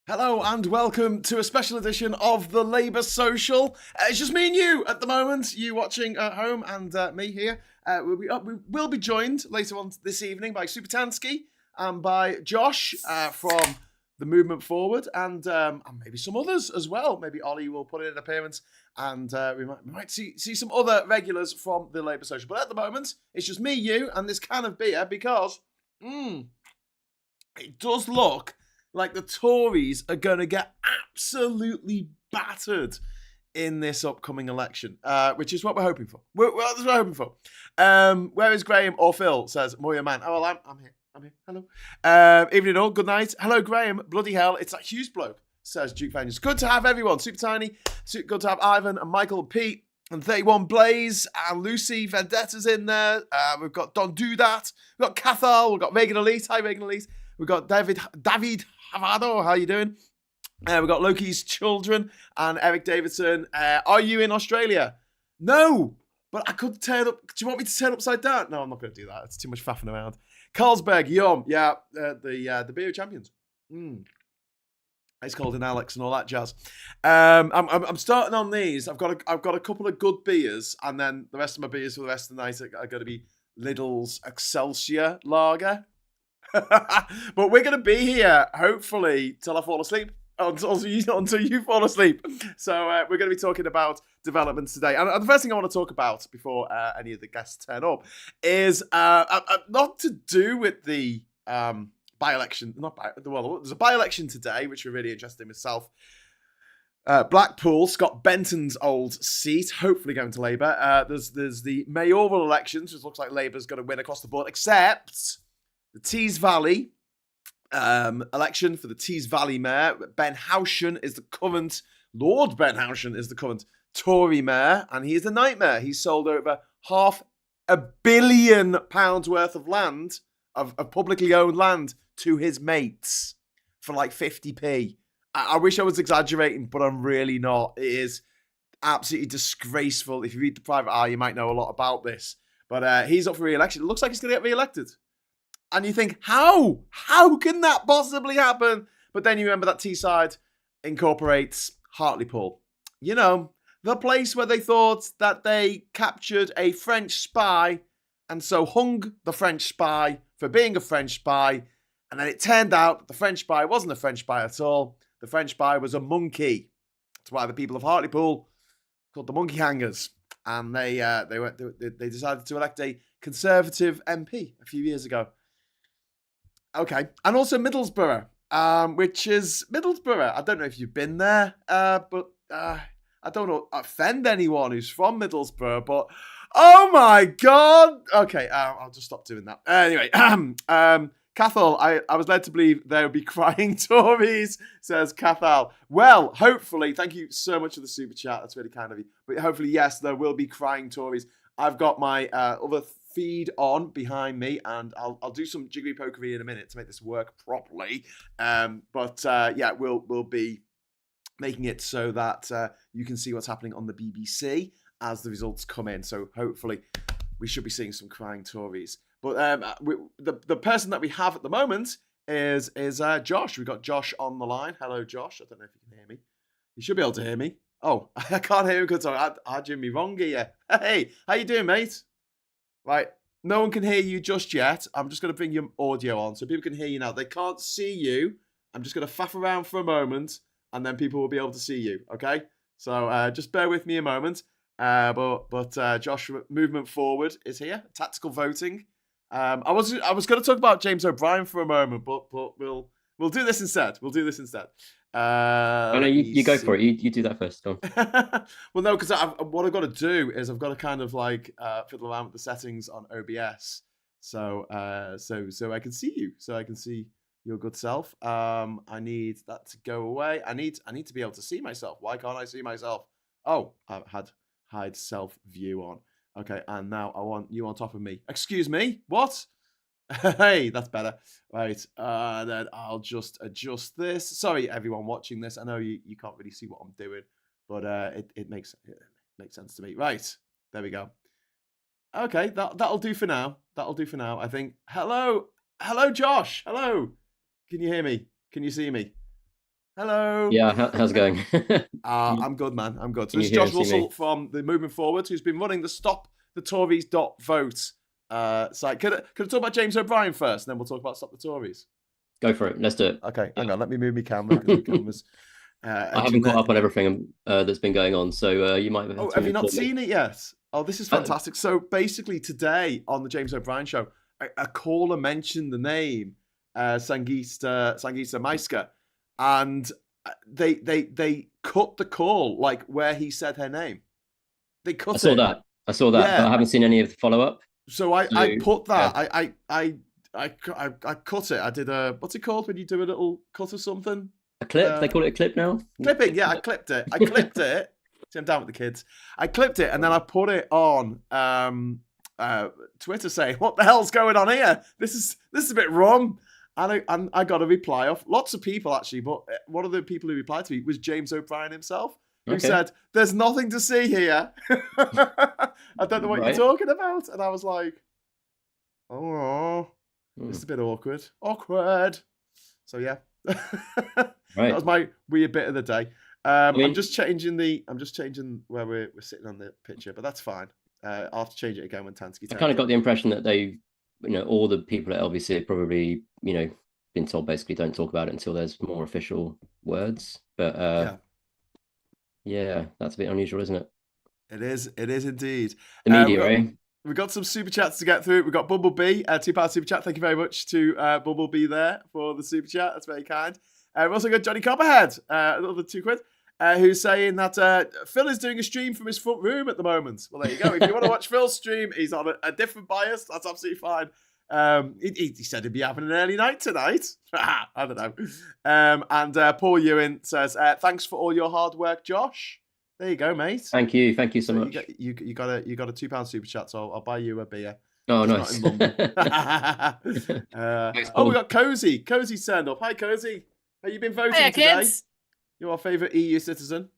Hello and welcome to a special edition of the Labour Social. It's just me and you at the moment, you watching at home and me here. We will be joined later on this evening by Supertansky and by Josh from the Movement Forward and maybe some others as well. Maybe Ollie will put in an appearance and we might see some other regulars from the Labour Social. But at the moment, it's just me, you and this can of beer because it does look like the Tories are going to get absolutely battered in this upcoming election, which is what we're hoping for. That's what we're hoping for. Where is Graham or Phil? Says Moya Man. Oh, well, I'm here. I'm here. Hello. Evening all. Good night. Hello, Graham. Bloody hell. It's that Hughes bloke, says Duke Vengeance. Good to have everyone. Super Tiny. Good to have Ivan and Michael and Pete and 31 Blaze and Lucy Vendetta's in there. We've got Don't Do That. We've got Cathal. We've got Reagan Elise. Hi, Reagan Elise. We've got David Havado, how you doing? We've got Loki's Children and Eric Davidson. Are you in Australia? No, but I could turn up. Do you want me to turn upside down? No, I'm not going to do that. It's too much faffing around. Carlsberg, yum. Yeah, the beer champions. It's called in Alex and all that jazz. I'm starting on these. I've got a couple of good beers, and then the rest of my beers for the rest of the night are going to be Lidl's Excelsior Lager. But we're going to be here, hopefully, till I fall asleep. Until you fall asleep. So we're going to be talking about developments today. And the first thing I want to talk about before any of the guests turn up is not to do with the by-election. There's a by-election today, which we're really interested in myself. Blackpool, Scott Benton's old seat, hopefully going to Labour. There's the mayoral elections, which looks like Labour's going to win across the board, except the Tees Valley election for the Tees Valley mayor. Ben Houchen is the current, Lord Ben Houchen is the current Tory mayor, and he is a nightmare. He's sold over £500 million worth of land, of publicly owned land, to his mates for like 50p. I wish I was exaggerating, but I'm really not. It is absolutely disgraceful. If you read the private eye, you might know a lot about this. But he's up for re-election. It looks like he's going to get re-elected. And you think, how? How can that possibly happen? But then you remember that Teesside incorporates Hartlepool. You know, the place where they thought that they captured a French spy and so hung the French spy for being a French spy. And then it turned out the French spy wasn't a French spy at all. The French spy was a monkey. That's why the people of Hartlepool called the monkey hangers. And they decided to elect a Conservative MP a few years ago. Okay, and also Middlesbrough, which is Middlesbrough. I don't know if you've been there, but I don't want to offend anyone who's from Middlesbrough, but oh my God. Okay, I'll just stop doing that. Anyway, Cathal, I was led to believe there would be crying Tories, says Cathal. Well, hopefully, thank you so much for the super chat. That's really kind of you. But hopefully, yes, there will be crying Tories. I've got my other feed on behind me, and I'll do some jiggery pokery in a minute to make this work properly. Yeah, we'll be making it so that you can see what's happening on the BBC as the results come in. So hopefully we should be seeing some crying Tories. But the person that we have at the moment is Josh. We've got Josh on the line. Hello, Josh. I don't know if you can hear me. You should be able to hear me. Oh, I can't hear him because I did me wrong here. Hey, how you doing, mate? Right, no one can hear you just yet. I'm just going to bring your audio on so people can hear you now. They can't see you. I'm just going to faff around for a moment, and then people will be able to see you, okay? So just bear with me a moment. But Josh, Movement Forward is here. Tactical voting. I was going to talk about James O'Brien for a moment, but we'll do this instead. Oh no, you go for it. You do that first. Go on. Well, no, because what I've got to do is I've got to kind of like fiddle around with the settings on OBS, so I can see you, so I can see your good self. I need that to go away. I need to be able to see myself. Why can't I see myself? Oh, I've had hide self view on. Okay, and now I want you on top of me. Excuse me, what? Hey, that's better. Right, then I'll just adjust this. Sorry, everyone watching this. I know you can't really see what I'm doing, but it makes sense to me. Right, there we go. Okay, that'll do for now. I think. Hello, Josh. Hello. Can you hear me? Can you see me? Hello. Yeah, how's it going? I'm good, man. I'm good. So Can this you is hear Josh and see Russell me? from the Moving Forward, who's been running the Stop the Tories.vote site. Could I talk about James O'Brien first, and then we'll talk about Stop the Tories? Go for it. Let's do it. Okay, Yeah. hang on. Let me move my camera because my camera's I haven't caught up on everything that's been going on, so you might have Oh, to have you not inform me. seen it yet? Oh, this is Uh, fantastic. So basically, today on the James O'Brien show, a caller mentioned the name Sangita Maiska, and they cut the call like where he said her name. They I cut saw it. that. I saw that, but I Yeah. haven't seen any of the follow up. So I So put yeah, that. I cut it. I did a what's it called when you do a little cut of something? a clip. They call it a clip now. Clipping. Yeah, I clipped it. I clipped it. See, I'm down with the kids. I clipped it and then I put it on Twitter saying, "What the hell's going on here? This is a bit wrong." And I got a reply off lots of people actually, but one of the people who replied to me was James O'Brien himself, who said, "There's nothing to see here." I don't know what you're talking about, and I was like, "Oh, it's a bit awkward." Awkward. So yeah, that was my weird bit of the day. I'm just changing where we're sitting on the picture, but that's fine. I'll have to change it again when Tansky. I kind of got the impression that they, all the people at LBC have probably, been told basically don't talk about it until there's more official words. But yeah, that's a bit unusual, isn't it? It is indeed. The media, We've got some super chats to get through. We've got Bumblebee, £2 super chat. Thank you very much to Bumblebee there for the super chat. That's very kind. We've also got Johnny Copperhead, another £2, who's saying that Phil is doing a stream from his front room at the moment. Well, there you go. If you want to watch Phil's stream, he's on a different bias. That's absolutely fine. He said he'd be having an early night tonight. I don't know. And Paul Ewan says, thanks for all your hard work, Josh. There you go, mate. Thank you so much. You got a £2 super chat, so I'll buy you a beer. Oh, nice. We got Cozy. Cozy's turned up. Hi, Cozy. Have you been voting today? Kids. You're our favourite EU citizen.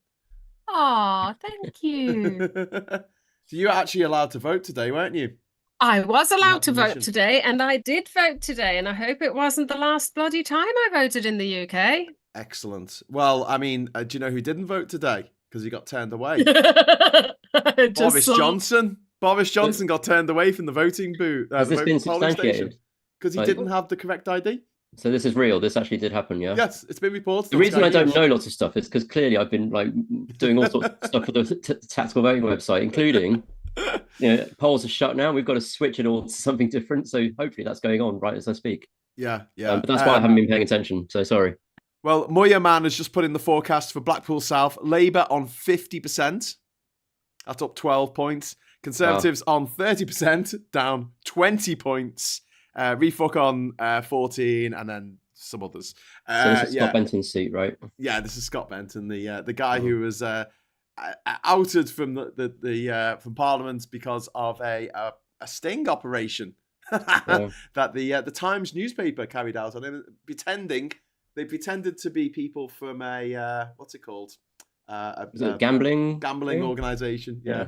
Oh, thank you. So you were actually allowed to vote today, weren't you? I was allowed to vote today, and I did vote today, and I hope it wasn't the last bloody time I voted in the UK. Excellent. Well, I mean, do you know who didn't vote today? Because he got turned away. Boris Johnson. Boris Johnson got turned away from the voting booth. Has this been substantiated? Because he didn't have the correct ID. So this is real. This actually did happen, yeah? Yes, it's been reported. The reason I don't know lots of stuff is because clearly I've been doing all sorts of stuff for the tactical voting website, including polls are shut now. We've got to switch it all to something different. So hopefully that's going on right as I speak. Yeah. But that's why I haven't been paying attention. So sorry. Well, Moya Man has just put in the forecast for Blackpool South. Labour on 50%. That's up 12 points. Conservatives on 30%, down 20 points. Refuck on 14, and then some others. So this is Scott Benton's seat, right? Yeah, this is Scott Benton, the guy who was outed from from Parliament because of a sting operation that the Times newspaper carried out on him, they pretended to be people from a what's it called? Is it gambling organisation? Yeah.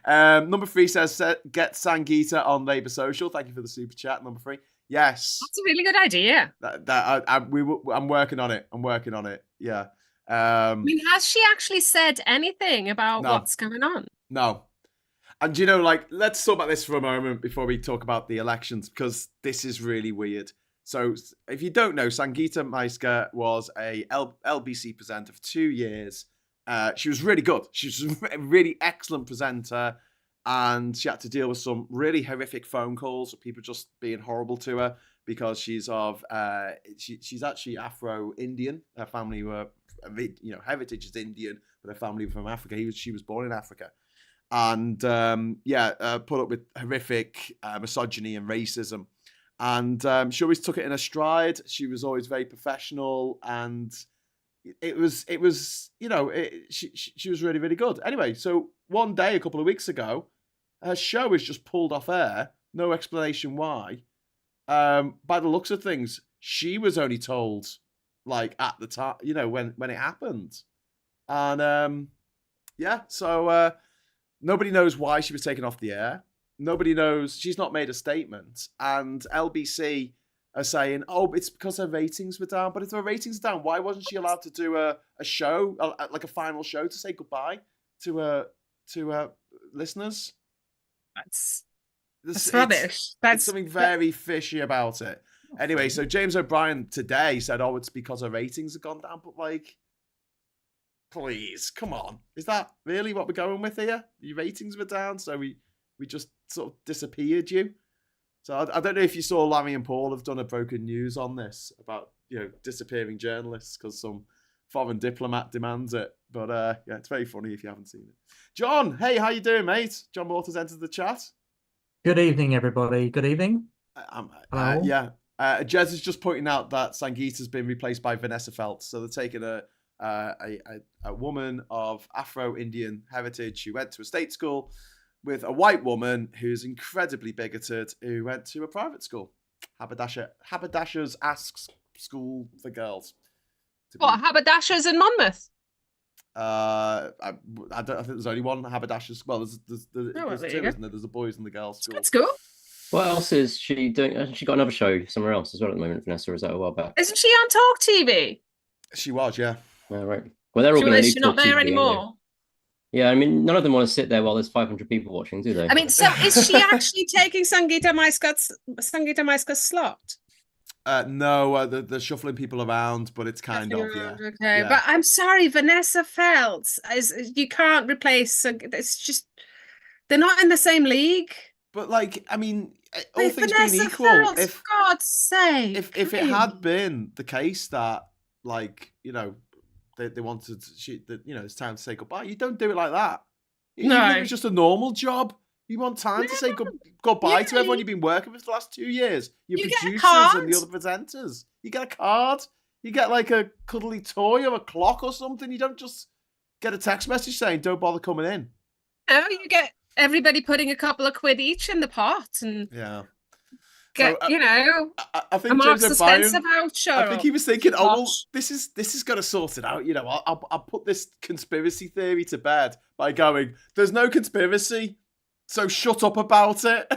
Number 3 says get Sangita on Labour Social. Thank you for the super chat. Number 3, yes, that's a really good idea. I'm working on it. Yeah. I mean, has she actually said anything about what's going on? No. And let's talk about this for a moment before we talk about the elections, because this is really weird. So if you don't know, Sangita Maiska was a LBC presenter for 2 years. She was really good. She was a really excellent presenter, and she had to deal with some really horrific phone calls of people just being horrible to her because she's she's actually Afro-Indian. Her family were, heritage is Indian, but her family were from Africa. She was born in Africa, and put up with horrific misogyny and racism. And she always took it in her stride. She was always very professional, and she was really, really good. Anyway, so one day, a couple of weeks ago, her show was just pulled off air. No explanation why. By the looks of things, she was only told at the time, when it happened. And so nobody knows why she was taken off the air. Nobody knows. She's not made a statement. And LBC are saying, "Oh, it's because her ratings were down." But if her ratings are down, why wasn't she allowed to do a show, like a final show, to say goodbye to her listeners? That's rubbish. It's something very fishy about it. Anyway, so James O'Brien today said, "Oh, it's because her ratings have gone down." But like, please, come on, is that really what we're going with here? Your ratings were down, so we just sort of disappeared you. So I don't know if you saw Larry and Paul have done a broken news on this about, disappearing journalists because some foreign diplomat demands it. But yeah, it's very funny if you haven't seen it. John, hey, how you doing, mate? John Waters entered the chat. Good evening, everybody. Good evening. Hello. Yeah. Jez is just pointing out that Sangeeta's been replaced by Vanessa Feltz. So they're taking a woman of Afro-Indian heritage who went to a state school with a white woman who's incredibly bigoted, who went to a private school. Haberdashers asks school for girls. What, haberdashers in Monmouth? I think there's only one haberdashers. Well, there's two, isn't there? There's the boys and the girls school. That's cool. What else is she doing? Hasn't she got another show somewhere else as well at the moment, Vanessa? Or is that a while back? Isn't she on Talk TV? She was, yeah. Yeah, right. Well, they're all going to leave. She's not there anymore. Anyway. Yeah, I mean, none of them want to sit there while there's 500 people watching, do they? I mean, so is she actually taking Sangeeta Maiska's slot? No, they're shuffling people around, but it's kind of, yeah. Okay, yeah. But I'm sorry, Vanessa Feltz, you can't replace. It's just they're not in the same league. But like, I mean, all things Vanessa being equal, Feltz, for God's sake, if it had been the case that, like, they wanted, it's time to say goodbye, you don't do it like that. No, even if it's just a normal job. You want time to say goodbye to everyone you've been working with for the last 2 years. Your producers and the other presenters. You get a card. You get like a cuddly toy or a clock or something. You don't just get a text message saying, "Don't bother coming in." Oh, you get everybody putting a couple of quid each in the pot, and get I think a Marks and O'Brien, Spencer voucher. I think he was thinking, "Oh, well, this is going to sort it out." I'll put this conspiracy theory to bed by going, "There's no conspiracy, so shut up about it."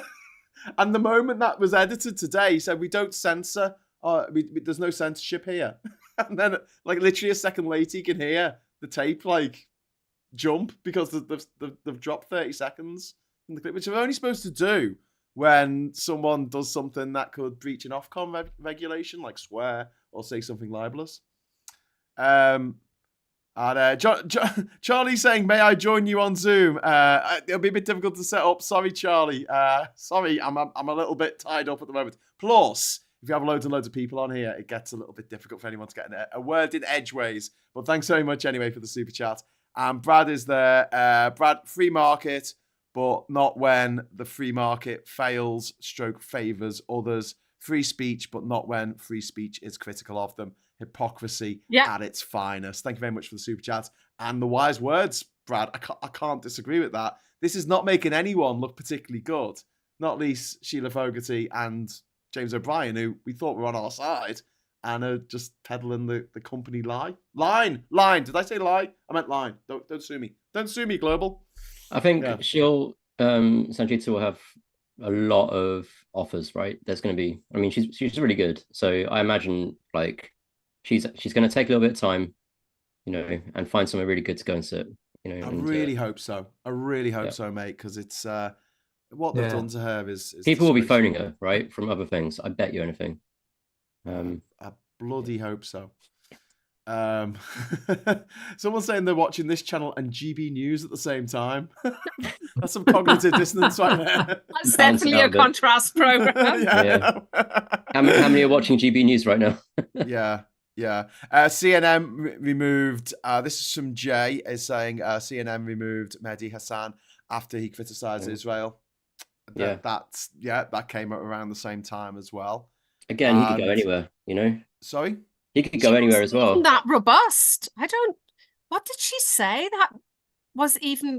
And the moment that was edited today, he said, "We don't censor. There's no censorship here." And then, like, literally a second later, you can hear the tape like jump because they've dropped 30 seconds in the clip, which they're only supposed to do when someone does something that could breach an Ofcom regulation, like swear or say something libelous. And Charlie's saying, "May I join you on Zoom?" It'll be a bit difficult to set up. Sorry, Charlie. Sorry, I'm a little bit tied up at the moment. Plus, if you have loads and loads of people on here, it gets a little bit difficult for anyone to get a word in edgeways. But thanks very much anyway for the super chat. And Brad is there. Brad, free market, but not when the free market fails, favors others. Free speech, but not when free speech is critical of them. Hypocrisy at its finest. Thank you very much for the super chat and the wise words, Brad. I can't disagree with that. This is not making anyone look particularly good, not least Sheila Fogarty and James O'Brien, who we thought were on our side and are just peddling the company line. Did I say lie? I meant line. Don't sue me. Don't sue me, Global. I think Sangeeta will have a lot of offers, right? There's going to be, I mean, she's really good. So I imagine like she's going to take a little bit of time, and find somewhere really good to go and sit. I really hope so. I really hope so, mate, because it's what they've done to her is people will be phoning her, right, from other things. I bet you anything. I bloody hope so. Someone's saying they're watching this channel and GB News at the same time. That's some cognitive dissonance right there. That's definitely a contrast program. Yeah. How many are watching GB News right now? Yeah. CNN removed, this is from Jay, is saying CNN removed Mehdi Hassan after he criticised Israel. That came out around the same time as well. Again, he could go anywhere, Sorry? He could go anywhere as well. That robust. What did she say that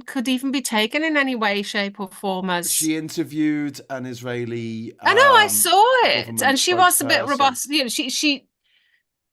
could even be taken in any way, shape, or form as she interviewed an Israeli I know, I saw it. And she was a bit robust.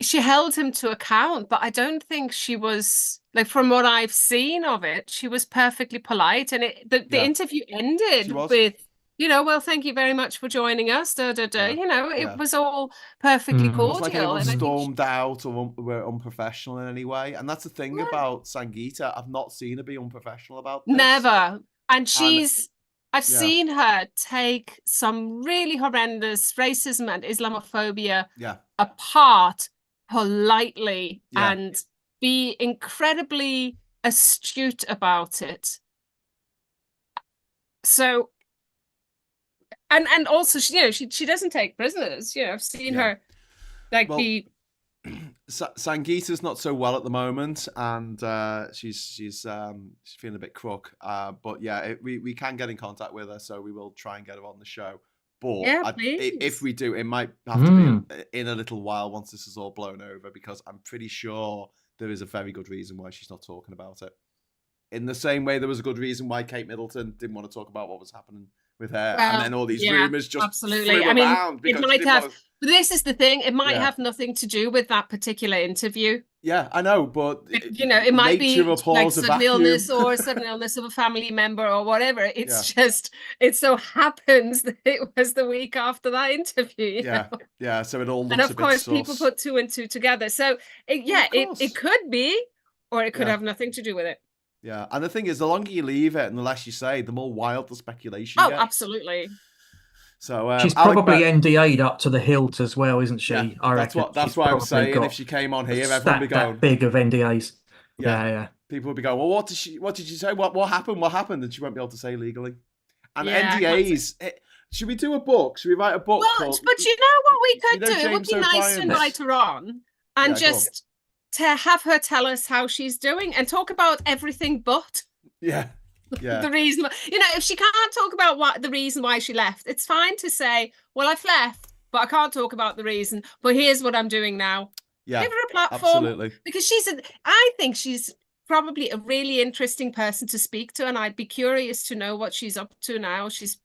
She held him to account, but I don't think she was, like, from what I've seen of it, she was perfectly polite. And the interview ended with well, thank you very much for joining us. It was all perfectly cordial. It was like anyone stormed out or were unprofessional in any way. And that's the thing about Sangeeta. I've not seen her be unprofessional about this. Never. And I've seen her take some really horrendous racism and Islamophobia apart politely and be incredibly astute about it. So, and also, she doesn't take prisoners. I've seen her be. Sangeeta's not so well at the moment, and she's feeling a bit crook. But we can get in contact with her, so we will try and get her on the show. But if we do, it might have to be in a little while once this is all blown over, because I'm pretty sure there is a very good reason why she's not talking about it. In the same way, there was a good reason why Kate Middleton didn't want to talk about what was happening with her, and then all these rumors just flew around. It might have. But this is the thing; it might have nothing to do with that particular interview. Yeah, I know, but it might be like sudden illness or sudden illness of a family member or whatever. It's just it so happens that it was the week after that interview. Yeah. So it all looks and of course people put two and two together. So it could be, or it could have nothing to do with it. Yeah, and the thing is, the longer you leave it and the less you say, the more wild the speculation gets. Absolutely. So she's probably NDA'd up to the hilt as well, isn't she? Yeah, that's what I'm saying. If she came on here, everyone would be going, that big of NDAs. Yeah. People would be going, well, what did she say? What happened? What happened? And she won't be able to say legally. And NDAs. Should we do a book? Should we write a book? But you know what we could do? It would be nice to invite her on and just to have her tell us how she's doing and talk about everything but the reason. If she can't talk about the reason why she left, it's fine to say, well, I've left, but I can't talk about the reason, but here's what I'm doing now. Give her a platform. Absolutely. Because I think she's probably a really interesting person to speak to, and I'd be curious to know what she's up to now. She's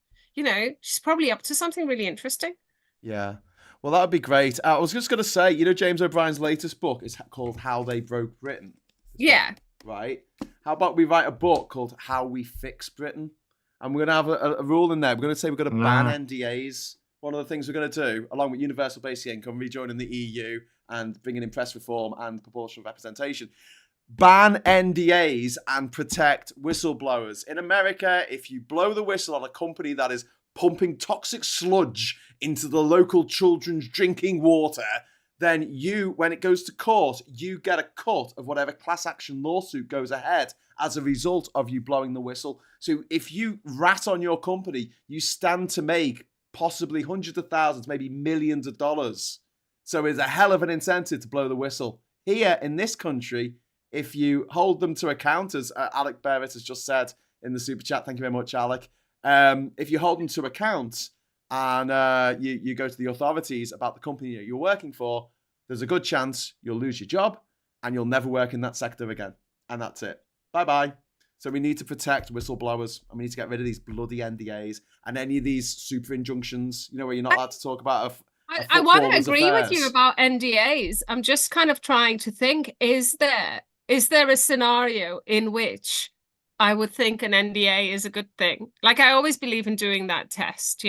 probably up to something really interesting. Yeah. Well, that would be great. I was just going to say, James O'Brien's latest book is called How They Broke Britain. Right? How about we write a book called How We Fix Britain? And we're going to have a rule in there. We're going to say we're going to ban NDAs. One of the things we're going to do, along with universal basic income, rejoining the EU and bringing in press reform and proportional representation, ban NDAs and protect whistleblowers. In America, if you blow the whistle on a company that is pumping toxic sludge into the local children's drinking water, then when it goes to court, you get a cut of whatever class action lawsuit goes ahead as a result of you blowing the whistle. So if you rat on your company, you stand to make possibly hundreds of thousands, maybe millions of dollars. So it's a hell of an incentive to blow the whistle. Here in this country, if you hold them to account, as Alec Barrett has just said in the super chat, thank you very much, Alec. If you hold them to account and you go to the authorities about the company that you're working for, there's a good chance you'll lose your job and you'll never work in that sector again. And that's it. Bye-bye. So we need to protect whistleblowers, and we need to get rid of these bloody NDAs and any of these super injunctions, where you're not allowed to talk about I want to agree with you about NDAs. I'm just kind of trying to think, is there a scenario in which I would think an NDA is a good thing? Like, I always believe in doing that test,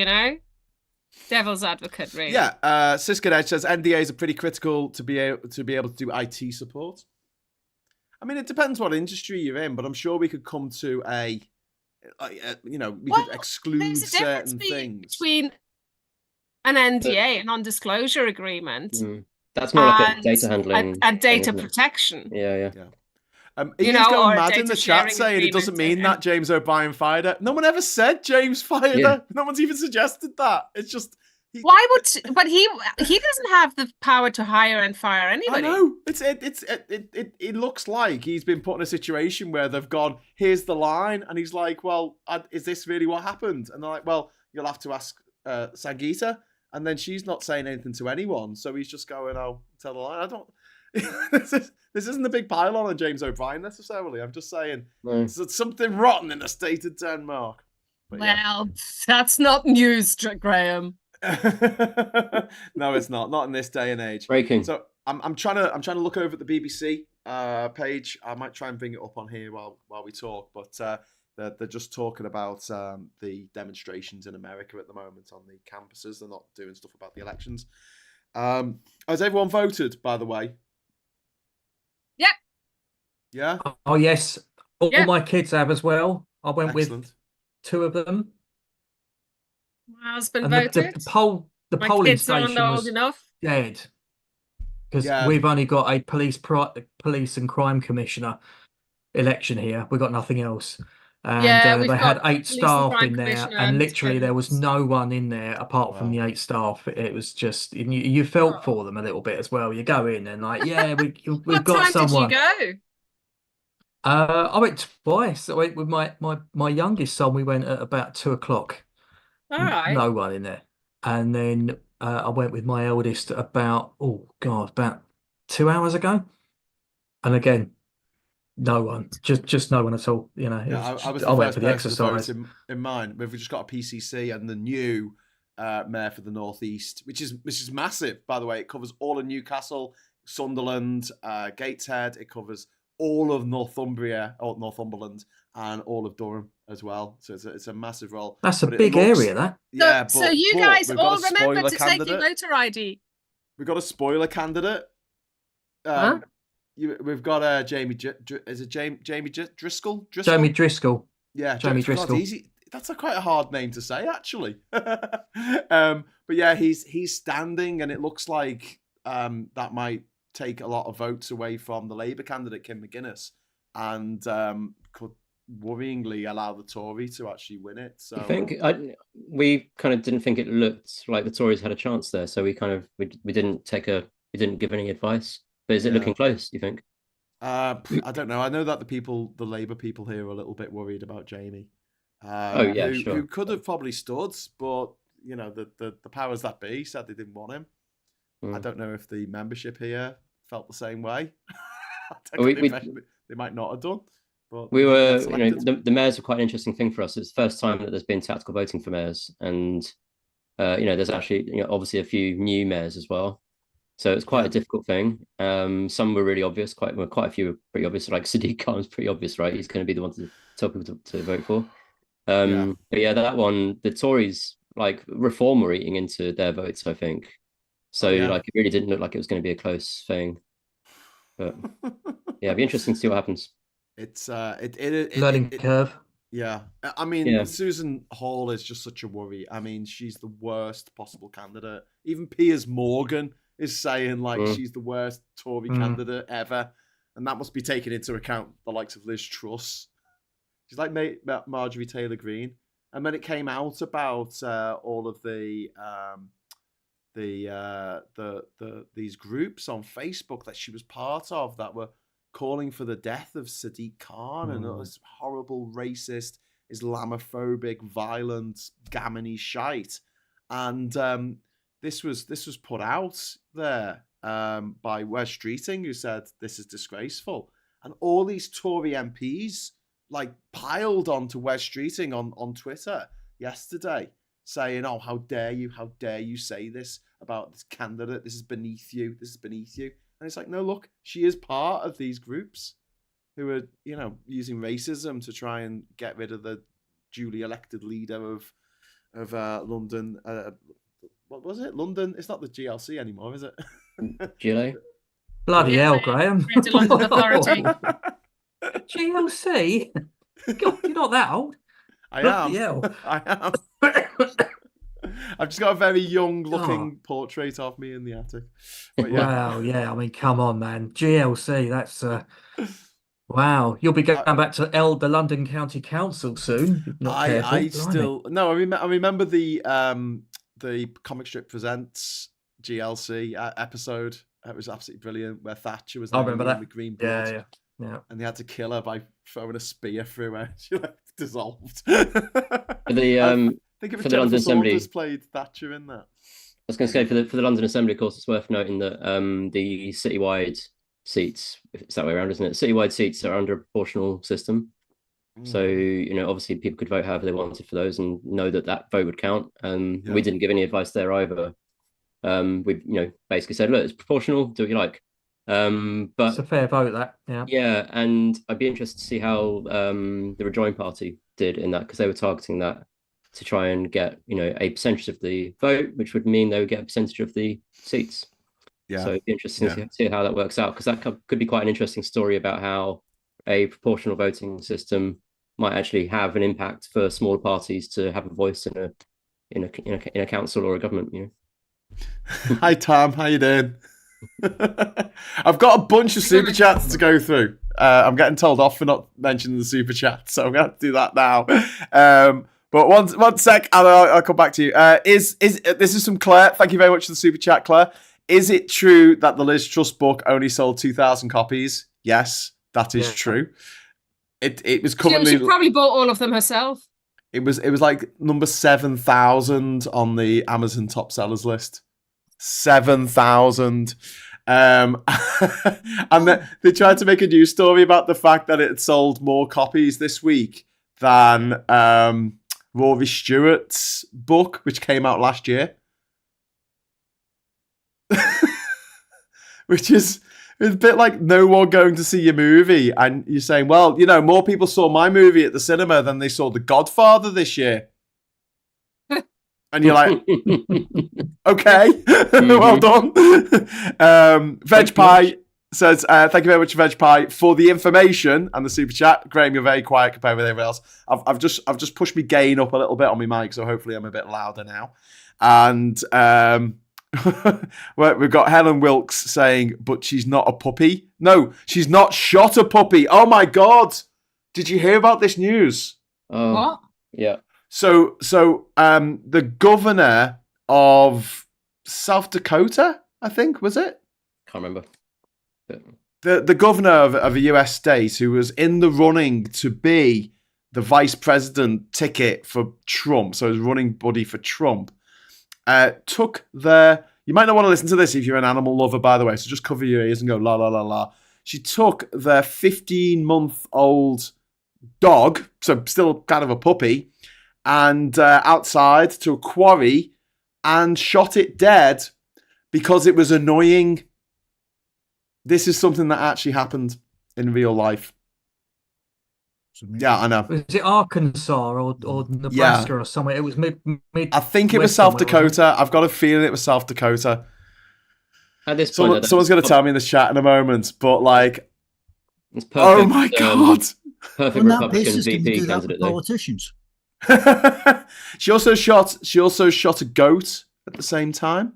Devil's advocate, really. Yeah, Siska Edge says NDAs are pretty critical to be able to do IT support. I mean, it depends what industry you're in, but I'm sure we could come to we could exclude certain things between an NDA, a non-disclosure agreement. That's more like a data handling and data protection. Yeah. He's going mad in the chat saying it doesn't mean that James O'Brien fired her. No one ever said James fired her. No one's even suggested that. It's just but he doesn't have the power to hire and fire anybody. I know. It looks like he's been put in a situation where they've gone, here's the line, and he's like, well, is this really what happened? And they're like, well, you'll have to ask Sangeeta, and then she's not saying anything to anyone, so he's just going, oh, tell the line. I don't. This isn't a big pile on James O'Brien necessarily. I'm just saying there's something rotten in the state of Denmark. But that's not news, Graham. No, it's not. Not in this day and age. Breaking. So I'm trying to look over at the BBC page. I might try and bring it up on here while we talk. But They're just talking about the demonstrations in America at the moment on the campuses. They're not doing stuff about the elections. Has everyone voted, by the way? Yeah. Yeah? Oh, yes. All my kids have as well. I went Excellent. with 2 of them. My husband And voted. the My polling kids aren't station old was enough. dead. Because we've only got a police and crime commissioner election here. We've got nothing else. And they had 8 staff in there, and literally there was no one in there apart from the 8 staff. It was just, you felt for them a little bit as well. You go in and like, yeah, we've got someone. What time did you go? I went twice. I went with my youngest son. We went at about 2 o'clock. All right. No one in there. And then I went with my eldest about 2 hours ago. And again, no one, just no one at all. You know, I went for the exercise. In mine, we've just got a PCC and the new mayor for the Northeast, which is massive, by the way. It covers all of Newcastle, Sunderland, Gateshead. It covers all of Northumberland, and all of Durham as well. So it's a massive role. That's a big area, that. Yeah. So you guys all remember to take your voter ID. We've got a spoiler candidate. Huh? We've got Jamie. Is it Jamie Driscoll? Jamie Driscoll. Yeah, Jamie Driscoll. That's quite a hard name to say, actually. But yeah, he's standing, and it looks like that might take a lot of votes away from the Labour candidate Kim McGuinness, and could worryingly allow the Tory to actually win it. So I think we kind of didn't think it looked like the Tories had a chance there, so we didn't give any advice. But is it looking close, do you think? I don't know. I know that the Labour people here are a little bit worried about Jamie. Who could have probably stood, but you know, the powers that be said they didn't want him. I don't know if the membership here felt the same way. They might not have done. But we were, the mayors are quite an interesting thing for us. It's the first time that there's been tactical voting for mayors, and there's actually obviously a few new mayors as well. So it's quite a difficult thing. Some were really obvious. Quite a few were pretty obvious. Like Sadiq Khan's pretty obvious, right? He's going to be the one to tell people to vote for. But yeah, that one, the Tories, like Reform, were eating into their votes, I think. So like it really didn't look like it was going to be a close thing. But yeah, it'd be interesting to see what happens. It's learning curve. Yeah, I mean, Susan Hall is just such a worry. I mean, she's the worst possible candidate. Even Piers Morgan is saying like she's the worst Tory candidate ever, and that must be taken into account the likes of Liz Truss. She's like Marjorie Taylor Greene. And when it came out about all of these groups on Facebook that she was part of that were calling for the death of Sadiq Khan and all this horrible, racist, Islamophobic, violent, gammony shite, and this was put out there by Wes Streeting, who said this is disgraceful, and all these Tory MPs like piled onto Wes Streeting on Twitter yesterday, saying, "Oh, how dare you say this about this candidate? This is beneath you. This is beneath you." And it's like, no, look, she is part of these groups who are, using racism to try and get rid of the duly elected leader of London. What was it? London? It's not the GLC anymore, is it? GLA? Bloody hell, Graham. London Authority. GLC? God, you're not that old. I am. I've just got a very young-looking portrait of me in the attic. But Wow, yeah. I mean, come on, man. GLC, that's... Wow. You'll be going back to the London County Council soon. I remember the Comic Strip Presents GLC episode. It was absolutely brilliant, where Thatcher was there with the green blood. Yeah. And they had to kill her by throwing a spear through her. She dissolved. I think if Jennifer Saunders played Thatcher in that. I was going to say for the London Assembly, of course, it's worth noting that the citywide seats, it's that way around, isn't it? Citywide seats are under a proportional system. So, obviously people could vote however they wanted for those and know that vote would count. We didn't give any advice there either. We, basically said, look, it's proportional, do what you like. But it's a fair vote, that. Yeah. Yeah, and I'd be interested to see how the Rejoin Party did in that, because they were targeting that to try and get, a percentage of the vote, which would mean they would get a percentage of the seats. Yeah. So it'd be interesting to see how that works out, because that could be quite an interesting story about how a proportional voting system might actually have an impact for smaller parties to have a voice in a council or a government. Hi Tom, how you doing? I've got a bunch of super chats to go through. I'm getting told off for not mentioning the super chat, so I'm going to have to do that now. But one sec, and I'll come back to you. This is from Claire. Thank you very much for the super chat, Claire. Is it true that the Liz Truss book only sold 2,000 copies? Yes, that is true. It was currently. She probably bought all of them herself. It was like number 7,000 on the Amazon top sellers list. 7,000. And they tried to make a news story about the fact that it had sold more copies this week than Rory Stewart's book, which came out last year. Which is a bit like no one going to see your movie and you're saying, well, more people saw my movie at the cinema than they saw The Godfather this year. And you're like, okay, well done. Veg Pie says, thank you very much, Veg Pie, for the information and the super chat. Graham, you're very quiet compared with everyone else. I've just pushed my gain up a little bit on my mic, so hopefully I'm a bit louder now. And we've got Helen Wilkes saying, but she's not a puppy. No, she's not shot a puppy. Oh my God. Did you hear about this news? What? Yeah. So, the governor of South Dakota, I think, was it? Can't remember. The governor of a US state who was in the running to be the vice president ticket for Trump, so his running buddy for Trump, took their... You might not want to listen to this if you're an animal lover, by the way, so just cover your ears and go la, la, la, la. She took their 15-month-old dog, so still kind of a puppy, and outside to a quarry and shot it dead because it was annoying. This is something that actually happened in real life. Yeah, I know. Was it Arkansas or Nebraska or somewhere? It was mid I think it was South Dakota. I've got a feeling it was South Dakota. At this point, someone's going to tell me in the chat in a moment, but like, it's perfect, oh my God. Perfect Republican VP candidate. Politicians. She also shot a goat at the same time.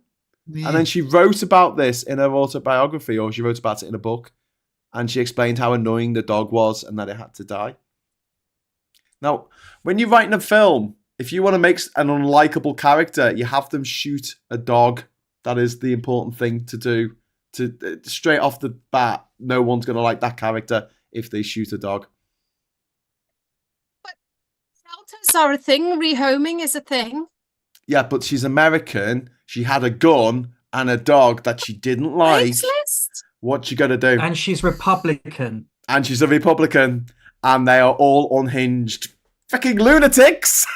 Yeah. And then she wrote about this in her autobiography, or she wrote about it in a book. And she explained how annoying the dog was and that it had to die. Now, when you're writing a film, if you want to make an unlikable character, you have them shoot a dog. That is the important thing to do. Straight off the bat, no one's going to like that character if they shoot a dog. Shelters are a thing. Rehoming is a thing. Yeah, but she's American. She had a gun and a dog that she didn't like. Craigslist? What's she gonna do? And she's Republican. And she's a Republican. And they are all unhinged fucking lunatics.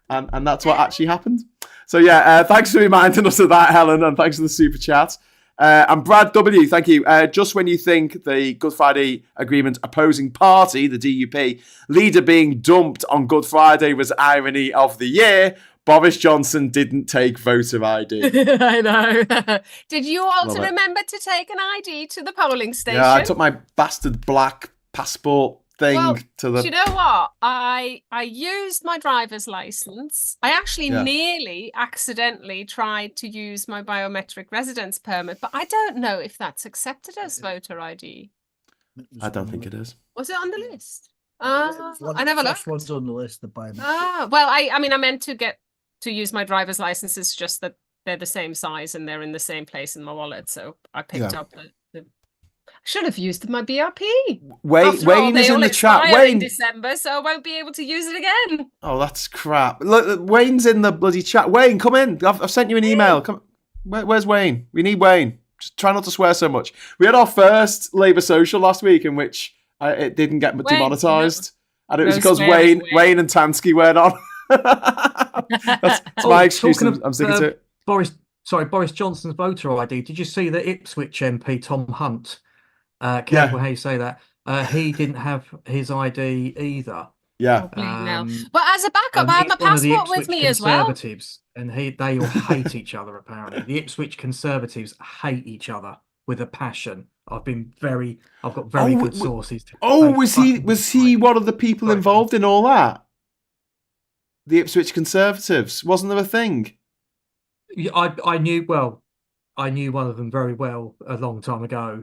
and that's what actually happened. So yeah, thanks for reminding us of that, Helen, and thanks for the super chat. And Brad W, thank you. Just when you think the Good Friday Agreement opposing party, the DUP, leader being dumped on Good Friday was irony of the year, Boris Johnson didn't take voter ID. I know. Did you also remember to take an ID to the polling station? Yeah, I took my bastard black passport thing to the... Do you know what? I used my driver's license. I actually nearly accidentally tried to use my biometric residence permit, but I don't know if that's accepted as voter ID. I don't think it is. Was it on the list? I never looked. One's on the list, the biometric. Well, I mean, I meant to use my driver's license. It's just that they're the same size and they're in the same place in my wallet. So I picked up the I should have used my BRP. Wayne is in the chat. Wayne, in December, so I won't be able to use it again. Oh, that's crap. Look, Wayne's in the bloody chat. Wayne, come in. I've sent you an email. Come. Where's Wayne? We need Wayne. Just try not to swear so much. We had our first Labour Social last week in which it didn't get demonetised. And it was because Wayne and Tansky weren't on. That's my excuse. I'm sticking to it. sorry, Boris Johnson's voter ID. Did you see the Ipswich MP Tom Hunt? Careful how you say that. He didn't have his ID either. Yeah. But as a backup, I have my passport with me as well. Conservatives, and they all hate each other. Apparently, the Ipswich Conservatives hate each other with a passion. I've got very good sources. Was he one of the people involved in all that? The Ipswich Conservatives, wasn't there a thing? I knew one of them very well a long time ago.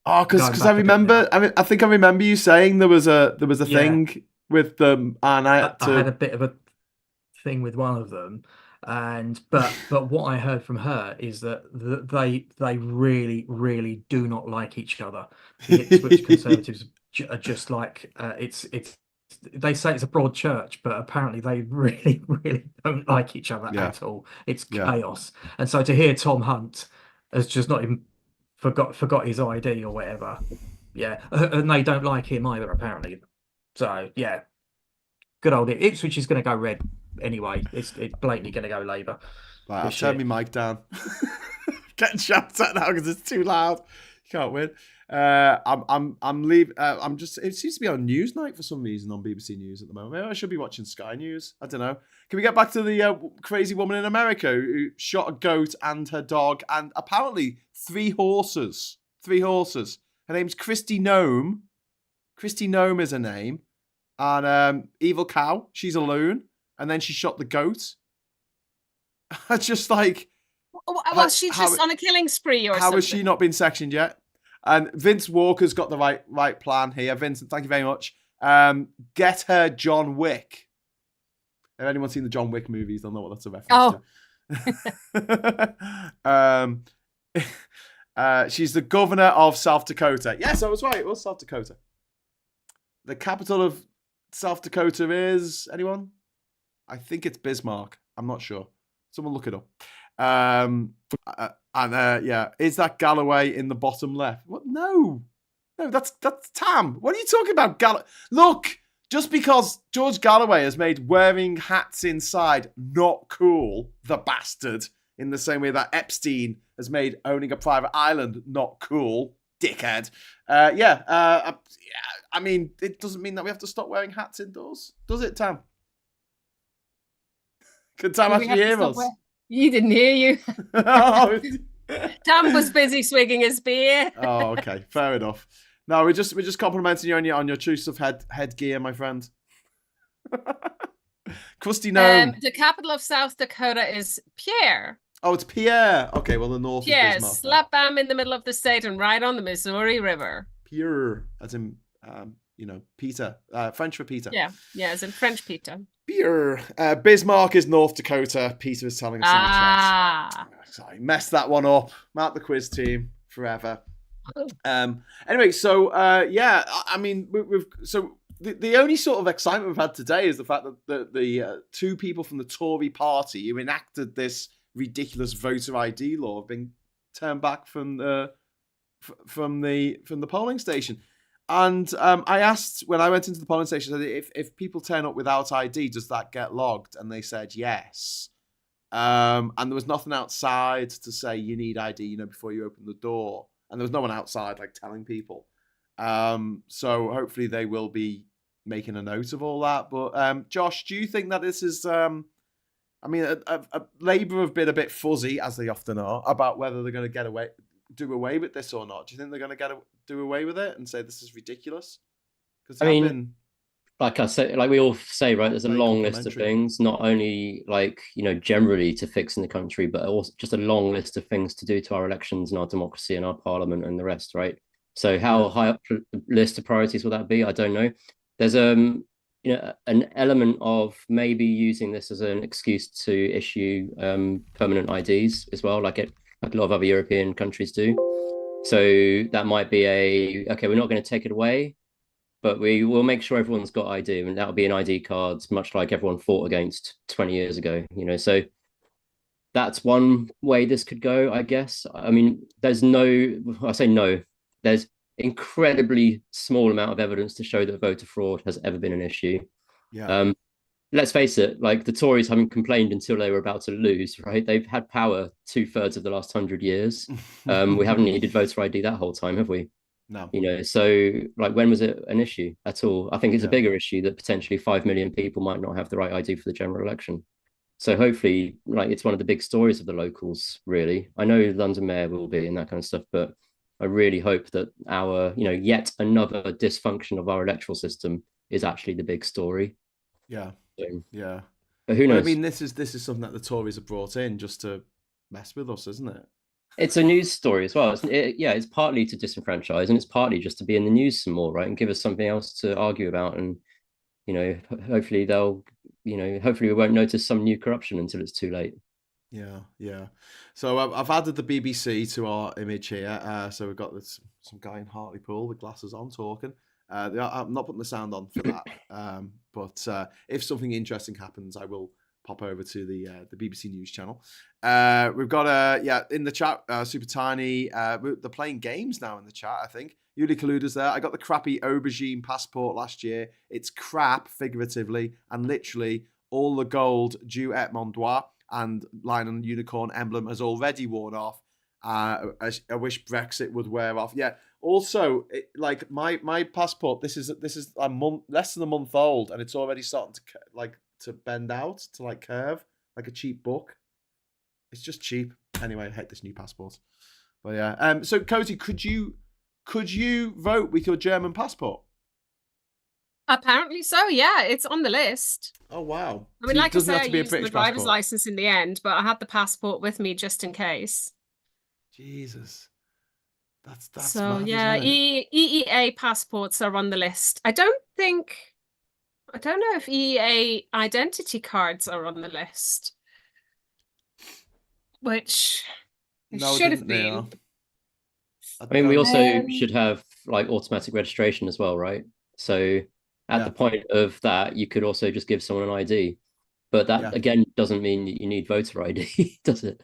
Because I remember. I think I remember you saying there was a thing with them, and I had a bit of a thing with one of them, but what I heard from her is that they really, really do not like each other. The Ipswich Conservatives are just like it's. They say it's a broad church, but apparently they really, really don't like each other at all. It's chaos. And so to hear Tom Hunt has just not even forgot his ID or whatever. Yeah. And they don't like him either, apparently. So, yeah. Good old Ipswich is going to go red anyway. It's blatantly going to go Labour. Right, I'll turn my mic down. Getting shouted at now because it's too loud. You can't win. I'm leaving. It seems to be on Newsnight for some reason on BBC News at the moment. Maybe I should be watching Sky News. I don't know. Can we get back to the crazy woman in America who shot a goat and her dog and apparently 3 horses? 3 horses. Her name's Kristi Noem. Kristi Noem is her name. And Evil Cow. She's a loon. And then she shot the goat. Just like. Well, she's just on a killing spree or something. How has she not been sectioned yet? And Vince Walker's got the right plan here. Vincent, thank you very much. Get her John Wick. Have anyone seen the John Wick movies? They'll know what that's a reference to. She's the governor of South Dakota. Yes, I was right. It was South Dakota. The capital of South Dakota is... Anyone? I think it's Bismarck. I'm not sure. Someone look it up. Is that Galloway in the bottom left? What? No, that's Tam. What are you talking about, Look, just because George Galloway has made wearing hats inside not cool, the bastard, in the same way that Epstein has made owning a private island not cool, dickhead. I mean, it doesn't mean that we have to stop wearing hats indoors, does it, Tam? Could Tam actually hear us? You didn't hear you. Tam was busy swigging his beer. Oh, okay, fair enough. No, we're just complimenting you on your choice of headgear, my friend. Kristi Noem. The capital of South Dakota is Pierre. Oh, it's Pierre. Okay, well the north. Pierre, slap bam in the middle of the state and right on the Missouri River. Pierre, as in Peter, French for Peter. Yeah, as in French Peter. Pierre. Bismarck is North Dakota. Peter is telling us in the chat. Sorry, messed that one up. Mark the quiz team forever. Anyway, so I mean, the only sort of excitement we've had today is the fact that the 2 people from the Tory party who enacted this ridiculous voter ID law have been turned back from the polling station. And I asked when I went into the polling station, if people turn up without ID, does that get logged? And they said yes. And there was nothing outside to say you need ID, before you open the door. And there was no one outside telling people. So hopefully they will be making a note of all that. But Josh, do you think that this is? Labour have been a bit fuzzy, as they often are, about whether they're going to do away with this or not. Do you think they're going to do away with it and say this is ridiculous? Because like I say, like we all say, right, there's a long list of things, not only generally to fix in the country, but also just a long list of things to do to our elections and our democracy and our parliament and the rest, right? So how high up the list of priorities will that be? I don't know. There's an element of maybe using this as an excuse to issue permanent IDs as well, like a lot of other European countries do. So that might be we're not going to take it away, but we will make sure everyone's got ID, and that'll be an ID card, much like everyone fought against 20 years ago, So that's one way this could go, I guess. I mean, there's incredibly small amount of evidence to show that voter fraud has ever been an issue. Yeah. let's face it, like the Tories haven't complained until they were about to lose, right? They've had power 2/3 of the last 100 years. We haven't needed voter ID that whole time, have we? No. You know, so like when was it an issue at all? I think it's a bigger issue that potentially 5 million people might not have the right ID for the general election. So hopefully, like, it's one of the big stories of the locals, really. I know London Mayor will be and that kind of stuff, but I really hope that our, you know, yet another dysfunction of our electoral system is actually the big story. Yeah. So, yeah. But who knows? I mean, this is something that the Tories have brought in just to mess with us, isn't it? It's a news story as well. It's partly to disenfranchise, and it's partly just to be in the news some more, right? And give us something else to argue about. And, you know, hopefully hopefully we won't notice some new corruption until it's too late. Yeah, yeah. So I've added the BBC to our image here. So we've got some guy in Hartlepool with glasses on talking. I'm not putting the sound on for that. But if something interesting happens, I will pop over to the BBC News channel. We've got in the chat, Super Tiny. They're playing games now in the chat, I think. Yuli Kaluda's there. I got the crappy aubergine passport last year. It's crap, figuratively, and literally all the gold du et mon doigt and lion and unicorn emblem has already worn off. I wish Brexit would wear off. Yeah. Also, like my passport, this is a month, less than a month old, and it's already starting to bend out, to like curve, like a cheap book. It's just cheap. Anyway, I hate this new passport. But yeah. So Cozy, could you vote with your German passport? Apparently so, yeah. It's on the list. Oh wow. I mean, like I said, I used my driver's license in the end, but I had the passport with me just in case. Jesus. That's so mad, yeah, EEA passports are on the list. I don't know if EEA identity cards are on the list, which should have been. I mean, we also should have like automatic registration as well, right? So at the point of that, you could also just give someone an ID. But that, again, doesn't mean that you need voter ID, does it?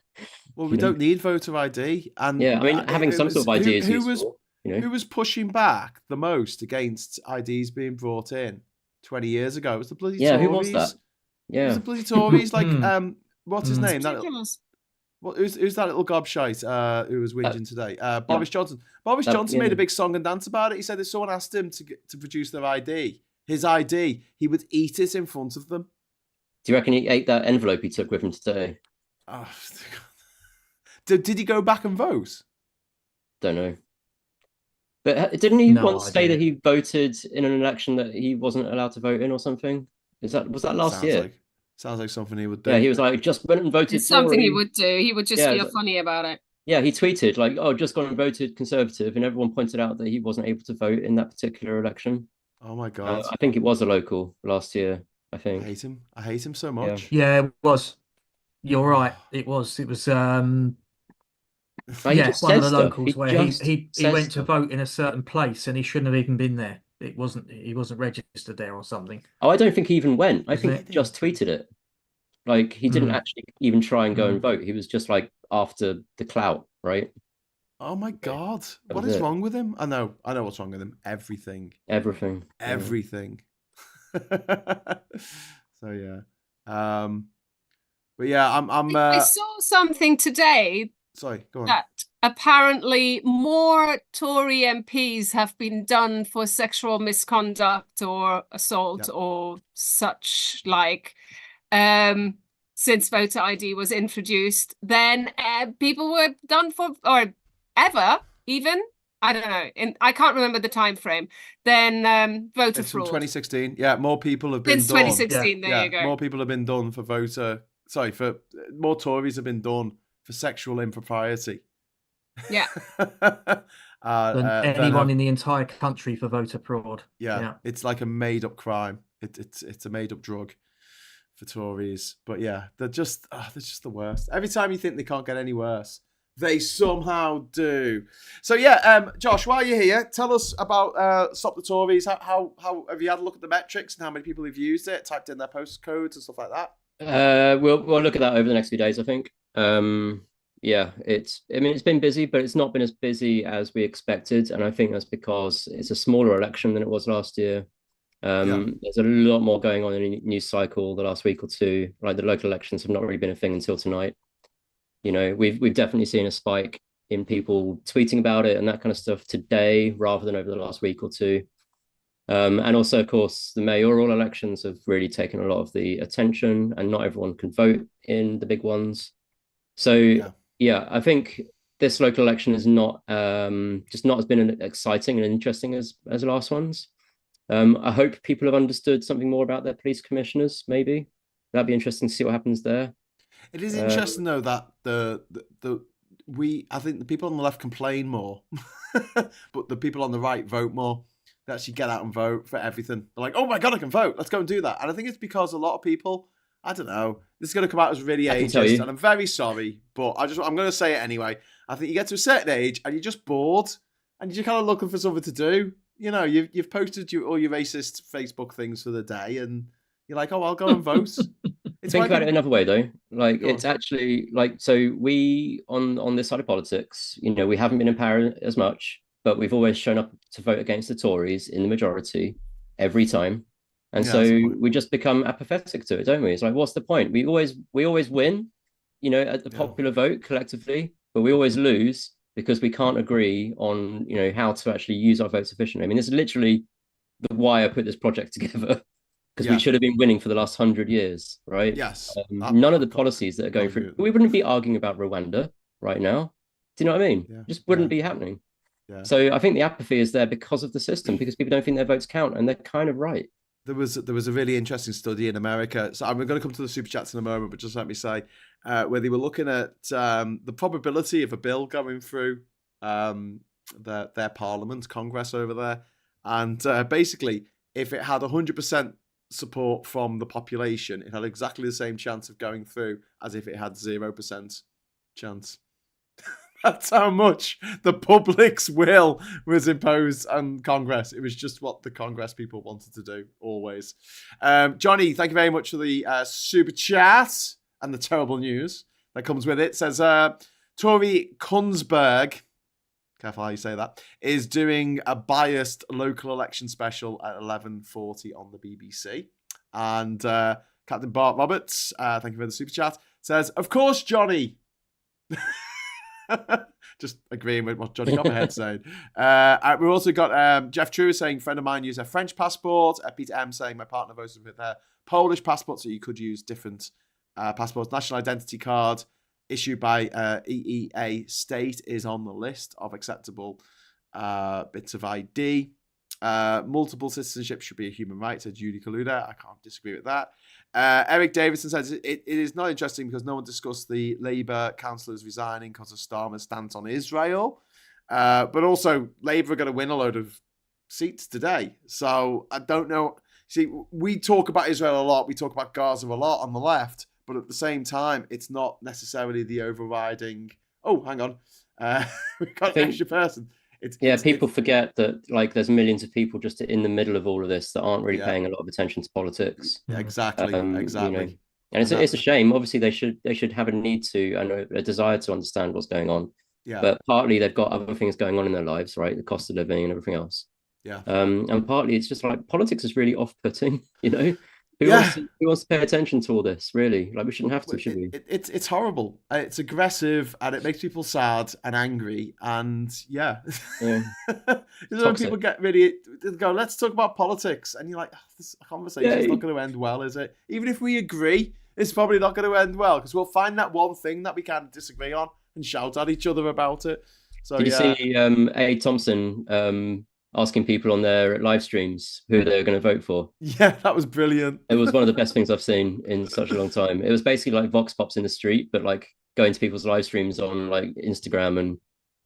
Well, we don't need voter ID. And yeah, I mean, having some sort of ID is useful. Who was pushing back the most against IDs being brought in 20 years ago? It was the bloody Tories. Yeah, who was that? Yeah. It was the bloody Tories. Like, what's his name? Who's that little gobshite who was whinging today? Boris Johnson. Boris Johnson made a big song and dance about it. He said if someone asked him to produce their ID, his ID, he would eat it in front of them. Do you reckon he ate that envelope he took with him today? Oh, did he go back and vote? Don't know. But didn't he once say that he voted in an election that he wasn't allowed to vote in or something? Was that last year? Sounds like something he would do. Yeah, he was like, just went and voted. It's something he would do. He would just feel funny about it. Yeah, he tweeted like, "Oh, just gone and voted Conservative," and everyone pointed out that he wasn't able to vote in that particular election. Oh my god! I think it was a local last year. I think. I hate him so much. Yeah, it was. You're right. It was. It was. One of the locals where he went to vote in a certain place and he shouldn't have even been there. He wasn't registered there or something. Oh, I don't think he even went. I think he just tweeted it. Like he didn't actually even try and go and vote. He was just like after the clout, right? Oh my god. What is wrong with him? I know what's wrong with him. Everything. So yeah. But yeah, I saw something today. Sorry, go on. That apparently more Tory MPs have been done for sexual misconduct or assault or such like since voter ID was introduced than people were done for, or ever even. I don't know. I can't remember the time frame. Then voter fraud. From 2016. Yeah, more people have been since 2016. There you go. More people have been done for more Tories have been done for sexual impropriety. Yeah. Than anyone in the entire country for voter fraud. Yeah. It's like a made up crime. It's a made up drug for Tories. But yeah, they're just the worst. Every time you think they can't get any worse, they somehow do. So yeah, Josh, while you're here, tell us about Stop the Tories. How have you had a look at the metrics and how many people have used it, typed in their postcodes and stuff like that? We'll look at that over the next few days, I think. Yeah, it's been busy, but it's not been as busy as we expected, and I think that's because it's a smaller election than it was last year. There's a lot more going on in the news cycle the last week or two. Like the local elections have not really been a thing until tonight. You know, we've definitely seen a spike in people tweeting about it and that kind of stuff today rather than over the last week or two. And also, of course, the mayoral elections have really taken a lot of the attention, and not everyone can vote in the big ones. So yeah, I think this local election is not just not as been exciting and interesting as the last ones. I hope people have understood something more about their police commissioners. Maybe that'd be interesting to see what happens there. It is interesting though that I think the people on the left complain more, but the people on the right vote more. They actually get out and vote for everything. They're like, oh my God, I can vote. Let's go and do that. And I think it's because a lot of people, I don't know, this is going to come out as really ageist, and I'm very sorry, but I'm going to say it anyway. I think you get to a certain age and you're just bored and you're kind of looking for something to do. You know, you've posted all your racist Facebook things for the day and you're like, oh, I'll go and vote. Think about it another way though. Like it's actually like, so we on this side of politics, you know, we haven't been in power as much, but we've always shown up to vote against the Tories in the majority every time. And so we just become apathetic to it, don't we? It's like, what's the point? We always win, you know, at the popular vote collectively, but we always lose because we can't agree on, you know, how to actually use our votes efficiently. I mean, this is literally why I put this project together, because we should have been winning for the last 100 years, right? Yes. None of the policies that are going through, we wouldn't be arguing about Rwanda right now. Do you know what I mean? Yeah. Just wouldn't be happening. Yeah. So I think the apathy is there because of the system, because people don't think their votes count, and they're kind of right. There was a really interesting study in America. So I'm going to come to the super chats in a moment, but just let me say, where they were looking at the probability of a bill going through their parliament, Congress over there, and basically, if it had 100% support from the population, it had exactly the same chance of going through as if it had 0% chance. That's how much the public's will was imposed on Congress. It was just what the Congress people wanted to do, always. Johnny, thank you very much for the super chat and the terrible news that comes with it. It says, Tory Kunsberg, careful how you say that, is doing a biased local election special at 11:40 on the BBC. And Captain Bart Roberts, thank you for the super chat, says, of course, Johnny. Just agreeing with what Johnny Copperhead said. We've also got Jeff True saying, friend of mine used a French passport. Peter M saying, my partner voted with their Polish passport, so you could use different passports. National identity card issued by EEA state is on the list of acceptable bits of ID. Multiple citizenship should be a human right, said Judy Kaluda. I can't disagree with that. Eric Davidson says it is not interesting because no one discussed the Labour councillors resigning because of Starmer's stance on Israel. But also, Labour are going to win a load of seats today. So I don't know. See, we talk about Israel a lot. We talk about Gaza a lot on the left. But at the same time, it's not necessarily the overriding. Oh, hang on. We've got an extra person. People forget that like there's millions of people just in the middle of all of this that aren't really paying a lot of attention to politics. Exactly. You know, and it's a shame. Obviously, they should have a need to and a desire to understand what's going on. Yeah. But partly they've got other things going on in their lives, right? The cost of living and everything else. Yeah. And partly it's just like politics is really off-putting. You know. Who wants to pay attention to all this, really? Like, we shouldn't have to, should we? It's horrible. It's aggressive, and it makes people sad and angry, and when people get really go, let's talk about politics, and you're like, this conversation is not going to end well, is it? Even if we agree, it's probably not going to end well, because we'll find that one thing that we can disagree on and shout at each other about it. So, Did you see A. Thompson asking people on their live streams who they're going to vote for? Yeah, that was brilliant. It was one of the best things I've seen in such a long time. It was basically like Vox Pops in the street, but like going to people's live streams on like Instagram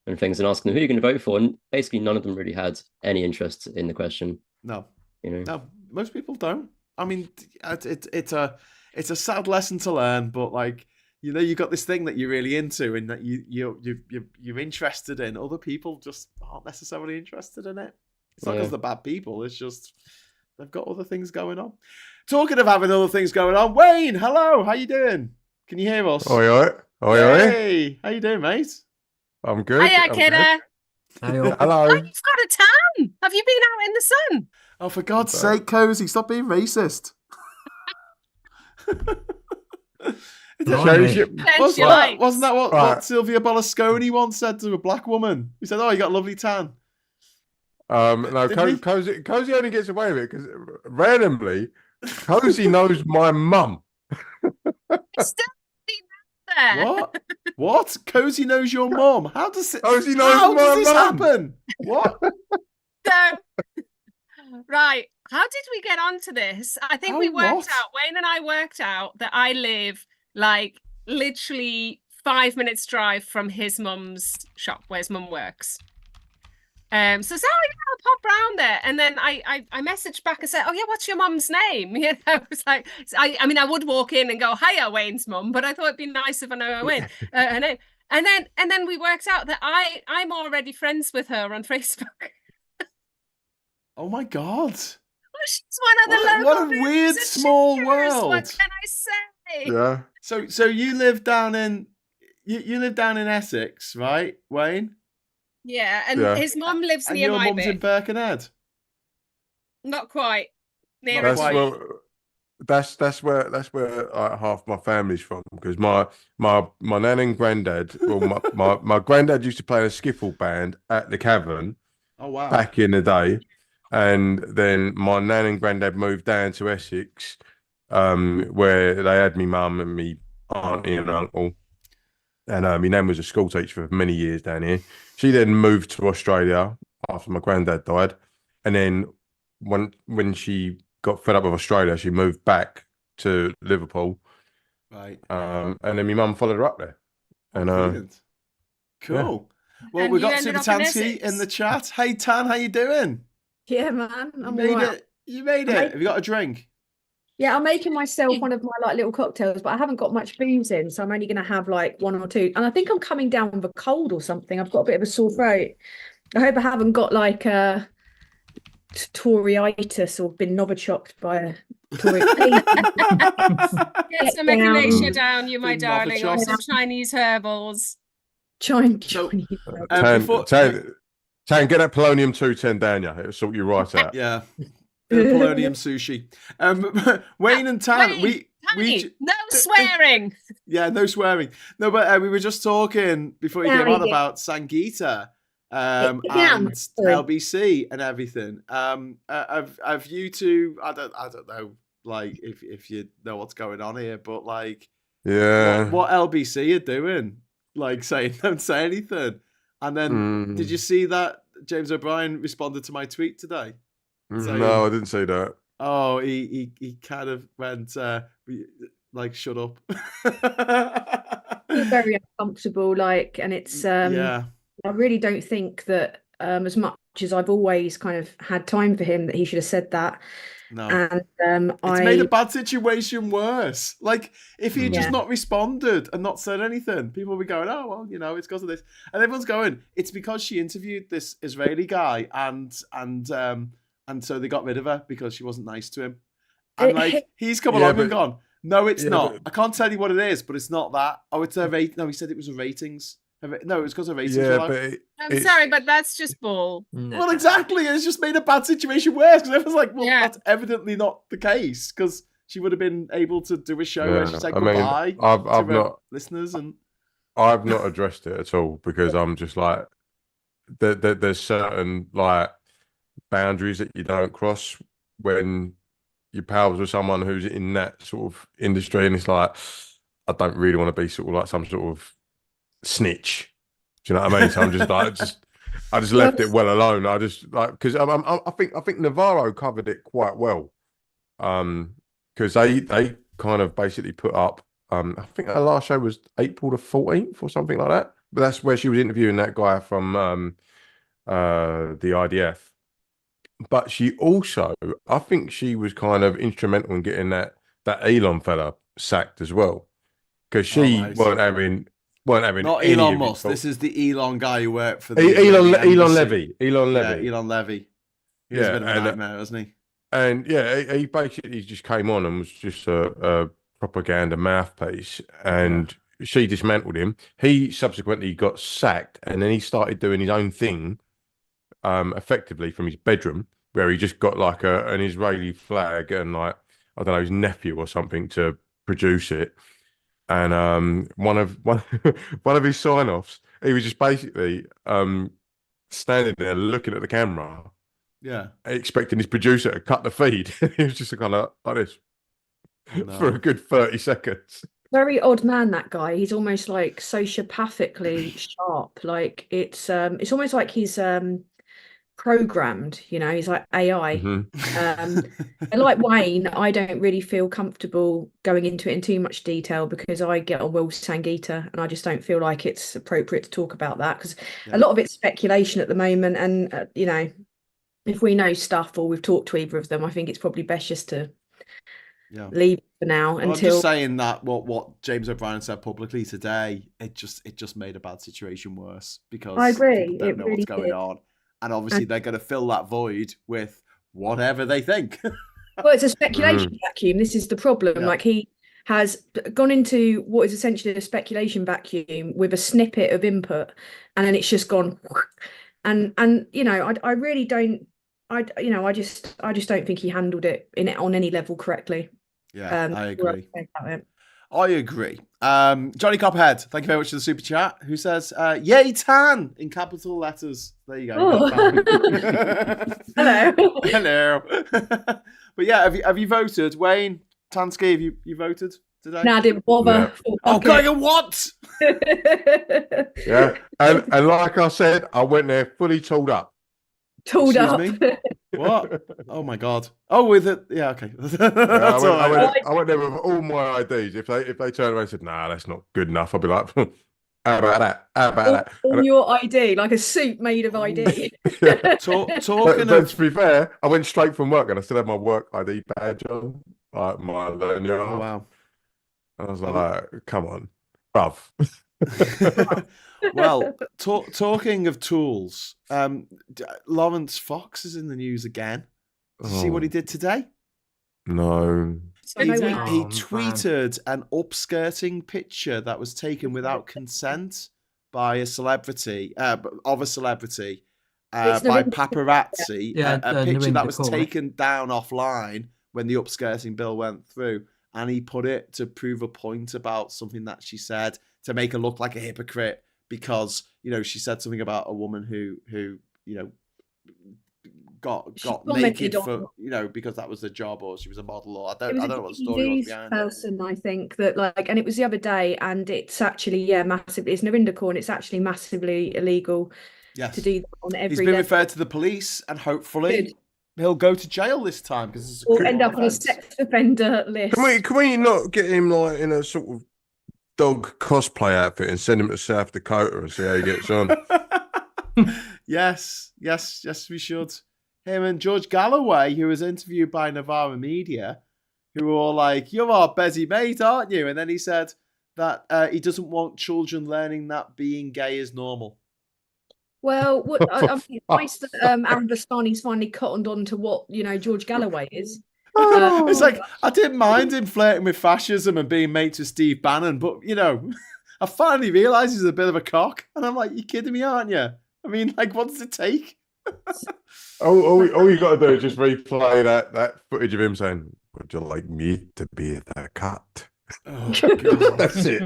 and things and asking them who you're going to vote for. And basically none of them really had any interest in the question. No, you know, no, most people don't. I mean, it's a sad lesson to learn, but like, you know, you got this thing that you're really into and that you're interested in. Other people just aren't necessarily interested in it. It's not because they're bad people. It's just they've got other things going on. Talking of having other things going on, Wayne, hello, how you doing? Can you hear us? Oh, you all right? Hey, how you doing, mate? I'm good. Hiya, kiddo. Hello. Oh, you've got a tan. Have you been out in the sun? Oh, for God's sake, Cozy, stop being racist. Wasn't that what Sylvia Berlusconi once said to a black woman? He said, "Oh, you got a lovely tan." No, Cozy only gets away with it because randomly, Cozy knows my mum. Still there. What? Cozy knows your mum? How does this happen? What? Right. How did we get onto this? I think Wayne and I worked out that I live like literally 5 minutes drive from his mum's shop where his mum works. So I'll pop round there. And then I messaged back and said, "Oh yeah, what's your mum's name?" You know, I was like, I mean, I would walk in and go, "Hiya, Wayne's mum," but I thought it'd be nice if I know her name. And then we worked out that I'm already friends with her on Facebook. Oh my God. Well, she's one of the local. What a weird small world. What can I say? Yeah. So you live down in Essex, right, Wayne? Yeah, and his mum lives near my bit. And your mum's in Birkenhead? Not quite. That's where half my family's from, because my nan and granddad, well, my granddad used to play in a skiffle band at the Cavern. Oh wow! Back in the day, and then my nan and granddad moved down to Essex, where they had me mum and me auntie and uncle. And my nan was a school teacher for many years down here. She then moved to Australia after my granddad died. And then when she got fed up with Australia, she moved back to Liverpool. Right. And then my mum followed her up there. And brilliant. Cool. Yeah. Well, we've got Super Tansky in the chat. Hey, Tan, how you doing? Yeah, man. You made it. Have you got a drink? Yeah, I'm making myself one of my like little cocktails, but I haven't got much booze in, so I'm only going to have like one or two. And I think I'm coming down with a cold or something. I've got a bit of a sore throat. I hope I haven't got like a Toryitis or been Novichoked by a Tory. Get some echinacea down, you my darling, or some Chinese herbals. Chinese. Tan, get that polonium 210 down, yeah. It'll sort you right out. Yeah. Polonium sushi. Wayne and Tan, no swearing. Yeah, no swearing. No, but we were just talking before you came on about Sangeeta and LBC and everything. Have you two? I don't know. Like, if you know what's going on here, but like, what LBC are doing? Like, saying don't say anything. And then, did you see that James O'Brien responded to my tweet today? Saying, no, I didn't see that. Oh, he kind of went like, shut up. Very uncomfortable, like, and it's I really don't think that as much as I've always kind of had time for him, that he should have said that. No, and it's made a bad situation worse. Like, if he had just not responded and not said anything, people would be going, "Oh well, you know, it's because of this," and everyone's going, "It's because she interviewed this Israeli guy, and so they got rid of her because she wasn't nice to him." And like, he's come along and gone, "No, it's not. I can't tell you what it is, but it's not that. Oh, it's a rate. No, he said it was a ratings. No, it was because of ratings." I'm sorry, but that's just bull. No. Well, exactly. It's just made a bad situation worse, because everyone's like, "Well, that's evidently not the case," because she would have been able to do a show where she said goodbye to listeners, and I've not addressed it at all, because I'm just like, there's certain like boundaries that you don't cross when you're pals with someone who's in that sort of industry, and it's like, I don't really want to be sort of like some sort of snitch. Do you know what I mean? So I'm just like, I just left it well alone. I just like, because I think Navarro covered it quite well, because they kind of basically put up. I think her last show was April the 14th or something like that. But that's where she was interviewing that guy from the IDF. But she also, I think she was kind of instrumental in getting that Elon fella sacked as well, because she weren't having not any Elon Musk. This is the Elon guy who worked for the Elon Levy. Yeah, Elon Levy. He was a bit of a nightmare, wasn't he? And yeah, he basically just came on and was just a propaganda mouthpiece, and she dismantled him. He subsequently got sacked, and then he started doing his own thing, effectively from his bedroom, where he just got like an Israeli flag and like, I don't know, his nephew or something to produce it. And one of his sign-offs, he was just basically standing there looking at the camera, expecting his producer to cut the feed. He was just kind of like this for a good 30 seconds. Very odd man, that guy. He's almost like sociopathically sharp. Like it's almost like he's programmed, you know, he's like AI. Like Wayne, I don't really feel comfortable going into it in too much detail because I get on Will Sangeeta and I just don't feel like it's appropriate to talk about that because a lot of it's speculation at the moment. And, you know, if we know stuff or we've talked to either of them, I think it's probably best just to leave for now until... I'm just saying that what James O'Brien said publicly today, it just made a bad situation worse because I agree. People don't know what's going on. And obviously they're going to fill that void with whatever they think. Well, it's a speculation vacuum. This is the problem. Yeah. Like he has gone into what is essentially a speculation vacuum with a snippet of input, and then it's just gone. And you know, I really don't. I just don't think he handled it on any level correctly. Yeah, I agree. I agree. Johnny Copperhead, thank you very much for the super chat. Who says, "Yay, Tan" in capital letters. There you go. Oh. Hello. Hello. But yeah, have you voted, Wayne Tansky? Have you voted today? No, I didn't bother. Yeah. Oh, God, what? Yeah, and like I said, I went there fully tooled up. Tooled up. Me? What? Oh my God! Oh, with it? Yeah, okay. I went there with all my IDs. If they turned around and said, "Nah, that's not good enough," I'd be like, "How about that? How about that?" On your ID, like a suit made of ID. Talking but to be fair, I went straight from work and I still had my work ID badge on, like my lanyard. Oh wow! I was like, "Come on, bruv." Well, talking of tools, Lawrence Fox is in the news again. Did you see what he did today? No. He tweeted an upskirting picture that was taken without consent by a celebrity, by paparazzi. A picture that was taken down offline when the upskirting bill went through, and he put it to prove a point about something that she said to make her look like a hypocrite. Because, you know, she said something about a woman who you know, got naked for, you know, because that was the job, or she was a model, or I don't know what the story was behind person, I think that like, and it was the other day, and it's actually massively, it's Narinda Kaur, and it's actually massively illegal to do that on every. He's been referred to the police, and hopefully he'll go to jail this time because or end up on a sex offender list. Can we not get him like in a sort of dog cosplay outfit and send him to South Dakota and see how he gets on? Yes, we should. Him and George Galloway, who was interviewed by Novara Media, who were all like, "You're our busy mate, aren't you?" And then he said that he doesn't want children learning that being gay is normal. Well, I mean, it's nice that Aaron Bastani's finally cottoned on to what, you know, George Galloway is. It's like, I didn't mind him flirting with fascism and being mates with Steve Bannon, but, you know, I finally realised he's a bit of a cock. And I'm like, you kidding me, aren't you? I mean, like, what does it take? all you got to do is just replay that footage of him saying, "Would you like me to be the cat?" Oh, God. That's it.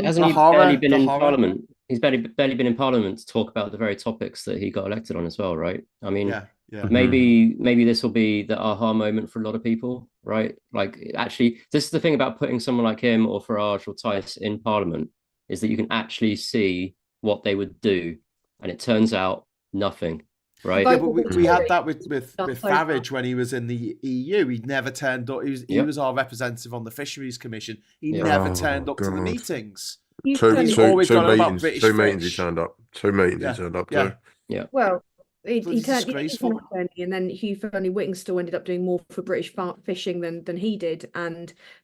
Hasn't he barely been in Parliament? He's barely been in Parliament to talk about the very topics that he got elected on as well, right? I mean, yeah. Maybe this will be the aha moment for a lot of people, right? Like, actually, this is the thing about putting someone like him or Farage or Tice in Parliament, is that you can actually see what they would do, and it turns out nothing, right? Yeah, but we had that with Farage when he was in the EU. He never turned up. He was our representative on the Fisheries Commission. He never turned up to the meetings. Two meetings he turned up. Two meetings he turned up to. Yeah. Well, he turned, and then Hugh Fearnley-Whittingstall ended up doing more for British fishing than he did.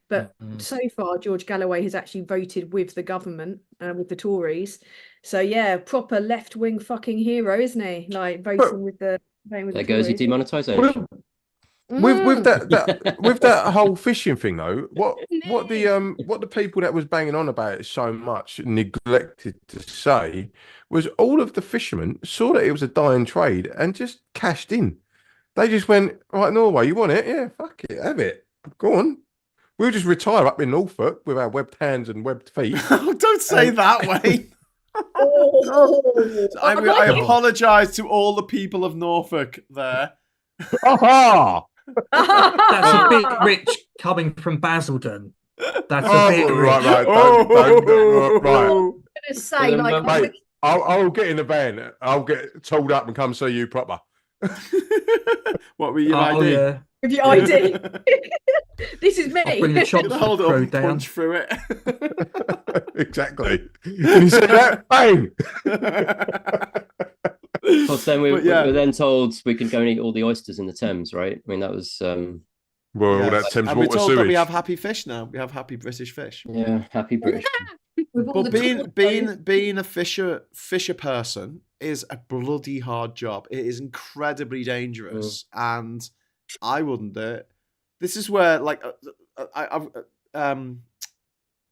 But so far, George Galloway has actually voted with the government, with the Tories. So yeah, proper left-wing fucking hero, isn't he? Like voting with the. There goes your demonetisation. With that whole fishing thing though, what the people that was banging on about it so much neglected to say was all of the fishermen saw that it was a dying trade and just cashed in. They just went, right, Norway, you want it? Yeah, fuck it, have it. Go on. We'll just retire up in Norfolk with our webbed hands and webbed feet. Don't say that way. I apologise to all the people of Norfolk there. Aha! That's a bit rich coming from Basildon. That's a bit rich. Right. I'm gonna say, like, mate, I'll get in the van. I'll get tooled up and come see you proper. What were your ID? Yeah. with your ID. This is me. I'll bring the chops Hold up and down. punch through it. Exactly. Can you say that? Bang! Because then we were then told we could go and eat all the oysters in the Thames, right? I mean, that was well, all that Thames and water we're told sewage. that we have happy fish now. We have happy British fish. Yeah, happy British. But being a fisher person is a bloody hard job. It is incredibly dangerous, and I wouldn't do it. This is where, like, Greta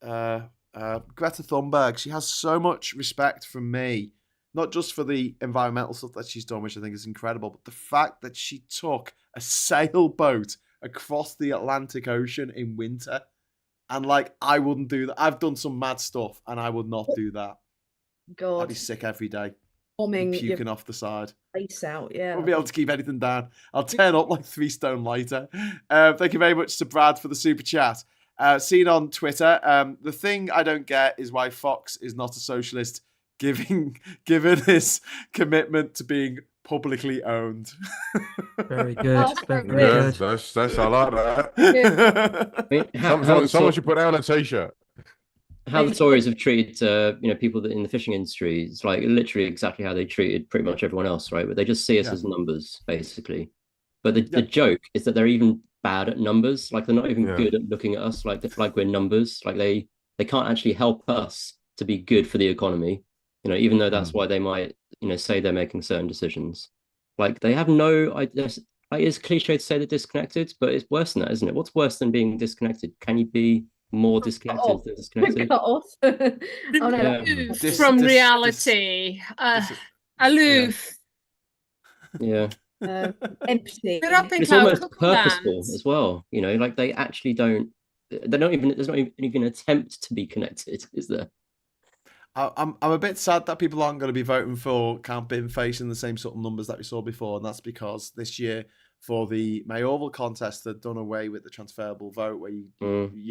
Thunberg, she has so much respect from me, not just for the environmental stuff that she's done, which I think is incredible, but the fact that she took a sailboat across the Atlantic Ocean in winter. And, like, I wouldn't do that. I've done some mad stuff, and I would not do that. God, I'd be sick every day. bombing Puking off the side. face out. Yeah, I won't be able to keep anything down. I'll turn up like 3 stone lighter. Thank you very much to Brad for the super chat. Seen on Twitter. The thing I don't get is why Fox is not a socialist, given his commitment to being publicly owned. Very good. Very Yeah, good. that's I like that. I mean, Someone should put down a t-shirt. How the Tories have treated people that in the fishing industry, it's like literally exactly how they treated pretty much everyone else, right? But they just see us as numbers, basically. But the joke is that they're even bad at numbers. Like, they're not even good at looking at us like we're numbers. Like, they can't actually help us to be good for the economy, even though that's why they might say they're making certain decisions. Like, they have no idea. It's cliche to say they're disconnected, but it's worse than that, isn't it? What's worse than being disconnected? Can you be more disconnected than disconnected? Cut off. Aloof from reality. Aloof. Yeah. Empty. It's almost purposeful as well. Like, they actually don't. They're not even. There's not even an attempt to be connected, is there? I'm a bit sad that people aren't going to be voting for Camp Bin facing the same sort of numbers that we saw before, and that's because this year for the Mayoral contest they've done away with the transferable vote, where you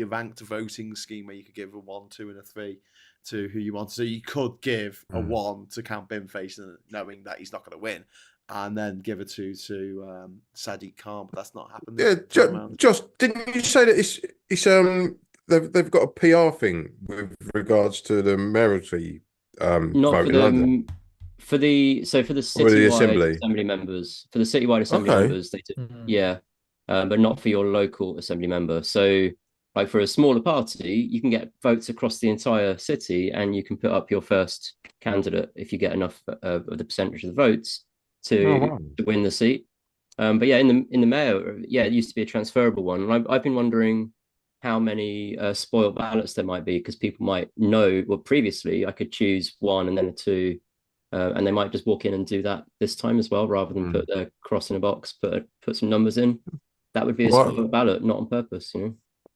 ranked a voting scheme where you could give a 1, 2, and a 3 to who you want. So you could give a 1 to Camp Bin facing, knowing that he's not going to win, and then give a 2 to Sadiq Khan, but that's not happened. Yeah, Josh, didn't you say that it's they've got a PR thing with regards to the mayoralty not vote for in London? For the citywide assembly members, for the citywide assembly members, they do, but not for your local assembly member. So, like, for a smaller party, you can get votes across the entire city, and you can put up your first candidate if you get enough of the percentage of the votes to win the seat. But yeah, in the mayor, it used to be a transferable one. And I've been wondering how many spoiled ballots there might be, because people might know, well, previously I could choose 1 and then a 2, and they might just walk in and do that this time as well, rather than put their cross in a box, put some numbers in. That would be a spoiled ballot, not on purpose,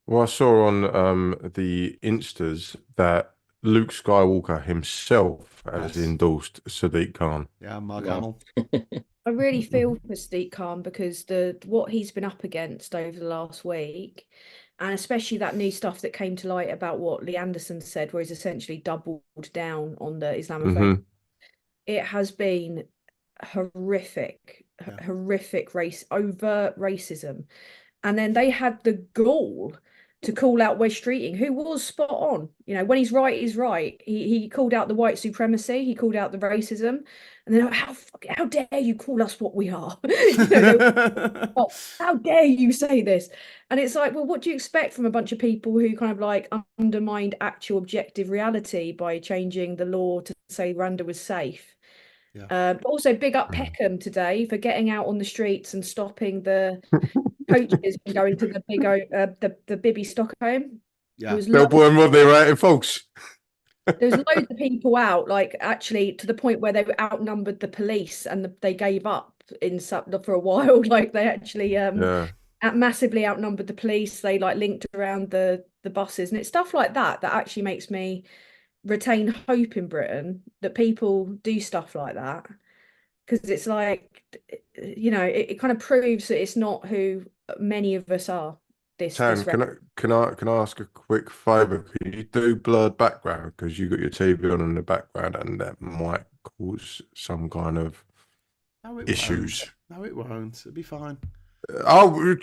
Well, I saw on the Instas that Luke Skywalker himself has endorsed Sadiq Khan. Yeah, Mark Hamill. I really feel for Sadiq Khan, because what he's been up against over the last week, and especially that new stuff that came to light about what Lee Anderson said, where he's essentially doubled down on the Islamophobia. It has been horrific overt racism. And then they had the gall to call out Wes Streeting, who was spot on. When he's right, he's right. He called out the white supremacy. He called out the racism. And then, how dare you call us what we are? How dare you say this? And it's like, well, what do you expect from a bunch of people who kind of like undermined actual objective reality by changing the law to say Rwanda was safe? But also big up Peckham today for getting out on the streets and stopping the coaches from going to the the Bibby Stockholm. Yeah, Billboard and Rodney writing, folks. There's loads of people out, like actually to the point where they outnumbered the police, and they gave up for a while. Like they actually massively outnumbered the police. They like linked around the buses, and it's stuff like that that actually makes me retain hope in Britain that people do stuff like that, because it's like, you know, it kind of proves that it's not who many of us are. Tan, can I ask a quick favour? Can you do blurred background, because you got your TV on in the background, and that might cause some kind of issues. No, it won't. It'll be fine. Oh, we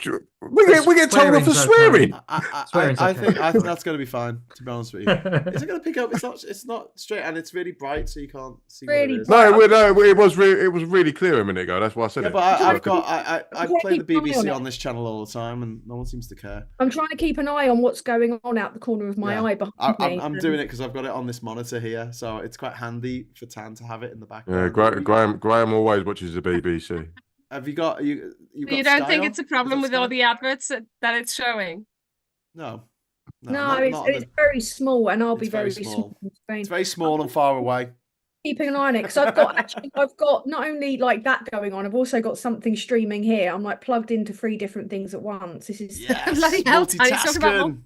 get told off for swearing. I think that's going to be fine. To be honest with you, is it going to pick up? It's not straight, and it's really bright, so you can't see really what it is. No, it was really clear a minute ago. That's why I said it. But I play the BBC on this channel all the time, and no one seems to care. I'm trying to keep an eye on what's going on out the corner of my eye behind me. I'm doing it because I've got it on this monitor here, so it's quite handy for Tan to have it in the background. Yeah, Graham always watches the BBC. Have you got you don't think it's a problem with all the adverts that it's showing? No, it's very small, and I'll be very small. It's very small and far away. Keeping an eye on it, because I've got not only like that going on, I've also got something streaming here. I'm like plugged into 3 different things at once. This is multitasking.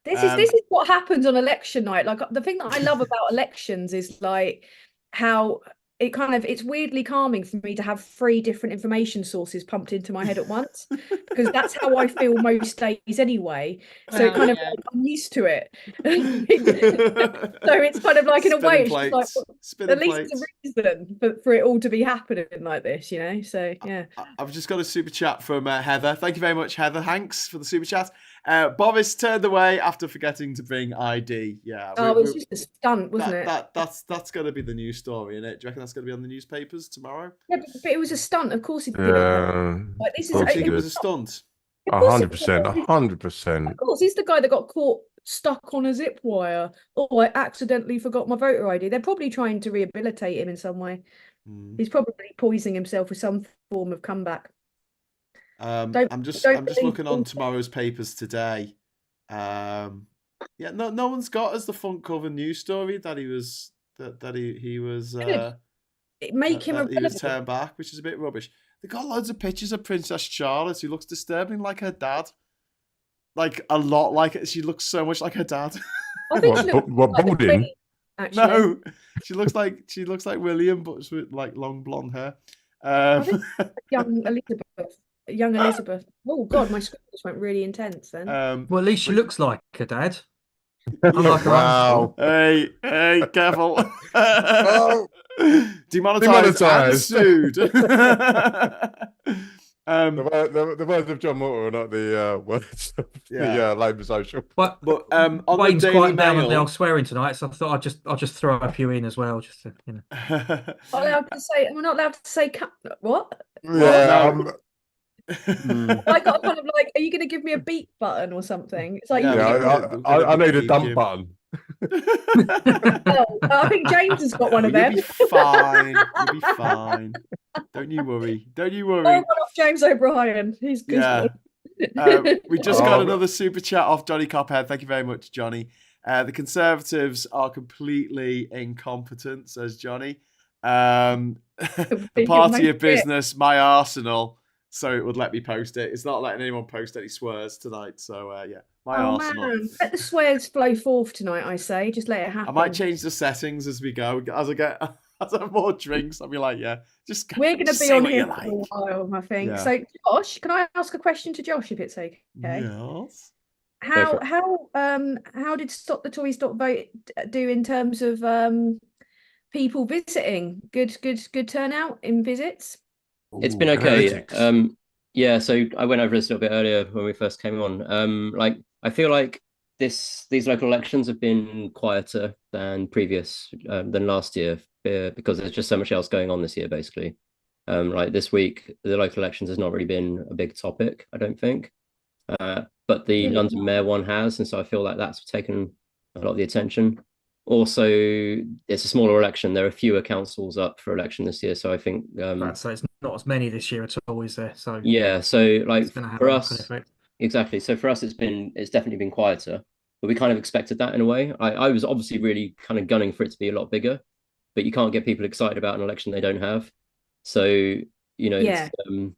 This is what happens on election night. Like the thing that I love about elections is like how it's weirdly calming for me to have 3 different information sources pumped into my head at once, because that's how I feel most days anyway. So it kind of like, I'm used to it. So it's kind of like, in a way, it's just like at least a reason for it all to be happening like this, you know. So yeah, I've just got a super chat from Heather. Thank you very much, Heather Hanks, for the super chat. Boris turned away after forgetting to bring ID. Yeah. It was just a stunt, wasn't it? That's going to be the news story, isn't it? Do you reckon that's going to be on the newspapers tomorrow? Yeah, but it was a stunt. Of course it did. Like, it was a stunt. 100%. 100%. Of course, he's the guy that got caught stuck on a zip wire. Oh, I accidentally forgot my voter ID. They're probably trying to rehabilitate him in some way. He's probably poisoning himself with some form of comeback. I'm just looking on tomorrow's papers today. No one's got as the front cover news story that he was he was turned back, which is a bit rubbish. They got loads of pictures of Princess Charlotte, who looks disturbingly like her dad, like a lot like it. She looks so much like her dad. Balding? No, she looks like William, but with like long blonde hair. Young Elizabeth. Oh God, my screen just went really intense then. Well, at least she looks like her dad. Wow. Hey, careful. Demonetized and sued. The words of John Morton are not the words of the Labour Social. But on Wayne's the Daily quite down Mail, on the old swearing tonight, so I thought I'll just throw a few in as well, just to, you know. We're not allowed to say what? Yeah. I got kind of like, are you going to give me a beep button or something? It's like, I need a dump button. I think James has got one of them. You'll be fine. Don't you worry. Oh, one off James O'Brien. He's good. Yeah. We just got another super chat off Johnny Cophead. Thank you very much, Johnny. The Conservatives are completely incompetent, says Johnny. The party of business, my Arsenal. So it would let me post it. It's not letting anyone post any swears tonight. So my Arsenal. Man. Let the swears flow forth tonight, I say. Just let it happen. I might change the settings as we go. As I have more drinks, I'll be like, just we're going to be on here for a while, I think. Yeah. So, Josh, can I ask a question to Josh if it's okay? Yes. How did Stop the Tories Stop Vote do in terms of people visiting? Good turnout in visits. It's been okay. So I went over this a little bit earlier when we first came on. I feel like these local elections have been quieter than than last year, because there's just so much else going on this year, basically. Like this week, the local elections has not really been a big topic, I don't think. But the London Mayor one has, and so I feel like that's taken a lot of the attention. also it's a smaller election. There are fewer councils up for election this year, so I think so it's not as many this year at all, is there? So yeah, so like for us, effect. exactly. So for us, it's definitely been quieter, but we kind of expected that in a way. I was obviously really kind of gunning for it to be a lot bigger, but you can't get people excited about an election they don't have. So Yeah. it's,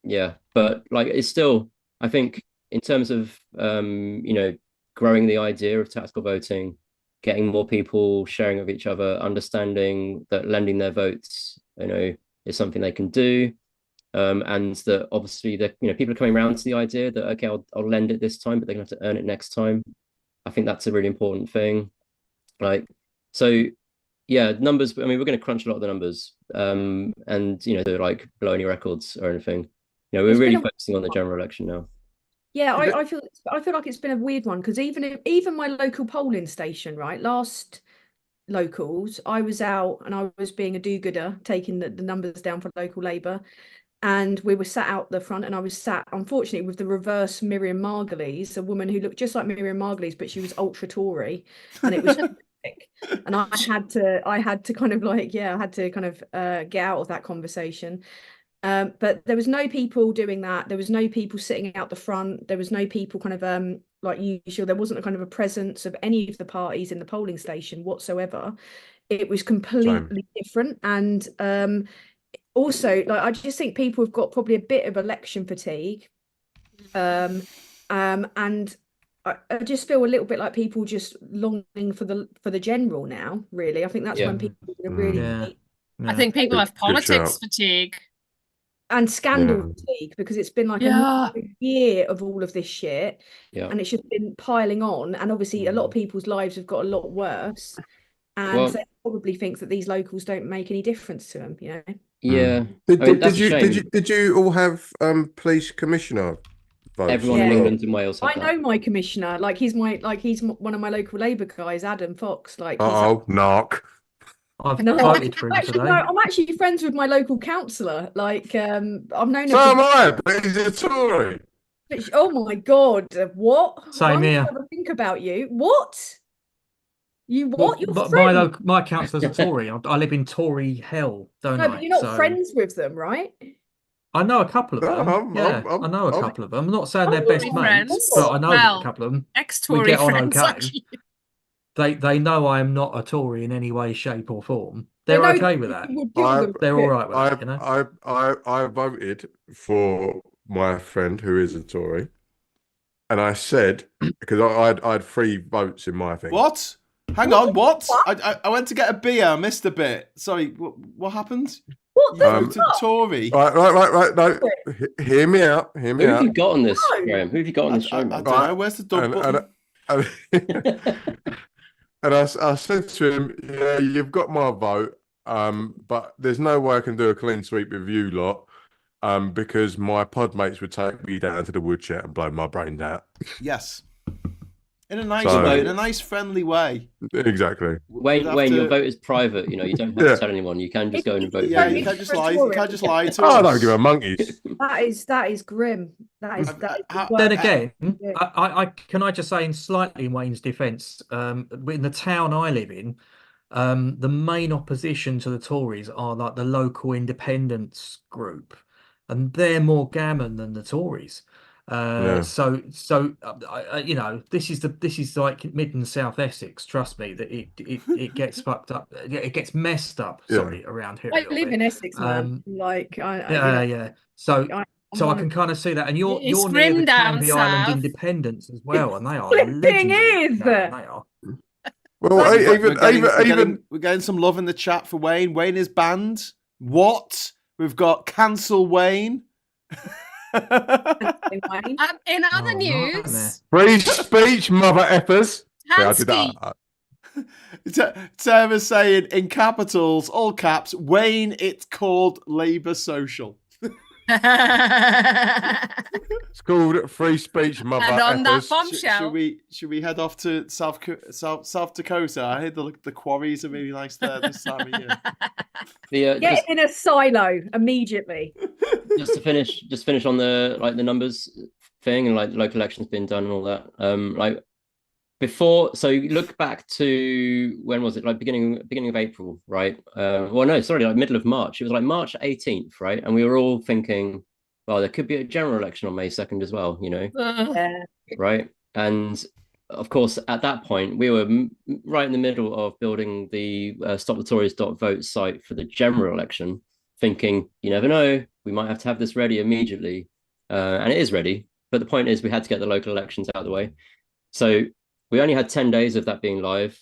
yeah, but like it's still, I think in terms of growing the idea of tactical voting, getting more people sharing with each other, understanding that lending their votes, is something they can do. And that obviously that people are coming around to the idea that okay, I'll lend it this time, but they're gonna have to earn it next time. I think that's a really important thing. Like, so yeah, numbers. I mean, we're going to crunch a lot of the numbers, and they're like blow any records or anything. We're really focusing on the general election now. Yeah, I feel like it's been a weird one because even my local polling station, right, last locals, I was out and I was being a do-gooder, taking the numbers down for local Labour, and we were sat out the front, and I was sat, unfortunately, with the reverse Miriam Margolyes, a woman who looked just like Miriam Margolyes, but she was ultra Tory, and it was and I had to kind of like, I had to kind of get out of that conversation. But there was no people doing that. There was no people sitting out the front. There was no people kind of like usual. There wasn't a kind of a presence of any of the parties in the polling station whatsoever. It was completely different. And also, like, I just think people have got probably a bit of election fatigue. And I just feel a little bit like people just longing for the general now, really. I think that's when people are really I think people have politics fatigue. And scandal fatigue, because it's been like a year of all of this shit, and it's just been piling on. And obviously, a lot of people's lives have got a lot worse, and they probably think that these locals don't make any difference to them. Yeah. Did you all have police commissioner votes? Everyone in England and Wales. I know my commissioner. He's one of my local Labour guys, Adam Fox. Knock. I've voted for him today. No, I'm actually friends with my local councillor. I've known him. So am I, but he's a Tory. Oh my God! What? Same here. Think about you. What? You what? Well, my councillor's a Tory. I live in Tory hell, don't I? No, but you're not friends with them, right? I know a couple of them. I know a couple of them. I'm not saying they're best mates, but I know a couple of them. Ex-Tory we get on friends, okay. They know I am not a Tory in any way, shape, or form. They're okay with that. They're all right with that. I voted for my friend who is a Tory, and I said, because I had 3 votes in my thing. What? Hang on, what? I went to get a beer, I missed a bit. Sorry, what happened? What the voted Tory? Right. No, hear me out. Who have you got on this, Graham? Who have you got on this show, man? I don't know. Where's the dog button? And I said to him, yeah, you've got my vote, but there's no way I can do a clean sweep with you lot, because my pod mates would take me down to the woodshed and blow my brains out. Yes. In a nice way, in a nice, friendly way. Exactly. Wayne, your vote is private. You don't have to tell anyone. You can just go and vote. Yeah, you can't just lie. You can't just lie to us. I don't give a monkeys. That is grim. That is. Then again, I can I just say, slightly in Wayne's defence, in the town I live in, the main opposition to the Tories are like the local independence group, and they're more gammon than the Tories. So this is like mid and south Essex. Trust me, that it gets fucked up. It gets messed up. Sorry, around here. I live in Essex, man. So I can kind of see that, and you're near the Canvey Island independence as well, and they are legendary. They are. Well, we're getting some love in the chat for Wayne. Wayne is banned. What? We've got cancel Wayne. In other news, free speech, mother effers. Sarah's saying in capitals, all caps, Wayne, it's called Labour Social. It's called free speech, mother and on effers. that bombshell, should we head off to South Dakota? I heard the quarries are really nice there this time of year. Get in a silo immediately. Just finish on the numbers thing and like local elections being done and all that. before, so look back to, when was it? Like beginning of April, right? Well, no, sorry, like middle of March. It was like March 18th, right? And we were all thinking, well, there could be a general election on May 2nd as well, you know? Yeah. Right. And of course, at that point, we were right in the middle of building the stopthetories.vote site for the general election, thinking, you never know, we might have to have this ready immediately. And it is ready. But the point is, we had to get the local elections out of the way. So we only had 10 days of that being live.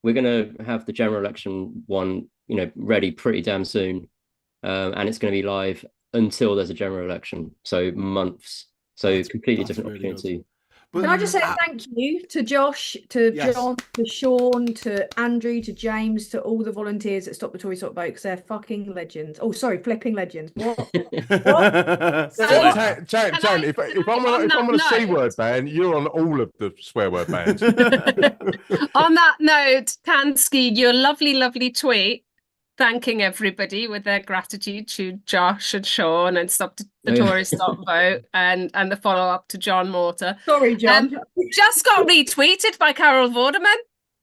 We're going to have the general election one, you know, ready pretty damn soon. And it's going to be live until there's a general election. So months. So completely different really opportunity. good. But, Can I just say thank you to Josh, to John, to Sean, to Andrew, to James, to all the volunteers at Stop the Tories Vote, because they're fucking legends. Oh, sorry, flipping legends. What? Jan, if I'm on a C word ban, you're on all of the swear word bans. On that note, Tansky, your lovely, lovely tweet thanking everybody with their gratitude to Josh and Sean and Stop the Tories Stop Vote and the follow-up to John Mortar. Sorry, John. Just got retweeted by Carol Vorderman.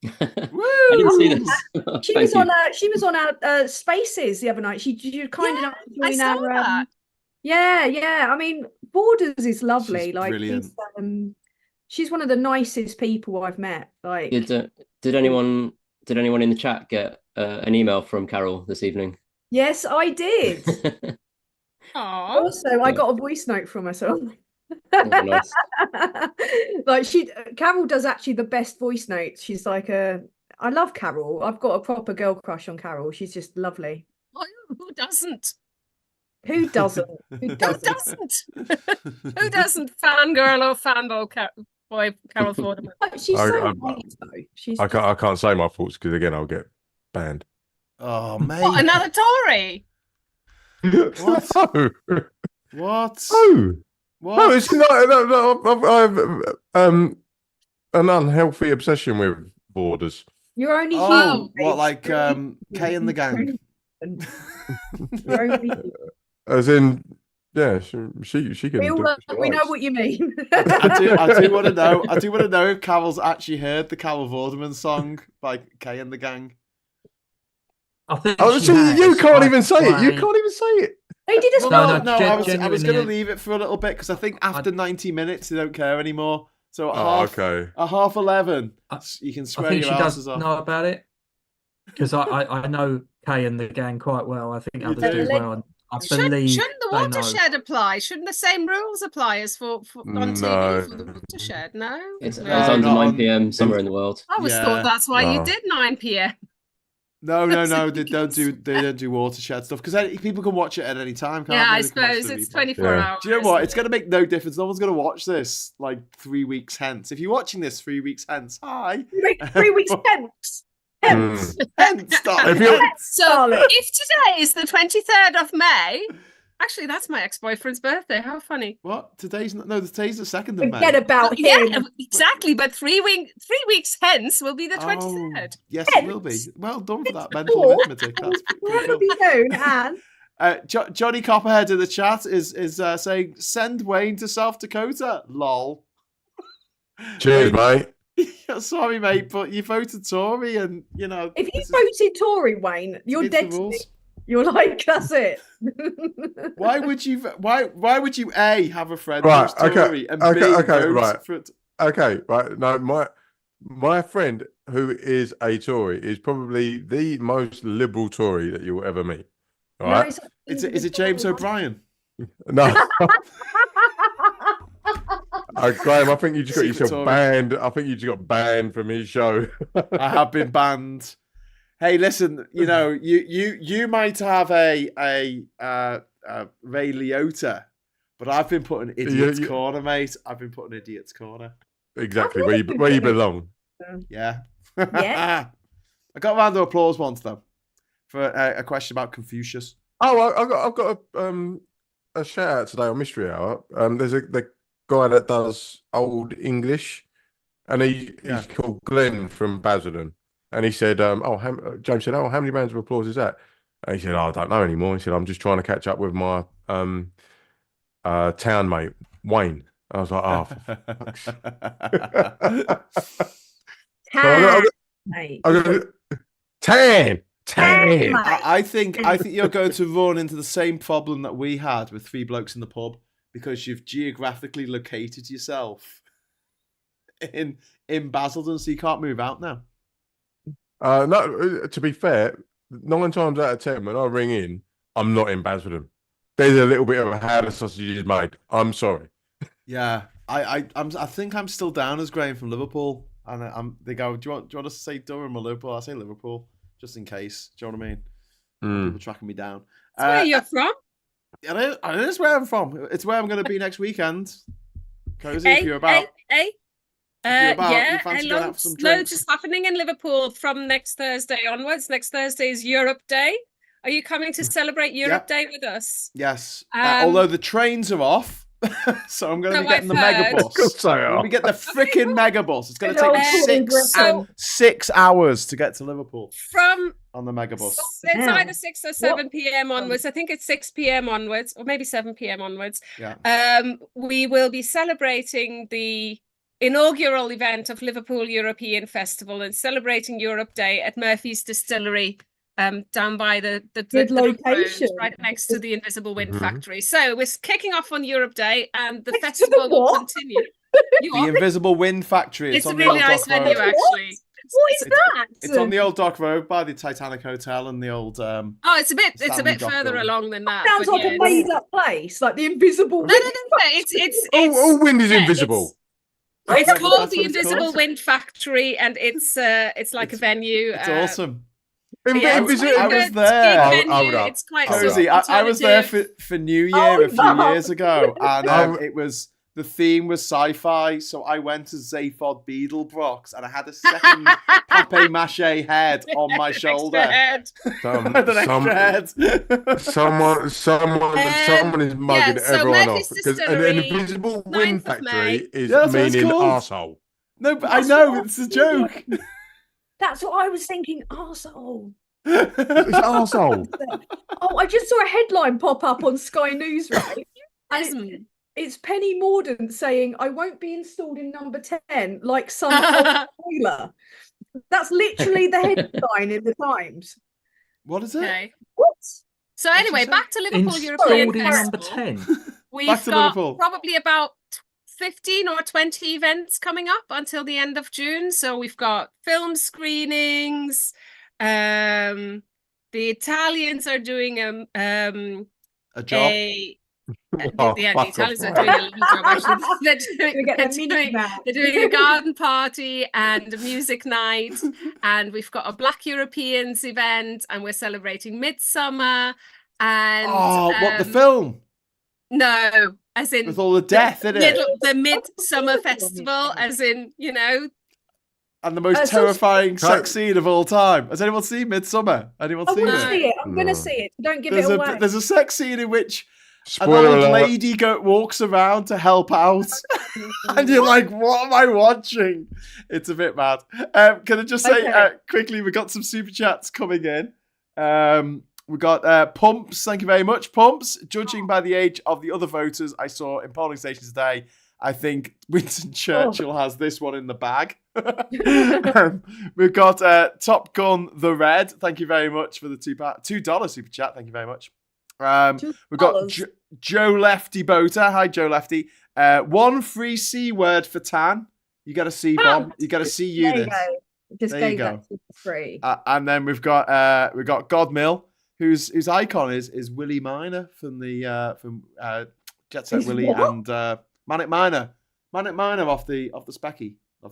I didn't see this. She was on our Spaces the other night. She kind enough to join our that. Yeah. I mean, Borders is lovely. She's like brilliant. She's one of the nicest people I've met. Like, did anyone in the chat get an email from Carol this evening? Yes, I did. Also, I got a voice note from her. So nice. like Carol does actually the best voice notes. She's like I love Carol. I've got a proper girl crush on Carol. She's just lovely. Who doesn't? Who doesn't? Who doesn't? Who doesn't fangirl or fanboy Carol Vorderman? She's so nice, though. I can't say my thoughts because again I'll get banned. Oh mate! What, another Tory? What? No. What? No. What? No, it's not. I've an unhealthy obsession with borders. You're only human. What, like Kay and the gang? You're only As in, yeah, she can. We know what you mean. I do want to know. I do want to know if Carol's actually heard the Carol Vorderman song by Kay and the gang. I think. You can't even say it. You can't even say it. They did as well. No, I was going to leave it for a little bit because I think after 90 minutes they don't care anymore. So at half 11, you can swear your asses off. I think she does know about it because I know Kay and the gang quite well. I think others do as well. I believe shouldn't the watershed apply? Shouldn't the same rules apply as for on TV for the watershed? No, it's under 9 p.m. somewhere in the world. I always thought that's why you did 9 p.m. No, they don't do watershed stuff because people can watch it at any time. Can't I suppose it's 24 hours. Do you know what? It's going to make no difference. No one's going to watch this like 3 weeks hence. If you're watching this 3 weeks hence, hi. 3 weeks hence. Hence, So if today is the 23rd of May, actually that's my ex-boyfriend's birthday. How funny! What? Today's the 2nd of May. Forget about him. Yeah, exactly. But 3 weeks hence will be the 23rd. Yes, it will be. Well done for that mental arithmetic. That's pretty cool. Johnny Copperhead in the chat is saying, "Send Wayne to South Dakota." Lol. Cheers, mate. Sorry, mate, but you voted Tory, and you know. If you voted Tory, Wayne, you're dead. You're like, that's it. Why would you A, have a friend who's Tory, and B, vote for it? Okay, right. No, my friend who is a Tory is probably the most liberal Tory that you'll ever meet. All right? Is it James O'Brien? No. Graham, I think you just got yourself banned. I think you just got banned from his show. I have been banned. Hey, listen, you know, you might have a Ray Liotta, but I've been put in idiot's corner, mate. I've been put in idiot's corner. Exactly where you belong. Yeah. I got a round of applause once though for a question about Confucius. Oh, I've got a shout out today on Mystery Hour. There's the guy that does Old English, and he's called Glenn from Basildon. And he said, James said, how many rounds of applause is that? And he said, I don't know anymore. He said, I'm just trying to catch up with my town mate, Wayne. I was like, for fuck's 10. 10. I think you're going to run into the same problem that we had with Three Blokes in the Pub, because you've geographically located yourself in Basildon, so you can't move out now. No, to be fair, 9 times out of 10 when I ring in, I'm not in Basildon. There's a little bit of how the sausage is made. I'm sorry. Yeah, I think I'm still down as Graham from Liverpool, and they go, do you want us to say Durham or Liverpool? I say Liverpool, just in case. Do you know what I mean? People tracking me down. That's where you're from. It is where I'm from. It's where I'm going to be next weekend. Cozy, if you're about. Loads is happening in Liverpool from next Thursday onwards. Next Thursday is Europe Day. Are you coming to celebrate Europe Day with us? Yes. Although the trains are off, so I'm going to be getting the megabus. We get the freaking megabus. It's going to take me 6 hours to get to Liverpool on the megabus. It's either 6 or 7 p.m. onwards. I think it's 6 p.m. onwards, or maybe 7 p.m. onwards. Yeah. We will be celebrating the inaugural event of Liverpool European Festival and celebrating Europe Day at Murphy's Distillery. Down by the location, right next to the Invisible Wind Factory. So we're kicking off on Europe Day, and the festival will continue. The Invisible Wind Factory. It's a really nice venue, actually. What is that? It's on the old Dock Road by the Titanic Hotel and the old. It's a bit further along than that. Sounds like a made-up place, like the Invisible. No. It's all wind is invisible. It's called the Invisible Wind Factory, and it's like a venue. It's awesome. I was there. It's quite cozy. I was there for New Year a few years ago, and the theme was sci-fi. So I went as Zaphod Beetlebrox, and I had a second papier-mâché head on my shoulder. Someone is mugging everyone off because an Invisible Wind Factory is meaning arsehole. No, but I know it's a joke. That's what I was thinking. Arsehole. It's arsehole. Oh, I just saw a headline pop up on Sky News, right? And it's Penny Mordaunt saying, "I won't be installed in number 10 like some spoiler." That's literally the headline in the Times. What is it? Okay. What? So anyway, back to Liverpool European Festival. Number 10. We've got probably about 15 or 20 events coming up until the end of June. So we've got film screenings. The Italians are doing a job. The Italians are doing a little job. Actually, they're doing a garden party and a music night, and we've got a Black Europeans event, and we're celebrating Midsummer. And what, the film? No, as in with all the death in it. The Midsummer Festival, as in, you know. And the most terrifying sex scene of all time. Has anyone seen Midsummer? Anyone seen it? See it. I'm going to see it. Don't give it away. There's a sex scene in which an old lady walks around to help out. And you're like, what am I watching? It's a bit mad. Can I just say quickly, we've got some super chats coming in. We got Pumps. Thank you very much, Pumps. Judging by the age of the other voters I saw in polling stations today, I think Winston Churchill has this one in the bag. We've got Top Gun The Red. Thank you very much for the $2 super chat. Thank you very much. We've got Joe Lefty Boater. Hi, Joe Lefty. One free C word for Tan. You got to see Bob. You got to see you this. Just there you go. Free. And then we've got Godmill, whose icon is Willie Miner from Jet Set Willie and Manic Miner off the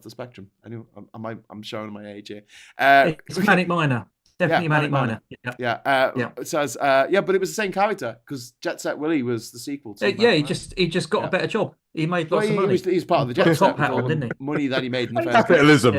spectrum. Anyway, I'm showing my age here. It's Manic Miner. Definitely Manic Miner. It says, but it was the same character because Jet Set Willie was the sequel to he just got a better job. He made lots of money. He's part of the Jet Set pattern, didn't he? Money that he made in the first capitalism.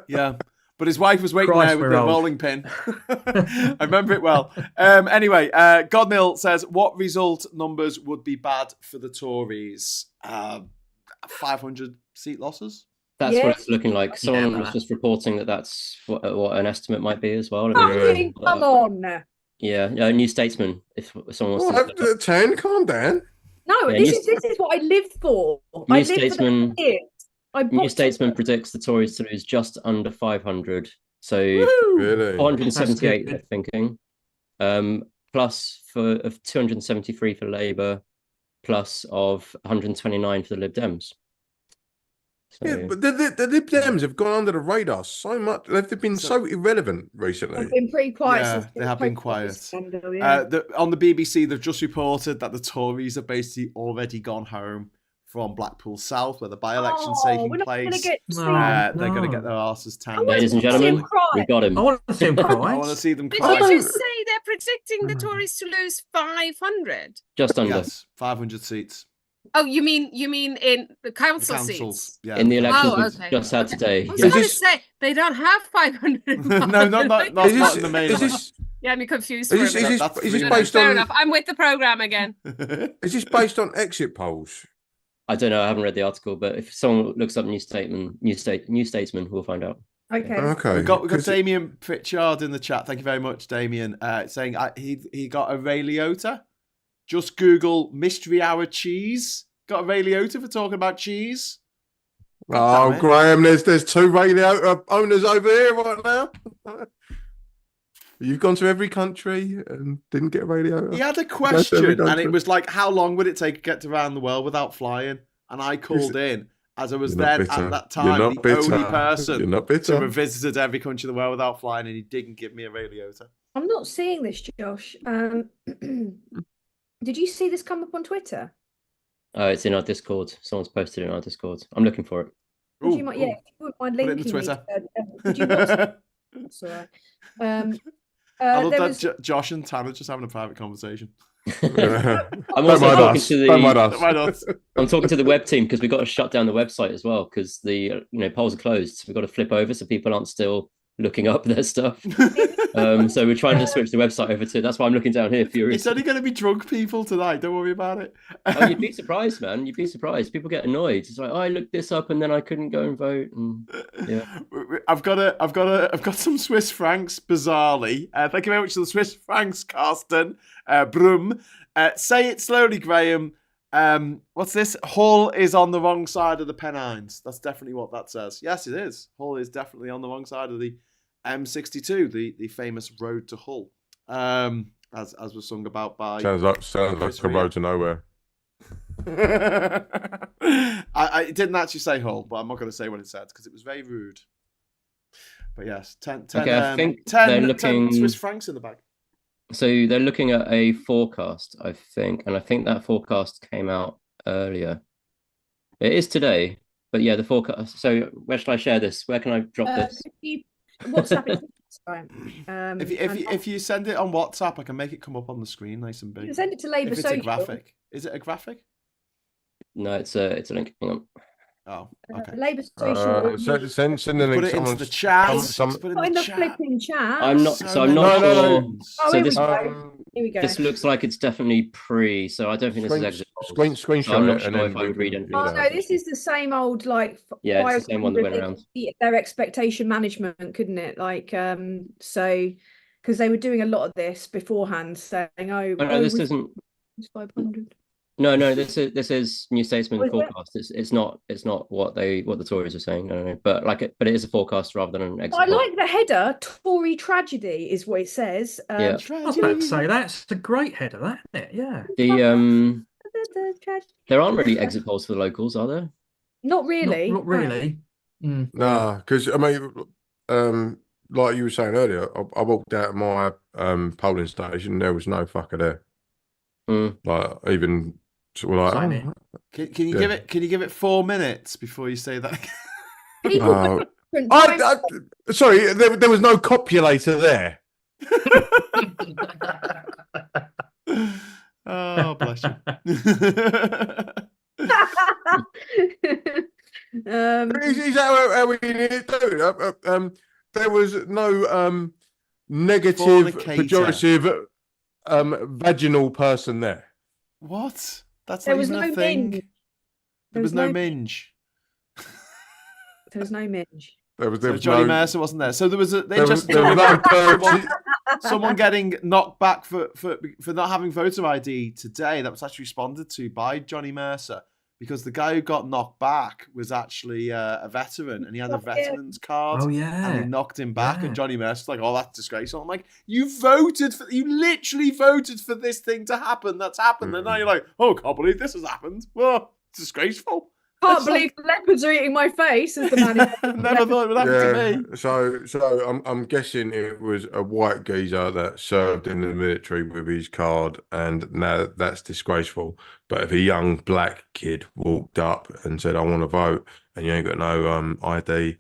Yeah. But his wife was waiting there with the rolling pin. I remember it well. Anyway, Godmill says, what result numbers would be bad for the Tories? 500 seat losses? That's what it's looking like. Someone was just reporting that's what an estimate might be as well. Come on. Yeah, New Statesman. If someone wants to 10, calm down. No, this is what I live for. New Statesman. New Statesman predicts the Tories to lose just under 500. So really? 478, they're thinking. Plus of 273 for Labour, plus of 129 for the Lib Dems. So... Yeah, but the Lib Dems have gone under the radar so much. They've been so irrelevant recently. They've been pretty quiet. Yeah, they have been quiet. Scandal, yeah. On the BBC, they've just reported that the Tories have basically already gone home from Blackpool South, where the by-election's taking place. They're going to get their asses tanned. Ladies and gentlemen, we got him. I want to see him cry. I want to see them cry. Did you just say they're predicting the Tories to lose 500? Just under. Yes, 500 seats. Oh, you mean in the council seats? Yeah. In the elections we just had today. I was going to say, they don't have 500. No, not in the main election. Yeah, I'm confused. Is this based on... Fair enough. I'm with the programme again. Is this based on exit polls? I don't know. I haven't read the article, but if someone looks up New Statesman, we'll find out. Okay. We've got Damien Pritchard in the chat. Thank you very much, Damien. Saying he got a Ray Liotta. Just Google Mystery Hour cheese. Got a Ray Liotta for talking about cheese. Oh, Graham, there's 2 Ray Liotta owners over here right now. You've gone to every country and didn't get a Ray Liotta. He had a question, and it was like, how long would it take to get around the world without flying? And I called in, as I was then at that time, the only person to have visited every country in the world without flying, and he didn't give me a Ray Liotta. I'm not seeing this, Josh. Did you see this come up on Twitter? Oh, it's in our Discord. Someone's posted it in our Discord. I'm looking for it. If you wouldn't mind linking Put it in Twitter. That's all right. I love that Josh and Tanner just having a private conversation. I'm also talking to the. I'm talking to the web team because we've got to shut down the website as well because the polls are closed. So we've got to flip over so people aren't still looking up their stuff. So we're trying to switch the website over to. That's why I'm looking down here furious. It's only going to be drunk people tonight. Don't worry about it. Oh, you'd be surprised, man. You'd be surprised. People get annoyed. It's like, I looked this up and then I couldn't go and vote. And yeah, I've got some Swiss francs. Bizarrely, thank you very much to the Swiss francs, Carsten Brum. Say it slowly, Graham. What's this? Hull is on the wrong side of the Pennines. That's definitely what that says. Yes, it is. Hull is definitely on the wrong side of the M62, the famous road to Hull, as was sung about by. Sounds like a road to nowhere. I didn't actually say Hull, but I'm not going to say what it said because it was very rude. But yes, 10 I think they're looking 10 Swiss francs in the bag. So they're looking at a forecast, I think, and I think that forecast came out earlier. It is today, but yeah, the forecast. So where should I share this? Where can I drop this? WhatsApp. If you send it on WhatsApp, I can make it come up on the screen nice and big. You can send it to Labour Social. It's a graphic. Is it a graphic? No, it's a link. Hang on. Oh, okay. Labour Social. Send the link. Put it into the chat. Put it in the flipping chat. I'm not sure. No. So this. Here we go. This looks like it's definitely pre, so I don't think this is exit polls. Screenshot I'm not it sure and then if I would read anything. Oh no, this is the same old it's the same one that went around. Their expectation management, couldn't it? So because they were doing a lot of this beforehand, saying, this isn't 500. No, this is New Statesman forecast. It's not what the Tories are saying. No. But it is a forecast rather than an exit. I like the header. Tory tragedy is what it says. I was about to say that's a great header, that isn't it? Yeah. There aren't really exit polls for the locals, are there? Not really. Not really. No, because I mean, like you were saying earlier, I walked out of my polling station. There was no fucker there. Like even. Can you give it 4 minutes before you say that? Sorry, there was no copulator there. Oh, bless you. Is that how we need to do? There was no negative, pejorative, vaginal person there. What? That's not even a thing. There was no minge. There was no minge. So Johnny Mercer wasn't there. So there was someone getting knocked back for not having voter ID today. That was actually responded to by Johnny Mercer, because the guy who got knocked back was actually a veteran, and he had a veteran's card. Oh yeah, and he knocked him back, and Johnny Mercer's like, "Oh, that's disgraceful." I'm like, "You literally voted for this thing to happen. That's happened, and now you're like, oh, can't believe this has happened. Well, it's disgraceful." Can't believe leopards are eating my face. As the man never thought it would happen to me. So I'm guessing it was a white geezer that served in the military with his card, and now that's disgraceful. But if a young black kid walked up and said, "I want to vote," and you ain't got no ID,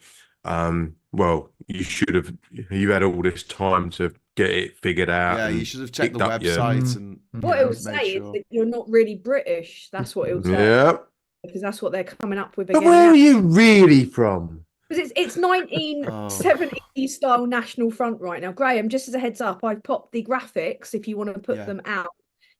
well, you had all this time to get it figured out. Yeah, you should have checked the website and what it will say is that you're not really British. That's what it will say. Yeah. Because that's what they're coming up with again. But where are you really from? Because it's 1970s style National Front right now. Graham, just as a heads up, I've popped the graphics if you want to put them out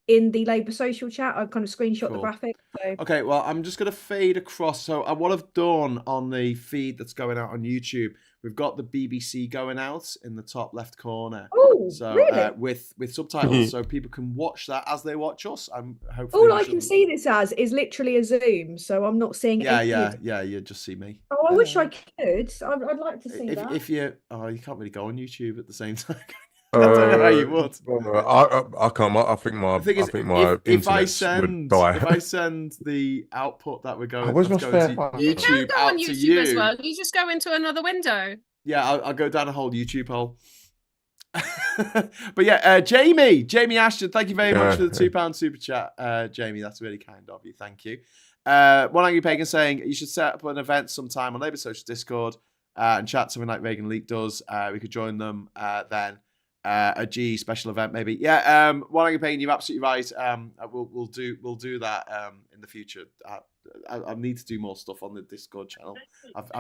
in the Labour social chat. I've kind of screenshot the graphics. So. Okay, well, I'm just going to fade across. So what I've done on the feed that's going out on YouTube, we've got the BBC going out in the top left corner. Oh, so, really? With subtitles, so people can watch that as they watch us. Hopefully all I can see this as is literally a Zoom, so I'm not seeing. Yeah, you just see me. Oh, I wish I could. I'd like to see that. If you can't really go on YouTube at the same time. I don't know how you would. I can't. I think my if I send the output that we're going, where's my spare YouTube, you don't go on YouTube as well. You just go into another window. Yeah, I'll go down a whole YouTube hole. But yeah, Jamie Ashton, thank you very much for the £2 super chat. Jamie, that's really kind of you. Thank you. One Angry Pagan saying you should set up an event sometime on Labour Social Discord and chat something like Reagan Leak does. We could join them then. A G special event maybe. Yeah, One Angry Pagan, you're absolutely right. We'll do that in the future. I need to do more stuff on the Discord channel.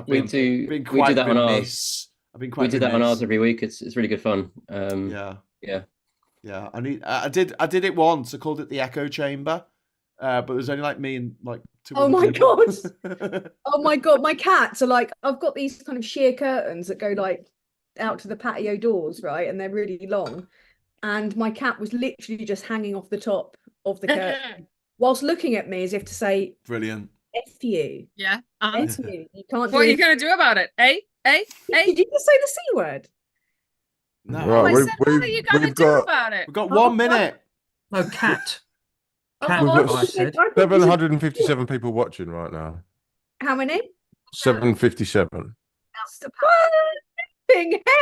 We do that on ours. We do that on ours every week. It's really good fun. Yeah. I did it once. I called it the Echo Chamber, but there's only like me and like two. Oh my god! Oh my god! My cats are like, I've got these kind of sheer curtains that go like out to the patio doors, right, and they're really long. And my cat was literally just hanging off the top of the curtain, whilst looking at me as if to say, "Brilliant, F you." Yeah. F you. You can't. What are you going to do about it? Did you just say the C word? No. Right, what are you going to do about it? We've got 1 minute. No, cat. We've got 757 people watching right now. How many? 757. That's the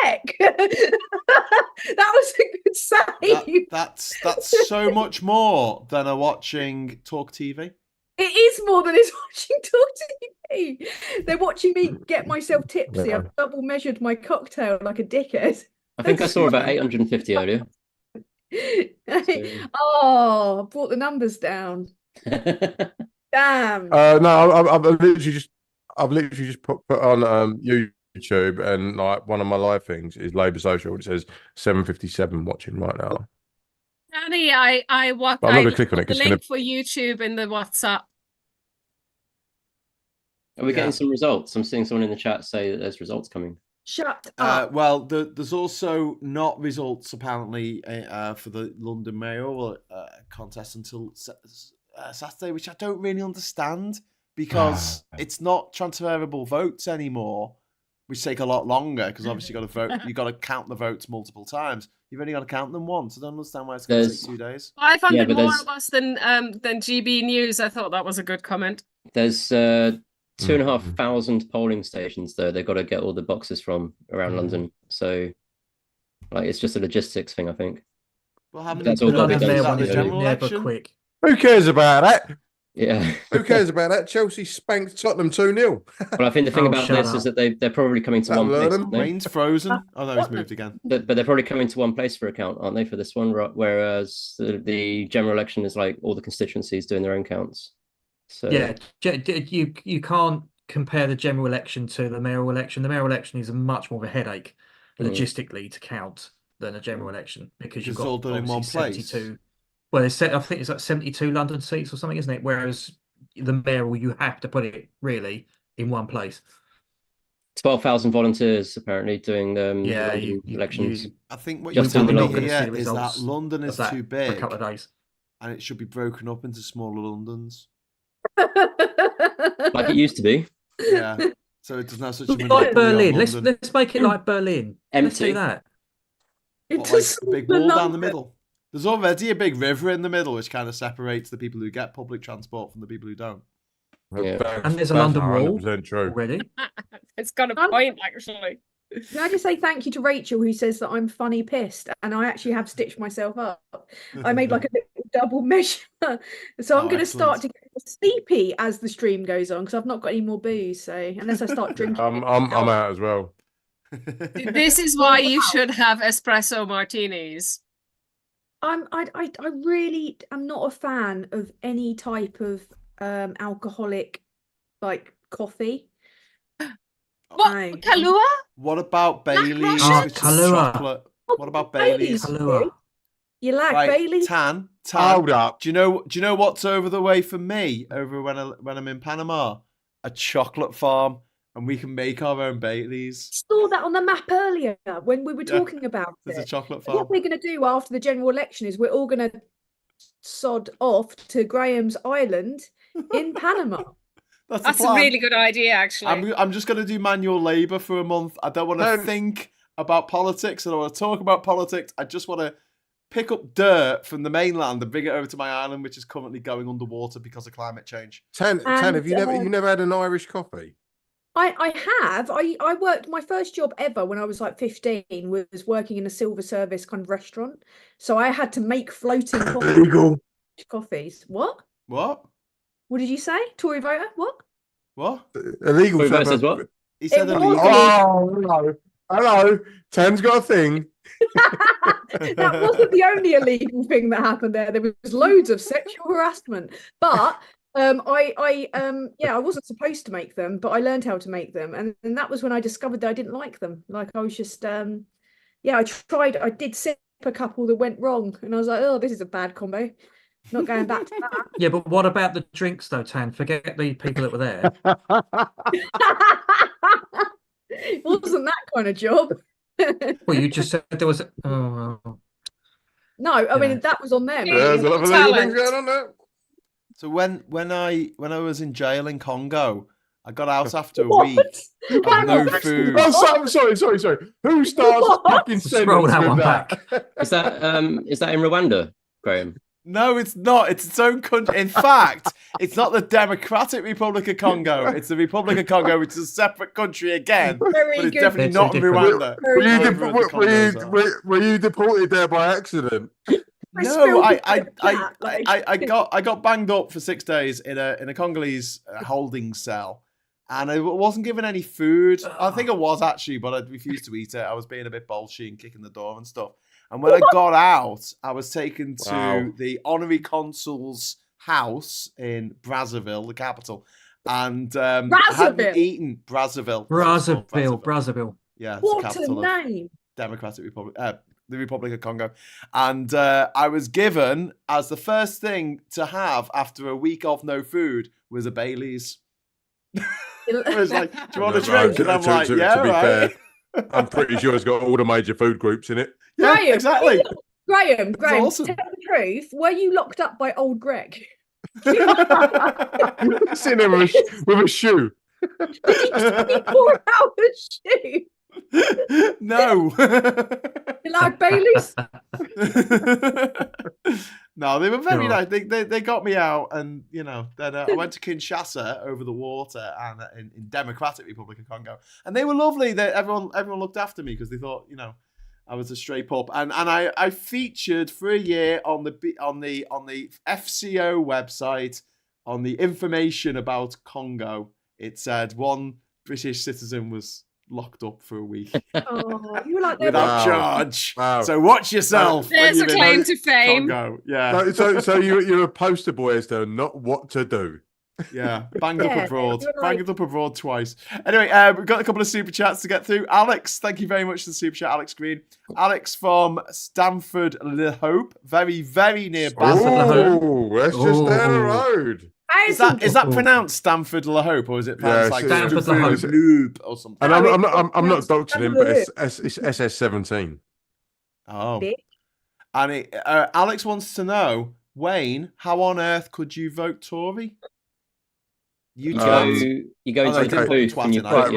heck. That was a good save. That's so much more than watching Talk TV. It is more than it's watching Talk TV. They're watching me get myself tipsy. I've double measured my cocktail like a dickhead. I think I saw about 850 earlier. Oh, I brought the numbers down. Damn. No, I've literally just put on YouTube, and like one of my live things is Labour Social, which says 757 watching right now. Danny, I I'm not going to click on it. The link for YouTube in the WhatsApp. Are we getting some results? I'm seeing someone in the chat say that there's results coming. Shut up. Well, there's also not results apparently for the London Mayoral contest until Saturday, which I don't really understand because it's not transferable votes anymore, which take a lot longer because obviously you've got to count the votes multiple times. You've only got to count them once. I don't understand why it's going to take 2 days. 500 more of us than GB News. I thought that was a good comment. There's 2,500 polling stations though. They've got to get all the boxes from around London. So like it's just a logistics thing, I think. Well, how many that's all got to be done. Never quick. Who cares about that? Yeah. Who cares about that? Chelsea spanked Tottenham 2-0. Well, I think the thing about this is that they're probably coming to one place. Rain's frozen. Oh no, he's moved again. But they're probably coming to one place for a count, aren't they, for this one? Whereas the general election is like all the constituencies doing their own counts. So yeah, you can't compare the general election to the mayoral election. The mayoral election is a much more of a headache logistically to count than a general election because you've got all done in one place. 72. Well, I think it's like 72 London seats or something, isn't it? Whereas the mayoral, you have to put it really in one place. 12,000 volunteers apparently doing elections. I think what you're telling me here is that London is too big for a couple of days, and it should be broken up into smaller Londons. Like it used to be. Yeah. So it doesn't have such a like Berlin. Let's make it like Berlin. Empty. Let's do that. What, like a big wall down the middle. There's already a big river in the middle, which kind of separates the people who get public transport from the people who don't. Yeah. And there's a London Wall true. already. It's got a point, actually. Can I just say thank you to Rachel, who says that I'm funny pissed, and I actually have stitched myself up. I made like a little double measure, so I'm going to start to get sleepy as the stream goes on because I've not got any more booze. So unless I start drinking, I'm out as well. This is why you should have espresso martinis. I really am not a fan of any type of alcoholic like coffee. What? Kahlua? What about Bailey's? Kahlua. What about Bailey's? Kahlua. You like Bailey's? Tan. Hold up. Do you know what's over the way for me over when I'm in Panama? A chocolate farm, and we can make our own Baileys. Saw that on the map earlier when we were talking about There's it. a chocolate farm. What we're going to do after the general election is we're all going to sod off to Graham's Island in Panama. That's a really good idea, actually. I'm just going to do manual labour for a month. I don't want to think about politics. I don't want to talk about politics. I just want to pick up dirt from the mainland and bring it over to my island, which is currently going underwater because of climate change. Tan, have you never had an Irish coffee? I have. I worked, my first job ever when I was like 15 was working in a silver service kind of restaurant. So I had to make floating coffees. What? What did you say? Tory voter? What? Illegal. Tory voter says what? He said illegal. Oh, hello. Tan's got a thing. That wasn't the only illegal thing that happened there. There was loads of sexual harassment. But I wasn't supposed to make them, but I learned how to make them. And that was when I discovered that I didn't like them. Like I was just, I did sip a couple that went wrong. And I was like, oh, this is a bad combo. Not going back to that. Yeah, but what about the drinks though, Tan? Forget the people that were there. It wasn't that kind of job. Well, you just said there was. Oh. No, I mean that was on them. Yeah, there's a lot of illegal things going on there. So when I was in jail in Congo, I got out after a week of no food. Oh, sorry. Who starts fucking scroll that one back? Is that in Rwanda, Graham? No, it's not. It's its own country. In fact, it's not the Democratic Republic of Congo. It's the Republic of Congo, which is a separate country again. But it's definitely not Rwanda. Were you deported there by accident? No, I got banged up for 6 days in a Congolese holding cell, and I wasn't given any food. I think I was actually, but I refused to eat it. I was being a bit bolshy and kicking the door and stuff. And when I got out, I was taken to the honorary consul's house in Brazzaville, the capital, and I hadn't eaten Brazzaville. Yeah, what a name! Democratic Republic. The Republic of Congo, and I was given as the first thing to have after a week of no food was a Bailey's. It was like, do you want a drink? And I'm like, yeah, right. Fair, I'm pretty sure it's got all the major food groups in it. Yeah, exactly. Graham, awesome. Tell the truth. Were you locked up by old Greg? Sitting there with a shoe. Did you pour out a shoe? No. You like Baileys? No, they were very nice. They got me out, and then I went to Kinshasa over the water and in Democratic Republic of Congo, and they were lovely. Everyone looked after me because they thought I was a stray pup, and I featured for a year on the FCO website on the information about Congo. It said one British citizen was locked up for a week you were like without charge. Wow. So watch yourself. There's a claim to fame. Congo. Yeah. So you're a poster boy as to not what to do. Yeah, banged up abroad. Banged up abroad twice. Anyway, we've got a couple of super chats to get through. Alex, thank you very much for the super chat, Alex Green. Alex from Stamford Le Hope, very, very near Basil. Oh, that's just down the road. Is that pronounced Stamford Le Hope, or is it pronounced like Stamford Le Hope or something? And I'm not doctoring, but it's SS17. Oh, and Alex wants to know, Wayne, how on earth could you vote Tory? You go into the booth and you put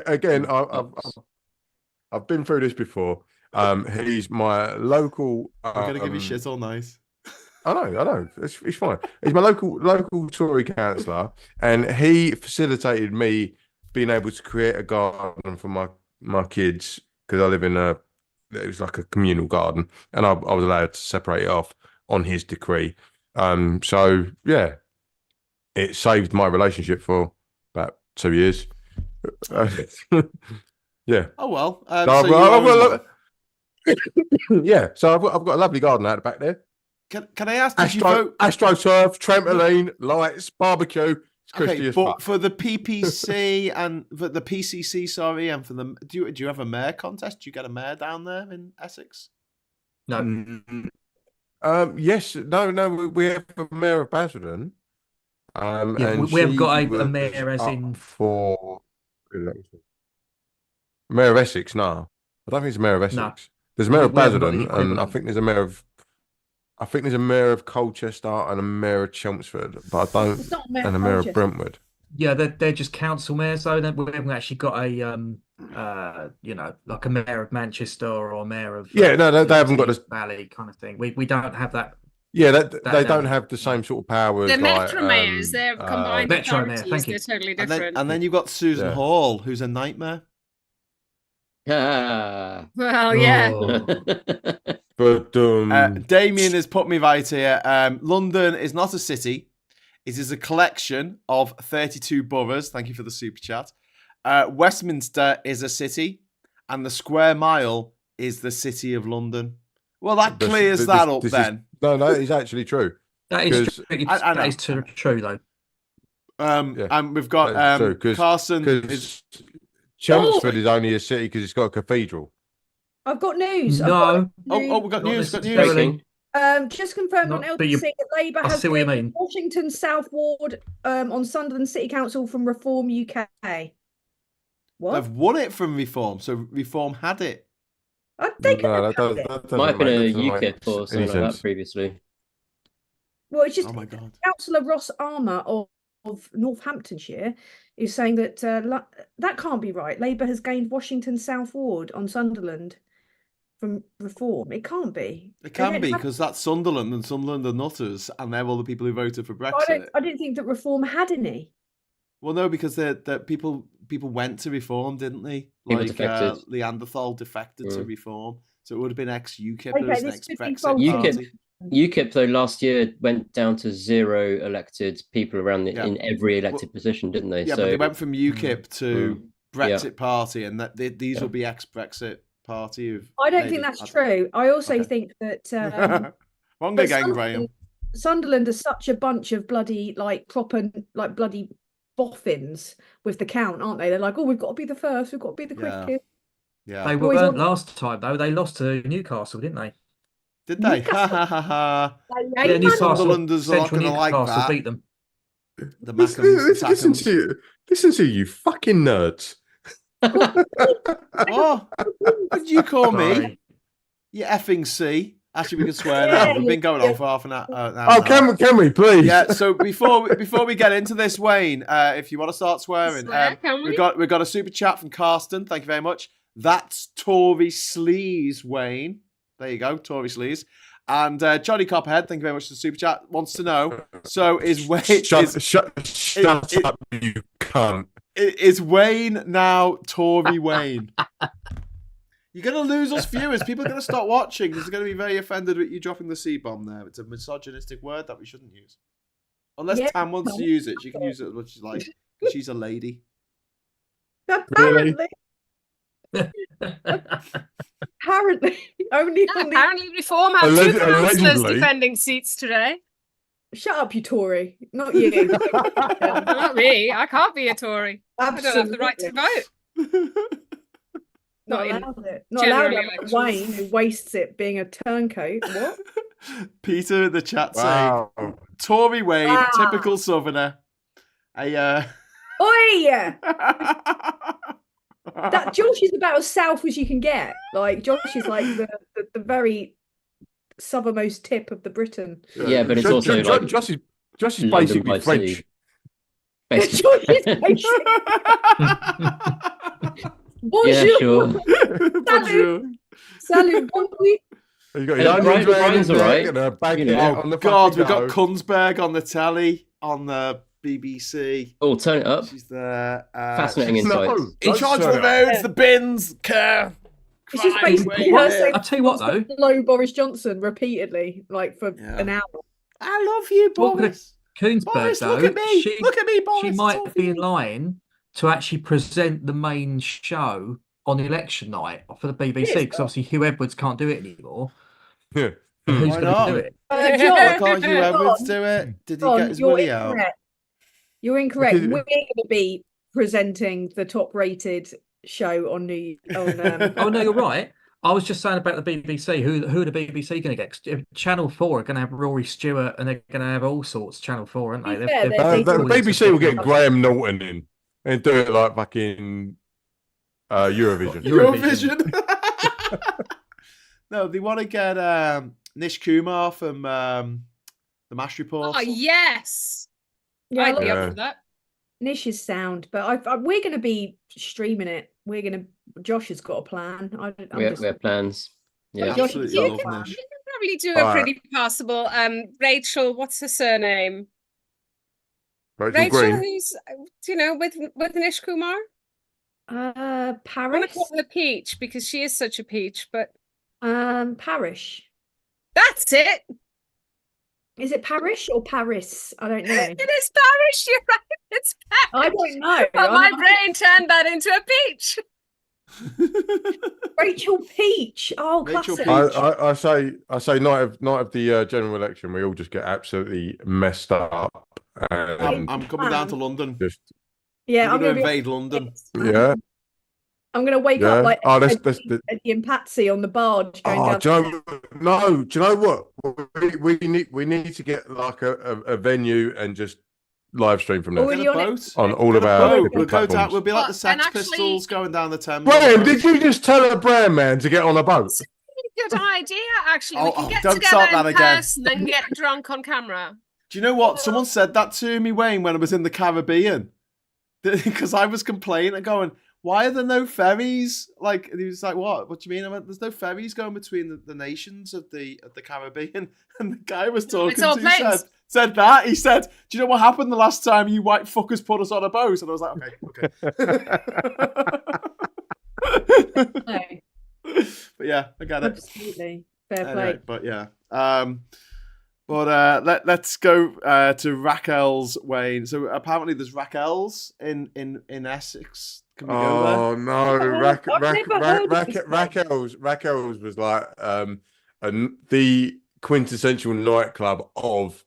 Again, I've been through this before. He's my local. I'm gonna give you shit all nice. I know. It's fine. He's my local Tory councillor, and he facilitated me being able to create a garden for my kids because I live in it was like a communal garden, and I was allowed to separate it off on his decree. So yeah, it saved my relationship for about 2 years. Yeah. Oh well. Yeah. So I've got a lovely garden out the back there. Can I ask? AstroTurf, trampoline, lights, barbecue. Okay, but for the PPC and for the PCC, sorry, and for the do you have a mayor contest? Do you get a mayor down there in Essex? No. Yes. No. We have a mayor of Basildon. And we have got a mayor as in for mayor of Essex. No, I don't think it's a mayor of Essex. No. There's a mayor of Basildon, and I think there's a mayor of. I think there's a mayor of Colchester and a mayor of Chelmsford, but I don't. And a mayor of Brentwood. Yeah, they're just council mayors though. We haven't actually got a like a mayor of Manchester or a mayor of they haven't got this Valley kind of thing. We don't have that. Yeah, they don't have the same sort of powers. They're metro mayors. They're combined authorities. Thank you. They're totally different. And then you've got Susan Hall, who's a nightmare. Well, yeah. But Damien has put me right here. London is not a city. It is a collection of 32 boroughs. Thank you for the super chat. Westminster is a city, and the square mile is the city of London. Well, that clears that up then. No, it's actually true. That is true. That is true, though. And we've got Carson. Chelmsford is only a city because it's got a cathedral. I've got news. No. We've got news. Just confirmed on LBC that Labour has won Washington South Ward on Sunderland City Council from Reform UK. What? They've won it from Reform, so Reform had it. I think that might have been a UKIP or something like that previously. Well, it's just oh my God. Councillor Ross Armour of Northamptonshire is saying that that can't be right. Labour has gained Washington South Ward on Sunderland from Reform. It can't be. It can be because that's Sunderland, and Sunderland are nutters, and they're all the people who voted for Brexit. I didn't think that Reform had any. Well, no, because the people went to Reform, didn't they? Like Neanderthal defected to Reform, so it would have been ex-UKIPers, ex-Brexit. UKIP though last year went down to 0 elected people around in every elected position, didn't they? Yeah, but they went from UKIP to Brexit Party, and these will be ex-Brexit Party. I don't think that's true. I also think that wrong again, Graham. Sunderland are such a bunch of bloody proper bloody boffins with the count, aren't they? They're like, oh, we've got to be the first, we've got to be the quickest. Yeah, they weren't last time though. They lost to Newcastle, didn't they? Did they? Ha ha ha ha! Yeah, Sunderlanders are not going to like that. Beat them. The listen to you fucking nerds. Oh, what did you call me? You effing C. Actually, we can swear now. We've been going on for half an hour. Can we please? Yeah. So before we get into this, Wayne, if you want to start swearing, we've got a super chat from Karsten. Thank you very much. That's Tory Sleaze, Wayne. There you go, Tory Sleaze. And Johnny Copperhead, thank you very much for the super chat. Wants to know. So is Wayne? Shut up, you cunt. Is Wayne now Tory Wayne? You're going to lose us viewers. People are going to stop watching. They're going to be very offended with you dropping the C-bomb there. It's a misogynistic word that we shouldn't use. Unless Tam wants to use it, she can use it as much as she likes. She's a lady. Apparently. Apparently Reform have 2 councillors defending seats today. Shut up, you Tory. Not you. Not me. I can't be a Tory. Absolutely. I don't have the right to vote. Not allowed. Wayne, who wastes it being a turncoat. What? Peter in the chat saying, Tory Wayne, typical Southerner. Oi! That Josh is about as south as you can get. Like Josh is like the very southernmost tip of the Britain. Yeah, but it's also Josh is basically French. Bonjour. Yeah, sure. Salut. Bon nuit. You got your Brian's all right. and a baguette You know. on the God, we've fucking got Kunzberg on the telly on the BBC. Oh, turn it up. She's there. Fascinating insights. In charge of the roads, the bins, care. It's just basically her saying, I'll tell you what though. Hello, Boris Johnson, repeatedly, like for an hour. I love you, Boris. Koonsberg, Boris, though, look at me. Look at me, Boris. She might be in line to actually present the main show on the election night for the BBC, because obviously Hugh Edwards can't do it anymore. Yeah. Who's going to do it? Why can't Hugh Edwards do it? Did he get his money out? You're incorrect. We're going to be presenting the top-rated show on New. Oh no, you're right. I was just saying about the BBC. Who are the BBC going to get? Channel 4 are going to have Rory Stewart, and they're going to have all sorts. Channel 4, aren't they? The BBC will get Graham Norton in and do it like fucking Eurovision. No, they want to get Nish Kumar from the MASH Report. Oh yes, yeah, I'd be up for that. Nish is sound, but we're going to be streaming it. Josh has got a plan. We have plans. Yeah, absolutely. You can probably do a pretty passable. Rachel, what's her surname? Rachel Green. Who's with Nish Kumar. Paris. I want to call her Peach because she is such a peach, but Parish. That's it. Is it Parish or Paris? I don't know. It is Parish. You're right. It's Paris. I don't know. But my brain turned that into a peach. Rachel Peach. Oh, classic. I say night of the general election, we all just get absolutely messed up. I'm coming down to London. I'm going to invade London. Yeah. I'm going to wake up like that's Eddie and Patsy on the barge going down. Do you know what? We need to get like a venue and just live stream from there. On all of our we'll go down. We'll be like the Sex Pistols going down the Thames. Graham, did you just tell a brand man to get on a boat? Good idea, actually. We can get together in person and get drunk on camera. Do you know what? Someone said that to me, Wayne, when I was in the Caribbean. Because I was complaining and going, why are there no ferries? Like, and he was like, what? What do you mean? I went, there's no ferries going between the nations of the Caribbean. And the guy I was talking to said that. He said, do you know what happened the last time you white fuckers put us on a boat? And I was like, okay. But yeah, I got it. Absolutely. Fair play. Anyway, but yeah. Let's go to Raquel's, Wayne. So apparently there's Raquel's in Essex. Can we go there? Oh no, Raquel's was like the quintessential nightclub of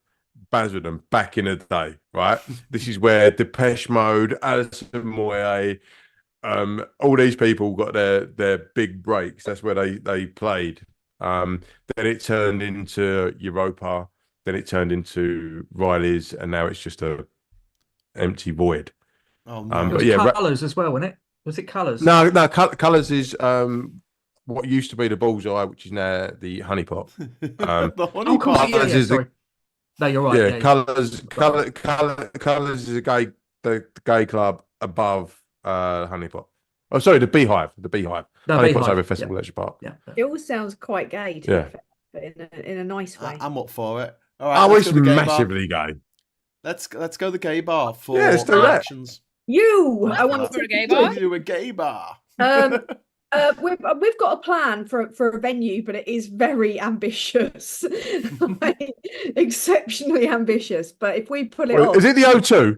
Basildon back in the day, right? This is where Depeche Mode, Alison Moyet, all these people got their big breaks. That's where they played. Then it turned into Europa. Then it turned into Riley's, and now it's just a empty void. Oh, no. But yeah, Colours as well, wasn't it? Was it Colours? No, Colours is what used to be the Bullseye, which is now the Honeypot. The Honeypot. No, you're right. Yeah, Colours is the gay club above Honeypot. Oh, sorry, the Beehive. The Honeypot's over Festival Leisure Park. Yeah. It all sounds quite gay, to be fair, but in a nice way. I'm up for it. All right, it's massively gay. Let's go the gay bar for let's do elections. I want for a gay bar. Do a gay bar. We've got a plan for a venue, but it is very ambitious, like, exceptionally ambitious. But if we pull it off, is it the O2?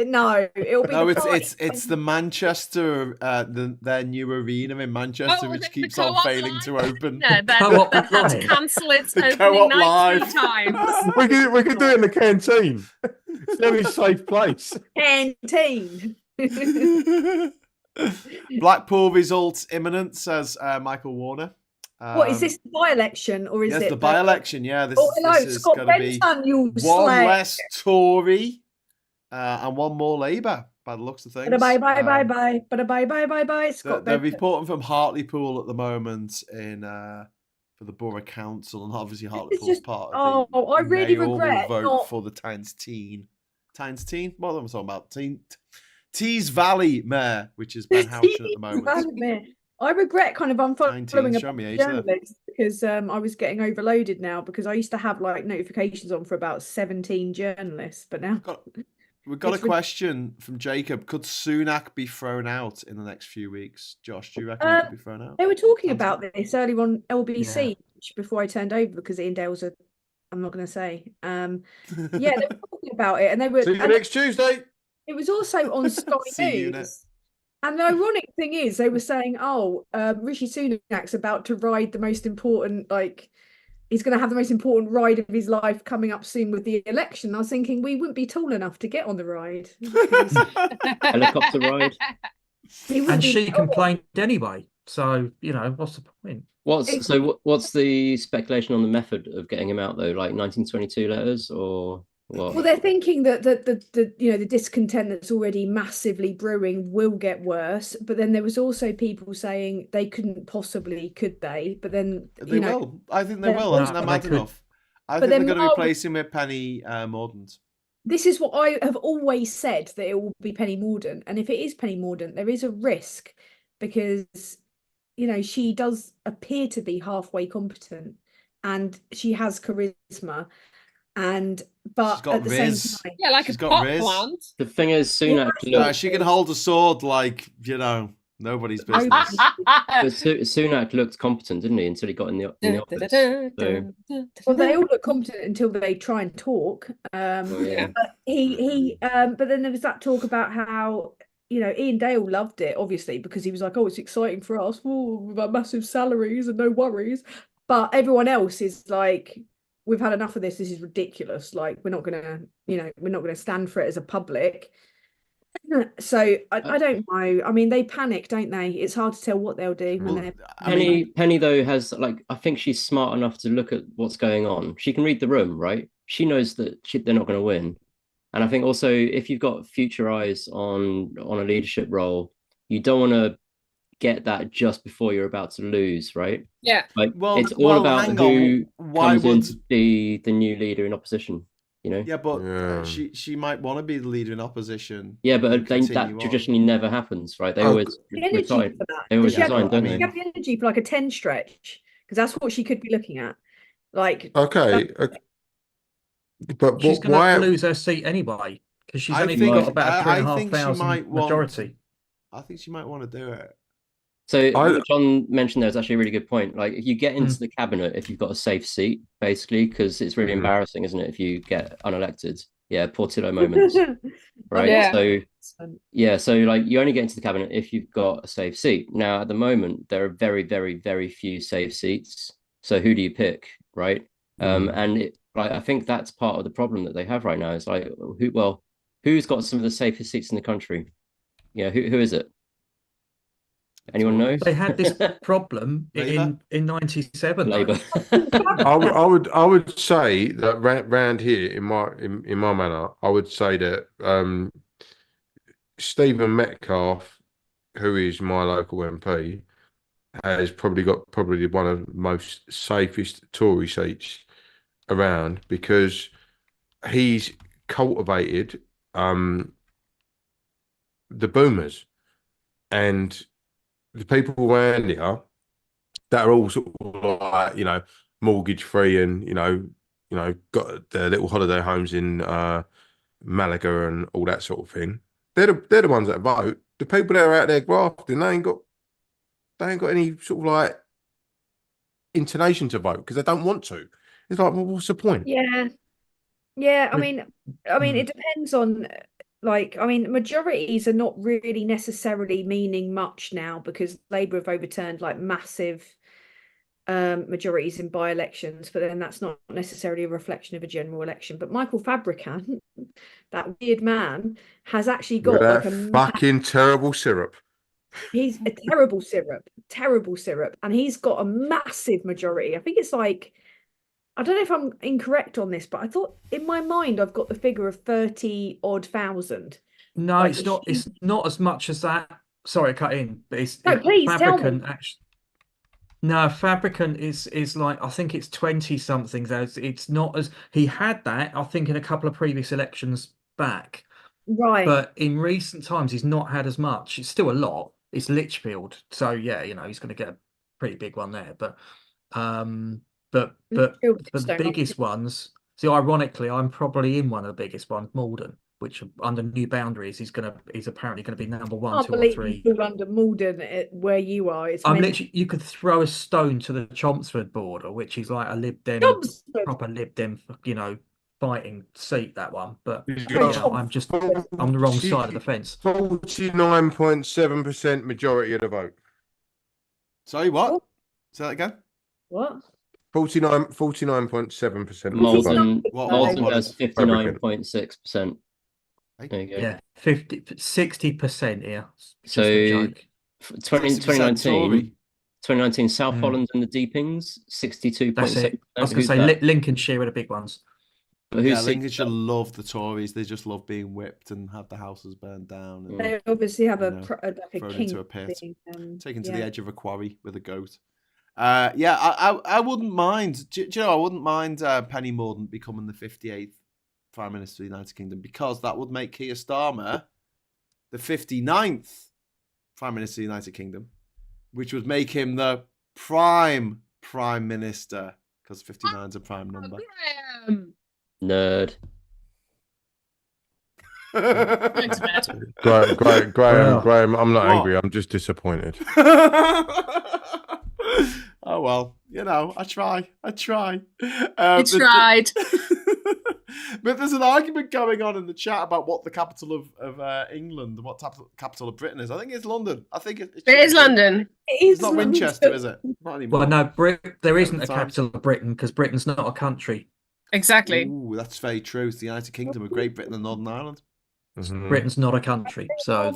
No, it'll be. No, it's the Manchester, their new arena in Manchester, which keeps on failing to open. Yeah, they've had to cancel its opening night 3 times. We could do it in the canteen. It's a very safe place. Canteen. Blackpool results imminent, says Michael Warner. What is this, the by-election, or is it the by-election? Yeah, this is going to be one less Tory. And one more Labour, by the looks of things. Bye. Scott they're reporting from Hartlepool at the moment for the Borough Council, and obviously Hartlepool's part of the I really mayoral regret vote for the Times Teen. What am I talking about? Tees Valley Mayor, which is Ben Houchin at the moment. I regret kind of unfollowing a journalist because I was getting overloaded now because I used to have like notifications on for about 17 journalists, but now we've got a question from Jacob. Could Sunak be thrown out in the next few weeks? Josh, do you reckon he could be thrown out? They were talking about this early on LBC before I turned over because Ian Dale's I'm not going to say. Yeah, they were talking about it and they were. See you next Tuesday. It was also on Sky News. And the ironic thing is, they were saying, Rishi Sunak's about to ride the most important, he's going to have the most important ride of his life coming up soon with the election. I was thinking we wouldn't be tall enough to get on the ride. Helicopter ride. And she complained anyway. So, what's the point? What's the speculation on the method of getting him out, though? Like 1922 letters or... What? Well, they're thinking that the discontent that's already massively brewing will get worse. But then there was also people saying they couldn't possibly, could they? But then they will. I think they will. Isn't that mad enough? I think they're going to replace him with Penny Mordaunt. This is what I have always said, that it will be Penny Mordaunt. And if it is Penny Mordaunt, there is a risk because she does appear to be halfway competent and she has charisma. But at the same time, like a pot plant. The thing is, Sunak she can hold a sword like nobody's business. Sunak looked competent, didn't he? Until he got in the office. Well, they all look competent until they try and talk. But then there was that talk about how Ian Dale loved it, obviously, because he was like, "Oh, it's exciting for us. We've got massive salaries and no worries." But everyone else is like, we've had enough of this. This is ridiculous. Like, we're not gonna stand for it as a public. So I don't know. I mean, they panic, don't they? It's hard to tell what they'll do. Penny though has I think she's smart enough to look at what's going on. She can read the room, right? She knows that they're not going to win. And I think also if you've got future eyes on a leadership role, you don't want to get that just before you're about to lose, right? Yeah. It's all about who comes in to be the new leader in opposition, Yeah, but she might want to be the leader in opposition. Yeah, but that traditionally never happens, right? They always resign. They always resign, don't they? She have the energy for like a 10 stretch because that's what she could be looking at. But she's going to lose her seat anyway because she's only got about 3,500 majority. I think she might want to do it. So John mentioned there's actually a really good point. Like, if you get into the cabinet, if you've got a safe seat, basically, because it's really embarrassing, isn't it, if you get unelected? Yeah, Portillo moments, right? Yeah. So you only get into the cabinet if you've got a safe seat. Now, at the moment, there are very, very, very few safe seats. So who do you pick, right? And I think that's part of the problem that they have right now. Is like, who's got some of the safest seats in the country? Yeah, who is it? Anyone know? They had this problem in 97. Labour. I would say that round here in my manner, I would say that Stephen Metcalfe, who is my local MP, has probably got one of the most safest Tory seats around because he's cultivated the boomers and the people around here that are all sort of like, mortgage free and, got their little holiday homes in Malaga and all that sort of thing. They're the ones that vote. The people that are out there grafting, they ain't got any sort of like intonation to vote because they don't want to. It's like, well, what's the point? Yeah. I mean, it depends on. Majorities are not really necessarily meaning much now because Labour have overturned like massive majorities in by-elections, but then that's not necessarily a reflection of a general election. But Michael Fabricant, that weird man, has actually got like a fucking terrible syrup. He's a terrible syrup, and he's got a massive majority. I think it's like, I don't know if I'm incorrect on this, but I thought in my mind I've got the figure of 30-odd thousand. No, it's not. It's not as much as that. Sorry, I cut in. But please tell me. No, Fabricant is like, I think it's 20 something. It's not as he had that. I think in a couple of previous elections back. Right. But in recent times, he's not had as much. It's still a lot. It's Lichfield. So, yeah, he's going to get a pretty big one there. But the biggest ones, see, ironically, I'm probably in one of the biggest ones, Malden, which under new boundaries he's apparently going to be number 1, 2 or 3. You under Malden where you are. Literally, you could throw a stone to the Chelmsford border, which is like a proper Lib Dem, fighting seat, that one. But I'm just on the wrong side of the fence. 49.7% majority of the vote. Sorry, what? Say that again. What? 49.7%. Malden has 59.6%. There you go. Yeah, 60% here. So 2019, South Holland and the Deepings, 62.6%. I was going to say Lincolnshire are the big ones. But Lincolnshire love the Tories. They just love being whipped and have the houses burned down. And, they obviously have a thrown king into a pit, taken to the edge of a quarry with a goat. I wouldn't mind. Do you know? I wouldn't mind Penny Mordaunt becoming the 58th Prime Minister of the United Kingdom, because that would make Keir Starmer the 59th Prime Minister of the United Kingdom, which would make him the Prime Minister, because 59 is a prime number. Nerd. Thanks, Matt. Graham, I'm not angry. I'm just disappointed. Oh well, I try. You tried. But there's an argument going on in the chat about what the capital of England and what capital of Britain is. I think it's London. I think it is London. It's not Winchester, is it? Not anymore. Well, no, there isn't a capital of Britain, because Britain's not a country. Exactly. Ooh, that's very true. It's the United Kingdom of Great Britain and Northern Ireland. Mm-hmm. Britain's not a country, so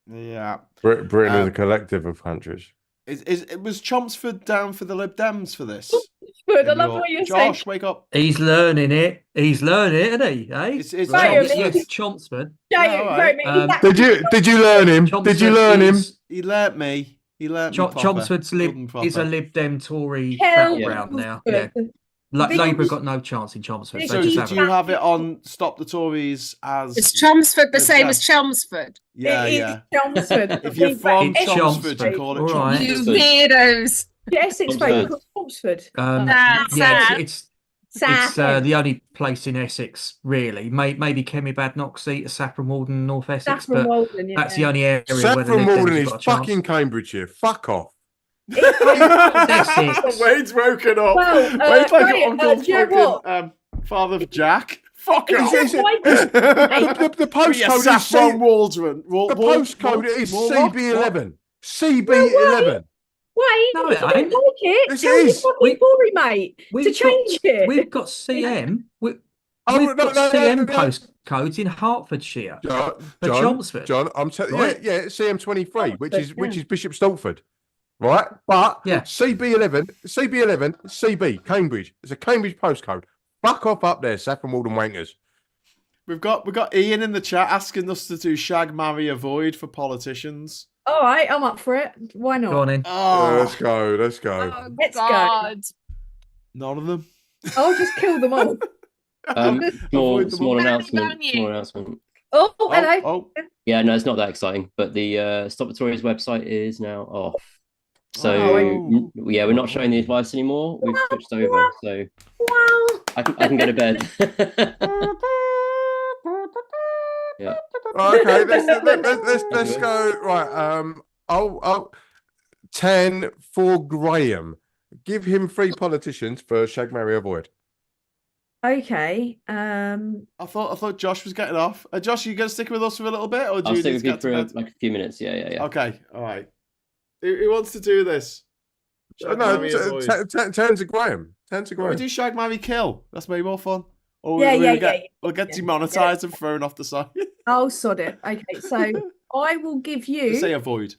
Yeah. Britain is a collective of countries. It was Chelmsford down for the Lib Dems for this? I love what you're saying. Josh, wake up. He's learning it, isn't he? It's Chelmsford. Did you learn him? Did you learn him? He learnt me. Chelmsford's is a Lib Dem Tory battleground now. Yeah. Labour got no chance in Chelmsford. So did you have it on Stop the Tories as... It's Chelmsford, the same as Chelmsford. Yeah. Chelmsford. If you're from Chelmsford, you call it Chelmsford. You weirdos. Yes, it's very called Chelmsford. It's the only place in Essex, really. Maybe Kemi Badnoxseat, Saffron Walden, North Essex, but that's the only area where the Lib Walden Dems is got a fucking Cambridgeshire. Fuck off. Wade's woken up. Wade's like your uncle's fucking father of Jack. Fuck off. The postcode is the postcode is CB11. CB11. Wait, no, it ain't. This is Tory, mate. To change it. We've got CM. We've got CM postcodes in Hertfordshire. John, Chelmsford. John, I'm telling you, CM23, which is Bishop Stortford. Right, but CB11, CB, Cambridge. It's a Cambridge postcode. Fuck off up there, Saffron Walden wankers. We've got Ian in the chat asking us to do shag, marry, avoid for politicians. All right, I'm up for it. Why not? Go on in. Let's go. Let's go. None of them. I'll just kill them all. Small announcement. Oh, hello. Oh. Yeah, no, it's not that exciting. But the Stop the Tories website is now off. So we're not showing the advice anymore. We've switched over, so I can go to bed. Yeah. Okay, let's go. Right. 10 for Graham. Give him 3 politicians for shag, marry, avoid. Okay. I thought Josh was getting off. Josh, are you going to stick with us for a little bit, or do I'll you stick need to with you for like a few minutes. Yeah. Okay. All right. Who wants to do this? No, 10 to Graham. 10 to Graham. We do shag, marry, kill. That's maybe more fun. Or we'll get demonetized and thrown off the site. Oh, sod it. Okay, so I will give you. Let's say avoid.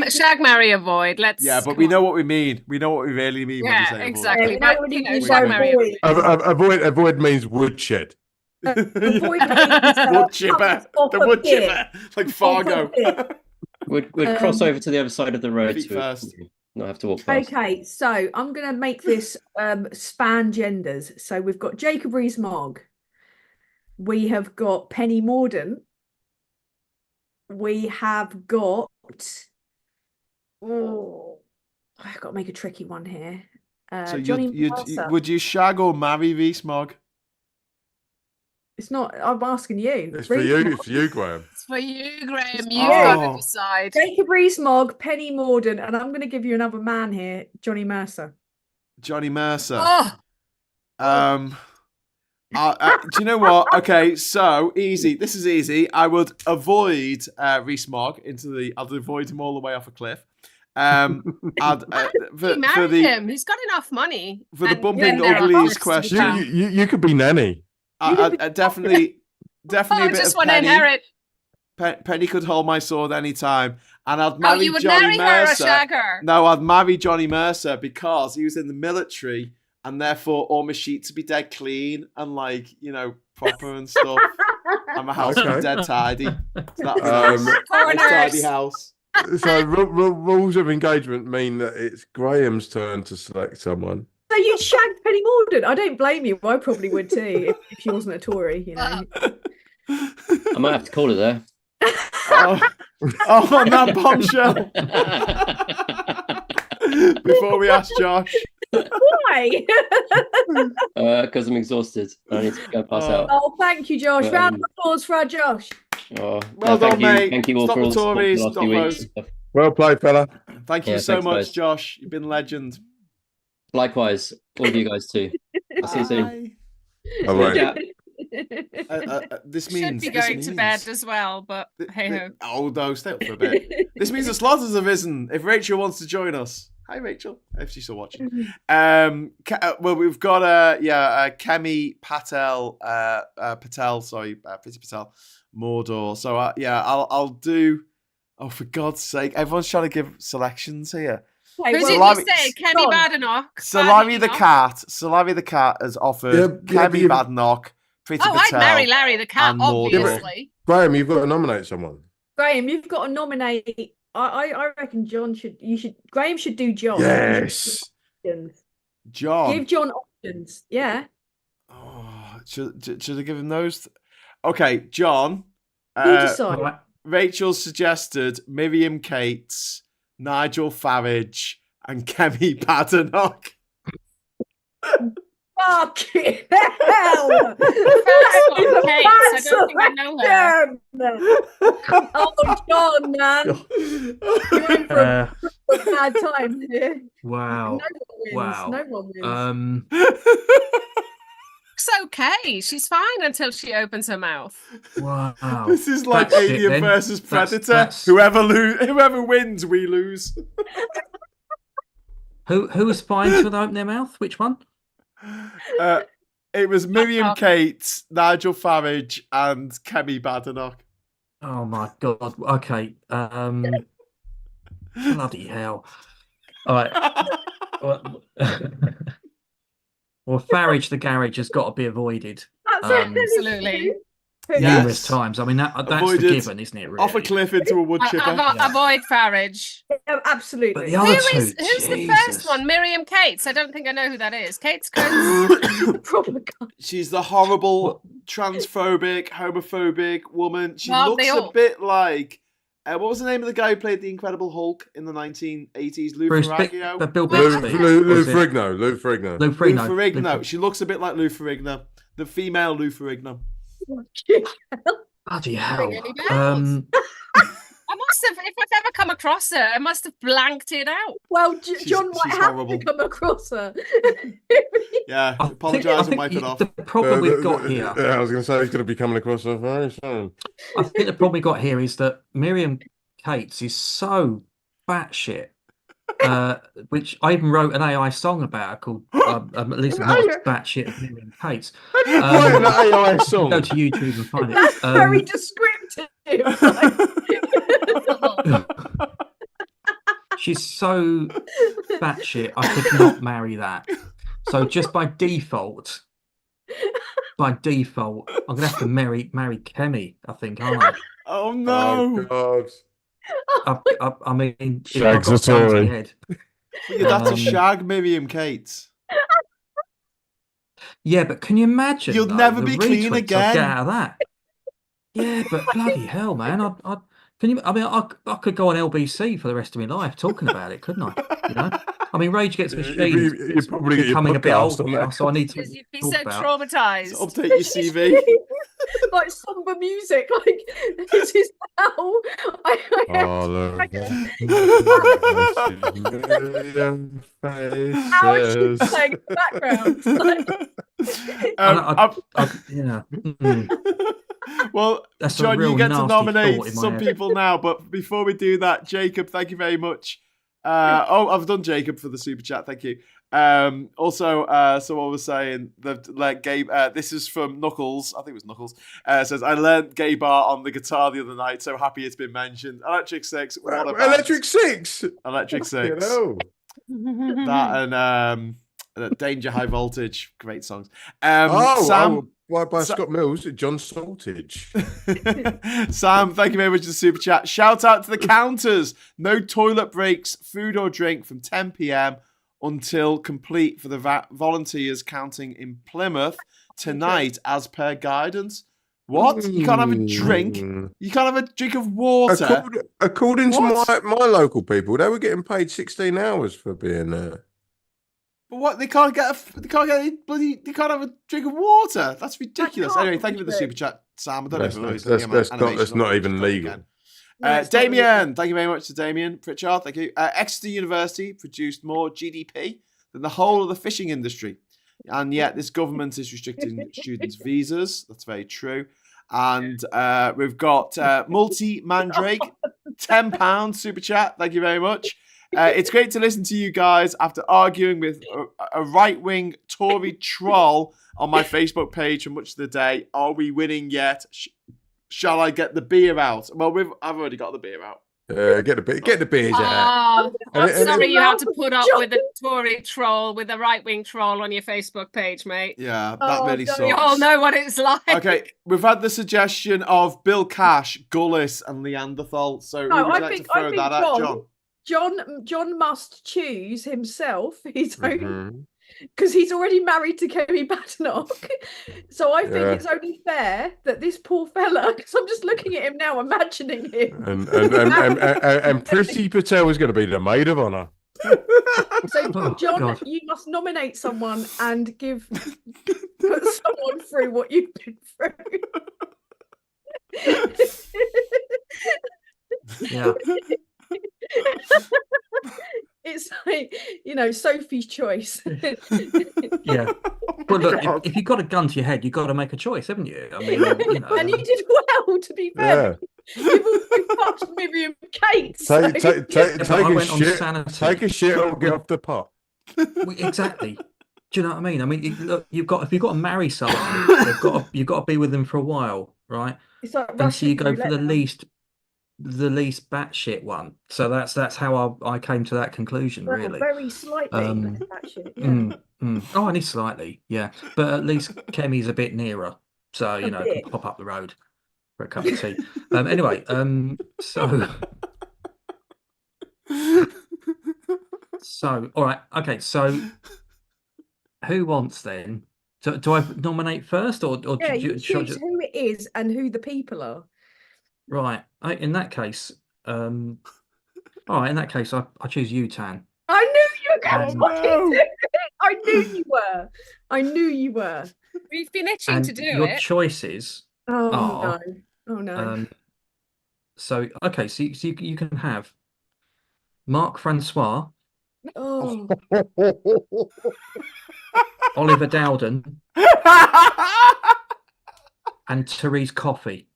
Shag, marry, avoid. But we know what we mean. We know what we really mean when we say exactly. avoid. Shag, marry, avoid. Avoid means woodshed. Avoid wood chipper. The wood chipper. Like Fargo. We'd cross over to the other side of the road to not have to walk past. Okay, so I'm going to make this span genders. So we've got Jacob Rees-Mogg, We have got Penny Mordaunt. We have got. Oh, I've got to make a tricky one here. So Johnny would you shag or marry Rees-Mogg? It's not. I'm asking you. It's for you. It's for you, Graham. It's for you, Graham. You've got to decide. Jacob Rees-Mogg, Penny Mordaunt, and I'm going to give you another man here, Johnny Mercer. Johnny Mercer. Oh. Do you know what? Okay, so easy. This is easy. I would avoid Rees-Mogg I'd avoid him all the way off a cliff. Marry him. He's got enough money. For the bumping uglies question, you could be nanny. I definitely I just want to inherit. Penny could hold my sword anytime, and I'd marry you would Johnny marry Mercer. Her or shag her? No, I'd marry Johnny Mercer because he was in the military, and therefore all my sheets would be dead clean and proper and stuff. And my house would be dead tidy. So that's a tidy house. So rules of engagement mean that it's Graham's turn to select someone. So you'd shag Penny Mordaunt. I don't blame you. I probably would too if she wasn't a Tory, I might have to call it there. On that bombshell. Before we ask Josh. Why? Because I'm exhausted. I need to go pass out. Oh, thank you, Josh. Round of applause for our Josh. Well done, mate. Thank you all Stop for all the Tories. the last few weeks. Well played, fella. Thank you so thanks, much, guys. Josh. You've been a legend. Likewise, all of you guys too. I'll see you soon. All right. This means should be going to bed as well, but hey ho. Oh no, stay up for a bit. This means the slaughters have risen. If Rachel wants to join us, hi Rachel, if she's still watching. Well, we've got Kemi Patel, Priti Patel, Mordor. So I'll do. Oh, for God's sake, everyone's trying to give selections here. Who's it you say? Kemi Badenoch. Salami the cat has offered Kemi Badenoch, Priti Patel. I'd marry Larry the cat, obviously. Graham, you've got to nominate someone. Graham, you've got to nominate. I reckon Graham should do John. Yes. John. Give John options. Yeah. Oh, should I give him those? Okay, John. You decide. Rachel suggested Miriam Cates, Nigel Farage, and Kemi Badenoch. Fucking hell! I don't think I know her. Oh, John, man. You're in for a bad time here. Wow. No one wins. It's okay. She's fine until she opens her mouth. Wow. This is like Alien versus Predator. Whoever wins, we lose. Who was fine to open their mouth? Which one? It was Miriam Cates, Nigel Farage, and Kemi Badenoch. Oh my God. Okay. Bloody hell. All right. Well, Farage the garage has got to be avoided. Absolutely. Numerous times. I mean, that's the given, isn't it? Really? Off a cliff into a wood chipper. Avoid Farage. Yeah, absolutely. But the other who's the first one? Miriam Cates. I don't think I know who that is. Cates Coates. She's the horrible, transphobic, homophobic woman. She looks a bit like. What was the name of the guy who played the Incredible Hulk in the 1980s? Lou Ferrigno. Bill Bixby. Lou Ferrigno. Lou Ferrigno. She looks a bit like Lou Ferrigno. The female Lou Ferrigno. Bloody hell. I must have, if I've ever come across her, I must have blanked it out. Well, John might have to come across her. Yeah, apologise and wipe it off. The problem we've got here. Yeah, I was going to say he's going to be coming across her very soon. I think the problem we got here is that Miriam Cates is so batshit. Which I even wrote an AI song about her called at least not batshit of Miriam Cates. An AI song. Go to YouTube and find it. That's very descriptive. She's so batshit. I could not marry that. So just by default, I'm gonna have to marry Kemi. I think, aren't I? Oh no! Oh, God. I mean, Shag's a Tory. You'd have to shag Miriam Cates. Yeah, but can you imagine? You'll never be clean again. I'd get out of that. Yeah, but bloody hell, man! Can you? I mean, I could go on LBC for the rest of my life talking about it, couldn't I? You know, I mean, Rage Against the Machine is probably becoming a bit old now, so I need to. You'd be so traumatized. So update your CV. Like somber music, like this is how I how I should playing the background. Yeah. Well, that's John, you get to nominate some people now, but before we do that, Jacob, thank you very much. I've done Jacob for the super chat. Thank you. Also, someone was saying that like Gabe. This is from Knuckles. I think it was Knuckles. Says I learned gay bar on the guitar the other night. So happy it's been mentioned. Electric Six. What a band. Electric Six. Electric Six. That and Danger High Voltage. Great songs. Sam. By Scott Mills, John Saltage. Sam, thank you very much for the super chat. Shout out to the counters. No toilet breaks, food or drink from 10 p.m. until complete for the volunteers counting in Plymouth tonight, as per guidance. What? You can't have a drink? You can't have a drink of water? According to my local people, they were getting paid 16 hours for being there. But what? They can't have a drink of water. That's ridiculous. Anyway, thank you for the super chat, Sam. I don't know if that's not even legal. Damien, thank you very much to Damien Pritchard. Thank you. Exeter University produced more GDP than the whole of the fishing industry, and yet this government is restricting students' visas. That's very true. And we've got Multi Mandrake, £10 super chat. Thank you very much. It's great to listen to you guys after arguing with a right-wing Tory troll on my Facebook page for much of the day. Are we winning yet? Shall I get the beer out? Well, I've already got the beer out. Get the beers out. I'm sorry you have to put up with a Tory troll, with a right-wing troll on your Facebook page, mate. Yeah, that really sucks. You all know what it's like. Okay, we've had the suggestion of Bill Cash, Gullis, and Neanderthal. So would you like to throw that at John? John must choose himself his own, because he's already married to Kemi Badenoch. So I think it's only fair that this poor fella, because I'm just looking at him now, imagining him. And Priti Patel is going to be the maid of honour. So John, you must nominate someone and put someone through what you've been through. Yeah. It's like, Sophie's choice. Yeah. But look, if you've got a gun to your head, you've got to make a choice, haven't you? I mean, And you did well, to be fair. Yeah. You've also fucked Miriam Kate. Take a shit or get off the pot. Exactly. Do you know what I mean? I mean, look, if you've got to marry someone, you've got to be with them for a while, right? It's like and so you go for the least batshit one. So that's how I came to that conclusion. Really, very slightly batshit. Yeah. Oh, only slightly, yeah. But at least Kemi's a bit nearer, so can pop up the road for a cup of tea. Anyway, so all right, okay. So who wants then? Do I nominate first, or you choose who it is and who the people are? Right. In that case, all right. In that case, I choose you, Tan. I knew you were going to do it. I knew you were. We've been itching to do your choices. Oh no. So okay, so you can have Marc Francois. Oh. Oliver Dowden. And Therese Coffey.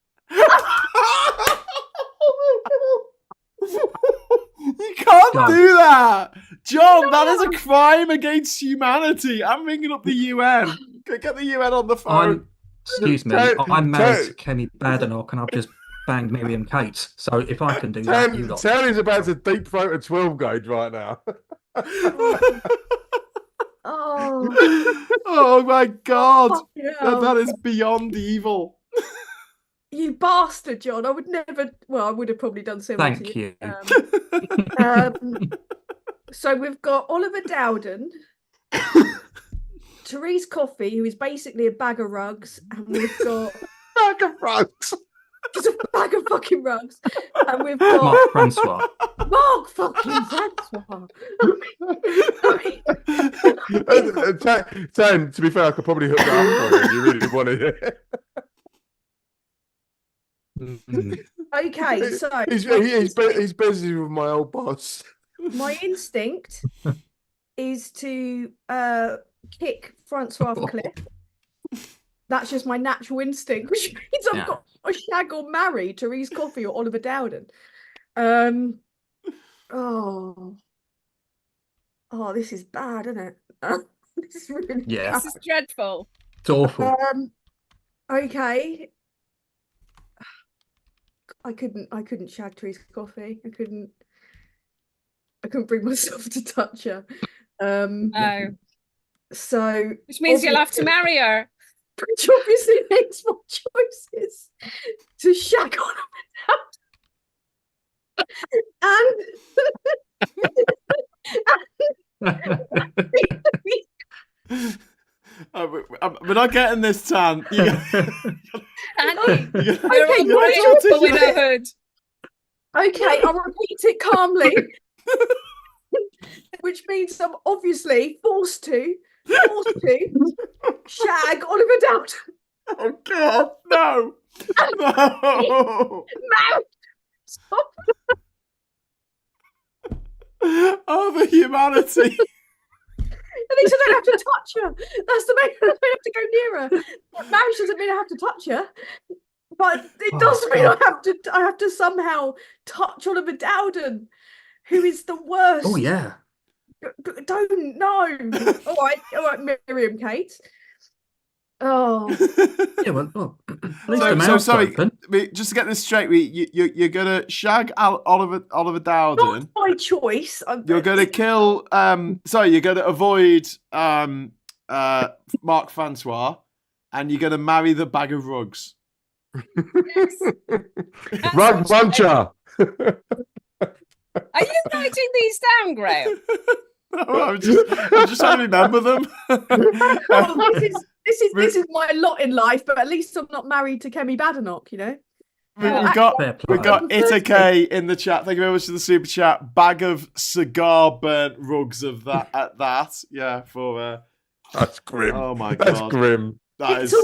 You can't do that, John. That is a crime against humanity. I'm ringing up the UN. Get the UN on the phone. Excuse me. I'm married to Kemi Badenoch, and I've just banged Miriam Kate. So if I can do that, you lot. Terry's about to deep throat a 12 gauge right now. Oh my God! That is beyond evil. You bastard, John. I would never. Well, I would have probably done similar. Thank you. So we've got Oliver Dowden, Therese Coffey, who is basically a bag of rugs, and we've got bag of rugs. Just a bag of fucking rugs, and we've got Mark Francois. Mark fucking Francois. Tan, to be fair, I could probably hook that up for you if you really wanted it. Okay, so he's busy with my old boss. My instinct is to kick Francois off a cliff. That's just my natural instinct, which means I've got a shag or marry Therese Coffey or Oliver Dowden. Oh, this is bad, isn't it? This is really bad. This is dreadful. It's awful. Okay. I couldn't shag Therese Coffey. I couldn't bring myself to touch her. No. So which means you'll have to marry her. Which obviously makes my choices to shag on we're not getting this, Tan. Andy, you're all pulling a hood. Okay, I'll repeat it calmly. Which means I'm obviously forced to shag Oliver Dowden. Oh God, no. No. Stop. Oh, the humanity. At least I don't have to touch her. That's the main. I don't have to go near her. Marriage doesn't mean I have to touch her, but it does mean I have to somehow touch Oliver Dowden, who is the worst. Oh yeah. Don't know. All right, Miriam Kate. Oh. Yeah, well, so sorry. Just to get this straight, you're gonna shag Oliver Dowden. Not my choice. You're gonna kill. You're gonna avoid Mark Francois, and you're gonna marry the bag of rugs. Yes. Rug buncher. Are you writing these down, Graham? No, I'm just trying to remember them. This is my lot in life, but at least I'm not married to Kemi Badenoch, you know. We've got Itake in the chat. Thank you very much for the super chat. Bag of cigar burnt rugs of that at that. Yeah, for that's grim. Oh my God. That's grim. That is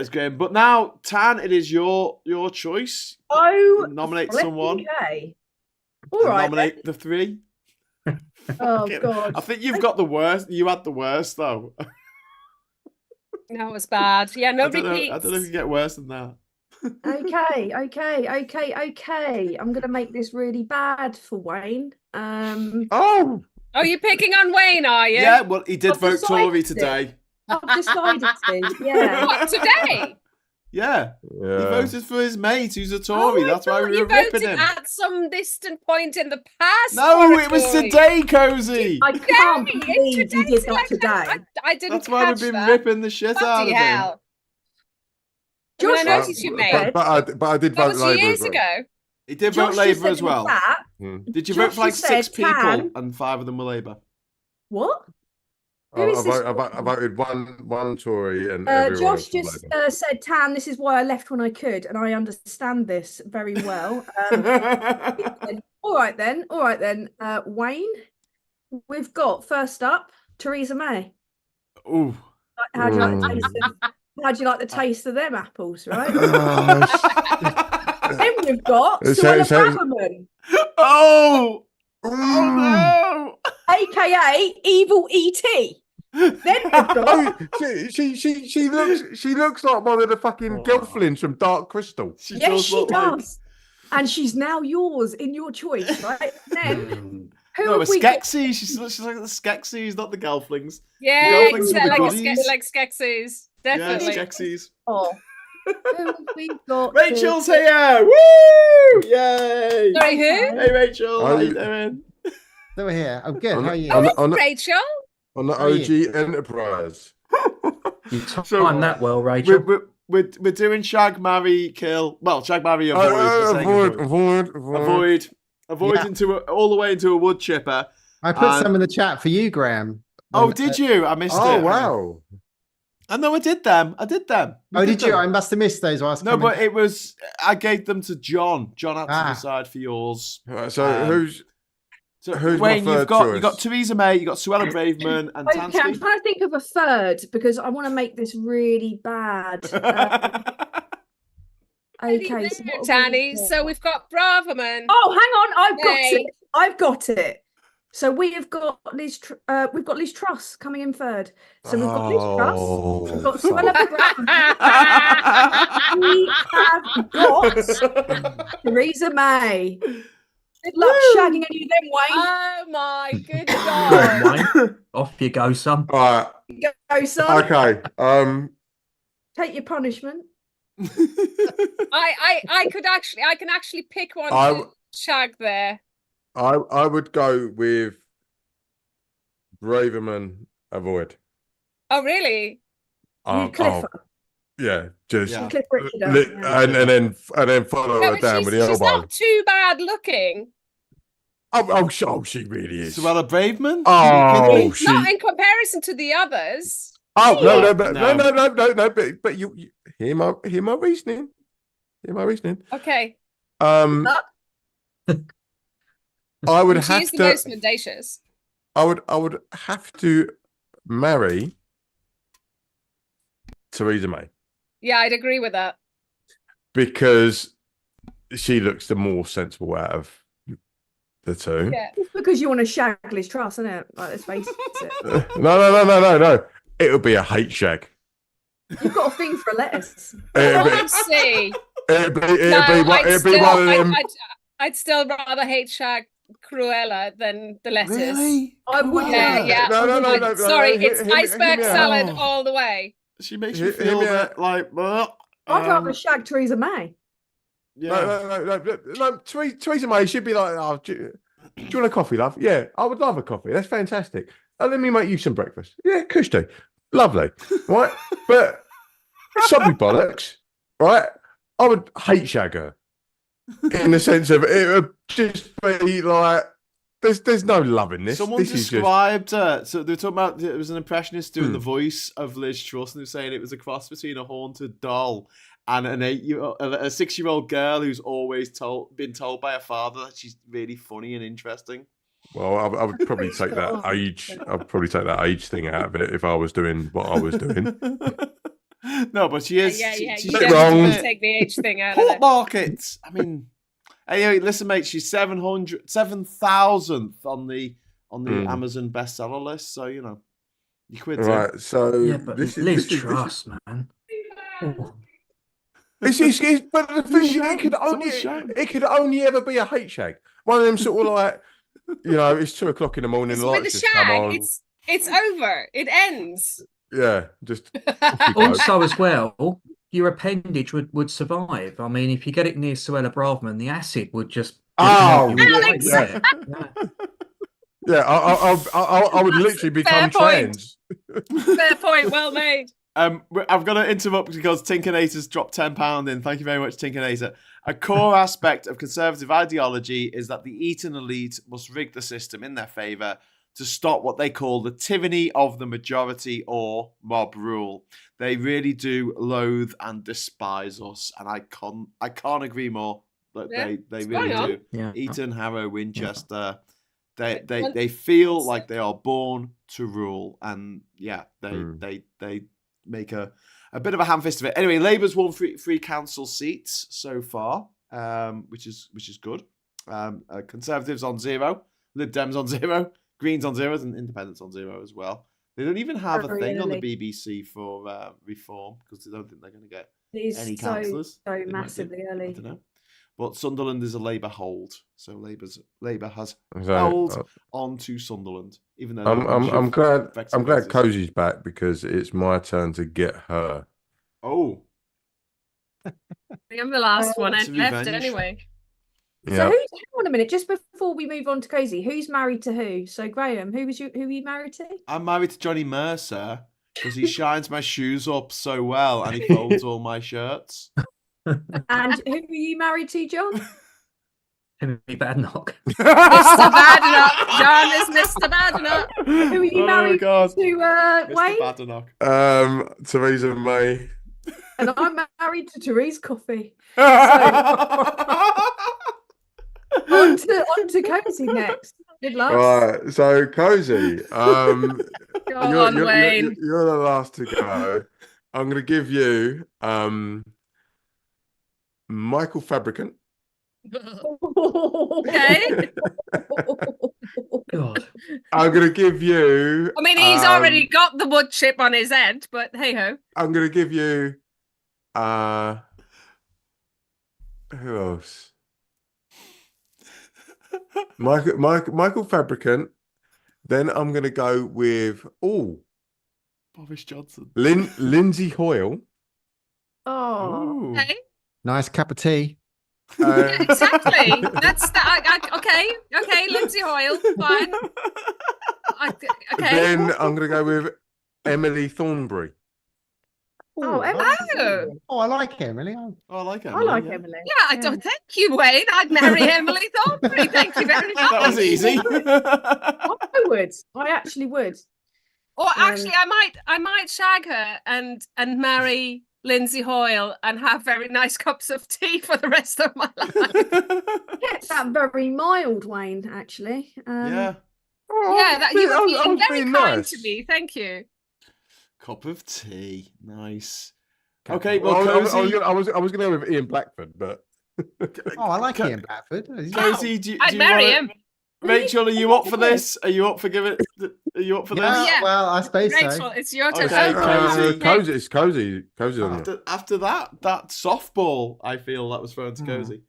grim. But now, Tan, it is your choice. Oh, nominate someone. Okay. All right. Nominate the three. Oh God. I think you've got the worst. You had the worst though. No, it was bad. Yeah, no repeats. I don't know if you get worse than that. Okay. I'm gonna make this really bad for Wayne. Oh, you're picking on Wayne, are you? Yeah, well, he did vote Tory today. I've decided to. Yeah. What, today? Yeah. He voted for his mate who's a Tory. That's why we were ripping him. At some distant point in the past. No, it was today, Cozy. I can't believe you did that today. I didn't. That's why we've been ripping the shit out of him. I noticed you made. But I did vote Labour. Years ago. He did vote Labour as well. Did you vote for like 6 people and 5 of them were Labour? What? I voted one Tory and Josh just said, Tan, this is why I left when I could, and I understand this very well. All right then. Wayne, we've got first up Theresa May. Ooh. How do you like the taste of them apples, right? Then we've got Suella Braverman. Oh no! AKA Evil ET. Then we've got... she looks like one of the fucking Gelflings from Dark Crystal. Yes, she does. And she's now yours in your choice, right? Then who have we got? Skeksis. She's like the Skeksis, not the Gelflings. Yeah, like Skeksis. Definitely. Yeah, Skeksis. Oh. Who have we got? Rachel's here! Woo! Yay! Sorry, who? Hey, Rachel. How you doing? Over here. I'm good. How are you? Rachel? On the OG Enterprise. You timed that well, Rachel. We're doing shag, marry, kill. Well, shag, marry, avoid. Avoid yeah. all the way into a wood chipper. I put some in the chat for you, Graham. Oh, did you? I missed it. Oh, wow. I know I did them. Oh, did you? I must have missed those. No, but it was. I gave them to John. John had to decide for yours. Right, so who's Wayne? my You've third got choice? Theresa May. You got Suella Braverman and Okay, Tansky. I'm trying to think of a third because I want to make this really bad. Okay, Danny. So we've got Braverman. Oh, hang on, I've got it. So we've got Liz Truss coming in third. So we've got Liz Truss. We've got Suella Braverman. We have got Theresa May. Good luck shagging any of them, Wayne. Oh my good God. Wayne, off you go, son. All right. Go, son. Okay. Take your punishment. I can actually pick one to shag there. I would go with Braverman avoid. Oh really? Clifford. Yeah, just Cliff Richard, and then follow her down with the elbow. She's not too bad looking. Oh, she really is. Suella Braverman? Oh, not in comparison to the others. Oh no, but you hear my reasoning. Hear my reasoning. Okay. I would have She's the most mendacious. I would have to marry Theresa May. Yeah, I'd agree with that. Because she looks the more sensible out of the two. Yeah. It's because you want to shag Liz Truss, isn't it? Like, let's face it. No. It'll be a hate shag. You've got a thing for a lettuce. See. It'd be one of them. I'd still rather hate shag Cruella than the lettuce. Really? I would. Yeah. No. Sorry, it's iceberg salad all the way. She makes me feel that like. I'd rather shag Theresa May. Yeah. No. Theresa May should be like, oh, do you want a coffee, love? Yeah, I would love a coffee. That's fantastic. Let me make you some breakfast. Yeah, kush do. Lovely. Right? But sorry, bollocks. Right? I would hate shag her. In the sense of it would just be like, there's no love in this. Someone described her. So they were talking about it was an impressionist doing the voice of Liz Truss, and they were saying it was a cross between a haunted doll and a 6-year-old girl who's always been told by her father that she's really funny and interesting. Well, I would probably take that age. I'd probably take that age thing out of it if I was doing what I was doing. No, but she is. Yeah. She's You definitely take the age thing out of pork it. markets. I mean, anyway, listen, mate. She's 7,000th on the Amazon bestseller list. So you know, you quid. Right. So yeah, but Liz Truss, man. But the thing is, it could only ever be a hate shag. One of them sort of like, it's 2 o'clock in the morning. With the shag, it's over. It ends. Yeah, just also as well, your appendage would survive. I mean, if you get it near Suella Braverman, the acid would just. I would literally become trans. Fair point, well made. I've got to interrupt because Tinkinator's dropped £10 in. Thank you very much, Tinkinator. A core aspect of conservative ideology is that the Eton elite must rig the system in their favour to stop what they call the tyranny of the majority or mob rule. They really do loathe and despise us, and I can't agree more. But they really do. Yeah. Eton, Harrow, Winchester. They feel like they are born to rule, and they make a bit of a ham fist of it. Anyway, Labour's won three council seats so far, which is good. Conservatives on 0, Lib Dems on 0, Greens on 0, and Independents on 0 as well. They don't even have a thing on the BBC for reform because they don't think they're going to get any councillors. So massively early. I don't know. But Sunderland is a Labour hold, so Labour has held on to Sunderland, even though I'm glad Cozy's back because it's my turn to get her. Oh, I'm the last one. I left it anyway. So hang on a minute, just before we move on to Cozy, who's married to who? So Graham, who are you married to? I'm married to Johnny Mercer because he shines my shoes up so well and he folds all my shirts. And who are you married to, John? Timmy Badenoch. Mr. Badenoch. John is Mr. Badenoch. Who are you married to, Mr. Wayne? Badenoch. Theresa May. And I'm married to Therese Coffey. On to Cozy next. Good luck. Right, so Cozy, Go on, Wayne. you're the last to go. I'm going to give you Michael Fabricant. Okay. God. I'm going to give you. I mean, he's already got the wood chip on his head, but hey ho. I'm going to give you. Who else? Michael Fabricant. Then I'm going to go with Boris Johnson. Lindsay Hoyle. Oh. Okay. Nice cup of tea. Yeah, exactly. That's okay, Lindsay Hoyle, fine. Okay. Then I'm going to go with Emily Thornberry. Oh, Emily. Oh, I like Emily. I like I like Emily. Yeah, I don't. Thank you, Wayne. I'd marry Emily Thornberry. Thank you very much. That was easy. I would. I actually would. Or actually, I might shag her and marry Lindsay Hoyle and have very nice cups of tea for the rest of my life. Get that very mild, Wayne. Actually. Yeah. Yeah, that you were being very kind nice to me. Thank you. Cup of tea. Nice. Okay, well, Cozy. I was going to go with Ian Blackford, but. Oh, I like Ian Blackford. Cozy, I'd marry him. Rachel, are you up for this? Are you up for giving? Are you up for this? Yeah. Well, I suppose Rachel, so. it's your turn. Okay, Cozy. It's Cozy. Cozy's on you. After that softball, I feel that was thrown to Cozy.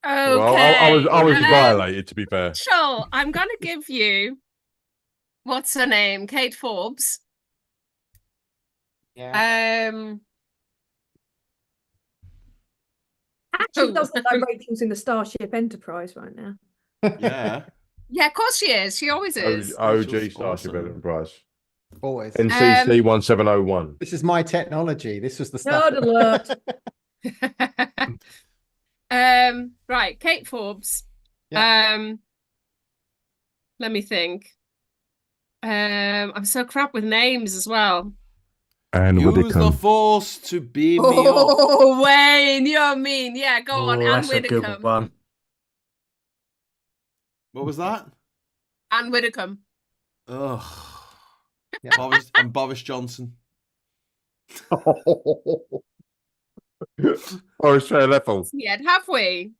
Okay. Well, I was violated, to be fair. Rachel, I'm going to give you, what's her name? Kate Forbes. Yeah. Actually, does look like Rachel's in the Starship Enterprise right now. Yeah. Yeah, of course she is. She always is. OG Starship Enterprise. Always. NCC 1701. This is my technology. This was the stuff. Nerd alert. Right, Kate Forbes. Yeah. Let me think. I'm so crap with names as well. And use the force to beam me up. Oh, Wayne, you're mean. Yeah, go on. Anne That's a good Widdecombe. one. What was that? Anne Widdecombe. Ugh. Yeah. Boris Johnson. Or Australia level. Yeah, have we?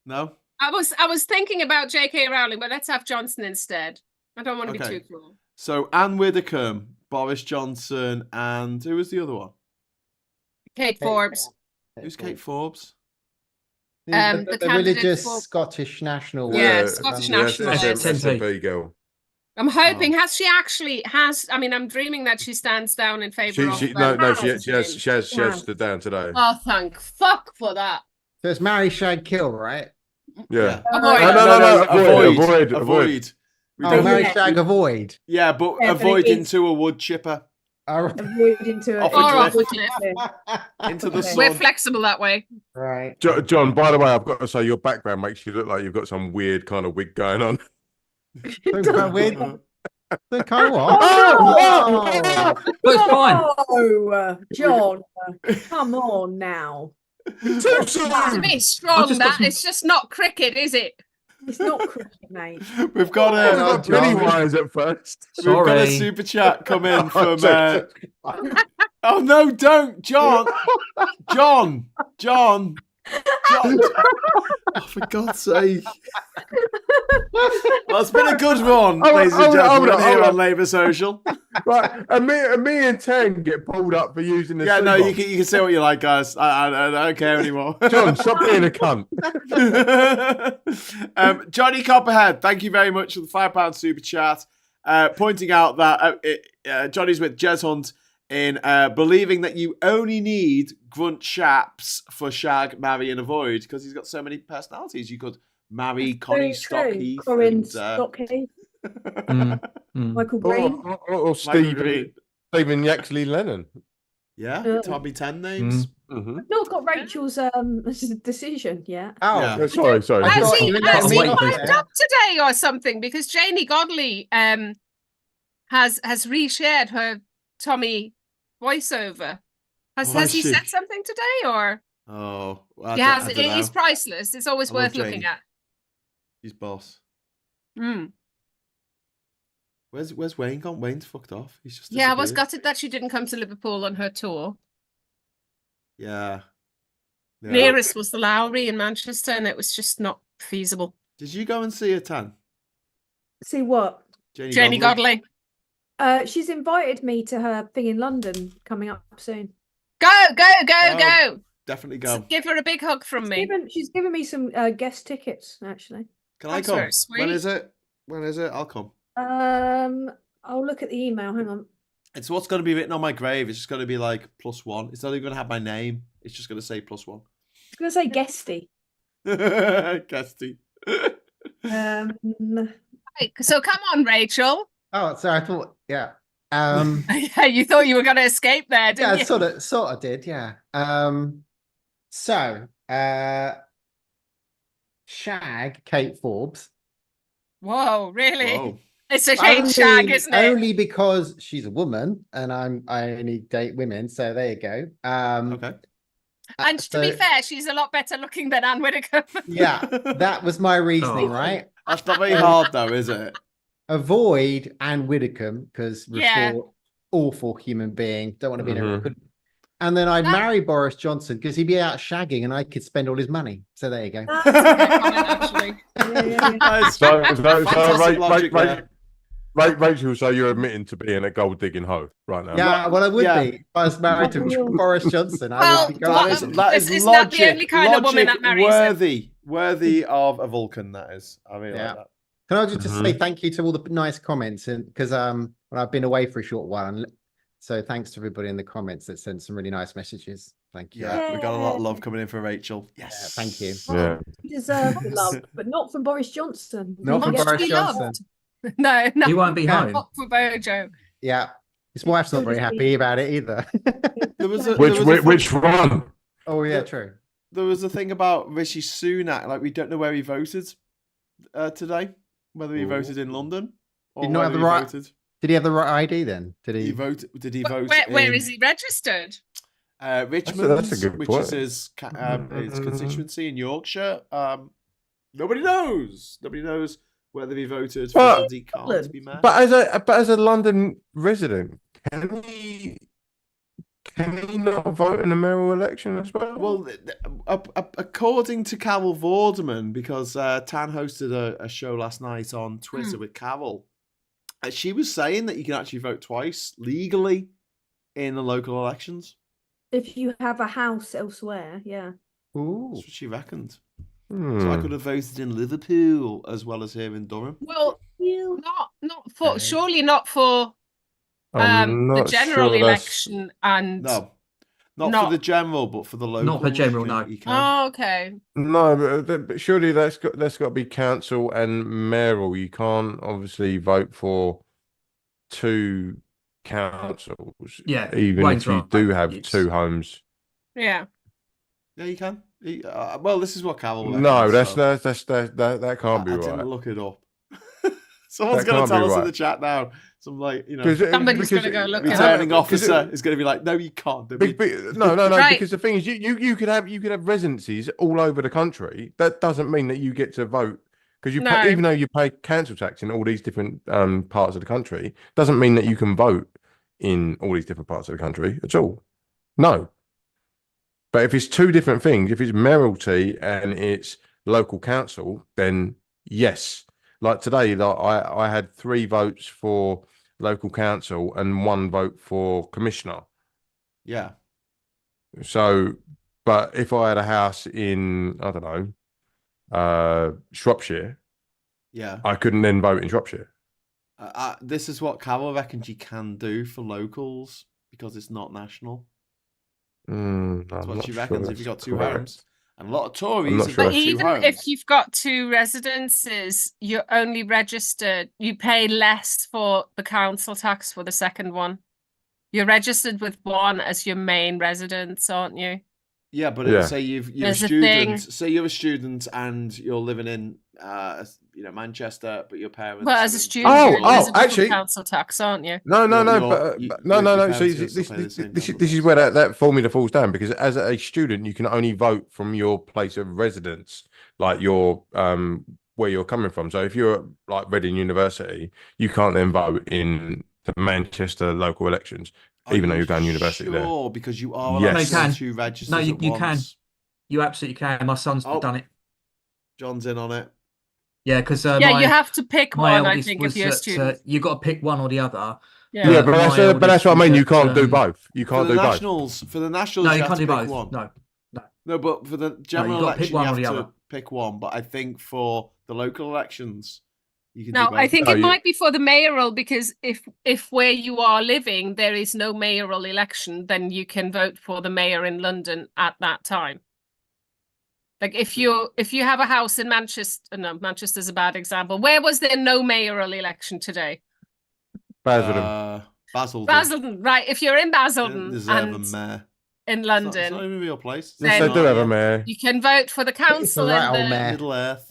No. I was thinking about J.K. Rowling, but let's have Johnson instead. I don't want to be too cruel. So Anne Widdecombe, Boris Johnson, and who was the other one? Kate Forbes. Who's Kate Forbes? The religious Scottish national. Yeah, Scottish national. SNP girl. I'm hoping I'm dreaming that she stands down in favour of. She has stood down today. Oh, thank fuck for that. So it's marry, shag, kill, right? Yeah. Avoid. No. Avoid. Marry, shag, avoid. Yeah, but avoid into a wood chipper. Avoid into off a cliff. Into the sun. We're flexible that way. Right. John, by the way, I've got to say your background makes you look like you've got some weird kind of wig going on. The co-op. Oh, It's fine. Oh, John, come on now. It's a bit strong, it's just not cricket, is it? It's not cricket, mate. We've got Pennywise at first. We've got a super chat come in from. Oh no! Don't, John. Oh, for God's sake! Well, it's been a good run, ladies and gentlemen, here on Labour Social. Right, and me and Ten get pulled up for using the. Yeah, no, you can say what you like, guys. I don't care anymore. John, stop being a cunt. Johnny Copperhead, thank you very much for the £5 super chat, pointing out that Johnny's with Jez Hunt in believing that you only need grunt chaps for shag, marry, and avoid because he's got so many personalities. You could marry Connie Stockheath. Corinne Stockheath. Michael Green. Or Stephen Yaxley Lennon. Yeah, Tommy 10 names. I've not got Rachel's decision yet. Oh, Yeah. Sorry. Has he waiting for climbed up today or something? Because Janie Godley has reshared her Tommy voiceover. Has he said something today or? Oh, I don't know. He's priceless. It's always worth looking at. He's boss. Mm. Where's Wayne gone? Wayne's fucked off. He's just I was gutted that she didn't come to Liverpool on her tour. Yeah. Nearest was the Lowry in Manchester, and it was just not feasible. Did you go and see her, Tan? See what? Janie Godley. She's invited me to her thing in London coming up soon. Go. Definitely go. So give her a big hug from me. She's given me some guest tickets, actually. Can I come? When is it? I'll come. I'll look at the email. Hang on. It's what's going to be written on my grave. It's just going to be like +1. It's not even going to have my name. It's just going to say +1. It's going to say guesty. Guesty. So come on, Rachel. Oh, so I thought, yeah. Yeah, you thought you were going to escape there, didn't you? Yeah, sort of did, yeah. So, Shag, Kate Forbes. Whoa, really? Whoa. It's a shame Shag, isn't it? Only because she's a woman and I only date women, so there you go. Okay. And to be fair, she's a lot better looking than Anne Widdecombe. Yeah, that was my reasoning, right? That's not very hard though, is it? Avoid Anne Widdecombe because awful human being. Don't want to be in a And then I'd marry Boris Johnson because he'd be out shagging and I could spend all his money. So there you go. That's a good comment, actually. Rachel, so you're admitting to being a gold digging hoe right now? Yeah, well, I would be. If I was married to Boris Johnson, I would be going. That is not the only kind of woman that marries worthy of a Vulcan. That is. I mean, like that. Can I just say thank you to all the nice comments, and because when I've been away for a short while, and so thanks to everybody in the comments that sent some really nice messages. Thank you. Yeah, we got a lot of love coming in for Rachel. Yes, thank you. Yeah, you deserve the love, but not from Boris Johnson. Not from Boris Johnson. No, he won't be home. Not for Bojo. Yeah, his wife's not very happy about it either. Which one? Oh yeah, true. There was a thing about Rishi Sunak, like we don't know where he voted today. Whether he voted in London or did not have the right. Voted. Did he have the right ID then? Did he vote? Did he vote? Where is he registered? Richmond, that's a good which point. is his constituency in Yorkshire. Nobody knows. Nobody knows whether he voted for the Khan to be mayor. But as a London resident, can he not vote in the mayoral election as well? Well, according to Carol Vorderman, because Tan hosted a show last night on Twitter with Carol, she was saying that you can actually vote twice legally in the local elections. If you have a house elsewhere, yeah. Ooh. That's what she reckoned. So I could have voted in Liverpool as well as here in Durham. Well, not for surely not for the general election and not for the general, but for the local. Not for general, no. Oh, okay. No, but surely that's got to be council and mayoral. You can't obviously vote for two councils. Yeah, even if you do have two homes. Yeah. Yeah, you can. Well, this is what Carol. No, that can't be right. I didn't look it up. Someone's going to tell us in the chat now. Some somebody's going to go look. Returning officer is going to to be like, no, you can't. No. Right. Because the thing is, you could have residencies all over the country. That doesn't mean that you get to vote because even though you pay council tax in all these different parts of the country, doesn't mean that you can vote in all these different parts of the country at all. No. But if it's two different things, if it's mayoralty and it's local council, then yes. Like today, I had 3 votes for local council and 1 vote for commissioner. Yeah. So, but if I had a house in, I don't know, Shropshire, yeah, I couldn't then vote in Shropshire. This is what Carol reckons you can do for locals because it's not national. That's what she reckons if you've got 2 homes. And a lot of Tories. But even if you've got 2 residences, you're only registered. You pay less for the council tax for the second one. You're registered with one as your main residence, aren't you? Yeah, but say you're a student. Say you're a student and you're living in, Manchester, but your parents. Well, as a student, you're eligible for council tax, aren't you? No. So this is where that formula falls down, because as a student, you can only vote from your place of residence, like your where you're coming from. So if you're like Reading University, you can't then vote in the Manchester local elections. Even though you're going to university there. Because you are allowed to register. No, you can. You absolutely can. My son's done it. John's in on it. Yeah, because you have to pick one. I think if you're a student, you've got to pick one or the other. Yeah, but that's what I mean. You can't do both. You can't do both. For the nationals, no, you can't do both. One. No, but for the general election, you have to pick one. But I think for the local elections. No, I think it might be for the mayoral, because if where you are living there is no mayoral election, then you can vote for the mayor in London at that time. Like if you have a house in Manchester, no, Manchester's a bad example. Where was there no mayoral election today? Basildon. Basildon, right? If you're in Basildon and in London, it's not even a real place. Yes, they do have a mayor. You can vote for the council in the Middle Earth.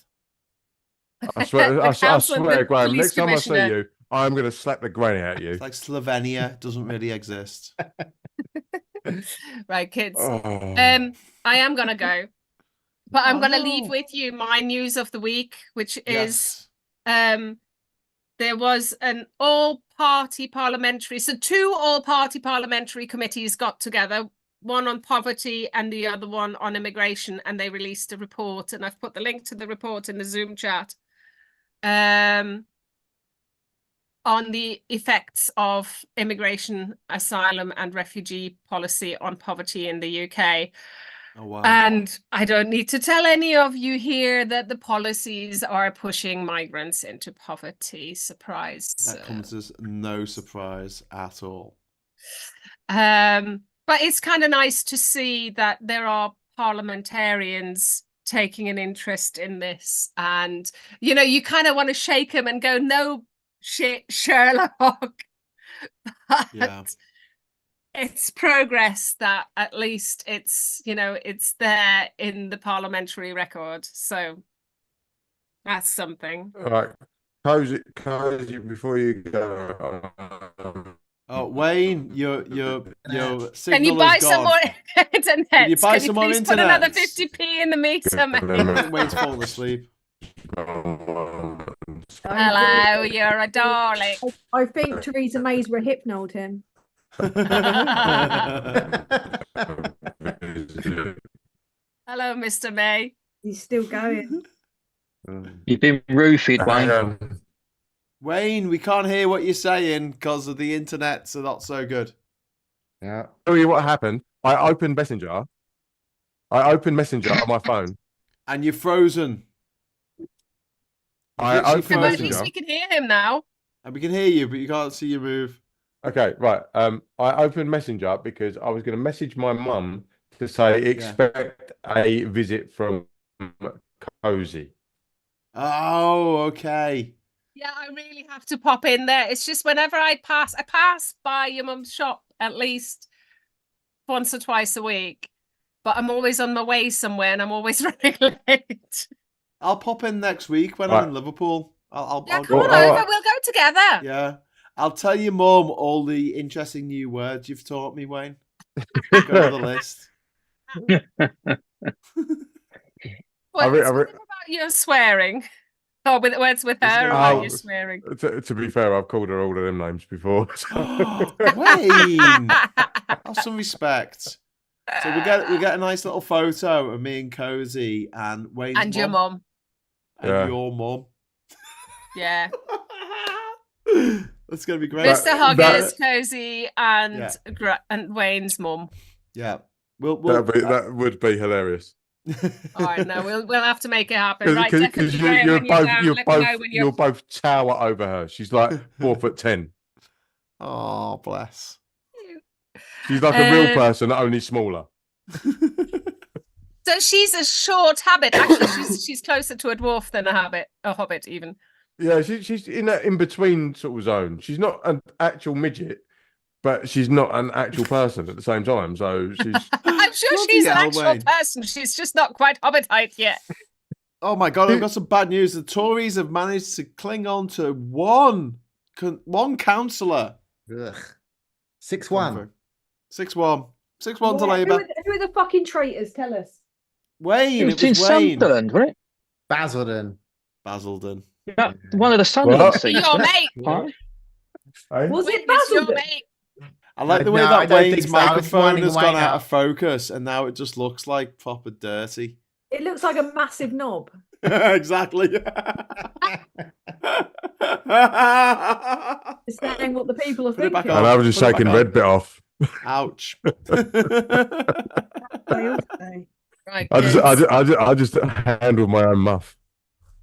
I swear, Graham, next time I see you, I'm going to slap the granny out of you. It's like Slovenia doesn't really exist. Right, kids. I am going to go. But I'm going to leave with you my news of the week, which is there was an all-party parliamentary... So 2 all-party parliamentary committees got together, one on poverty and the other one on immigration, and they released a report. And I've put the link to the report in the Zoom chat. On the effects of immigration, asylum and refugee policy on poverty in the UK. Oh, wow. And I don't need to tell any of you here that the policies are pushing migrants into poverty. Surprise. That comes as no surprise at all. But it's kind of nice to see that there are parliamentarians taking an interest in this, and you kind of want to shake him and go, no shit, Sherlock. But it's progress that at least it's it's there in the parliamentary record, so that's something. All right, cozy before you go. Oh, Wayne, your signal Can you buy some more internet? Can you buy some more internet? Put another 50p in the meter, mate. Wayne's falling asleep. Hello, you're a darling. I think Theresa May's rehypnoled him. Hello, Mr. May. He's still going. You've been roofied, Wayne. Wayne, we can't hear what you're saying because of the internet, so not so good. Yeah. Tell you what happened. I opened Messenger on my phone. And you're frozen. I opened Messenger. At least we can hear him now. And we can hear you, but you can't see you move. Okay, right. I opened Messenger because I was going to message my mum to say expect a visit from Cozy. Oh, okay. Yeah, I really have to pop in there. It's just whenever I pass by your mum's shop at least once or twice a week, but I'm always on my way somewhere and I'm always running late. I'll pop in next week when I'm in Liverpool. I'll come on over. We'll go together. Yeah. I'll tell your mum all the interesting new words you've taught me, Wayne. Go to the list. About your swearing. Oh, with words with her about your swearing. To be fair, I've called her all of them names before. So. Wayne, have some respect. So we get a nice little photo of me and Cozy and Wayne's and your mum. And your mum. Yeah. That's gonna be great. Mr. Huggers, Cozy, and Wayne's mum. Yeah, that would be hilarious. All right, no, we'll have to make it happen. Right, because you'll both tower over her. She's like 4'10". Oh, bless. She's like a real person, only smaller. So she's a short hobbit. Actually, she's closer to a dwarf than a hobbit even. Yeah, she's in that in between sort of zone. She's not an actual midget, but she's not an actual person at the same time. So she's. I'm sure she's an actual person. She's just not quite Hobbitite yet. Oh my God, I've got some bad news. The Tories have managed to cling on to one councillor. 6-1. 6-1. 6-1 to Labour. Who are the fucking traitors? Tell us. Wayne. It was in Sunderland, wasn't it? Basildon. Yeah, one of the Sunderland seats. Your mate. Was it Basildon? I like the way that Wayne's microphone has gone out of focus and now it just looks like proper dirty. It looks like a massive knob. Exactly. It's saying what the people are thinking. And I was just shaking red bit off. Ouch. Right, I just handled my own muff.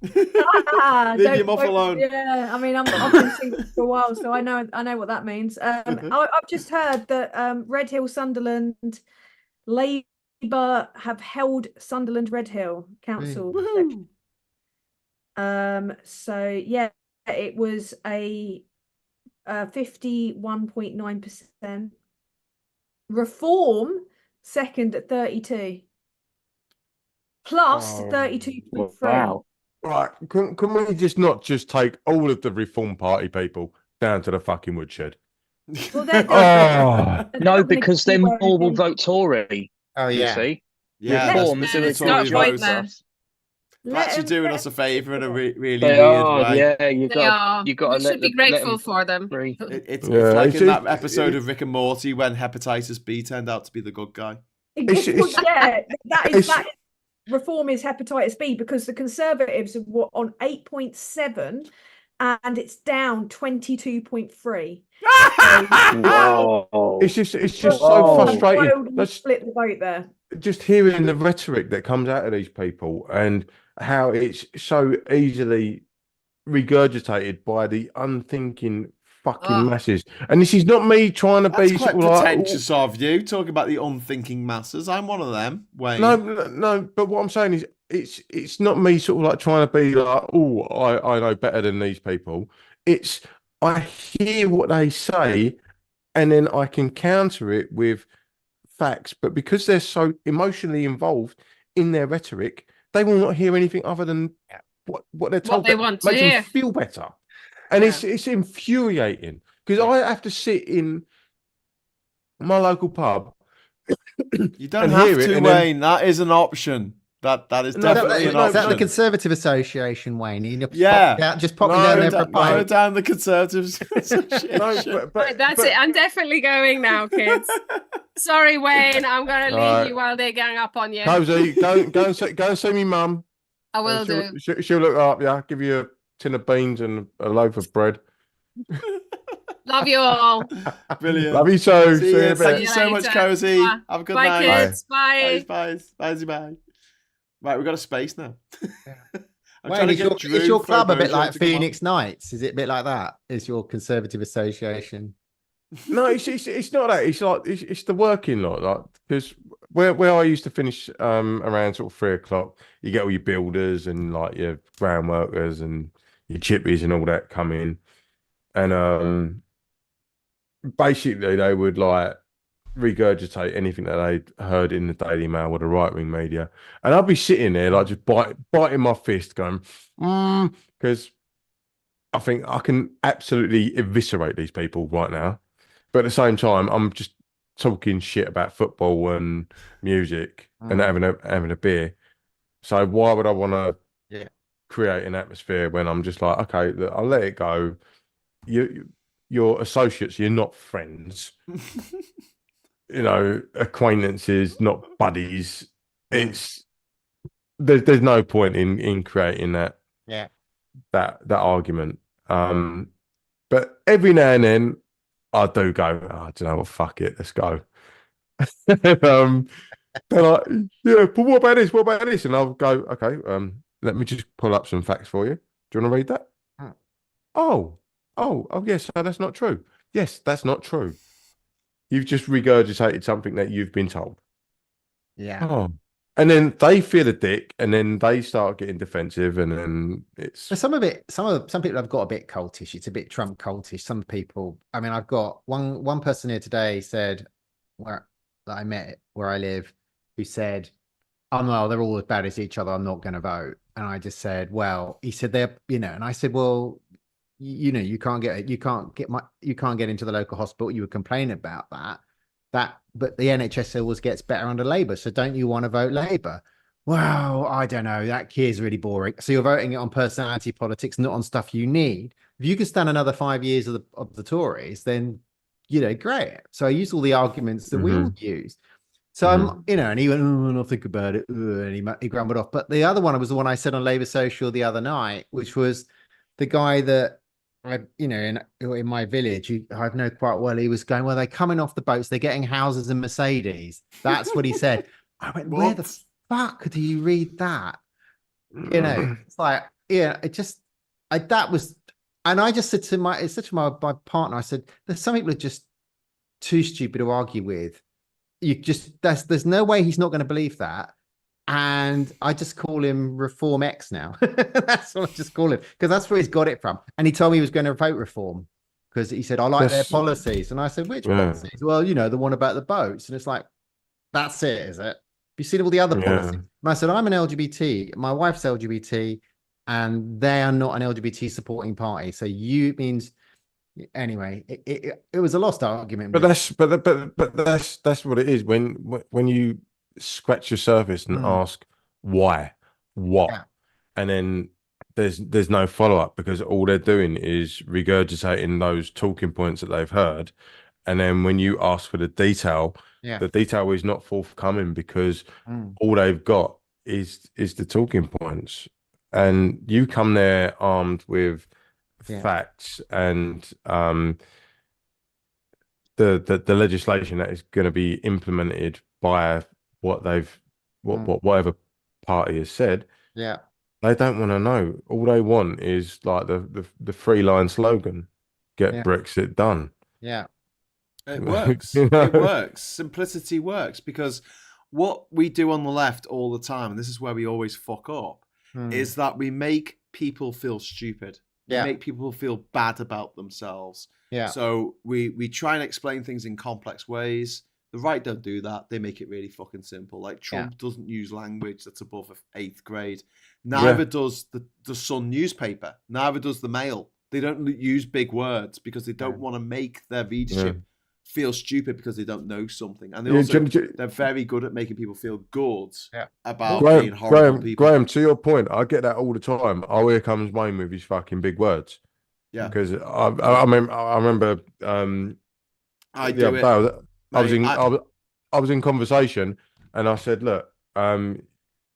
Leave your muff alone. Yeah, I mean, I've been single for a while, so I know what that means. I've just heard that Red Hill, Sunderland, Labour have held Sunderland Red Hill Council. So yeah, it was a 51.9%. Reform second at 32. Plus 32.3. Wow. Right, can we not just take all of the Reform Party people down to the fucking woodshed? Well, no, because then more will vote Tory. Oh yeah. You see? Yeah, Reform that's actually doing us a favour in a really weird way. Yeah, you got to should be grateful for them. It's like in that episode of Rick and Morty when hepatitis B turned out to be the good guy. That is Reform is hepatitis B because the Conservatives were on 8.7 and it's down 22.3. Wow. It's just so frustrating. Let's split the vote there. Just hearing the rhetoric that comes out of these people and how it's so easily regurgitated by the unthinking fucking masses. And this is not me trying to be quite pretentious of you, talking about the unthinking masses. I'm one of them, Wayne. No, but what I'm saying is it's not me sort of like trying to be like, I know better than these people. It's I hear what they say and then I can counter it with facts, but because they're so emotionally involved in their rhetoric, they will not hear anything other than what they're told. What they want to makes hear. them feel better. And it's infuriating because I have to sit in my local pub. You don't have to, Wayne. That is an option. That is definitely an option. Is that the Conservative Association, Wayne? Just popping down there for a pint. Go down the Conservatives Association. That's it. I'm definitely going now, kids. Sorry, Wayne. I'm going to leave you while they gang up on you. Cozy, go and see me mum. I will do. She'll look up. Yeah, give you a tin of beans and a loaf of bread. Love you all. Brilliant. Love you so. See you. Thank you so much, Cozy. Have a good night. Kids. Bye. Bye. Right, we've got a space now. Wayne, is your club a bit like Phoenix Nights? Is it a bit like that? Is your Conservative Association? No, it's not that. It's like it's the working lot, like because where I used to finish around sort of 3:00, you get all your builders and like your ground workers and your chippies and all that come in, and basically they would like regurgitate anything that they'd heard in the Daily Mail or the right-wing media, and I'd be sitting there like just biting my fist, going, because I think I can absolutely eviscerate these people right now. But at the same time, I'm just talking shit about football and music and having a beer. So why would I want to create an atmosphere when I'm just like, okay, look, I'll let it go. You're associates, you're not friends. Acquaintances, not buddies. There's no point in creating that argument. But every now and then I do go, I don't know what, fuck it, let's go. They're like, but what about this? What about this? And I'll go, okay, let me just pull up some facts for you. Do you want to read that? Oh, yes, so that's not true. Yes, that's not true. You've just regurgitated something that you've been told. Yeah. Oh, And then they feel a dick, and then they start getting defensive, and then it's some people have got a bit cultish. It's a bit Trump cultish. Some people, I mean, I've got one person here today said that I met where I live, who said, "Oh no, they're all as bad as each other. I'm not going to vote." And I just said, "Well," he said, "they're and I said, "Well, you can't get into the local hospital. You were complaining about that, but the NHS always gets better under Labour. So don't you want to vote Labour?" Well, I don't know. That kid's really boring. So you're voting it on personality politics, not on stuff you need. If you can stand another 5 years of the Tories, then great. So I used all the arguments that we all use. So I'm, and he went, "Oh, I'll think about it," and he grumbled off. But the other one was the one I said on Labour Social the other night, which was the guy that in my village, I know quite well. He was going, "Well, they're coming off the boats. They're getting houses and Mercedes." That's what he said. I went, "Where the fuck do you read that?" It's like, that was, and I just said to my partner, I said, "There's some people who are just too stupid to argue with. There's no way he's not going to believe that." And I just call him Reform X now. That's what I just call him, because that's where he's got it from. And he told me he was going to vote Reform because he said, "I like their policies." And I said, "Which policies?" "Well, the one about the boats." And it's like, that's it, is it? Have you seen all the other policies? And I said, "I'm an LGBT. My wife's LGBT, and they are not an LGBT supporting party. So means." Anyway, it was a lost argument. But that's what it is when you scratch your surface and ask why, what, and then there's no follow-up, because all they're doing is regurgitating those talking points that they've heard, and then when you ask for the detail is not forthcoming, because all they've got is the talking points, and you come there armed with facts and the legislation that is going to be implemented by whatever party has said. They don't want to know. All they want is like the three line slogan: "Get Brexit done." It works. It works. Simplicity works, because what we do on the left all the time, and this is where we always fuck up, is that we make people feel stupid. Make people feel bad about themselves. So we try and explain things in complex ways. The right don't do that. They make it really fucking simple. Like Trump doesn't use language that's above 8th grade. Neither does the Sun newspaper. Neither does the Mail. They don't use big words because they don't want to make their readership feel stupid because they don't know something. And they're very good at making people feel good about being horrible people. Graham, to your point, I get that all the time. "Oh, here comes Wayne with his fucking big words." Because I remember I was in conversation, and I said, "Look,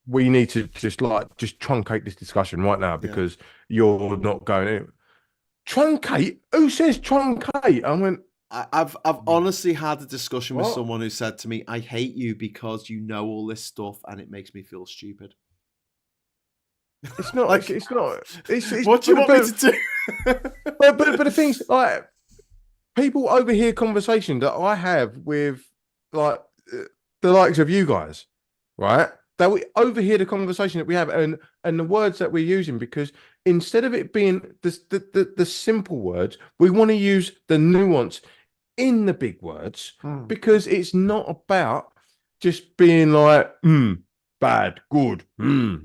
we need to just truncate this discussion right now, because you're not going in." "Truncate? Who says truncate?" I went, I've honestly had a discussion with someone who said to me, "I hate you because you know all this stuff and it makes me feel stupid." It's not like it's not. It's what do you want me to do? but the thing's, like, people overhear conversation that I have with like the likes of you guys, right? That we overhear the conversation that we have and the words that we're using, because instead of it being the simple words, we want to use the nuance in the big words, because it's not about just being like bad, good,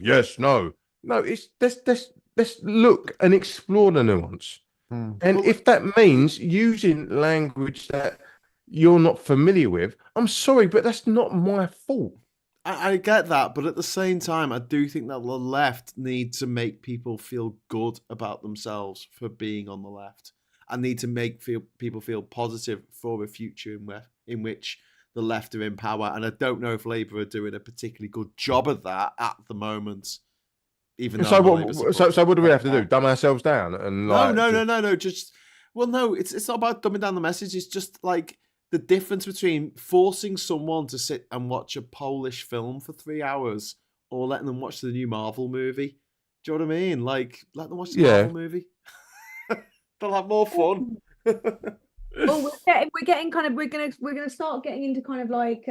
yes, no. No, it's let's look and explore the nuance. And if that means using language that you're not familiar with, I'm sorry, but that's not my fault. I get that, but at the same time, I do think that the left need to make people feel good about themselves for being on the left, and need to make people feel positive for a future in which the left are in power. And I don't know if Labour are doing a particularly good job of that at the moment. Even though so what do we have to do? Dumb ourselves down? And no. No, it's not about dumbing down the message. It's just like the difference between forcing someone to sit and watch a Polish film for 3 hours or letting them watch the new Marvel movie. Do you know what I mean? Like, let them watch the Marvel movie. They'll have more fun. Well, we're gonna start getting into kind of like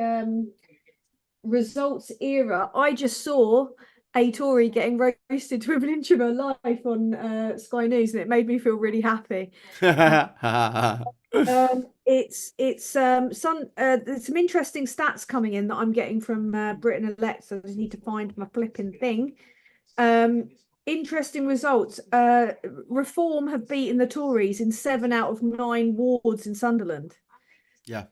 results era, I just saw a Tory getting roasted to within an inch of her life on Sky News, and it made me feel really happy. There's some interesting stats coming in that I'm getting from Britain Elect, so I just need to find my flipping thing. Interesting results. Reform have beaten the Tories in 7 out of 9 wards in Sunderland. Yeah.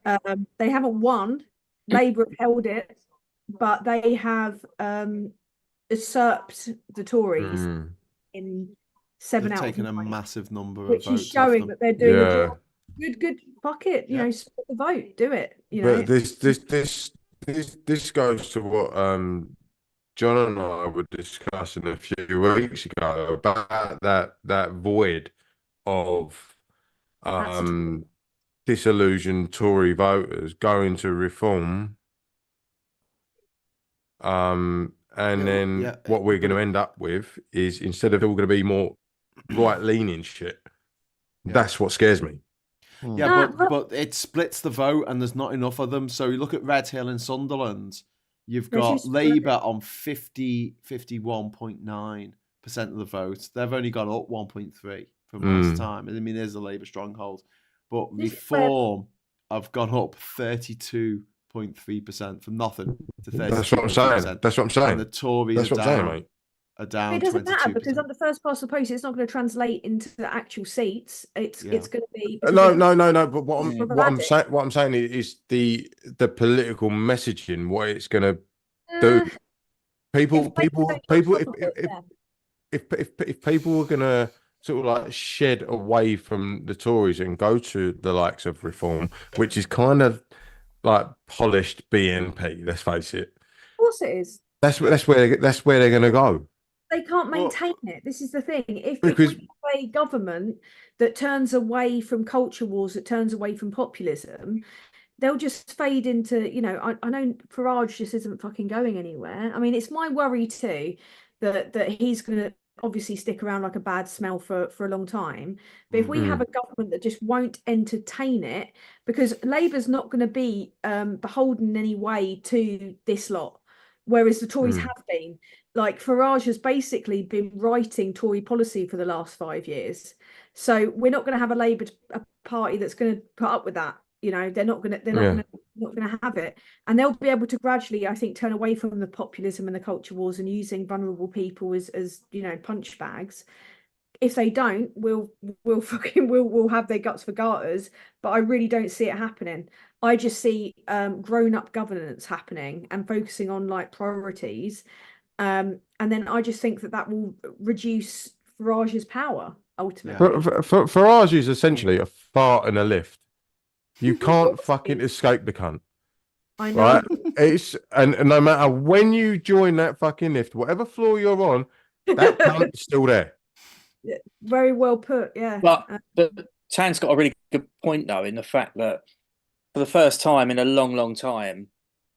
They haven't won. Labour have held it, but they have usurped the Tories in 7 out of 9. Taken a massive number of votes, which is showing that they're doing the job. Good. Fuck it. You know, split the vote. Do it. You know. But this goes to what John and I were discussing a few weeks ago about that void of disillusioned Tory voters going to Reform, and then what we're going to end up with is, instead of all going to be more right-leaning shit, that's what scares me. Yeah, but it splits the vote, and there's not enough of them. So you look at Red Hill in Sunderland, you've got Labour on 51.9% of the vote. They've only gone up 1.3 from last time. I mean, there's a Labour stronghold. But Reform have gone up 32.3% from nothing to 30%. That's what I'm saying. That's what I'm saying. And the Tories are down It doesn't 22%. matter, because under first past the post, it's not going to translate into the actual seats. It's going to be no. But what I'm saying is the political messaging, what it's going to do. If people are going to sort of like shed away from the Tories and go to the likes of Reform, which is kind of like polished BNP, let's face it. Of course it is. That's where they're going to go. They can't maintain it. This is the thing. If we have a government that turns away from culture wars, that turns away from populism, they'll just fade into, you know, I know Farage just isn't fucking going anywhere. I mean, it's my worry too that he's going to obviously stick around like a bad smell for a long time. But if we have a government that just won't entertain it, because Labour's not going to be beholden in any way to this lot, whereas the Tories have been. Like, Farage has basically been writing Tory policy for the last 5 years. So we're not going to have a Labour party that's going to put up with that. You know, they're not going to have it, and they'll be able to gradually, I think, turn away from the populism and the culture wars and using vulnerable people as you know, punch bags. If they don't, we'll have their guts for garters. But I really don't see it happening. I just see grown-up governance happening and focusing on like priorities. And then I just think that will reduce Farage's power ultimately. Farage is essentially a fart in a lift. You can't fucking escape the cunt. I know. Right? And no matter when you join that fucking lift, whatever floor you're on, that cunt's still there. Very well put, yeah. But Tan's got a really good point though, in the fact that for the first time in a long, long time,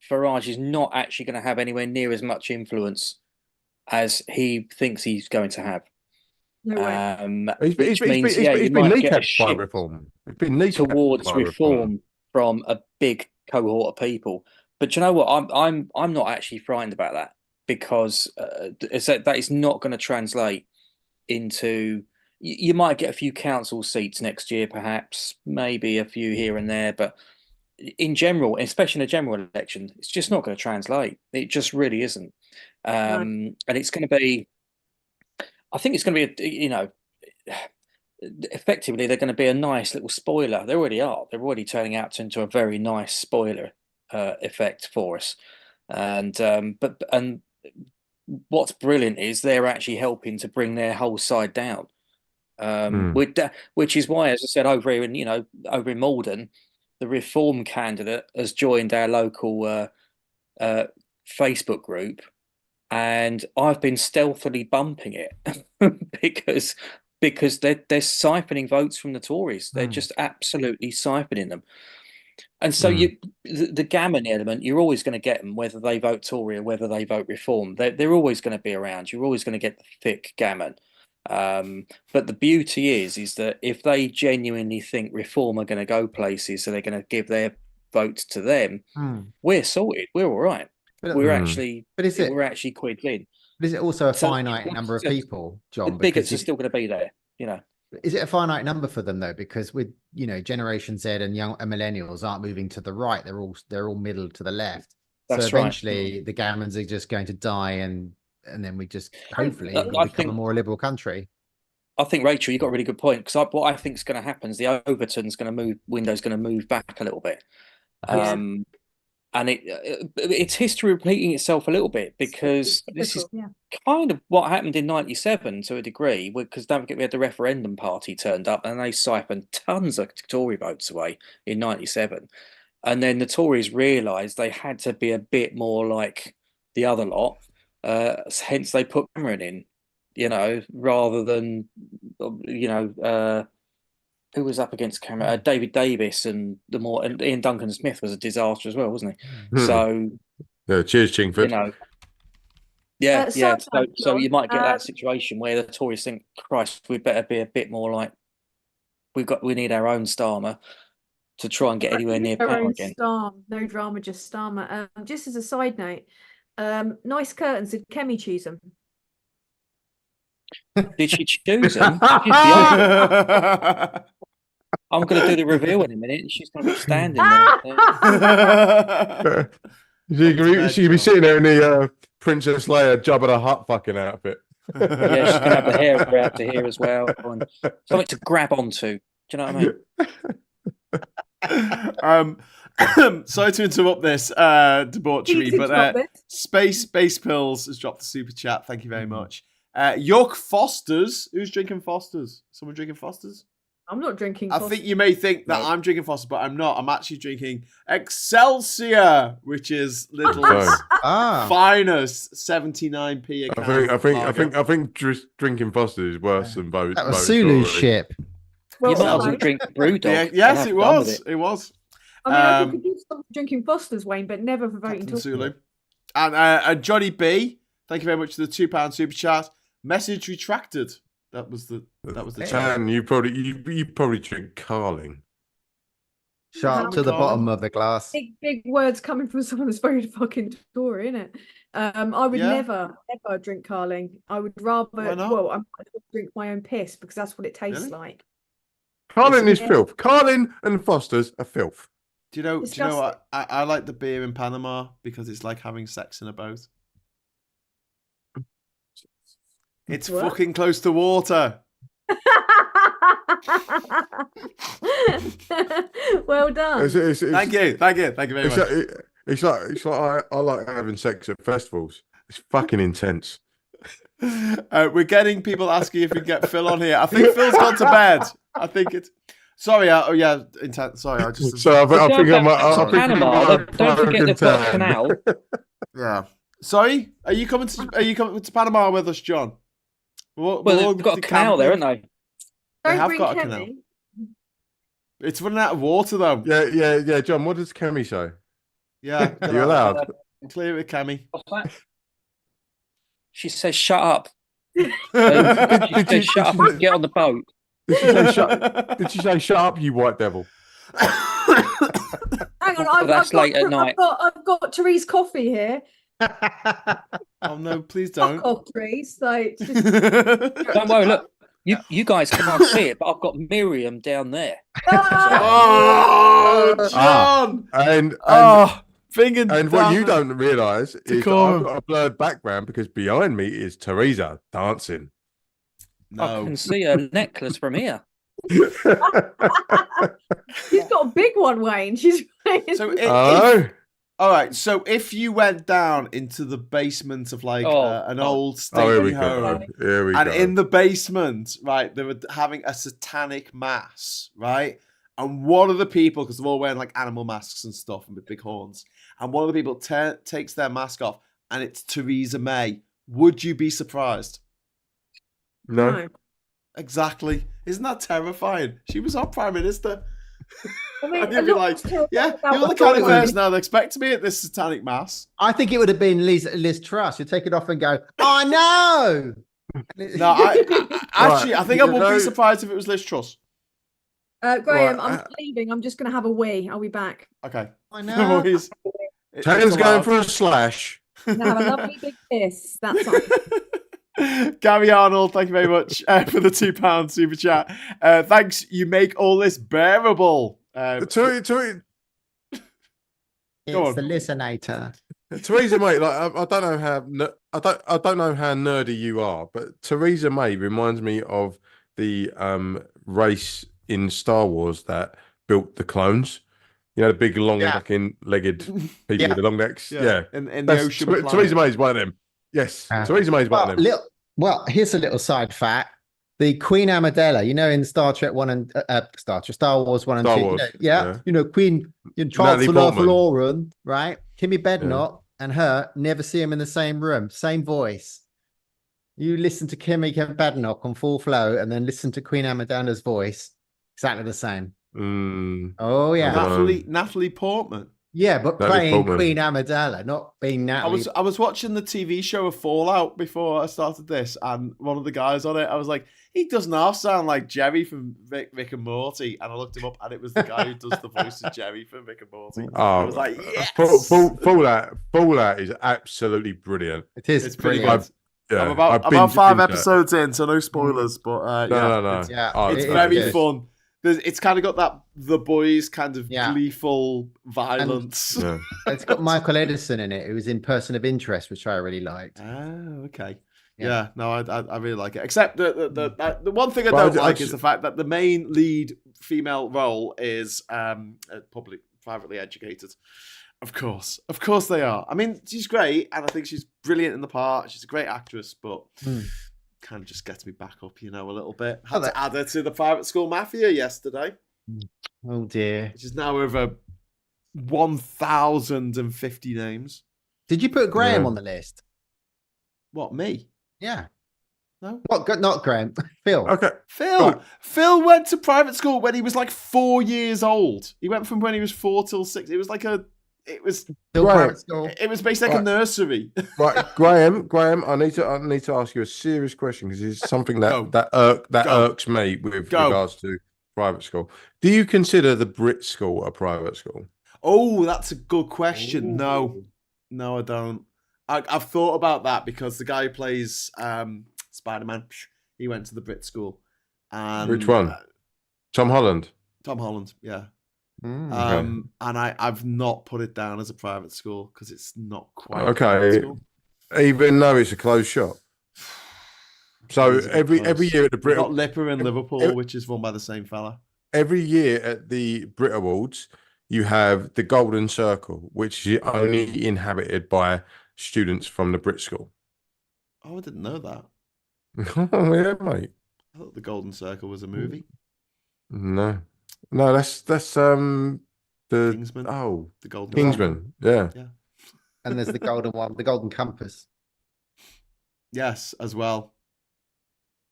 Farage is not actually going to have anywhere near as much influence as he thinks he's going to have. No way. He's been kneecapped by Reform. He's been kneecapped towards Reform from a big cohort of people. But you know what? I'm not actually frightened about that, because that is not going to translate into. You might get a few council seats next year, perhaps, maybe a few here and there, but in general, especially in a general election, it's just not going to translate. It just really isn't. And it's going to be. I think it's going to be, you know, effectively they're going to be a nice little spoiler. They already are. They're already turning out into a very nice spoiler effect for us. And what's brilliant is they're actually helping to bring their whole side down. Which is why, as I said, over in Malden, the Reform candidate has joined our local Facebook group. And I've been stealthily bumping it because they're siphoning votes from the Tories. They're just absolutely siphoning them. And so the gammon element, you're always going to get them, whether they vote Tory or whether they vote Reform. They're always going to be around. You're always going to get the thick gammon. But the beauty is that if they genuinely think Reform are going to go places, so they're going to give their votes to them, we're sorted. We're all right. we're actually quids in. But is it also a finite number of people, John? The bigots are still going to be there, you know. Is it a finite number for them though? Because with Generation Z and young millennials aren't moving to the right; they're all middle to the left. That's so eventually, the Gammons are just going to die, and then we just hopefully become a more liberal country. I think, Rachel, you got a really good point, because what I think is going to happen is the Overton's going to move, window's going to move back a little bit. And it's history repeating itself a little bit, because this is kind of what happened in 97 to a degree, because don't forget we had the referendum party turned up and they siphoned tons of Tory votes away in 97. And then the Tories realised they had to be a bit more like the other lot, hence they put Cameron in. Rather than, who was up against Cameron? David Davis and Ian Duncan Smith was a disaster as well, wasn't he? So, cheers, Chingford. So you might get that situation where the Tories think, Christ, we better be a bit more like we need our own Starmer to try and get anywhere near power again. No drama, just Starmer. Just as a side note, nice curtains. Did Kemi choose them? Did she choose them? I'm going to do the reveal in a minute, and she's going to be standing there. She can be sitting there in the Princess Leia Jabba the Hutt fucking outfit. Yeah, she's going to have the hair out to here as well, and something to grab onto. Do you know what I mean? Sorry to interrupt this debauchery, but Space Pills has dropped the super chat. Thank you very much. York Fosters. Who's drinking Fosters? Someone drinking Fosters? I'm not drinking Fosters. I think you may think that I'm drinking Fosters, but I'm not. I'm actually drinking Excelsior, which is Lidl's finest 79p a can. I think drinking Fosters is worse than both. That was Sulu's ship. Well, you might as well drink Brewdog. Yes, it was. It was. I mean, I could do some drinking Fosters, Wayne, but never for voting to Sulu. And Johnny B, thank you very much for the £2 super chat. Message retracted. That was the chat. And you probably drink Carling. Sharp to the bottom of the glass. Big words coming from someone that's very fucking Tory, isn't it? I would never drink Carling. I would rather I might drink my own piss, because that's what it tastes like. Carling is filth. Carling and Foster's are filth. Do you know what? I like the beer in Panama because it's like having sex in a boat. It's fucking close to water. Well done. Thank you very much. It's like I like having sex at festivals. It's fucking intense. We're getting people asking if we can get Phil on here. I think Phil's gone to bed. I think it's. Sorry. Intense. Sorry. I just. So I think Panama. Don't forget they've got a canal. Yeah. Sorry. Are you coming to Panama with us, John? Well, they've got a canal there, haven't they? They have got a canal. It's running out of water, though. Yeah. John, what does Kemi say? Yeah. You're allowed. Clear it, Kemi. What's that? She says, "Shut up." She says, "Shut up and get on the boat." Did she say, "Shut up, you white devil"? Hang on, that's late at night. I've got Therese coffee here. Oh no, please don't. Fuck off, Therese. Like, don't worry, look. You guys can't see it, but I've got Miriam down there. Oh, John! And what you don't realise is I've got a blurred background because behind me is Teresa dancing. No. I can see her necklace from here. She's got a big one, Wayne. All right, so if you went down into the basement of an old stately home, and in the basement, right, they were having a satanic mass, right? And one of the people, because they're all wearing like animal masks and stuff and with big horns, and one of the people takes their mask off, and it's Theresa May. Would you be surprised? No. Exactly. Isn't that terrifying? She was our Prime Minister. I mean, you'd be like, yeah, you're the kind of person I'd expect to be at this satanic mass. I think it would have been Liz Truss. You take it off and go, oh no. No, I think I would be surprised if it was Liz Truss. Graham, I'm leaving. I'm just going to have a wee. I'll be back. Okay. I know. Tan's going for a slash. Have a lovely big kiss. That's all. Gary Arnold, thank you very much for the £2 super chat. Thanks, you make all this bearable. It's the listenator. Theresa May, like I don't know how nerdy you are, but Theresa May reminds me of the race in Star Wars that built the clones. You know, the big, long, fucking legged people with the long necks. Yeah. In the ocean. Theresa May's one of them. Yes. Theresa May's one of them. Well, here's a little side fact. The Queen Amidala, you know, in Star Trek 1 and Star Wars 1 and 2. You know, Queen Chancellor Lauren, right? Kimmy Bednock and her never see him in the same room, same voice. You listen to Kimmy Bednock on full flow and then listen to Queen Amidala's voice, exactly the same. Oh yeah, Natalie Portman. Yeah, but playing Queen Amidala, not being Natalie. I was watching the TV show of Fallout before I started this, and one of the guys on it, I was like, he doesn't half sound like Jerry from Rick and Morty, and I looked him up, and it was the guy who does the voice of Jerry from Rick and Morty. I was like, yes! Fallout is absolutely brilliant. It is. It's pretty good. I'm about 5 episodes in, so no spoilers, but no. It's very fun. It's kind of got that The Boys kind of gleeful violence. It's got Michael Edison in it. It was in Person of Interest, which I really liked. Oh, okay. Yeah, no, I really like it. Except the one thing I don't like is the fact that the main lead female role is privately educated. Of course they are. I mean, she's great, and I think she's brilliant in the part. She's a great actress, but kind of just gets me back up, a little bit. Had to add her to the private school mafia yesterday. Oh dear. Which is now over 1,050 names. Did you put Graham on the list? What, me? Yeah. No? Not Graham. Phil. Okay. Phil. Right. Phil went to private school when he was like 4 years old. He went from when he was 4 till 6. It was like it was basically like a nursery. Right, Graham, I need to ask you a serious question because it's something that irks me with regards to private school. Do you consider the Brit school a private school? Oh, that's a good question. No, I don't. I've thought about that because the guy who plays Spider-Man, he went to the Brit school. And, which one? Tom Holland. Tom Holland, yeah. Okay. And I've not put it down as a private school because it's not quite okay. Even though it's a closed shop. So every year at the Brit, got Lipper in Liverpool, which is run by the same fella. Every year at the Brit Awards, you have the Golden Circle, which is only inhabited by students from the Brit school. Oh, I didn't know that. Oh yeah, mate. I thought the Golden Circle was a movie. No, that's the Kingsman. Oh, the Golden Kingsman. Yeah. And there's the golden one, the Golden Compass. Yes, as well.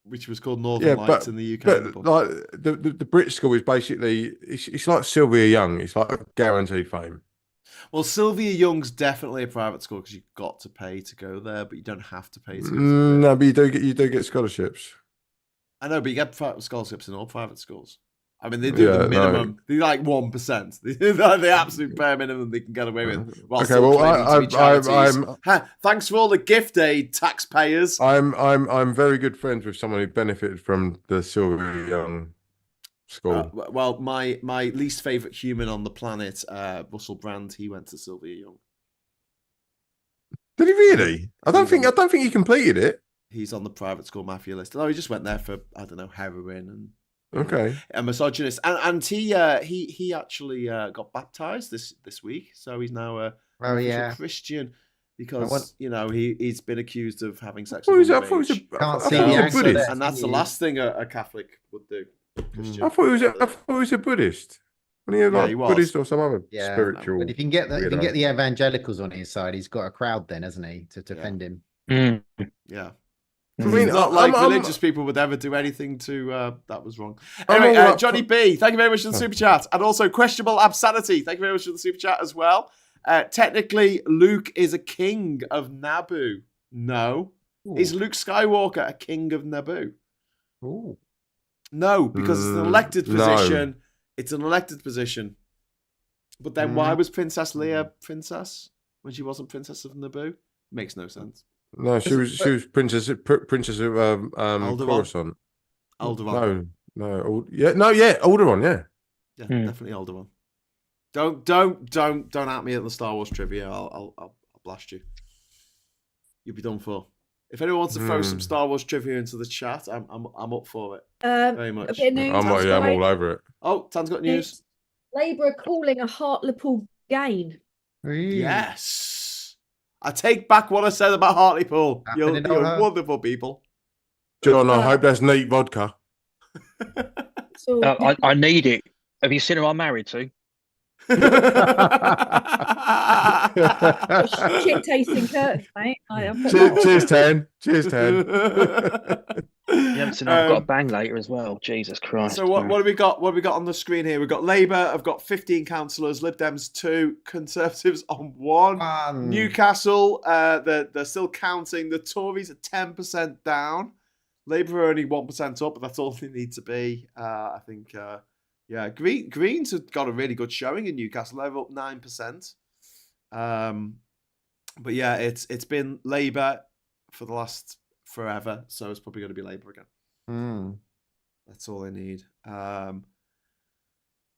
Which was called Northern Lights in the UK. But like the Brit school is basically it's like Sylvia Young. It's like a guaranteed fame. Well, Sylvia Young's definitely a private school because you've got to pay to go there, but you don't have to pay to go to no, but you do get scholarships. I know, but you get scholarships in all private schools. I mean, they do the minimum. No. They're like 1%. They're the absolute bare minimum they can get away with. Okay, well, thanks for all the gift aid, taxpayers. I'm very good friends with someone who benefited from the Sylvia Young school. Well, my least favorite human on the planet, Russell Brand, he went to Sylvia Young. Did he really? I don't think he completed it. He's on the private school mafia list. No, he just went there for heroin and. Okay. A misogynist, and he actually got baptized this week, so he's now a Christian because he's been accused of having sex. Can't see the Buddhist, and that's the last thing a Catholic would do. I thought he was a Buddhist. When he was Buddhist or some other spiritual. But if you can get the evangelicals on his side, he's got a crowd then, hasn't he, to defend him? Yeah. I mean, religious people would ever do anything to that was wrong. Anyway, Johnny B, thank you very much for the super chat, and also questionable obscenity. Thank you very much for the super chat as well. Technically, Luke is a king of Naboo. No, is Luke Skywalker a king of Naboo? Ooh. No, because it's an elected position. No. It's an elected position. But then why was Princess Leia princess? when she wasn't Princess of Naboo? Makes no sense. No, she was Princess of Coruscant. Alderaan. No, Alderaan, yeah. Yeah, definitely Alderaan. Don't at me at the Star Wars trivia. I'll blast you. You'll be done for. If anyone wants to throw some Star Wars trivia into the chat, I'm up for it. Very much. A bit of news, I'm all over it. Oh, Tan's got news. Labour are calling a Hartlepool gain. Yes. I take back what I said about Hartlepool. You're wonderful people. John, I hope that's neat vodka. I need it. Have you seen who I'm married to? Shit tasting Kirk, mate. Cheers, Tan. Cheers, Tan. You haven't seen I've got a bang later as well. Jesus Christ. So what have we got? What have we got on the screen here? We've got Labour. I've got 15 councillors. Lib Dems 2. Conservatives on 1. Newcastle. They're still counting. The Tories are 10% down. Labour are only 1% up, but that's all they need to be. I think. Yeah, Greens have got a really good showing in Newcastle. They're up 9%. But yeah, it's been Labour for the last forever, so it's probably going to be Labour again. That's all they need. And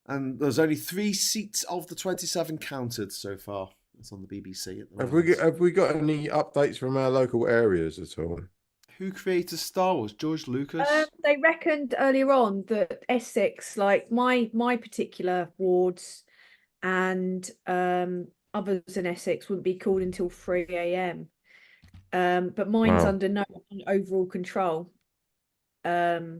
there's only 3 seats of the 27 counted so far. It's on the BBC at the moment. Have we got any updates from our local areas at all? Who created Star Wars? George Lucas? They reckoned earlier on that Essex, like my particular wards and others in Essex, wouldn't be called until 3 a.m. But mine's under no overall control. So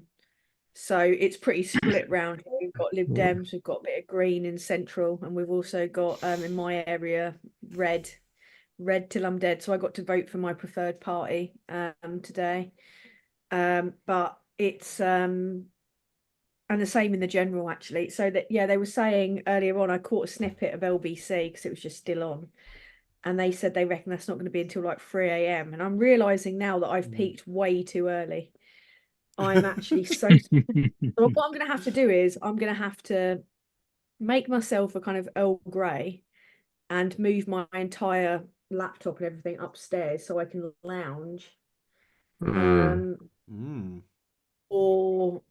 it's pretty split round here. We've got Lib Dems, we've got a bit of Green in Central, and we've also got, in my area, Red till I'm dead. So I got to vote for my preferred party today. But it's and the same in the general, actually. So that, yeah, they were saying earlier on, I caught a snippet of LBC because it was just still on, and they said they reckon that's not going to be until like 3 a.m. and I'm realizing now that I've peaked way too early. I'm actually so what I'm going to have to do is I'm going to have to make myself a kind of Earl Grey and move my entire laptop and everything upstairs so I can lounge. Or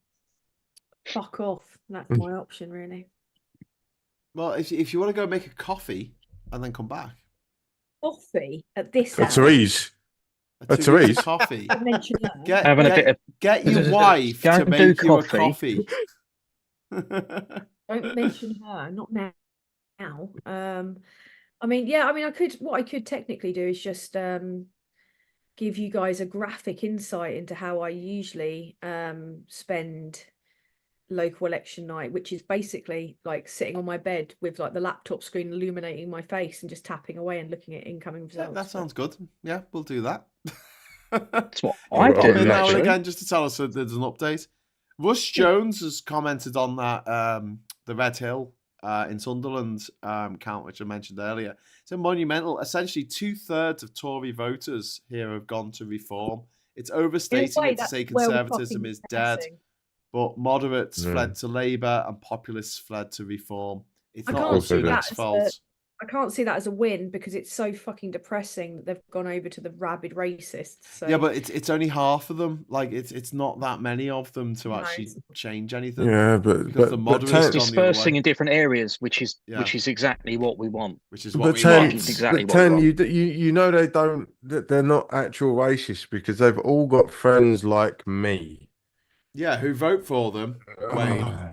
fuck off. That's my option, really. Well, if you want to go make a coffee and then come back. Coffee at this hour? Therese. Therese. Coffee. Get your wife to make you a coffee. Don't mention her. Not now. I mean, I could. What I could technically do is just give you guys a graphic insight into how I usually spend local election night, which is basically like sitting on my bed with like the laptop screen illuminating my face and just tapping away and looking at incoming results. Yeah, that sounds good. Yeah, we'll do that. That's what I do. Now and again, just to tell us that there's an update. Russ Jones has commented on that the Red Hill in Sunderland count, which I mentioned earlier. It's a monumental. Essentially, 2/3 of Tory voters here have gone to reform. It's overstating it to say conservatism is dead, but moderates fled to Labour and populists fled to reform. It's not Sunak's fault. I can't see that as a win because it's so fucking depressing that they've gone over to the rabid racists. So. Yeah, but it's only half of them. Like it's not that many of them to actually change anything. Yeah, but the moderates dispersing in different areas, which is exactly what we want. Which is what we want. Exactly what we want. You know they're not actual racists because they've all got friends like me. Yeah, who vote for them? Wayne.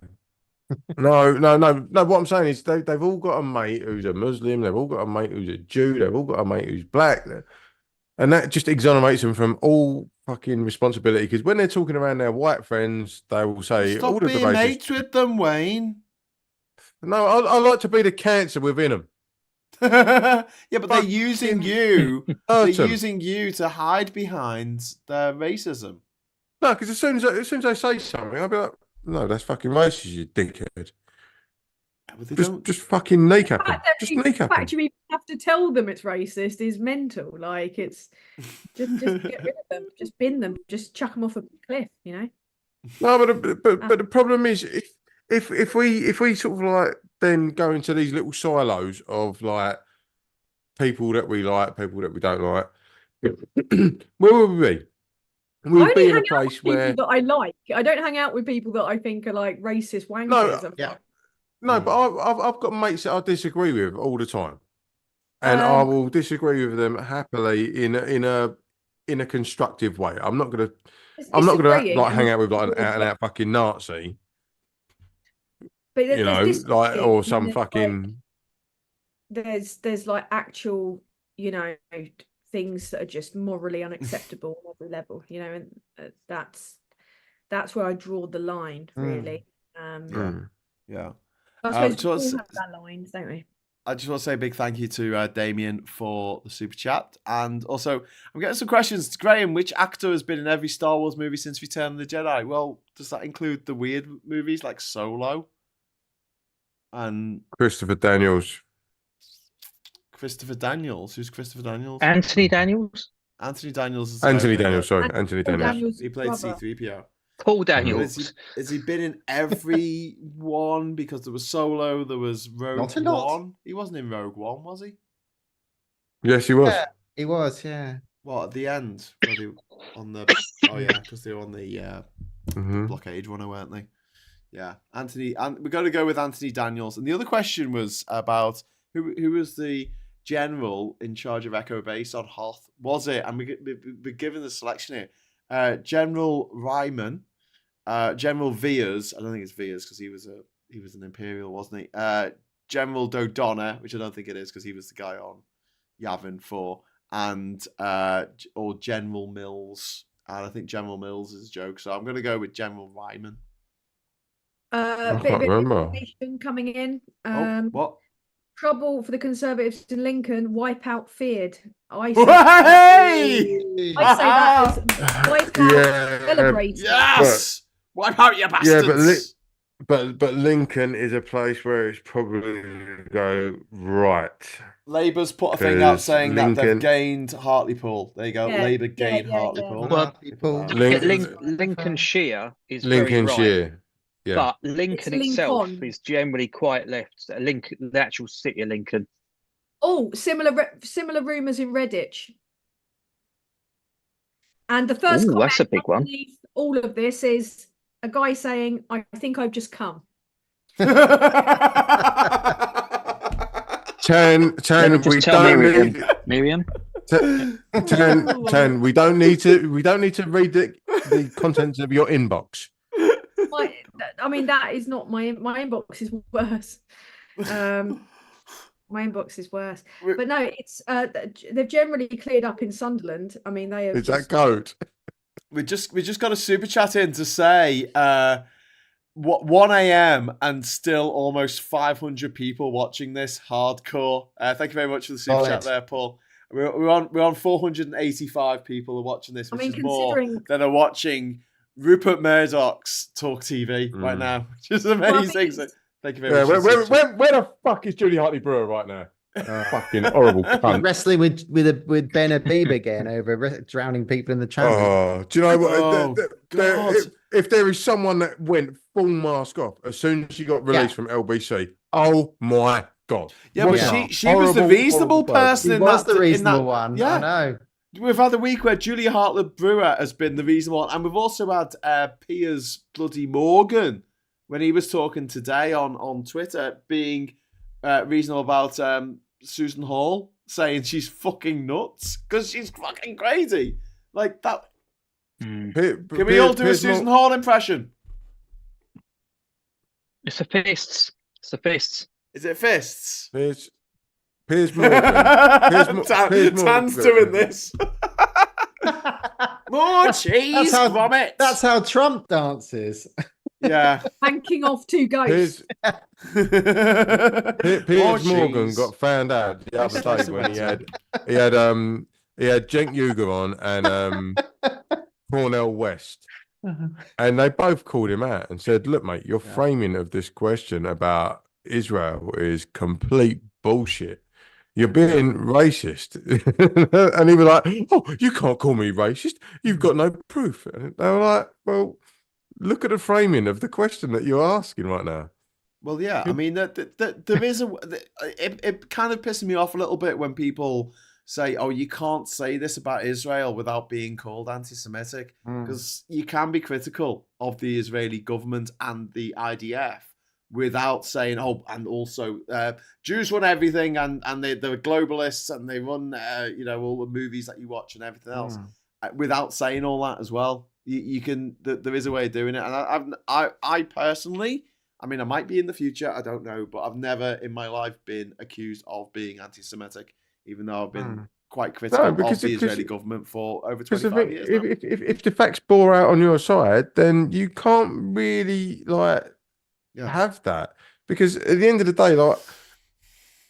No. What I'm saying is they've all got a mate who's a Muslim. They've all got a mate who's a Jew. They've all got a mate who's black, and that just exonerates them from all fucking responsibility. Because when they're talking around their white friends, they will say, "Stop all being of the mates with them, Wayne." No, I like to be the cancer within them. Yeah, but they're using you. They're using you to hide behind their racism. No, because as soon as I say something, I'll be like, no, that's fucking racist, you dickhead. Just fucking kneecap them. Just kneecap them. The fact you even have to tell them it's racist is mental. Like, it's just get rid of them. Just bin them. Just chuck them off a cliff, you know? No, but the problem is, if we sort of like then go into these little silos of like people that we like, people that we don't like. Where would we be? We'd be in a place where that I like. I don't hang out with people that I think are like racist wankers. No, but I've got mates that I disagree with all the time, and I will disagree with them happily in a constructive way. I'm not gonna like hang out with like an out fucking Nazi, but you know, like or some fucking. There's like actual, you know, things that are just morally unacceptable on every level, you know, and that's where I draw the line, really. Yeah. I suppose we all have that line, don't we? I just want to say a big thank you to Damien for the super chat, and also I'm getting some questions. Graham, which actor has been in every Star Wars movie since Return of the Jedi? Well, does that include the weird movies like Solo and Christopher Daniels? Christopher Daniels? Who's Christopher Daniels? Anthony Daniels. Anthony Daniels. Is Anthony Daniels. Sorry, Anthony Daniels. He played C-3PO. Paul Daniels. Has he been in every one? Because there was Solo, there was Rogue One. He wasn't in Rogue One, was he? Yes, he was. Yeah, he was. Yeah. What at the end? Were they on the? Oh yeah, because they were on the blockade runner, weren't they? Yeah, Anthony. And we're going to go with Anthony Daniels. And the other question was about who was the general in charge of Echo Base on Hoth? Was it? And we're given the selection here: General Ryman, General Veers. I don't think it's Veers because he was an Imperial, wasn't he? General Dodonna, which I don't think it is because he was the guy on Yavin 4, and or General Mills. And I think General Mills is a joke, so I'm going to go with General Ryman. Bit of information coming in. What? Trouble for the Conservatives in Lincoln. Wipeout feared. I say that as wipeout celebrated. Yes, wipe out your bastards. Yeah, but Lincoln is a place where it's probably going to go right. Labour's put a thing out saying that they've gained Hartlepool. There you go. Yeah, Labour gained Hartlepool. Well, Lincolnshire is Lincolnshire. Right. Yeah. But Lincoln itself is generally quite left. The actual city of Lincoln. Oh, similar rumours in Redditch. And the first comment that's a big one. All of this is a guy saying, "I think I've just come." Tan, we don't need Miriam. Tan, we don't need to read the contents of your inbox. I mean, that is not my inbox is worse. My inbox is worse. But no, it's they've generally cleared up in Sunderland. I mean, they have. Is that code? We just got a super chat in to say 1 a.m. and still almost 500 people watching this. Hardcore. Thank you very much for the super chat there, Paul. We're on 485 people are watching this, which is more than are watching Rupert Murdoch's Talk TV right now, which is amazing. So thank you very much. Where the fuck is Julie Hartley-Brewer right now? Fucking horrible cunt. Wrestling with Ben Habib again over drowning people in the channel. Oh, do you know what? If there is someone that went full mask off as soon as she got released from LBC, oh my God. Yeah, but she was the reasonable person. She was the reasonable one. Yeah. I know. We've had a week where Julia Hartley-Brewer has been the reasonable one, and we've also had Piers bloody Morgan when he was talking today on Twitter being reasonable about Susan Hall, saying she's fucking nuts because she's fucking crazy. Like that. Can we all do a Susan Hall impression? It's the fists. It's the fists. Is it fists? Piers Morgan. Tan's doing this. More cheese, vomit. That's how Trump dances. Yeah. Hanking off two ghosts. Piers Morgan got found out the other day when he had Cenk Uygur on and Cornel West. And they both called him out and said, look, mate, your framing of this question about Israel is complete bullshit. You're being racist. And he was like, oh, you can't call me racist. You've got no proof. And they were like, well, look at the framing of the question that you're asking right now. Well, yeah. I mean, there is it kind of pisses me off a little bit when people say, "Oh, you can't say this about Israel without being called anti-Semitic," because you can be critical of the Israeli government and the IDF without saying, "Oh, and also Jews run everything, and they're globalists, and they run all the movies that you watch and everything else," without saying all that as well. You can. There is a way of doing it, and I personally. I mean, I might be in the future, I don't know, but I've never in my life been accused of being anti-Semitic, even though I've been quite critical of the Israeli government for over 25 years now. If the facts bore out on your side, then you can't really have that, because at the end of the day,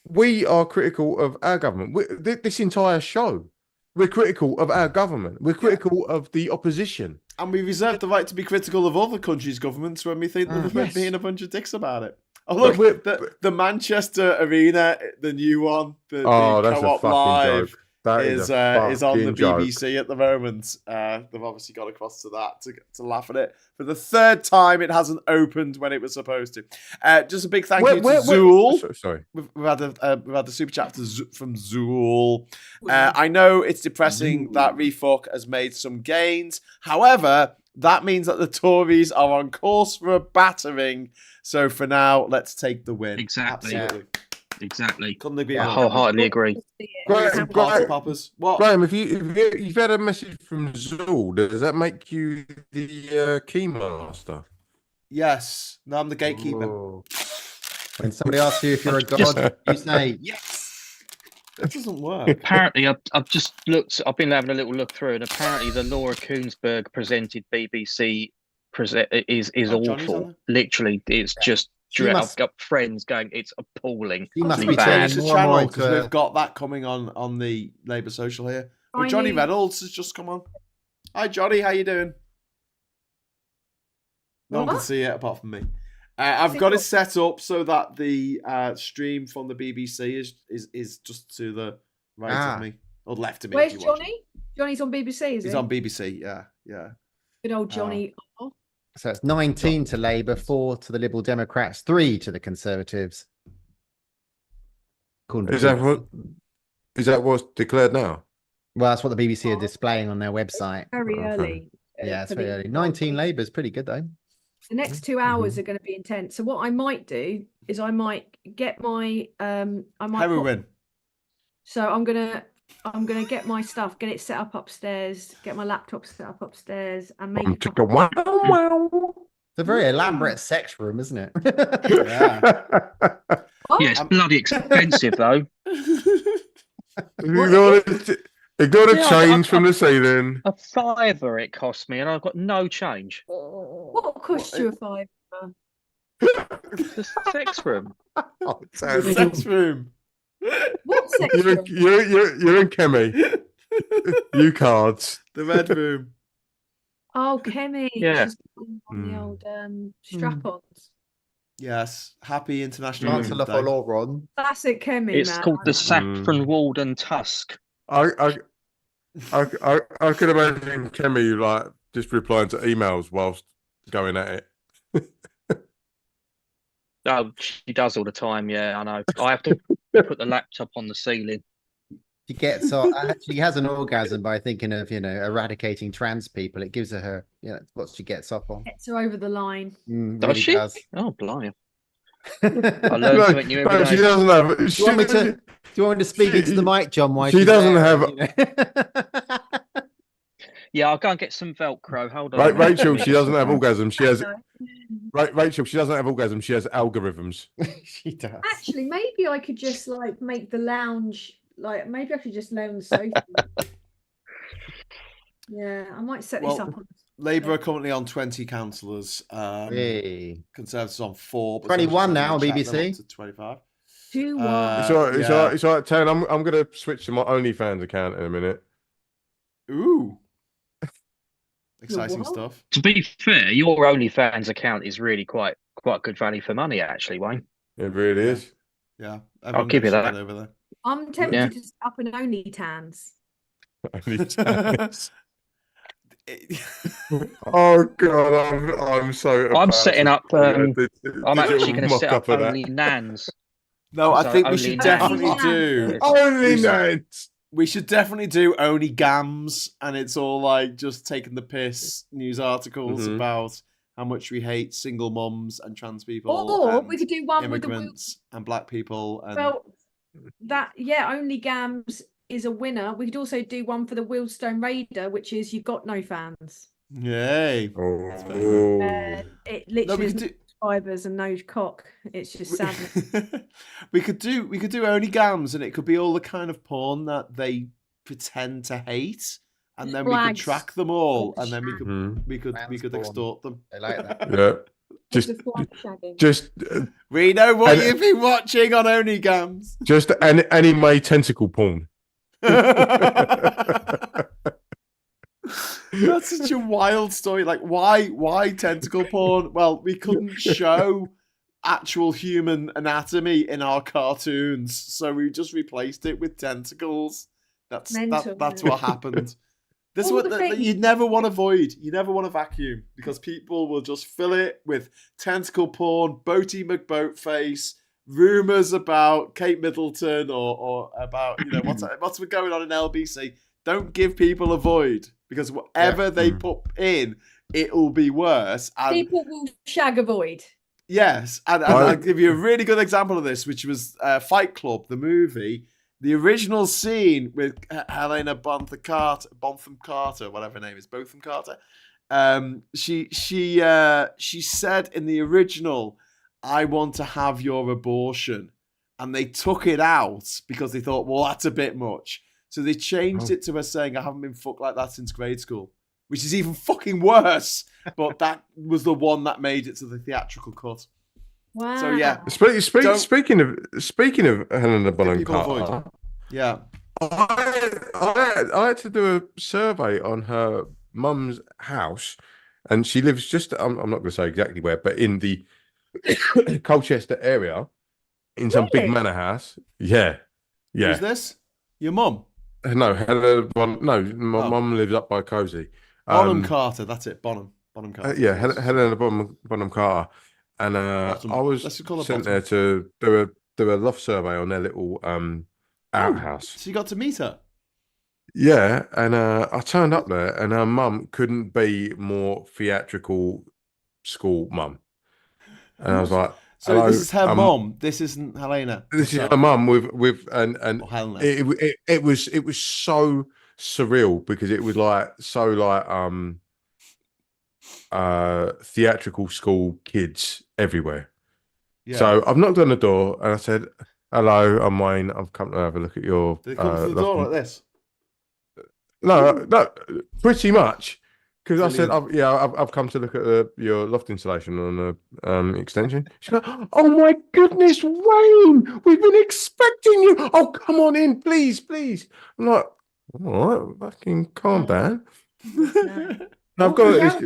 we are critical of our government. This entire show, we're critical of our government. We're critical of the opposition. And we reserve the right to be critical of other countries' governments when we think that they're being a bunch of dicks about it. Oh, look, the Manchester Arena, the new one, the Co-op Live, is on the BBC at the moment. They've obviously got across to that to laugh at it. For the third time, it hasn't opened when it was supposed to. Just a big thank you to Zool. Sorry. We've had the super chat from Zool. I know it's depressing that Refuck has made some gains. However, that means that the Tories are on course for a battering. So for now, let's take the win. Exactly. Absolutely. Exactly. Couldn't agree I more. wholeheartedly agree. Graham, what? Graham, if you've had a message from Zool, does that make you the key master? Yes. No, I'm the gatekeeper. Whoa. When somebody asks you if you're a god, you say yes. That doesn't work. Apparently, I've just looked. I've been having a little look through, and apparently, the Laura Koonsberg presented BBC is awful. Literally, it's just. I've got friends going, it's appalling. You must be bad. Channel because we've got that coming on the Labour Social here. But Johnny Reynolds has just come on. Hi, Johnny. How you doing? No one can see it apart from me. I've got it set up so that the stream from the BBC is just to the right of me or left of me. Where's Johnny? Johnny's on BBC, is he? He's on BBC. Yeah. Good old Johnny. So it's 19 to Labour, 4 to the Liberal Democrats, 3 to the Conservatives. Is that what's declared now? Well, that's what the BBC are displaying on their website. Very early. Yeah, it's very early. 19 Labour's pretty good, though. The next 2 hours are going to be intense. So what I might do is I might get my heroin. So I'm gonna get my stuff, get it set up upstairs, get my laptop set up upstairs, and make It's a very elaborate sex room, isn't it? Yeah, it's bloody expensive though. It got to change from the ceiling. A £5 it cost me, and I've got no change. What cost you a £5? The sex room. The sex room. What sex room? You're in Kemi. You cards. The red room. Oh, Kemi. Yeah. On the old strap-ons. Yes. Happy International Women's Day. Classic Kemi, It's called the Saffron Walden Tusk. I could imagine Kemi just replying to emails whilst going at it. Oh, she does all the time. Yeah, I know. I have to put the laptop on the ceiling. She gets she has an orgasm by thinking of eradicating trans people. It gives her what she gets off on. Gets her over the line. Does really she? Does. Oh, blimey! I learn something new every day. She doesn't have. Do you want me to speak into the mic, John? Why she doesn't have. Yeah, I'll go and get some Velcro. Hold on. Rachel, she doesn't have orgasm. She has. Rachel, she doesn't have orgasm. She has algorithms. She does. Actually, maybe I could just make the lounge. Maybe I could just lay on the sofa. Yeah, I might set this up. Labour are currently on 20 councillors. Conservatives on 4. 21 now on BBC. To 25. 2-1. It's all right, Tan. I'm going to switch to my OnlyFans account in a minute. Ooh. Exciting stuff. To be fair, your OnlyFans account is really quite good value for money, actually, Wayne. It really is. Yeah. I'll give you that. Over there. I'm tempted to set up an OnlyTans. Oh God, I'm so. I'm setting up. I'm actually going to set up only Nans. No, I think we should definitely do only Nans. We should definitely do only gams, and it's all like just taking the piss news articles about how much we hate single moms and trans people, or and we could do one with immigrants and black people. And only gams is a winner. We could also do one for the Wheelstone Raider, which is you got no fans. Yay! It literally is fibers and no cock. It's just sadness. we could do only gams, and it could be all the kind of porn that they pretend to hate, and then we could track them all, and then we could extort them. I like that. Yeah. Just we know what you've been watching on only gams. Just anime tentacle porn. That's such a wild story. Like, why tentacle porn? Well, we couldn't show actual human anatomy in our cartoons, so we just replaced it with tentacles. That's what happened. This is what you never want to void. You never want to vacuum, because people will just fill it with tentacle porn, Boaty McBoatface, rumors about Kate Middleton, or about what's going on in LBC. Don't give people a void, because whatever they put in, it'll be worse. And people will shag a void. Yes, and I'll give you a really good example of this, which was Fight Club, the movie. The original scene with Helena Bonham Carter, whatever her name is, Botham Carter. She said in the original, "I want to have your abortion," and they took it out because they thought, well, that's a bit much. So they changed it to her saying, "I haven't been fucked like that since grade school," which is even fucking worse. But that was the one that made it to the theatrical cut. Wow. So yeah. Speaking of Helena Bonham Carter, yeah, I had to do a survey on her mum's house, and she lives just. I'm not going to say exactly where, but in the Colchester area, in some big manor house. Yeah. Who's this? Your mum? No, my mum lives up by Cozy. Bonham Carter, that's it. Bonham Carter. Helena Bonham Carter, and I was sent there to do a loft survey on their little outhouse. So you got to meet her? Yeah, and I turned up there, and her mum couldn't be more theatrical school mum, and I was like, so this is her mum. This isn't Helena. This is her mum with and Helena. It was so surreal, because it was theatrical school kids everywhere. Yeah. So I've knocked on the door and I said, "Hello, I'm Wayne. I've come to have a look at your." Did they come to the door like this? No, pretty much. Because I said, I've come to look at your loft installation on the extension. She's like, "Oh my goodness, Wayne, we've been expecting you. Oh, come on in, please." I'm like, "All right, fucking calm down." I've got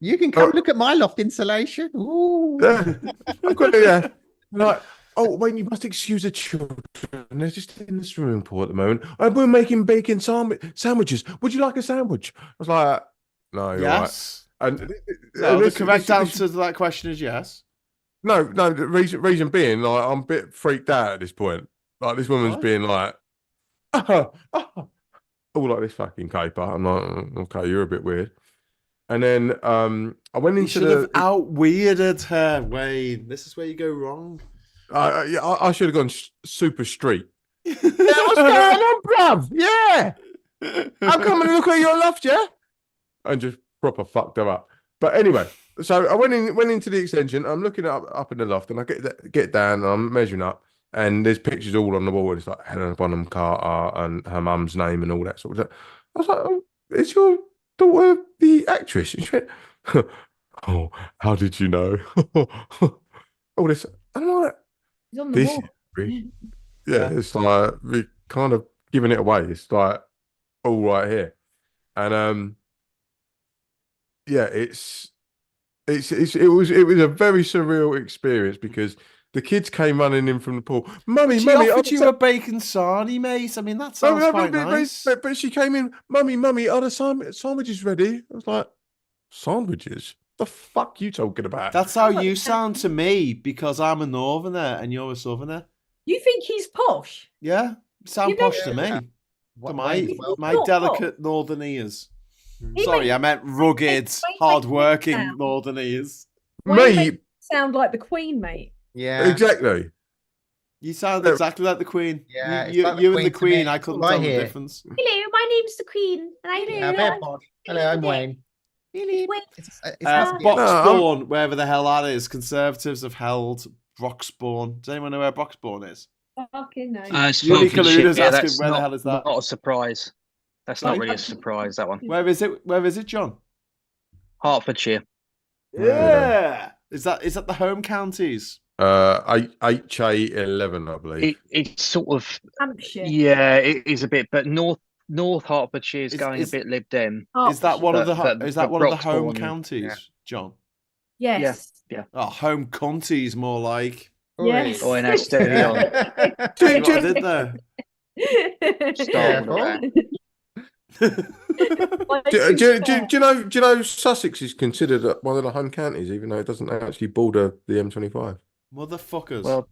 you can come look at my loft insulation. Ooh. I've got it. Like, "Oh, Wayne, you must excuse the children. They're just in the swimming pool at the moment. We're making bacon sandwiches. Would you like a sandwich?" I was like, "No, you're yes." Right." And the correct answer to that question is yes. No. The reason being, like, I'm a bit freaked out at this point. Like, this woman's being like, all like this fucking caper. I'm like, "Okay, you're a bit weird." And then I went into you should have out-weirded her, Wayne. This is where you go wrong. I should have gone super street. Yeah, what's going on, bruv? Yeah. I'm coming to look at your loft, yeah? And just proper fucked her up. But anyway, so I went into the extension. I'm looking up in the loft, and I get down, and I'm measuring up, and there's pictures all on the wall. And it's like Helena Bonham Carter and her mum's name and all that sort of stuff. I was like, "Oh, is your daughter the actress?" And she went, "Oh, how did you know?" All this. I'm like, he's on the wall. Yeah, it's like we kind of giving it away. It's like all right here, and yeah, it was a very surreal experience, because The kids came running in from the pool. Mummy, she mummy, offered you a bacon sarnie, mate. I mean, that sounds quite nice. But she came in, mummy, are the sandwiches ready? I was like, sandwiches? The fuck you talking about? That's how you sound to me because I'm a northerner and you're a southerner. You think he's posh? Yeah, sound posh to me. To my delicate northern ears. Sorry, I meant rugged, hard-working northern ears. Mate, sound like the Queen, mate. Yeah, exactly. You sound exactly like the Queen. Yeah, you and the Queen. I couldn't tell the difference. Hello, my name's the Queen, and Hello, I'm Wayne. Broxbourne, wherever the hell that is. Conservatives have held Broxbourne. Does anyone know where Broxbourne is? Fucking no. It's Hertfordshire. yeah, asking where the hell is that? Not a surprise. That's not really a surprise, that one. Where is it? Where is it, John? Hertfordshire. Yeah. Is that the home counties? HA11, I believe. It's sort of Hampshire. Yeah, it is a bit, but North Hertfordshire is going a bit Lib Dem. Is that one of the home counties, John? Yes. Yeah. Oh, home counties, more like. Yes. Oh, and that's steady on. Did there? Do you know Sussex is considered one of the home counties, even though it doesn't actually border the M25? Motherfuckers. Well,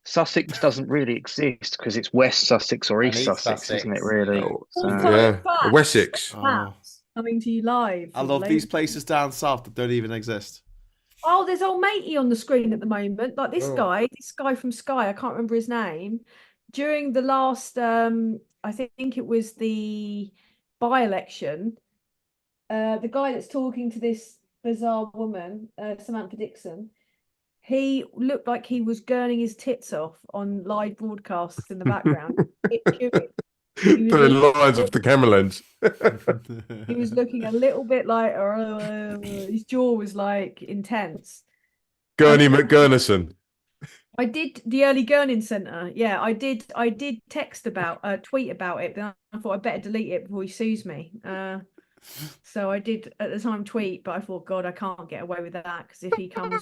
Sussex doesn't really exist because it's West Sussex or East Sussex, isn't it? Really? Yeah, Wessex. Coming to you live. I love these places down south that don't even exist. Oh, there's old matey on the screen at the moment. Like this guy from Sky, I can't remember his name. During the last, I think it was the by-election, the guy that's talking to this bizarre woman, Samantha Dixon, he looked like he was gurning his tits off on live broadcasts in the background. Putting lines off the camera lens. He was looking a little bit like his jaw was like intense. Gurney McGurnison. I did the early Gurning Centre. Yeah, I did tweet about it, but I thought I'd better delete it before he sues me. So I did at the time tweet, but I thought, God, I can't get away with that because if he comes,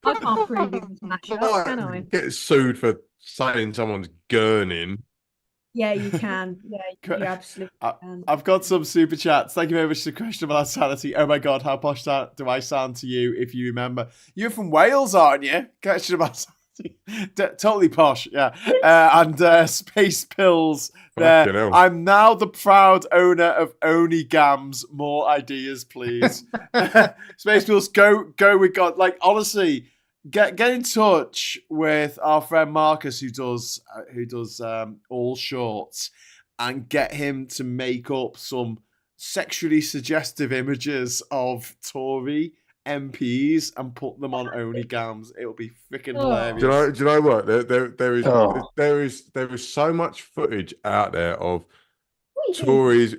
I can't prove he was mashed up, can I? Get sued for saying someone's gurning. Yeah, you can. Yeah, you absolutely can. I've got some super chats. Thank you very much for the question about sanity. Oh my God, how posh do I sound to you if you remember? You're from Wales, aren't you? Question about sanity. Totally posh, yeah. And Space Pills there. I'm now the proud owner of Onigams. More ideas, please. Space Pills, go with God. Like, honestly, get in touch with our friend Marcus who does all shorts and get him to make up some sexually suggestive images of Tory MPs and put them on Onigams. It'll be freaking hilarious. Do you know what? There is so much footage out there of Tories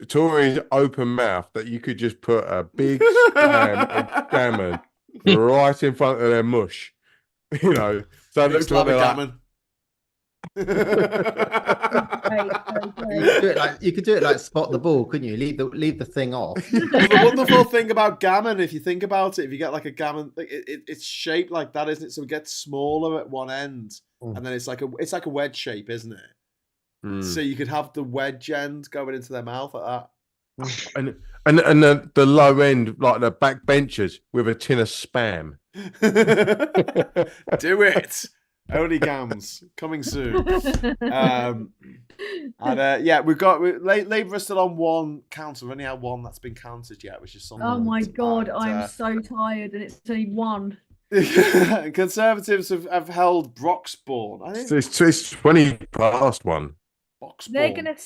open mouth that you could just put a big spam of gammon right in front of their mush. You know, so it looks like gammon. You could do it like Spot the Ball, couldn't you? Leave the thing off. The wonderful thing about gammon, if you think about it, if you get like a gammon, it's shaped like that, isn't it? So it gets smaller at one end, and then it's like a wedge shape, isn't it? So you could have the wedge end going into their mouth like that, and the low end, like the back benches with a tin of spam. Do it. Onigams coming soon. We've got Labour are still on one council. We've only had one that's been counted yet, which is something. Oh my God, I'm so tired, and it's only one. Conservatives have held Broxbourne. I think it's 20 past one. They're gonna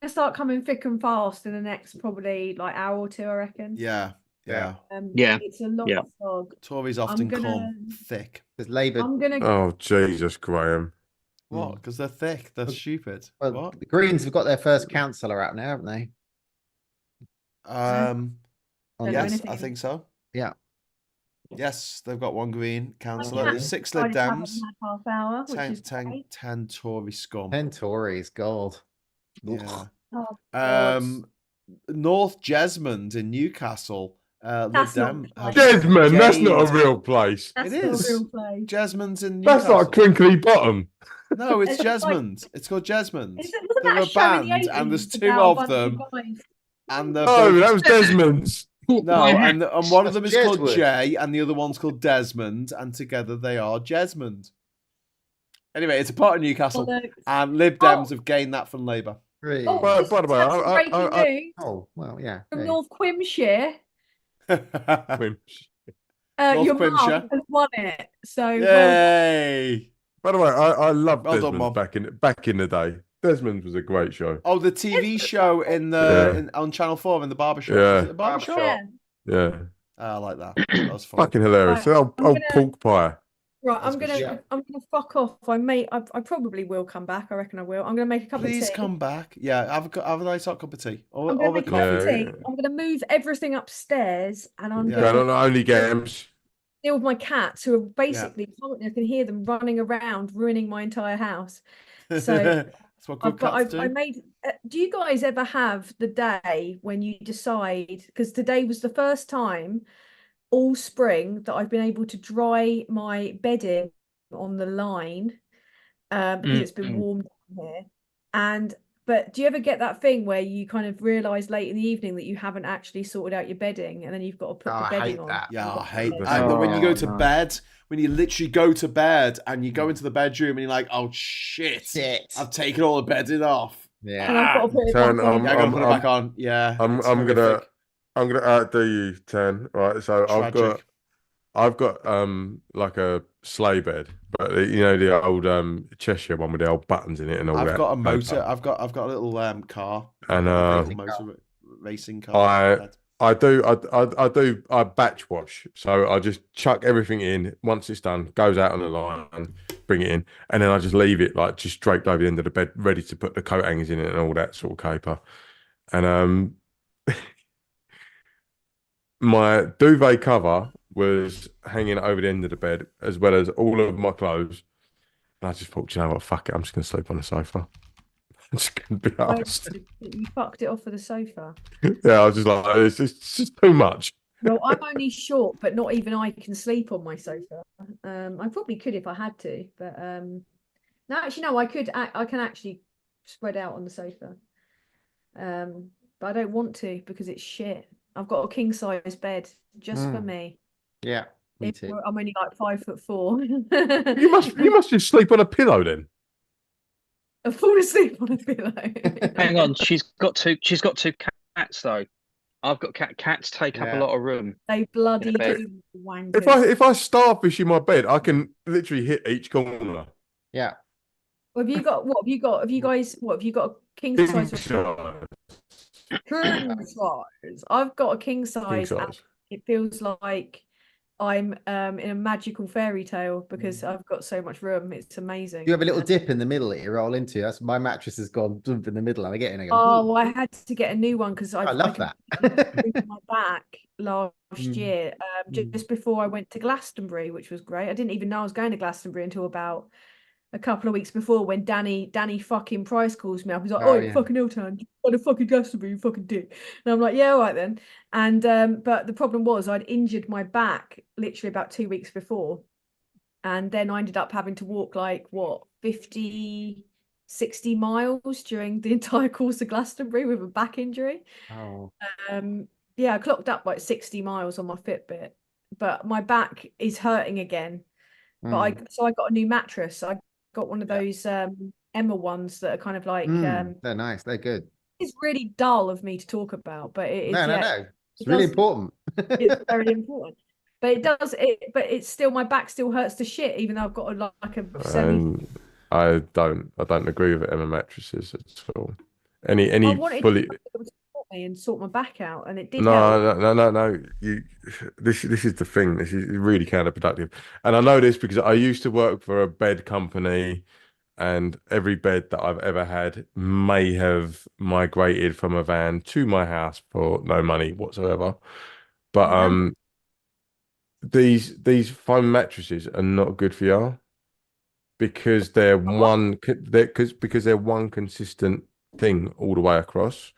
start coming thick and fast in the next probably like hour or two, I reckon. Yeah. It's a lot of fog. Tories often come thick. Because Labour. Oh Jesus, Graham! What? Because they're thick. They're stupid. Well, what? The Greens have got their first councillor out now, haven't they? Yes, I think so. Yeah. Yes, they've got one Green councillor. There's 6 Lib Dems. Half hour, 10 Tory scum. 10 Tories, God. Yeah. North Jesmond in Newcastle Lib Dem. Jesmond, that's not a real place. That's It not is. a real place. Jesmond's in Newcastle. That's like Crinkly Bottom. No, it's It's like- Jesmond. It's called Jesmond. Wasn't They're that a show in the band, and there's 80s two about a of bunch them. guys? And they're Oh, both... that was Desmond's. No, and one of them is That's called Jeswood. Jay, and the other one's called Desmond, and together they are Jesmond. Anyway, it's a part of Newcastle, and Lib Dems have gained that from Labour. Really? Oh, By just the way, have some breaking news Oh, well, yeah. from yeah. North Quimshire. North Your Quimshire. mum has won it. So Yay! By the way, I love Well done, Desmond Mum. back in the day. Desmond was a great show. Oh, the TV show on Channel 4 in the barbershop. Yeah. Is it a barbershop? yeah. Yeah, I like that. That was fun. fucking hilarious. Right, Old I'm gonna- pork pie. Right, That's I'm good gonna shit. I'm gonna fuck off. I probably will come back. I reckon I will. I'm gonna make a cup Please of tea. come back. Yeah, have a nice hot cup of tea. Or I'm gonna the make a cup of coffee. tea. I'm gonna move everything upstairs, and I'm Yeah. Going gonna on Only Games. deal with my cats, who are basically I can hear them running around, ruining my entire house. So That's what good cats do. I made. Do you guys ever have the day when you decide? Because today was the first time all spring that I've been able to dry my bedding on the line because it's been warm down here. But do you ever get that thing where you kind of realise late in the evening that you haven't actually sorted out your bedding, and then you've got to put the I bedding hate on? that. Yeah, I hate it. that. When you go Oh, to no. bed, when you literally go to bed and you go into the bedroom and you're like, oh shit, I've taken all the bedding off. Yeah. And I've got to put it Turn back on. Yeah, I gotta put it back on. Yeah. I'm it's gonna horrific. outdo you, 10. Right, so Tragic. I've got like a sleigh bed, but you know the old Cheshire one with the old buttons in it and all that. I've got a motor. paper. I've got a little car. And A little motor racing car. I batch wash, so I just chuck everything in. Once it's done, goes out on the line, bring it in, and then I just leave it like just draped over the end of the bed, ready to put the coat hangers in it and all that sort of caper. And my duvet cover was hanging over the end of the bed, as well as all of my clothes. And I just thought, you know what, fuck it, I'm just gonna sleep on the sofa. I'm just gonna be honest. You fucked it off for the sofa. Yeah, I was just like, it's just too much. Well, I'm only short, but not even I can sleep on my sofa. I probably could if I had to, but no, actually, no, I could. I can actually spread out on the sofa, but I don't want to because it's shit. I've got a king size bed just for me. Yeah, me too. I'm only like 5'4". You must just sleep on a pillow then. I fall asleep on a pillow. Hang on, she's got two cats though. I've got cats take up a lot of room. They bloody in bed. do wankers. If I starfish in my bed, I can literally hit each corner. Yeah. Have you got what have you got? Have you guys what have you got? A king size? King size. I've got a king size. And it feels like I'm in a magical fairy tale because I've got so much room. It's amazing. You have a little dip in the middle that you roll into. That's my mattress has gone dump in the middle. I get in. I go, Oh, I had to get a new one because I love that. my back last year, just before I went to Glastonbury, which was great. I didn't even know I was going to Glastonbury until about a couple of weeks before when Danny fucking Price calls me up. He's like, "Oh, fucking Iltan, you got a fucking Glastonbury, you fucking dick." And I'm like, "Yeah, all right then." And but the problem was I'd injured my back literally about 2 weeks before, and then I ended up having to walk like 50, 60 miles during the entire course of Glastonbury with a back injury. Oh. Yeah, I clocked up like 60 miles on my Fitbit, but my back is hurting again. But I got a new mattress. I got one of those Emma ones that are kind of like they're nice, they're good. It's really dull of me to talk about, but it is no. It's really important. It's very important. But it does but it's still my back still hurts to shit, even though I've got like a semi. I don't agree with Emma mattresses at all. Any fully and sort my back out, and it did. No. This is the thing. This is really counterproductive, and I know this because I used to work for a bed company, and every bed that I've ever had may have migrated from a van to my house for no money whatsoever. But these foam mattresses are not good for you because they're one consistent thing all the way across.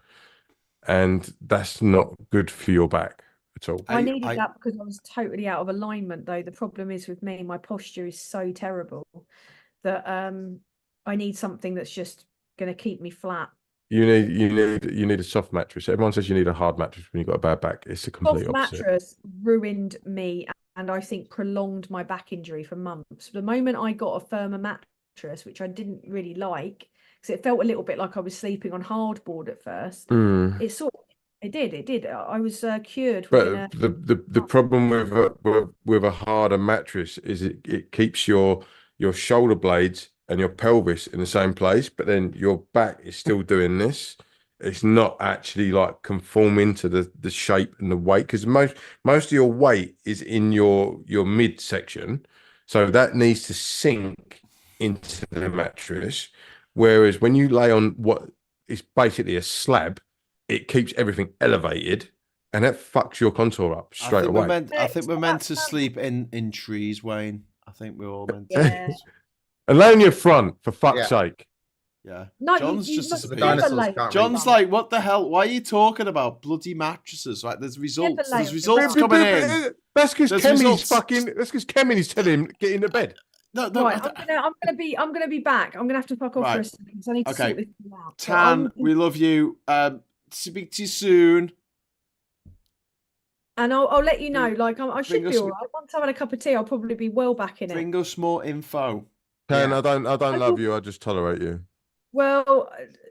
And that's not good for your back. at all. I needed that because I was totally out of alignment, though. The problem is with me, my posture is so terrible that I need something that's just going to keep me flat. You need a soft mattress. Everyone says you need a hard mattress when you've got a bad back. It's the complete soft opposite. Mattress ruined me, and I think prolonged my back injury for months. The moment I got a firmer mattress, which I didn't really like, because it felt a little bit like I was sleeping on hardboard at first. It did. I was cured. But the problem with a harder mattress is it keeps your shoulder blades and your pelvis in the same place, but then your back is still doing this. It's not actually like conforming to the shape and the weight, because most of your weight is in your midsection, so that needs to sink into the mattress. Whereas when you lay on what is basically a slab, it keeps everything elevated, and that fucks your contour up straight away. I think we're meant to sleep in trees, Wayne. I think we're all meant to. Yeah. And lay on your front, for fuck's sake. Yeah. No, John's you just must disappeared. never John's like, what the hell? Why are you talking about bloody mattresses? Right? There's results. There's results coming in. That's because Kemi's telling him get into bed. No. Right, I'm gonna be back. I'm gonna have to fuck off for a second because I need to sort this out. Tan, we love you. Speak to you soon. And I'll let you know. Like I should be all right. Once I've had a cup of tea, I'll probably be well back in it. Bring us more info. Tan, I don't love you. I just tolerate you. Well,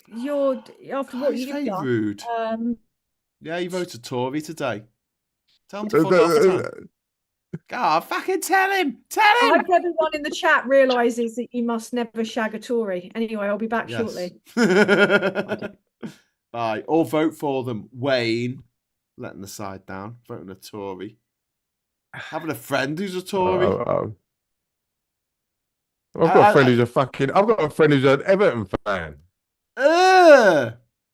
you're after what you've done. Rude. Yeah, you voted Tory today. Tell him to fuck off. God, fucking tell him. I hope everyone in the chat realises that you must never shag a Tory. Anyway, I'll be back shortly. Bye. Or vote for them. Wayne, letting the side down, voting a Tory. Having a friend who's a Tory. I've got a friend who's an Everton fan.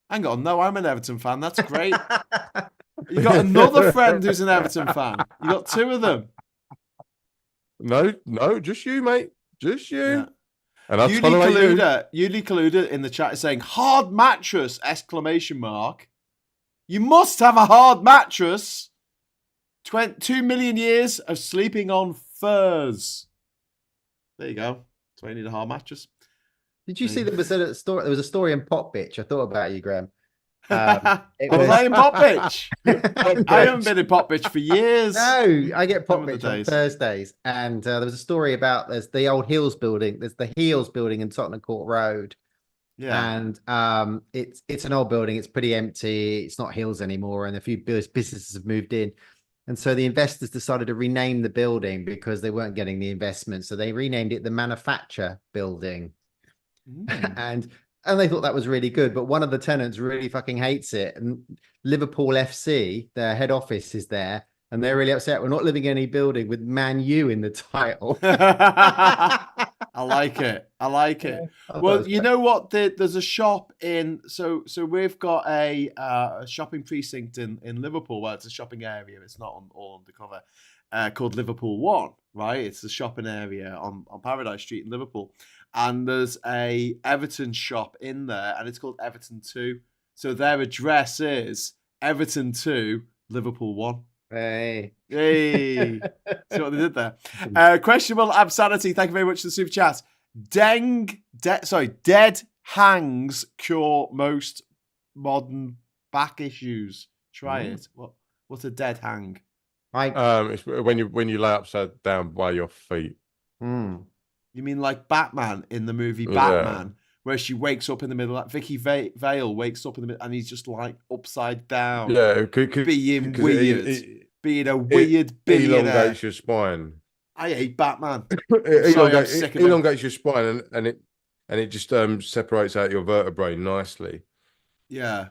Hang on, no, I'm an Everton fan. That's great. You got another friend who's an Everton fan. You got two of them. No, just you, mate. Just you. Yeah. And I'll Yuli Kaluda in the chat is saying hard mattress ! You must have a hard mattress. 2 million years of sleeping on furs. There you go. So you need a hard mattress. Did you see there was a story? There was a story in Pop Bitch. I thought about you, Graham. Playing Pop Bitch. I haven't been in Pop Bitch for years. No, I get Pop Bitch on Thursdays, and there was a story about there's the old Heels building. There's the Heels building in Tottenham Court Road. Yeah, and it's an old building. It's pretty empty. It's not Heels anymore, and a few businesses have moved in. And so the investors decided to rename the building because they weren't getting the investment. So they renamed it the Manufacture Building. And they thought that was really good. But one of the tenants really fucking hates it. And Liverpool FC, their head office is there. And they're really upset. We're not living in any building with Man U in the title. I like it. Yeah, well, you know what? There's a shop in. So we've got a shopping precinct in Liverpool. Well, it's a shopping area. It's not all undercover. Called Liverpool One, right? It's a shopping area on Paradise Street in Liverpool. And there's a Everton shop in there, and it's called Everton 2. So their address is Everton 2, Liverpool 1. Hey. See what they did there. Questionable absurdity. Thank you very much for the super chat. Dead hangs cure most modern back issues. Try it. What's a dead hang? It's when you lay upside down by your feet. You mean like Batman in the movie Batman, where she wakes up in the middle? Vicky Vale wakes up in the middle, and he's just like upside down. Yeah, being weird. Being a weird billionaire. Elongates your spine. I hate Batman. Elongates your spine, and it just separates out your vertebrae nicely. Yeah.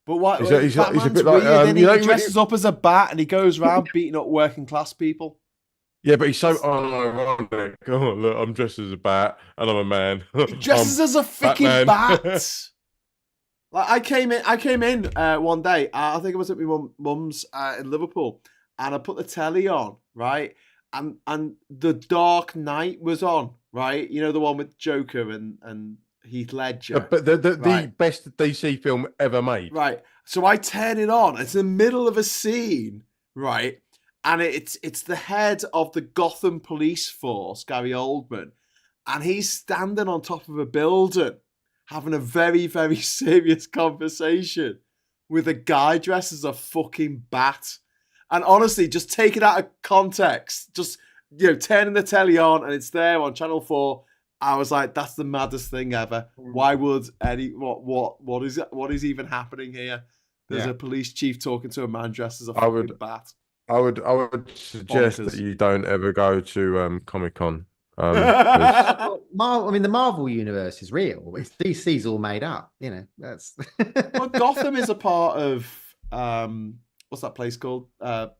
But what? He's a bit like he dresses up as a bat and he goes around beating up working class people. Yeah, but he's so unironic. Oh, look, I'm dressed as a bat and I'm a man. He dresses as a freaking bat. Like I came in one day. I think I was at my mum's in Liverpool, and I put the telly on, right, and The Dark Knight was on, right. You know, the one with Joker and Heath Ledger. But the best DC film ever made. Right. So I turn it on. It's in the middle of a scene right? And it's the head of the Gotham police force, Gary Oldman, and he's standing on top of a building having a very, very serious conversation with a guy dressed as a fucking bat. And honestly, just take it out of context, just, turning the telly on and it's there on Channel 4. I was like, that's the maddest thing ever. Why would what is even happening here? There's a police chief talking to a man dressed as a fucking bat. I would suggest that you don't ever go to Comic-Con. The Marvel universe is real. It's DC's all made up. That's. Well, Gotham is a part of what's that place called?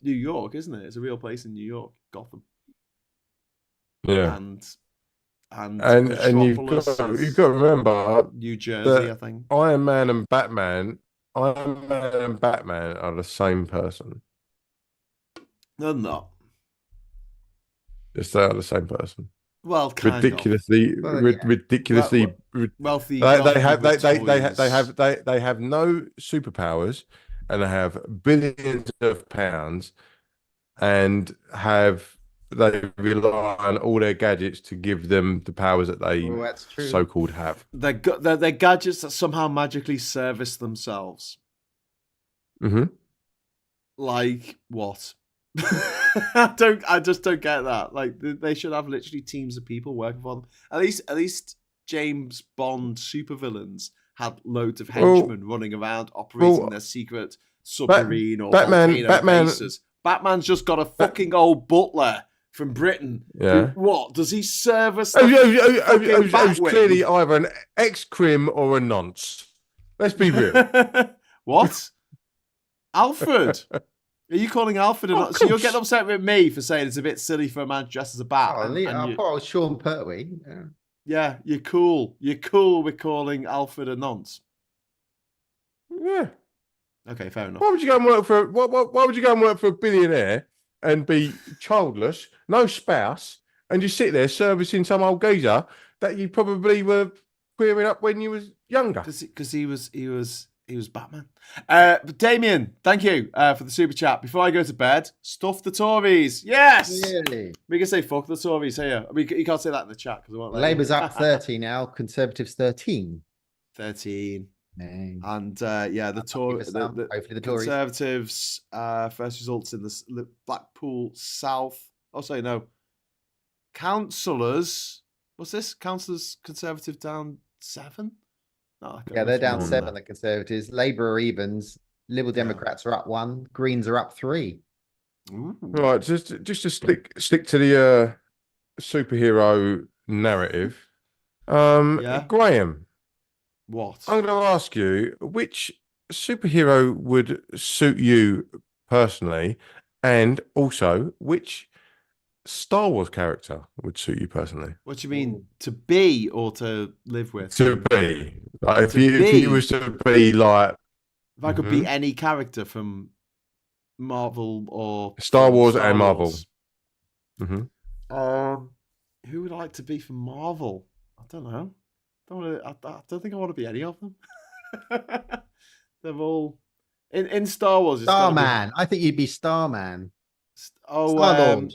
New York, isn't it? It's a real place in New York, Gotham. Yeah. And you've got to remember New Jersey, I think. Iron Man and Batman are the same person. No, they're not. Yes, they are the same person. Well, ridiculously wealthy. They have no superpowers, and they have billions of pounds, and they rely on all their gadgets to give them the powers that they so-called have. They're gadgets that somehow magically service themselves. Mm-hmm. Like what? I just don't get that. Like, they should have literally teams of people working for them. At least James Bond supervillains had loads of henchmen running around operating their secret submarine or volcano bases. Batman's just got a fucking old butler from Britain. Yeah. What does he service? Who's clearly either an ex-crim or a nonce. Let's be real. What? Alfred? Are you calling Alfred a nonce? So you're getting upset with me for saying it's a bit silly for a man dressed as a bat. Poor old Sean Pertwee. Yeah, you're cool. You're cool with calling Alfred a nonce. Yeah. Okay, fair enough. Why would you go and work for? Why would you go and work for a billionaire and be childless, no spouse, and just sit there servicing some old geezer that you probably were queering up when you was younger? Because he was Batman. Damien, thank you for the super chat. Before I go to bed, stuff the Tories. Yes. Really? We can say fuck the Tories here. I mean, you can't say that in the chat because I won't. Labour's up 30 now. Conservatives 13. 13. Dang. And the Tories, hopefully the Tories. Conservatives first results in the Blackpool South. Oh, sorry, no. Councillors. What's this? Councillors Conservative down 7. No, they're down 7. The Conservatives. Labour are evens. Liberal Democrats are up 1. Greens are up 3. Ooh. Right, just to stick to the superhero narrative. Graham. What? I'm going to ask you, which superhero would suit you personally, and also which Star Wars character would suit you personally? What do you mean, to be or to live with? To be. Like, if you was to be like... If I could be any character from Marvel or... Star Wars and Marvel. Mm-hmm. Who would I like to be from Marvel? I don't know. I don't think I want to be any of them. They're all... In Star Wars... Starman. I think you'd be Starman. Star-Lord.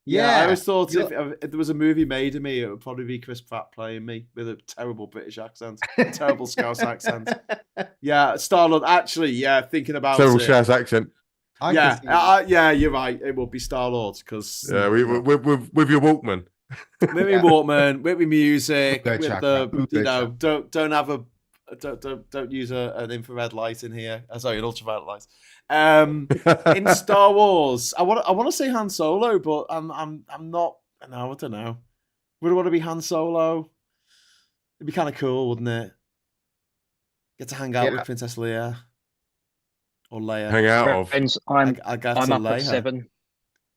Yeah. I always thought if there was a movie made of me, it would probably be Chris Pratt playing me with a terrible British accent, a terrible Scouse accent. Yeah, Star-Lord. Actually, thinking about terrible Scouse accent. You're right. It would be Star-Lord because with your Walkman. With me Walkman, with me music, with the don't use an infrared light in here. Sorry, an ultraviolet light. In Star Wars, I want to say Han Solo, but I'm not. No, I don't know. Would I want to be Han Solo? It'd be kind of cool, wouldn't it? Get to hang out with Princess Leia or Leia. Hang out Friends, I'm up Leia. at 7.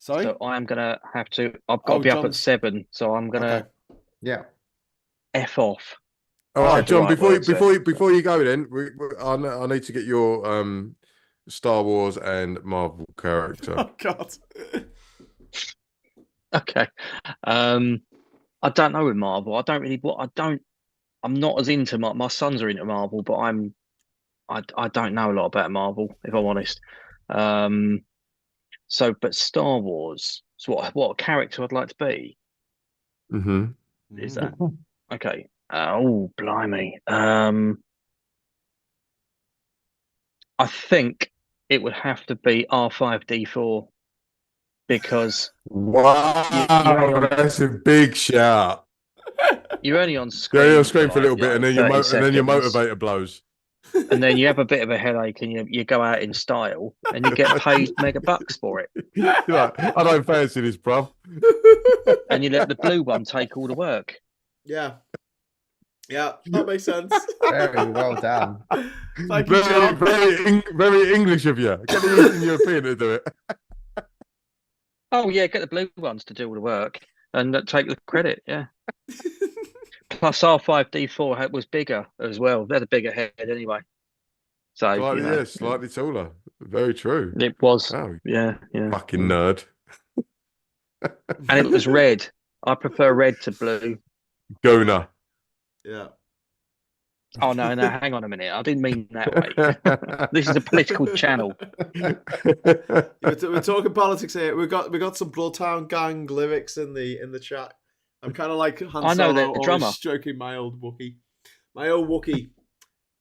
Sorry, so I'm gonna have to. I've got to be up at 7, so I'm gonna. Okay. F off. All right, John. Before you go, then I need to get your Star Wars and Marvel character. Oh God. Okay. I don't know with Marvel. I'm not as into my sons are into Marvel, but I don't know a lot about Marvel, if I'm honest. But Star Wars. So what character I'd like to be? Is that okay? Oh, blimey. I think it would have to be R5D4 because wow, that's a big shout. You're only on screen. Yeah, you're screen for a little bit, and then your motivator blows. And then you have a bit of a headache, and you go out in style, and you get paid mega bucks for it. Like, I don't fancy this, bruv. And you let the blue one take all the work. Yeah. Yeah, that makes sense. Very well done. Thank you, John. Very English of you. Get the Eastern European to do it. Oh yeah, get the blue ones to do all the work and take the credit. Yeah. Plus R5D4 was bigger as well. They had a bigger head anyway. So slightly, slightly taller. Very true. It was. Wow. Yeah. Fucking nerd. And it was red. I prefer red to blue. Gooner. Yeah. Oh no, hang on a minute. I didn't mean that way. This is a political channel. We're talking politics here. We got some Bloodhound Gang lyrics in the chat. I'm kind of like Han Solo, the drummer stroking my old Wookiee.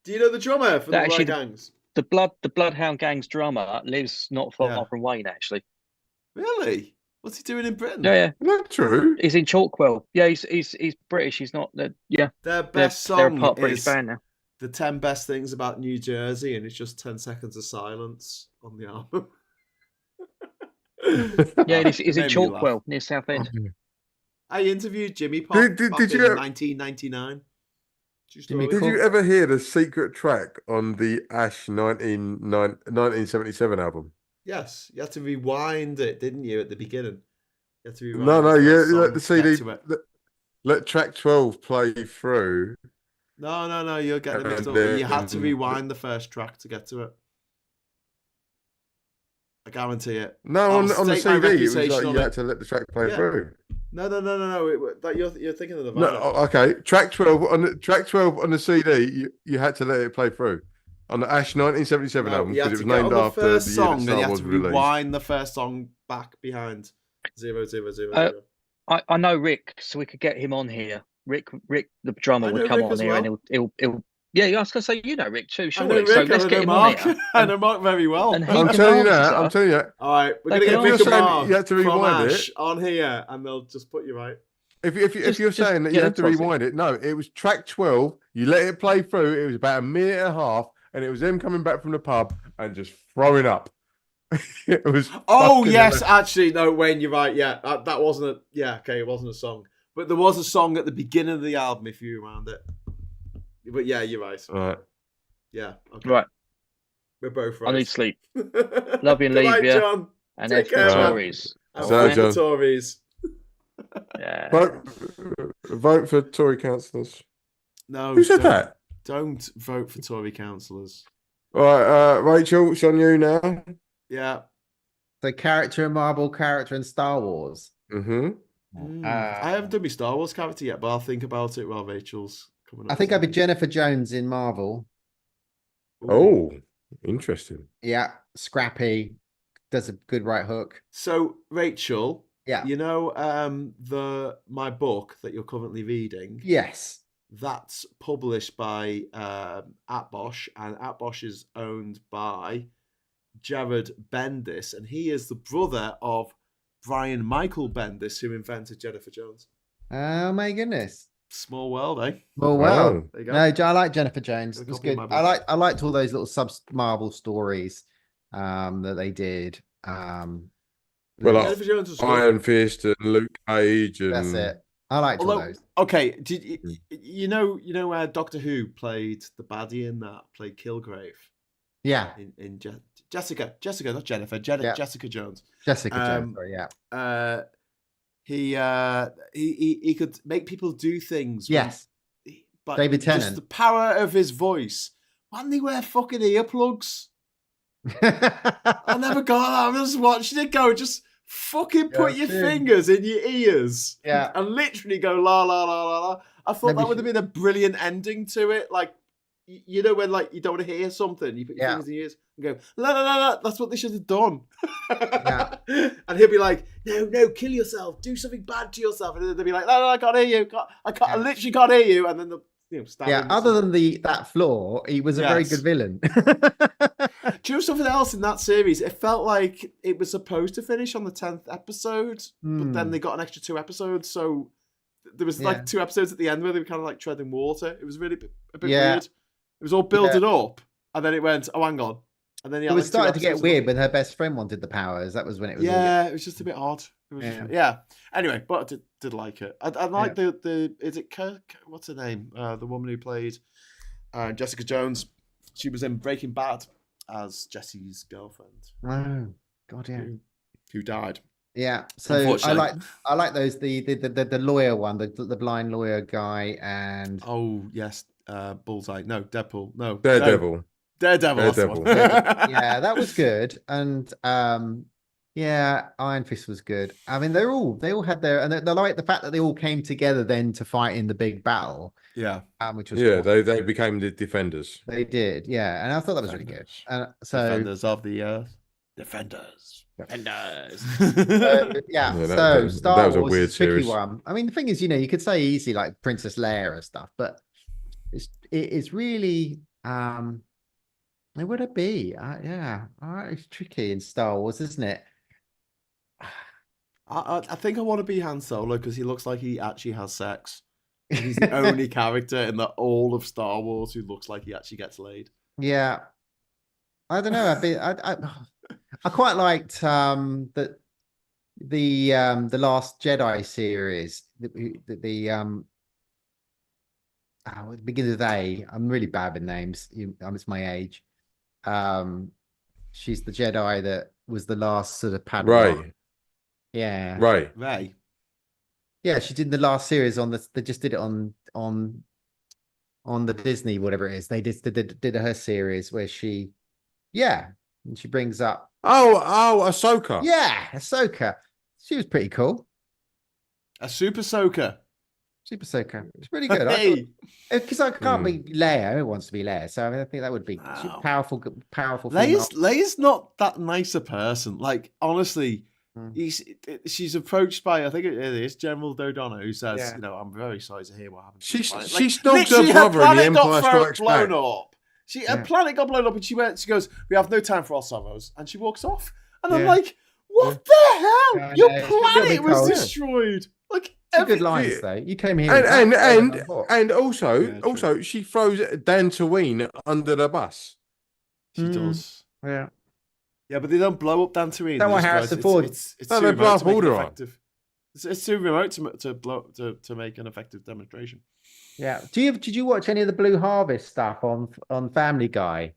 Do you know the drummer for the Bloodhound Gangs? The Bloodhound Gang's drummer lives not far from Wayne, actually. Really? What's he doing in Britain? Yeah. Not true. He's in Chalkwell. Yeah, he's British. He's not. Their best they're a song part British is band now. The 10 Best Things About New Jersey, and it's just 10 seconds of silence on the album. Yeah, he's in Chalkwell near Southend. I interviewed Jimmy Pop back in 1999. Did you ever hear the secret track on the Ash 1977 album? Yes, you had to rewind it, didn't you, at the beginning? You had to rewind let the CD, let track 12 play through. No, you're getting mixed up. You had to rewind the first track to get to it. I guarantee it. No, on the CD, it was like you had to let the track play through. No. You're thinking of the vinyl. No, okay. Track 12 on the CD, you had to let it play through. On the Ash 1977 album, because it was named after the first song, year that Star Wars released. Rewind released. the first song back behind 000. I know Rick, so we could get him on here. Rick, the drummer would come on here, and he'll. Yeah, I was going to say, you know Rick too, surely. Rick, so let's get him on here. I know Mark very well. And I'm telling you that. I'm telling you that. All right, we're going to get Rick and Mark you have to rewind it on here, and they'll just put you right. If you're saying that you have to rewind it, no, it was track 12. You let it play through. It was about a minute and a half, and it was them coming back from the pub and just throwing up. It was. Oh yes, actually, no, Wayne, you're right. Yeah, that wasn't it wasn't a song, but there was a song at the beginning of the album if you rewound it. But yeah, you're right. All right. Yeah. Okay. Right. We're both right. I need sleep. Love you and leave you. John. And F for Tories. Tories. Yeah. Vote for Tory councillors. No. Who said that? Don't vote for Tory councillors. All right, Rachel, it's on you now. Yeah. The character in Marvel, character in Star Wars. Mm-hmm. I haven't done my Star Wars character yet, but I'll think about it while Rachel's coming up. I think I'd be Jennifer Jones in Marvel. Ooh. Oh, interesting. Yeah, scrappy, does a good right hook. So, Rachel, you know my book that you're currently reading? Yes. That's published by Atbosh, and Atbosh is owned by Jared Bendis, and he is the brother of Brian Michael Bendis, who invented Jennifer Jones. Oh my goodness! Small world, eh? Well, there you go. No, I like Jennifer Jones. It was good. I liked all those little sub Marvel stories that they did. Well, Jennifer Jones was Iron Fist and Luke Cage, and that's it. I liked all those. Okay, did you know where Doctor Who played the baddie in that? Played Kilgrave. Yeah. In Jessica, not Jennifer. Jessica Jones. Jessica Jones. Sorry, yeah. He could make people do things. Yes. But David Tennant. Just the power of his voice. Why didn't he wear fucking earplugs? I never got that. I was watching it go. Just fucking put your fingers in your ears. Yeah. And literally go la la la la la. I thought that would have been a brilliant ending to it. Like you know when like you don't want to hear something, you put your fingers in your ears and go, la la la la. That's what they should have done. And he'll be like, no, kill yourself, do something bad to yourself, and then they'll be like, no, I can't hear you, I literally can't hear you, and then they'll stab him. Other than that flaw, he was a very good villain. Do you know something else in that series? It felt like it was supposed to finish on the 10th episode, but then they got an extra 2 episodes, so there was like 2 episodes at the end where they were kind of like treading water. It was really a bit weird. It was all building up, and then it went, oh, hang on. And then it was starting to get weird when her best friend wanted the powers. That was when it was. Yeah, it was just a bit odd. Anyway, but I did like it. I like the is it Kirk? What's her name? The woman who played Jessica Jones. She was in Breaking Bad as Jesse's girlfriend. Oh God, yeah. Who died? Yeah. So I like those the lawyer one, the blind lawyer guy, and yes, Bullseye. No, Deadpool. No, Daredevil. Daredevil. Yeah, that was good. And Iron Fist was good. I mean, they all had their, and they like the fact that they all came together then to fight in the big battle. Yeah. Which was cool. They became the defenders. They did, and I thought that was really good. So defenders of the earth. Defenders. So Star Wars was a weird tricky one. I mean, the thing is, you could say easy like Princess Leia and stuff, but it's really it would it be? It's tricky in Star Wars, isn't it? I think I want to be Han Solo because he looks like he actually has sex. He's the only character in all of Star Wars who looks like he actually gets laid. Yeah, I don't know. I quite liked the Last Jedi series. The it begins with A. I'm really bad with names. It's my age. She's the Jedi that was the last sort of Padawan. Right. Yeah. Right. Yeah, she did the last series on the. They just did it on the Disney, whatever it is. They did her series where she, and she brings up. Ahsoka. Yeah, Ahsoka. She was pretty cool. A super soaker. Super Soaker. It's pretty good. Because I can't be Leia. Who wants to be Leia? So I think that would be powerful. Leia's not that nice a person. Like, honestly, she's approached by, I think it is General Dodonna, who says, I'm very sorry to hear what happened. She stalked her brother in The Empire Strikes Back. Her planet got blown up, and she goes, we have no time for our sorrows, and she walks off. And I'm like, what the hell? Your planet was destroyed. Like, good lines though. You came here, and also she throws Dantooine under the bus. She does. Yeah, but they don't blow up Dantooine. Don't want Harrison Ford. It's too remote to make effective. It's too remote to make an effective demonstration. Yeah. Did you watch any of the Blue Harvest stuff on Family Guy?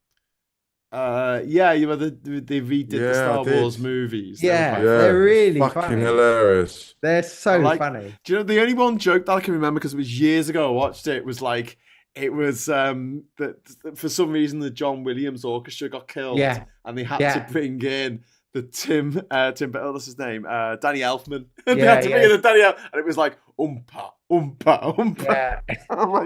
They redid the Star Wars movies. They're really fucking funny. Hilarious. They're so funny. Do you know the only one joke that I can remember, because it was years ago I watched it, was like that for some reason the John Williams orchestra got killed, and they had to bring in the Tim what's his name, Danny Elfman. They had to bring in the Danny Elfman, and it was like oompa oompa. Yeah.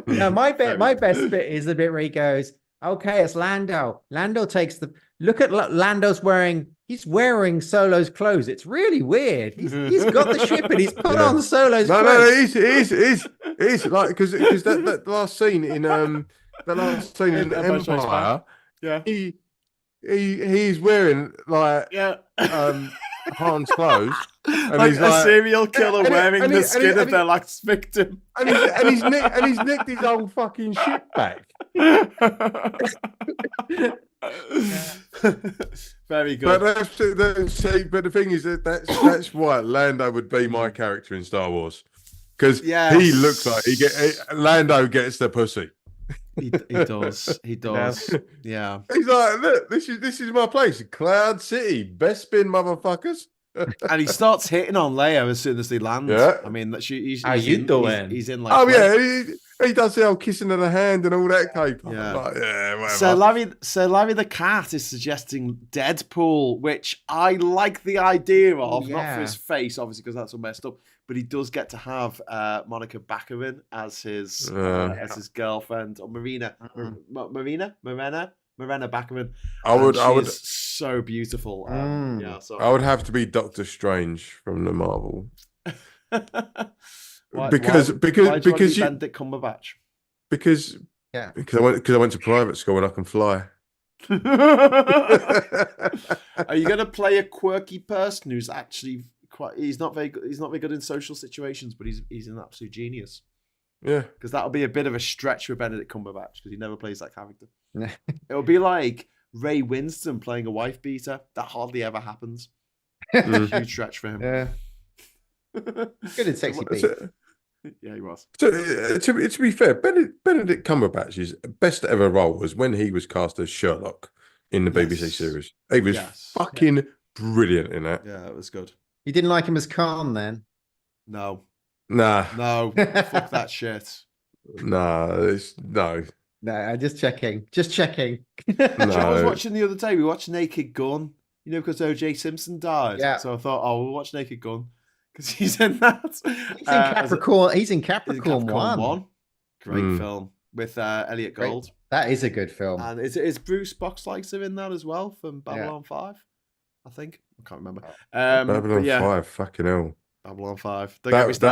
No, my best bit is the bit where he goes, okay, it's Lando. Lando takes look at Lando's he's wearing Solo's clothes. It's really weird. He's got the ship and he's put on Solo's clothes. No, he's like, because that last scene in Empire, he's wearing like Han's clothes. And like a serial killer wearing the skin of their last victim. And he's nicked his old fucking ship back. Very good. But the thing is that's why Lando would be my character in Star Wars, because he looks like Lando gets the pussy. He does. Yeah. He's like, look, this is my place, Cloud City, best spin, motherfuckers. And he starts hitting on Leia as soon as they land. Yeah. I mean, he's how you doing? He's in like. He does the old kissing of the hand and all that caper. Yeah. Like, whatever. So Larry the Cat is suggesting Deadpool, which I like the idea of, not for his face, obviously, because that's all messed up, but he does get to have Monica Baccarin as his girlfriend, or Marina Baccarin. I would so beautiful. I would have to be Doctor Strange from the Marvel. Because Benedict Cumberbatch? Because I went to private school and I can fly. Are you going to play a quirky person who's actually he's not very good in social situations, but he's an absolute genius? Yeah, because that'll be a bit of a stretch for Benedict Cumberbatch because he never plays that character. It'll be like Ray Winston playing a wife beater. That hardly ever happens. It's a huge stretch for him. Yeah. Good and sexy beat. Yeah, he was. So, to be fair, Benedict Cumberbatch's best ever role was when he was cast as Sherlock in the BBC series. He was fucking brilliant in that. Yeah, it was good. You didn't like him as Khan then? No. Nah. No. Fuck that shit. No. No, I'm just checking. No. I was watching the other day. We watched Naked Gun. You know, because O.J. Simpson died. Yeah. So I thought, we'll watch Naked Gun. Because he's in that. He's in Capricorn. He's in Capricorn 1. Great film with Elliot Gould. Great. That is a good film. And is Bruce Boxleitner in that as well from Babylon 5? I think. I can't remember. Babylon 5, fucking hell. Babylon 5. That was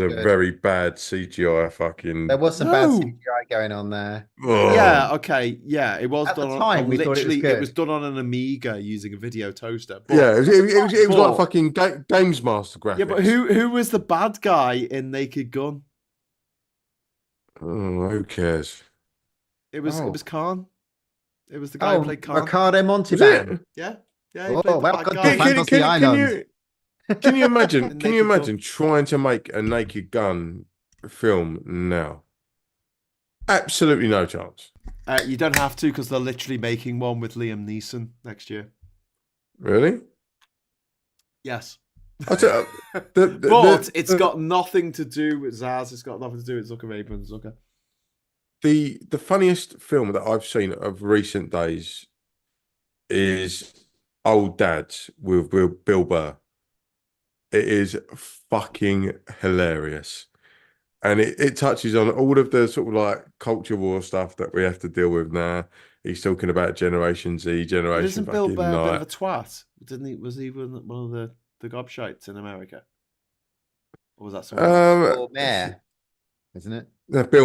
a very bad CGI fucking. There was some bad CGI going on there. Oh. Yeah, okay, yeah, it was at done the time. We thought it was done on an Amiga using a video toaster. But, yeah, it was like fucking Games Master graphics. Yeah, but who was the bad guy in Naked Gun? Oh, who cares? It was Khan. It was the guy who played Khan. Ricardo Montalban. Yeah. Welcome to Fantasy Island. Can you imagine? Can you imagine trying to make a Naked Gun film now? Absolutely no chance. You don't have to because they're literally making one with Liam Neeson next year. Really? Yes. But it's got nothing to do with Zaz. It's got nothing to do with Zucker Abrams. Zucker. The funniest film that I've seen of recent days is Old Dads with Bill Burr. It is fucking hilarious. And it touches on all of the sort of like culture war stuff that we have to deal with now. He's talking about Generation Z, Generation Isn't Bill Burr a bit of a Night. twat? Didn't he? Was he one of the gobshites in America? Or was that someone else? Bill Maher, isn't it? That's Bill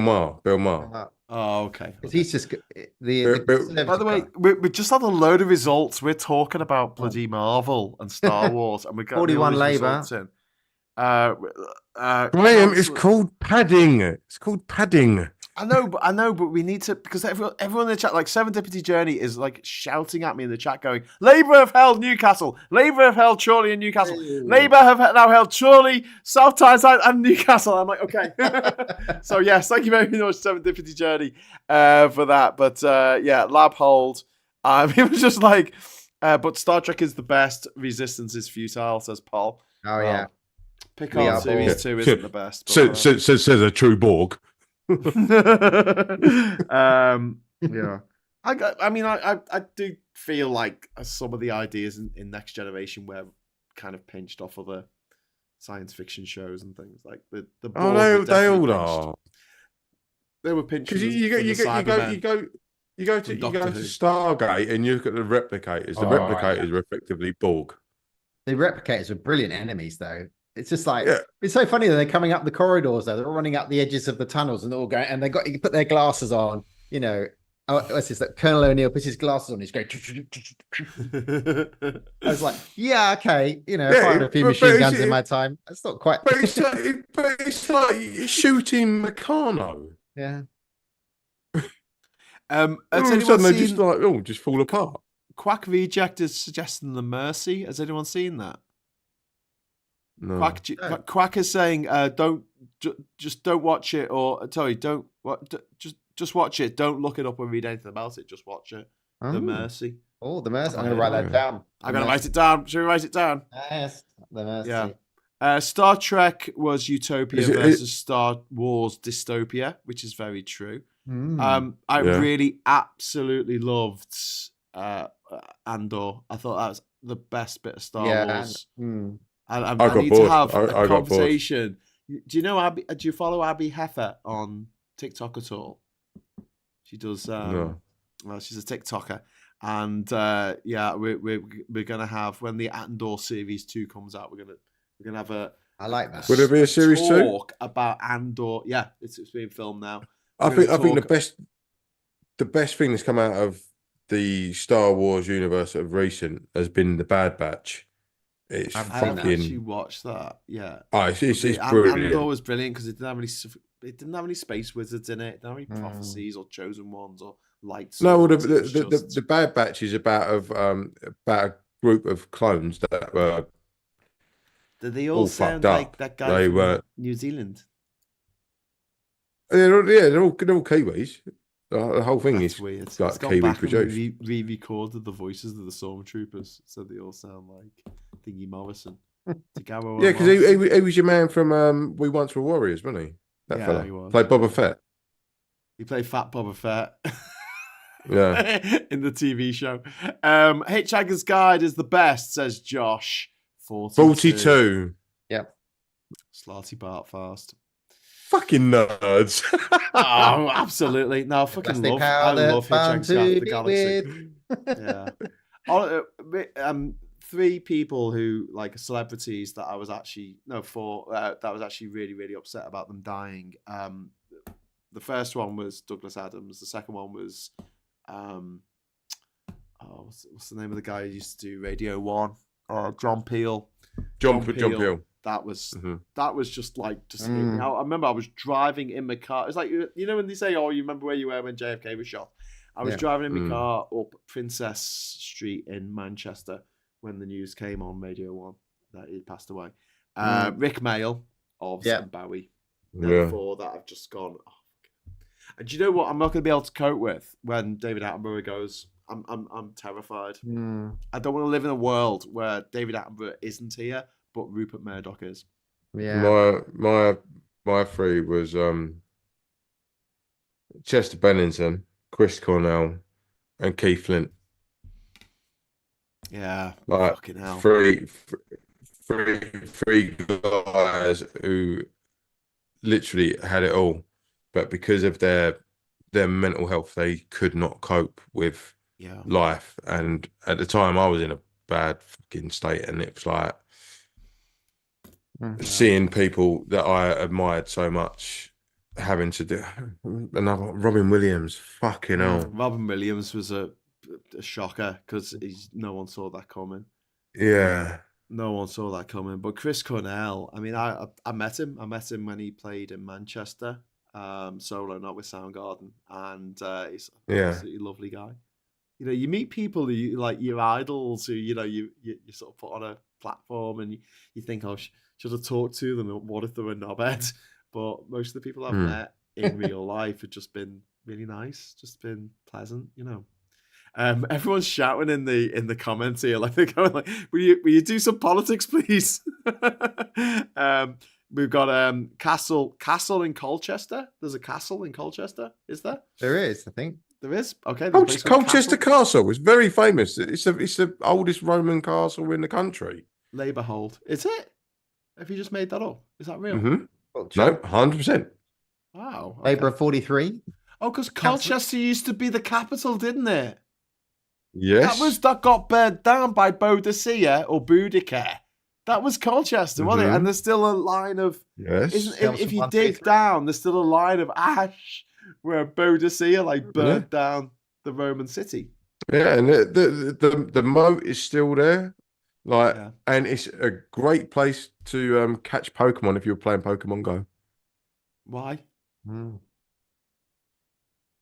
Maher. Bill Maher. Oh, okay. He's just By the way, we just had a load of results. We're talking about bloody Marvel and Star Wars, and we got 41 Labour. Graham, it's called padding. It's called padding. I know, but we need to, because everyone in the chat, like Serendipity Journey, is like shouting at me in the chat, going, "Labour have held Newcastle. Labour have held Chorley and Newcastle. Labour have now held Chorley, South Tyneside, and Newcastle." I'm like, okay. So yes, thank you very much, Serendipity Journey, for that. But yeah, lab hold. It was just like, but Star Trek is the best. Resistance is futile, says Paul. Oh yeah. Picard Series 2 isn't the best. Says a true Borg. Yeah. I do feel like some of the ideas in Next Generation were kind of pinched off other science fiction shows and things like the they all are. They were pinched because you go to Stargate and you look at the replicators. The replicators are effectively Borg. The replicators are brilliant enemies, though. It's just like it's so funny that they're coming up the corridors. Though they're running up the edges of the tunnels and they're all going, and they got you put their glasses on. You know, what's this? That Colonel O'Neill puts his glasses on. He's going. I was like, yeah, okay. You know, I fired a few machine guns in my time. That's not quite. But it's like shooting Meccano. Yeah. All of a sudden they just fall apart. Quack Reject is suggesting the Mercy. Has anyone seen that? No. Quack is saying, don't watch it, or sorry, just watch it. Don't look it up or read anything about it. Just watch it. Oh. The Mercy. Oh, the Mercy. I'm gonna write that down. I'm gonna write it down. Should we write it down? Yes, the Mercy. Yeah. Star Trek was utopia versus Star Wars dystopia, which is very true. I really absolutely loved Andor. I thought that was the best bit of Star Wars. I need to have a conversation. Do you know Abby? Do you follow Abby Heffer on TikTok at all? She does. No. Well, she's a TikToker, and we're gonna have, when the Andor series 2 comes out, we're gonna have a. I like that. Would there be a series 2? Talk about Andor. Yeah, it's being filmed now. I think the best thing that's come out of the Star Wars universe of recent has been the Bad Batch. I haven't actually watched that. Yeah. Oh, it's brilliant. Andor was brilliant because it didn't have any space wizards in it. It didn't have any prophecies or chosen ones or lights. No, well, the Bad Batch is about a group of clones that were. Did they all sound like that guy from New Zealand? They're all Kiwis. The whole thing is weird. Like Kiwi produced. Re-recorded the voices of the stormtroopers, so they all sound like Thingy Morrison. Yeah, because he was your man from We Once Were Warriors, wasn't he? That fella. He was. Played Boba Fett. He played Fat Boba Fett. Yeah. In the TV show. Hitchhiker's Guide is the best, says Josh. 42. Yep. Slarty Bartfast. Fucking nerds. Oh, absolutely. No, I fucking love. I love Hitchhiker's Guide to the Galaxy. Yeah. 3 people who, like, celebrities that I was actually that was actually really, really upset about them dying. The first one was Douglas Adams. The second one was what's the name of the guy who used to do Radio 1? John Peel. John Peel. That was just like I remember I was driving in my car. It's like, you know when they say, "Oh, you remember where you were when JFK was shot?" I was driving in my car up Princess Street in Manchester when the news came on Radio 1 that he passed away. Rick Mayall of Bowie. Therefore, that I've just gone. Oh, and do you know what? I'm not going to be able to cope with when David Attenborough goes. I'm terrified. I don't want to live in a world where David Attenborough isn't here, but Rupert Murdoch is. Yeah. My 3 was Chester Bennington, Chris Cornell, and Keith Flint. Yeah. Like, fucking hell. Three guys who literally had it all, but because of their mental health, they could not cope with life. And at the time, I was in a bad fucking state, and it was like seeing people that I admired so much having to do another. Robin Williams, fucking hell. Robin Williams was a shocker because no one saw that coming. Yeah. No one saw that coming. But Chris Cornell, I mean, I met him. I met him when he played in Manchester, solo, not with Soundgarden, and he's an absolutely lovely guy. You know, you meet people who you, like, your idols, who you sort of put on a platform, and you think, oh, should have talked to them. What if they were knobheads? But most of the people I've met in real life have just been really nice, just been pleasant, you know. Everyone's shouting in the comments here, like they're going like, "Will you do some politics, please?" We've got castle in Colchester. There's a castle in Colchester, is there? There is, I think. There is. Okay. Colchester Castle is very famous. It's the oldest Roman castle in the country. Labour hold. Is it? Have you just made that up? Is that real? Mm-hmm. No, 100%. Wow. Okay. Labour 43. Oh, because Colchester used to be the capital, didn't it? Yes. That got burned down by Boadicea or Boudicca. That was Colchester, wasn't it? And there's still a line of if you dig down, there's still a line of ash where Boadicea burned down the Roman city. Yeah, and the moat is still there. And it's a great place to catch Pokemon if you're playing Pokemon Go. Why?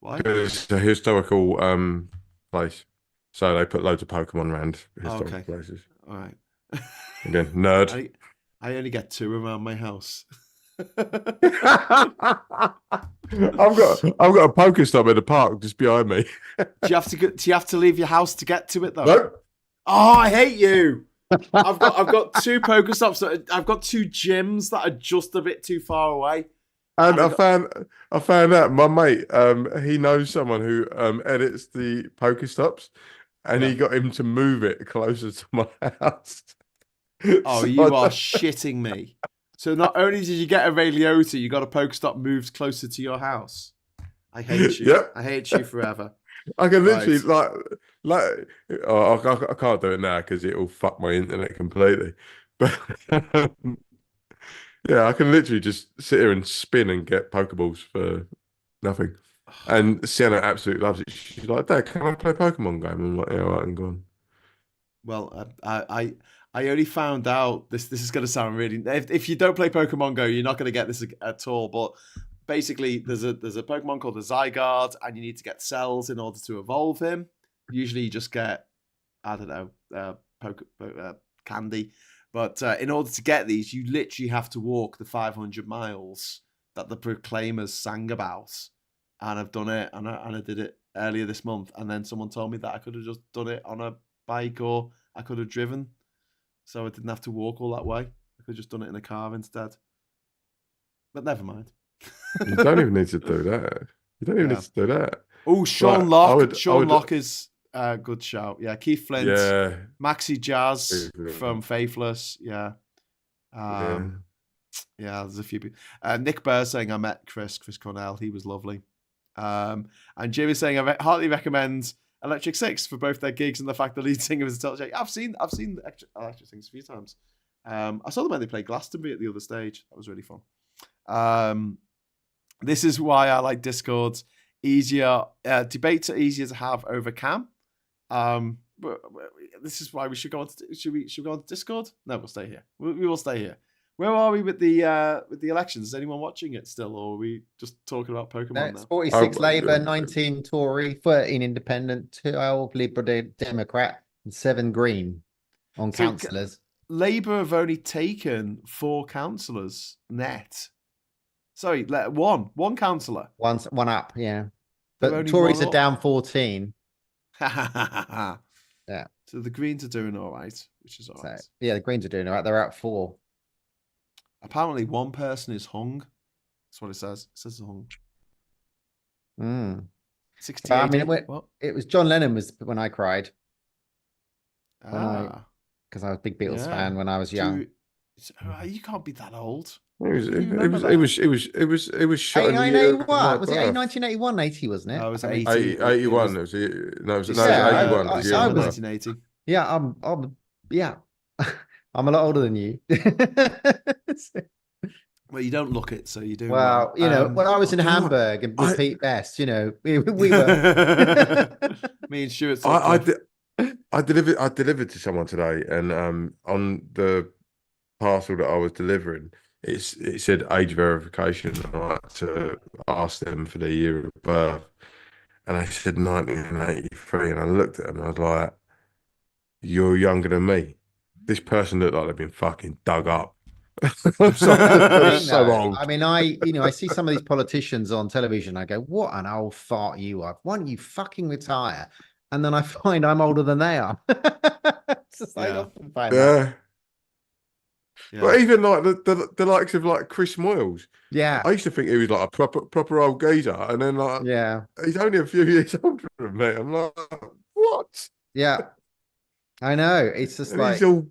Why? Because it's a historical place. So they put loads of Pokemon around historical places. All right. Again, nerd. I only get 2 around my house. I've got a Pokestop in the park just behind me. Do you have to leave your house to get to it though? Nope. Oh, I hate you. I've got 2 Pokestops. I've got 2 gyms that are just a bit too far away. And I found out my mate, he knows someone who edits the Pokestops, and he got him to move it closer to my house. Oh, so you are shitting me. So not only did you get a Ray Liotta, you got a Pokestop moved closer to your house. I hate you. Yep. I hate you forever. I can literally I can't do it now because it'll fuck my internet completely. But yeah, I can literally just sit here and spin and get Pokeballs for nothing. And Sienna absolutely loves it. She's like, Dad, can I play Pokemon game? I'm like, yeah, all right, I'm gone. Well, I only found out this is going to sound really. If you don't play Pokemon Go, you're not going to get this at all. But basically, there's a Pokemon called the Zygarde, and you need to get cells in order to evolve him. Usually, you just get, I don't know, candy. But in order to get these, you literally have to walk the 500 miles that the Proclaimers sang about. And I've done it, and I did it earlier this month. And then someone told me that I could have just done it on a bike, or I could have driven. So I didn't have to walk all that way. I could have just done it in a car instead. But never mind. You don't even need to do that. You don't even need to do that. Oh, Sean Locke. Sean Locke is a good shout. Yeah, Keith Flint. Yeah. Maxi Jazz from Faithless. Yeah. Yeah, there's a few people. Nick Burr saying, I met Chris Cornell. He was lovely. And Jim is saying, I heartily recommend Electric Six for both their gigs and the fact the lead singer was a total shake. I've seen Electric Six a few times. I saw them when they played Glastonbury at the other stage. That was really fun. This is why I like Discords. Easier debates are easier to have over cam. But this is why we should go on. Should we go on to Discord? No, we'll stay here. We will stay here. Where are we with the elections? Is anyone watching it still, or are we just talking about Pokemon now? It's 46 Labour, 19 Tory, 13 Independent, 12 Liberal Democrat, and 7 Green on councillors. Labour have only taken 4 councillors net. Sorry, one councillor. One up, yeah. But Tories are down 14. Yeah. So the Greens are doing all right, which is all right. Yeah, the Greens are doing all right. They're out 4. Apparently, one person is hung. That's what it says. It says hung. 68. I mean, it was John Lennon was when I cried. Because I was a big Beatles fan when I was young. You can't be that old. It was shot in the year. What was it? 1981, 80, wasn't it? No, it was 81. It was 81. I was 1980. Yeah, I'm a lot older than you. Well, you don't look it, so you do. Well, when I was in Hamburg and with Pete Best, we were. Me and Stuart. I delivered to someone today, and on the parcel that I was delivering, it said age verification. I had to ask them for their year of birth, and I said 1983, and I looked at them and I was like, "You're younger than me." This person looked like they've been fucking dug up. So old. I mean, I see some of these politicians on television. I go, "What an old fart you are! Why don't you fucking retire?" And then I find I'm older than they are. It's just like often find that. But even like the likes of like Chris Moyles. Yeah. I used to think he was like a proper old geezer, and then like he's only a few years older than me. I'm like, what? Yeah. I know. It's just like I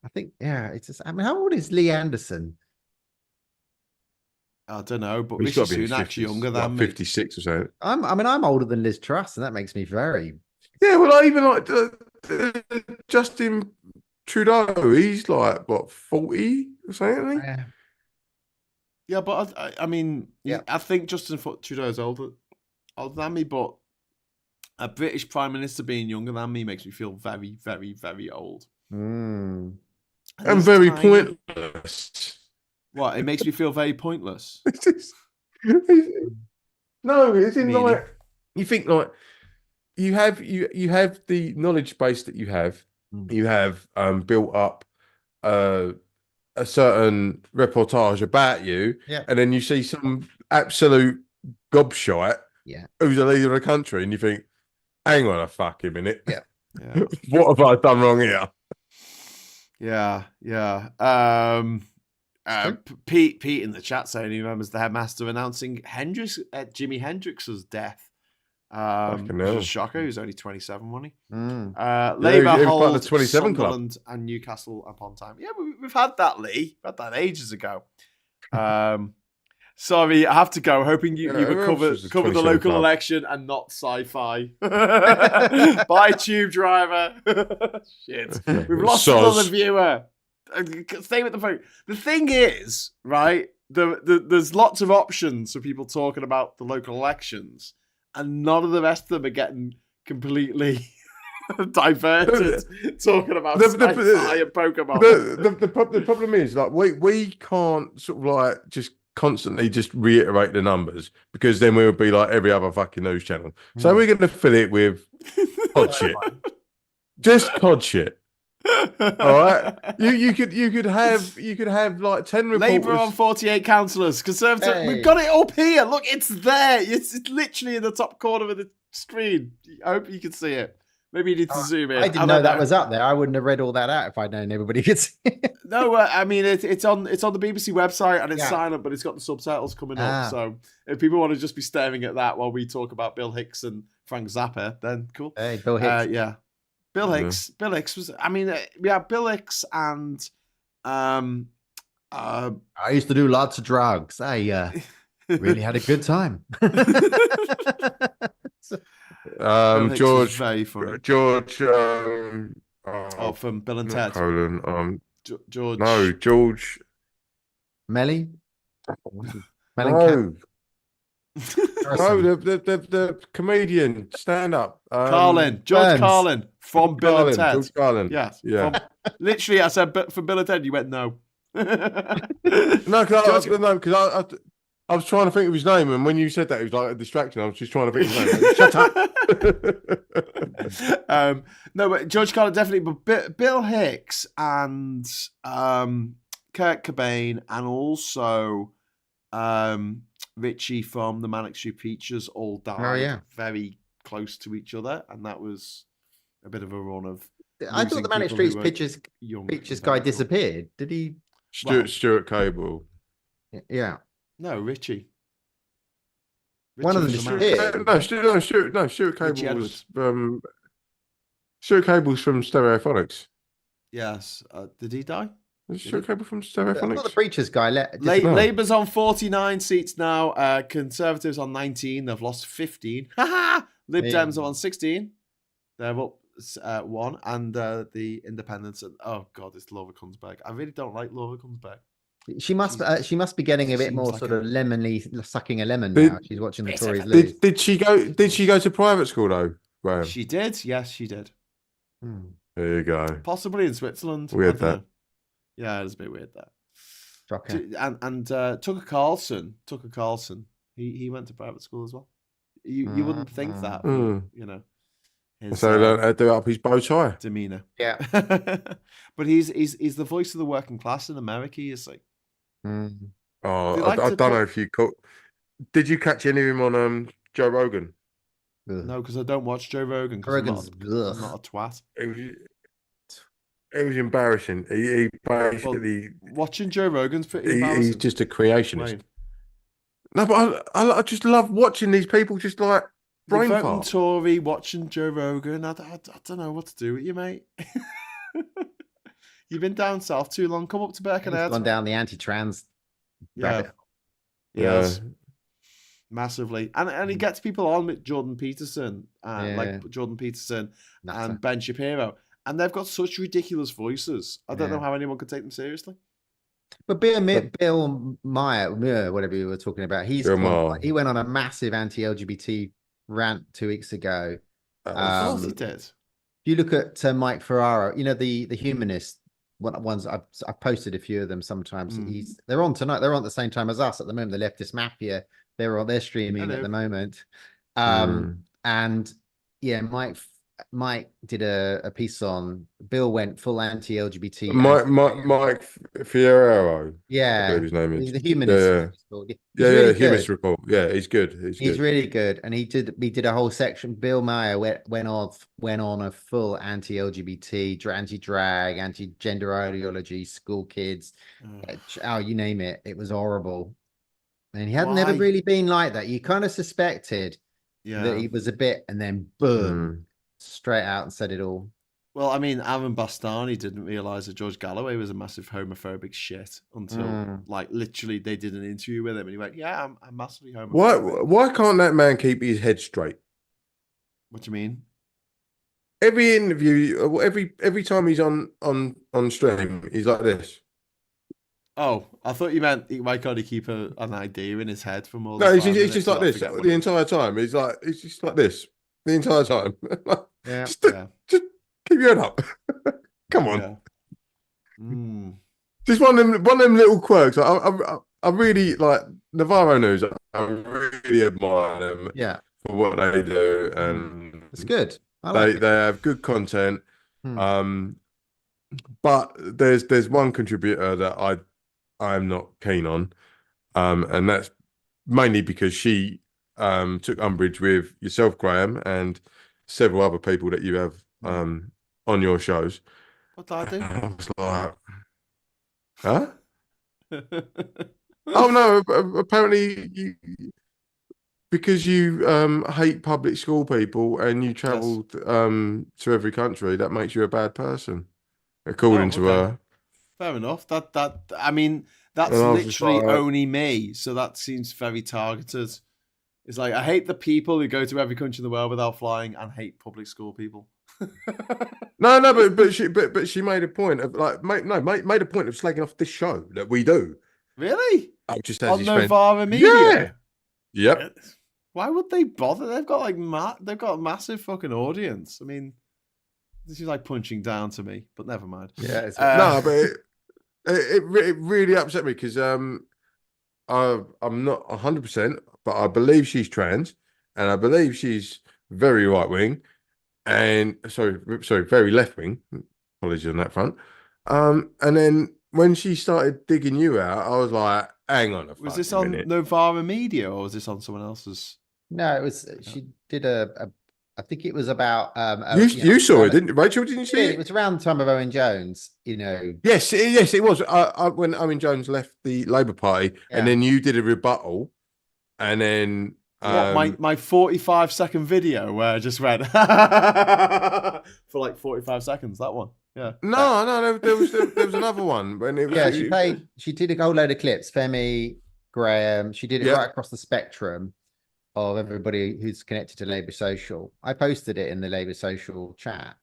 think, it's just, I mean, how old is Lee Anderson? I don't know, but Rishi Sunak's younger than me. 56 or so. I'm older than Liz Truss, and that makes me very. Yeah, well, I even like Justin Trudeau. He's like what 40 or something. Yeah, but I mean, I think Justin Trudeau is older than me, but a British Prime Minister being younger than me makes me feel very, very, very old. And very pointless. What? It makes me feel very pointless. No, it's in like you think like you have the knowledge base that you have. You have built up a certain reportage about you, and then you see some absolute gobshite who's the leader of the country, and you think, hang on a fucking minute. What have I done wrong here? Yeah. Pete in the chat saying he remembers the headmaster announcing Jimi Hendrix's death. Which was a shocker. He was only 27, wasn't he? Labour hold Sunderland and Newcastle upon time. Yeah, we've had that, Lee. We've had that ages ago. Sorry, I have to go. Hoping you would cover the local election and not sci-fi. Bye, tube driver. Shit. We've lost another viewer. Stay with the phone. The thing is, right, there's lots of options for people talking about the local elections, and none of the rest of them are getting completely diverted talking about sci-fi and Pokemon. The problem is, like, we can't sort of like just constantly just reiterate the numbers, because then we would be like every other fucking news channel. So we're going to fill it with cod shit. Just cod shit. All right, you could have like 10 reporters. Labour on 48 councillors. Conservative. Hey. We've got it up here. Look, it's there. It's literally in the top corner of the screen. I hope you can see it. Maybe you need to zoom in. I didn't know that was up there. I wouldn't have read all that out if I'd known everybody could see it. No, I mean it's on the BBC website and it's silent, but it's got the subtitles coming up. So if people want to just be staring at that while we talk about Bill Hicks and Frank Zappa, then cool. Hey, Bill Hicks. Bill Hicks. Bill Hicks was. I mean, Bill Hicks and. I used to do lots of drugs. I really had a good time. George, very funny. George. From Bill and Ted. George. No, George. Melly. No. No, the comedian stand up. George Carlin from Bill and Ted. George Carlin. Yes. Yeah. Literally, I said, but for Bill and Ted, you went no. No, because I was trying to think of his name, and when you said that, it was like a distraction. I was just trying to think of his name. Shut up. No, but George Carlin definitely. But Bill Hicks and Kurt Cobain, and also Richie from the Manic Street Preachers all died very close to each other, and that was a bit of a run of. I thought the Manic Street Preachers guy disappeared. Did he? Stuart Cable. Yeah. No, Richie. One of them disappeared. Stuart Cable was Stuart Cable's from Stereophonics. Yes. Did he die? Stuart Cable from Stereophonics? Not the Preachers guy. Labour's on 49 seats now. Conservatives on 19. They've lost 15. Lib Dems are on 16. They're up 1. And the Independents. Oh, God, it's Laura Kunsberg. I really don't like Laura Kunsberg. She must be getting a bit more sort of lemonly, sucking a lemon now. She's watching the Tories lose. Did she go to private school though, Graham? She did. Yes, she did. There you go. Possibly in Switzerland. Weird that. Yeah, it was a bit weird that. Shocker. And Tucker Carlson, he went to private school as well. You wouldn't think that, you know. So don't do up his bow tie demeanor. Yeah, but he's the voice of the working class in America. You see. Oh, I don't know if you caught. Did you catch any of him on Joe Rogan? No, because I don't watch Joe Rogan. Rogan's I'm not a twat. It was embarrassing. He basically watching Joe Rogan's pretty embarrassing. He's just a creationist. Right. No, but I just love watching these people just like brain fart. Tory watching Joe Rogan. I don't know what to do with you, mate. You've been down south too long. Come up to Birkenhead. Gone down the anti-trans rabbit hole. Yes. Massively. And he gets people on with Jordan Peterson, like Jordan Peterson and Ben Shapiro. And they've got such ridiculous voices. I don't know how anyone could take them seriously. But Bill Meyer, whatever you were talking about, he went on a massive anti-LGBT rant 2 weeks ago. Of course he did. If you look at Mike Ferraro, you know, the humanist ones, I've posted a few of them sometimes. They're on tonight. They're on at the same time as us at the moment. The Leftist Mafia, they're streaming at the moment. And yeah, Mike Mike did a piece on Bill went full anti-LGBT. Mike Fierro. Yeah, I believe his name is. He's the humanist. Yeah, Humanist Report. Yeah, he's good. He's really good, and he did a whole section. Bill Maher went on a full anti-LGBT, anti-drag, anti-gender ideology, school kids, you name it. It was horrible, and he had never really been like that. You kind of suspected that he was a bit, and then boom, straight out and said it all. Well, I mean, Aaron Bastani didn't realise that George Galloway was a massive homophobic shit until, like, literally they did an interview with him and he went, yeah, I'm massively homophobic. Why can't that man keep his head straight? What do you mean? Every interview, every time he's on stream, he's like this. Oh, I thought you meant why can't he keep an idea in his head from all the time? No, he's just like this the entire time. He's just like this the entire time. Just keep your head up. Come on. Yeah. Just one of them little quirks. I really like Navarro News. I really admire them for what they do, and it's good. They have good content. But there's one contributor that I'm not keen on, and that's mainly because she took umbrage with yourself, Graham, and several other people that you have on your shows. What did I do? I was like, huh? Oh no! Apparently, because you hate public school people and you travelled to every country, that makes you a bad person, according to her. Fair enough. I mean, that's literally only me. So that seems very targeted. It's like I hate the people who go to every country in the world without flying, and hate public school people. No, but she made a point of made a point of slagging off this show that we do. Really? Just on Novara Media. Yeah. Yep. Why would they bother? They've got a massive fucking audience. I mean, this is like punching down to me, but never mind. Yeah. No, but it really upset me because I'm not 100%, but I believe she's trans, and I believe she's very right wing. And sorry, very left wing. Apologies on that front. And then when she started digging you out, I was like, "Hang on a Was this on Novara Media or was this on someone else's?" No, it was. She did I think it was about. You saw it, didn't you, Rachel? Didn't you see it? It was around the time of Owen Jones. You know. Yes, it was. When Owen Jones left the Labour Party, and then you did a rebuttal, and then. My 45-second video where I just went for like 45 seconds. That one, yeah. No, there was another one when it was, she did a whole load of clips. Femi, Graham, she did it right across the spectrum of everybody who's connected to Labour Social. I posted it in the Labour Social chat.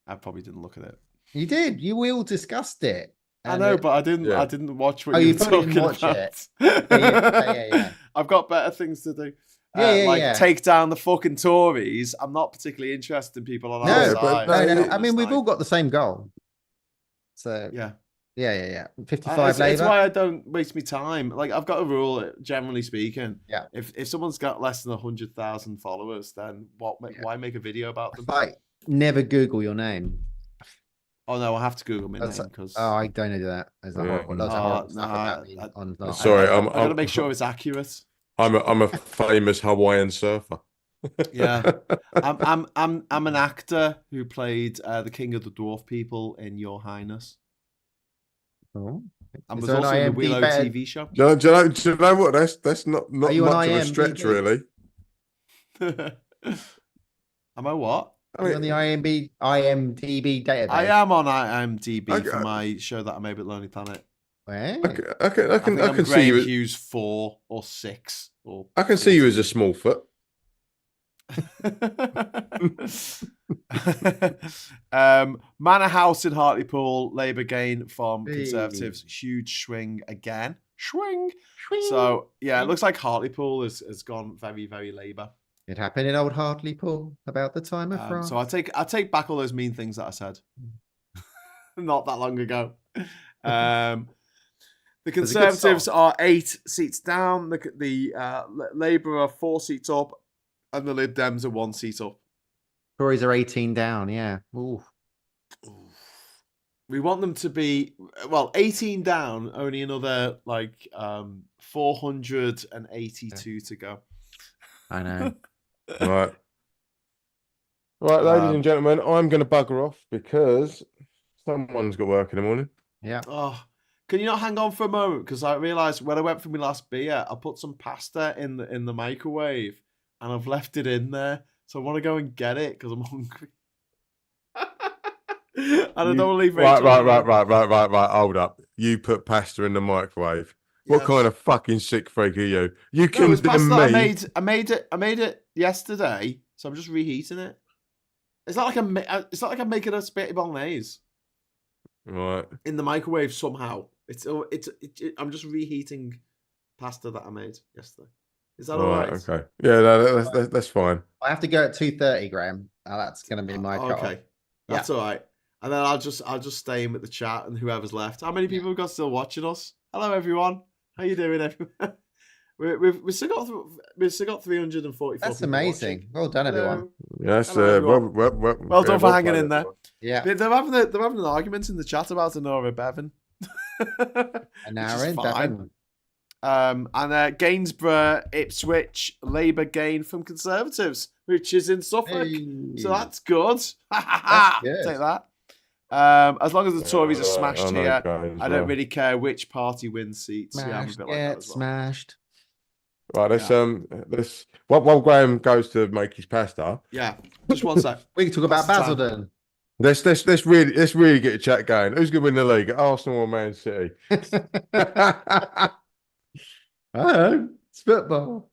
I probably didn't look at it. You did. You all discussed it. I know, but I didn't. I didn't watch what you were talking about. Yeah. I've got better things to do. Take down the fucking Tories. I'm not particularly interested in people on our side. No. I mean, we've all got the same goal. So yeah. 55 Labour. It's why I don't waste my time. Like I've got a rule, generally speaking. Yeah. If someone's got less than 100,000 followers, then why make a video about them? Never Google your name. Oh no, I have to Google my name because. Oh, I don't do that. There's a horrible stuff sorry, I gotta make sure it's accurate. I'm a famous Hawaiian surfer. Yeah, I'm an actor who played the King of the Dwarf People in Your Highness. Oh, and was also in the Willow TV show. Do you know what? That's not much of a stretch, really. Am I what? Are you on the IMDb database? I am on IMDb for my show that I made with Lonely Planet. Where? I can see you. Hughes 4 or 6. I can see you as a small foot. Manor House in Hartlepool, Labour gain from Conservatives. Huge swing again. Swing. So yeah, it looks like Hartlepool has gone very, very Labour. It happened in old Hartlepool about the time of France. So I take back all those mean things that I said not that long ago. The Conservatives are 8 seats down. The Labour are 4 seats up, and the Lib Dems are 1 seat up. Tories are 18 down. Yeah. Ooh. We want them to be 18 down. Only another 482 to go. I know. Right. Right, ladies and gentlemen, I'm going to bugger off because someone's got work in the morning. Yeah. Oh, can you not hang on for a moment? Because I realised when I went for my last beer, I put some pasta in the microwave, and I've left it in there. So I want to go and get it because I'm hungry. And I don't want to leave Rachel. Right. Hold up. You put pasta in the microwave. What kind of fucking sick freak are you? You condemn me. I made it yesterday, so I'm just reheating it. It's not like I'm making a spaghetti bolognese. Right. In the microwave somehow. I'm just reheating pasta that I made yesterday. Is that all right? Okay. Yeah, that's fine. I have to go at 2:30, Graham. That's going to be my cut. Okay. That's all right. And then I'll just stay in with the chat and whoever's left. How many people have got still watching us? Hello, everyone. How you doing, everyone? We've still got 344. That's amazing. Watching. Well done, everyone. Yes, well done for hanging in there. Yeah, they're having an argument in the chat about Honora Bevan. Bevan. And Gainsborough, Ipswich, Labour gain from Conservatives, which is in Suffolk. Hey. So that's good. That's good. Take that. As long as the Tories are smashed here, I don't really care which party wins seats. Smashed. Right, let's while Graham goes to make his pasta. Yeah, just one sec. We can talk about Basildon. Let's really get a chat going. Who's going to win the league? Arsenal or Man City? Oh, it's football.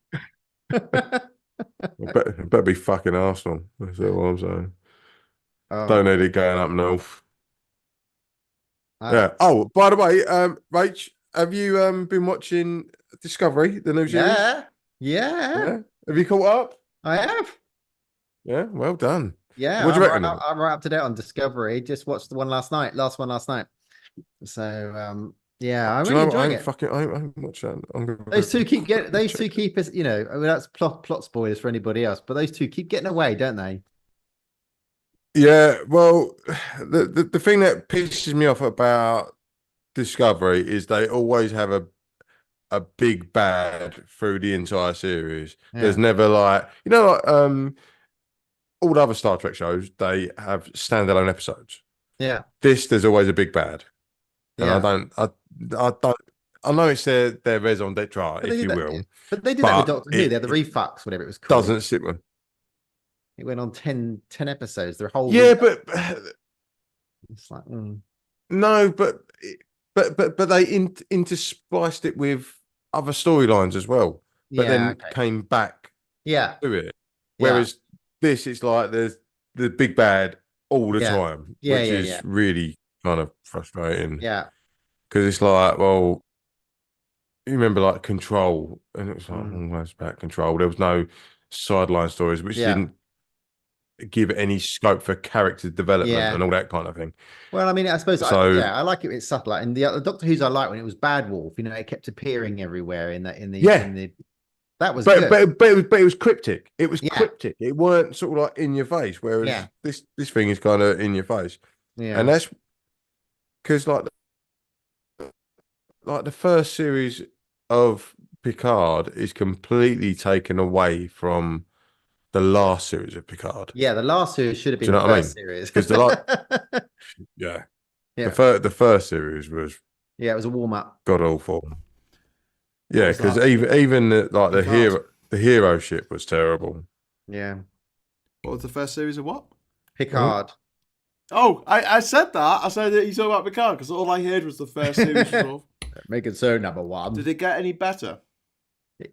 It better be fucking Arsenal. That's what I'm saying. Don't need it going up north. Yeah. Oh, by the way, Rach, have you been watching Discovery, the new series? Yeah. Have you caught up? I have. Yeah, well done. Yeah, what do you reckon? I'm right up to date on Discovery. Just watched the last one last night. So yeah, I really enjoyed it. I ain't watched that. Those two keep us, that's plot spoilers for anybody else, but those two keep getting away, don't they? Yeah, well, the thing that pisses me off about Discovery is they always have a big bad through the entire series. Yeah. There's never all the other Star Trek shows, they have standalone episodes. Yeah. There's always a big bad. And I know it's their raison d'etre, if you will. Yeah. But they did that with Doctor Who. They had the Reflux, whatever it was called. Doesn't sit with. It went on 10 episodes. Their whole but it's like no, but they interspliced it with other storylines as well. But then came back to it. Whereas this is like there's the big bad all the time, which is really kind of frustrating. Yeah, because it's like, well, you remember like Control, and it was like almost back Control. There was no sideline stories, which didn't give any scope for character development and all that kind of thing. Well, I mean, I suppose I like it. It's subtle. And the Doctor Who's I like when it was Bad Wolf. It kept appearing everywhere in the. That was good. But it was cryptic. It was cryptic. It weren't sort of like in your face. Whereas this thing is kind of in your face. Yeah, and that's because like the first series of Picard is completely taken away from the last series of Picard. Yeah, the last series should have been the first series. Because the first series was it was a warm up. God awful. Yeah, because even the hero ship was terrible. Yeah. What was the first series of what? Picard. Oh, I said that. I said that you talk about Picard because all I heard was the first series of. Make it so number one. Did it get any better?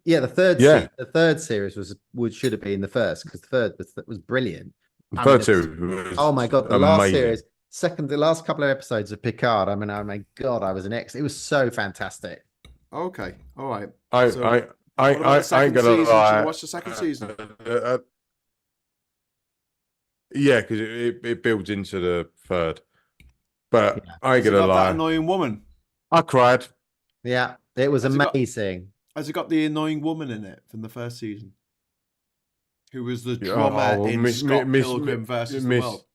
Yeah, the third series should have been the first because the third was brilliant. The third series was oh my god, the last series, the last couple of episodes of Picard. I mean, oh my god, I was an ex. It was so fantastic. Okay, all right. I ain't gonna lie. Did you watch the second season? Yeah, because it builds into the third. But I ain't gonna lie. That annoying woman. I cried. Yeah, it was amazing. Has it got the annoying woman in it from the first season? Who was the drummer in Scott Pilgrim versus the World?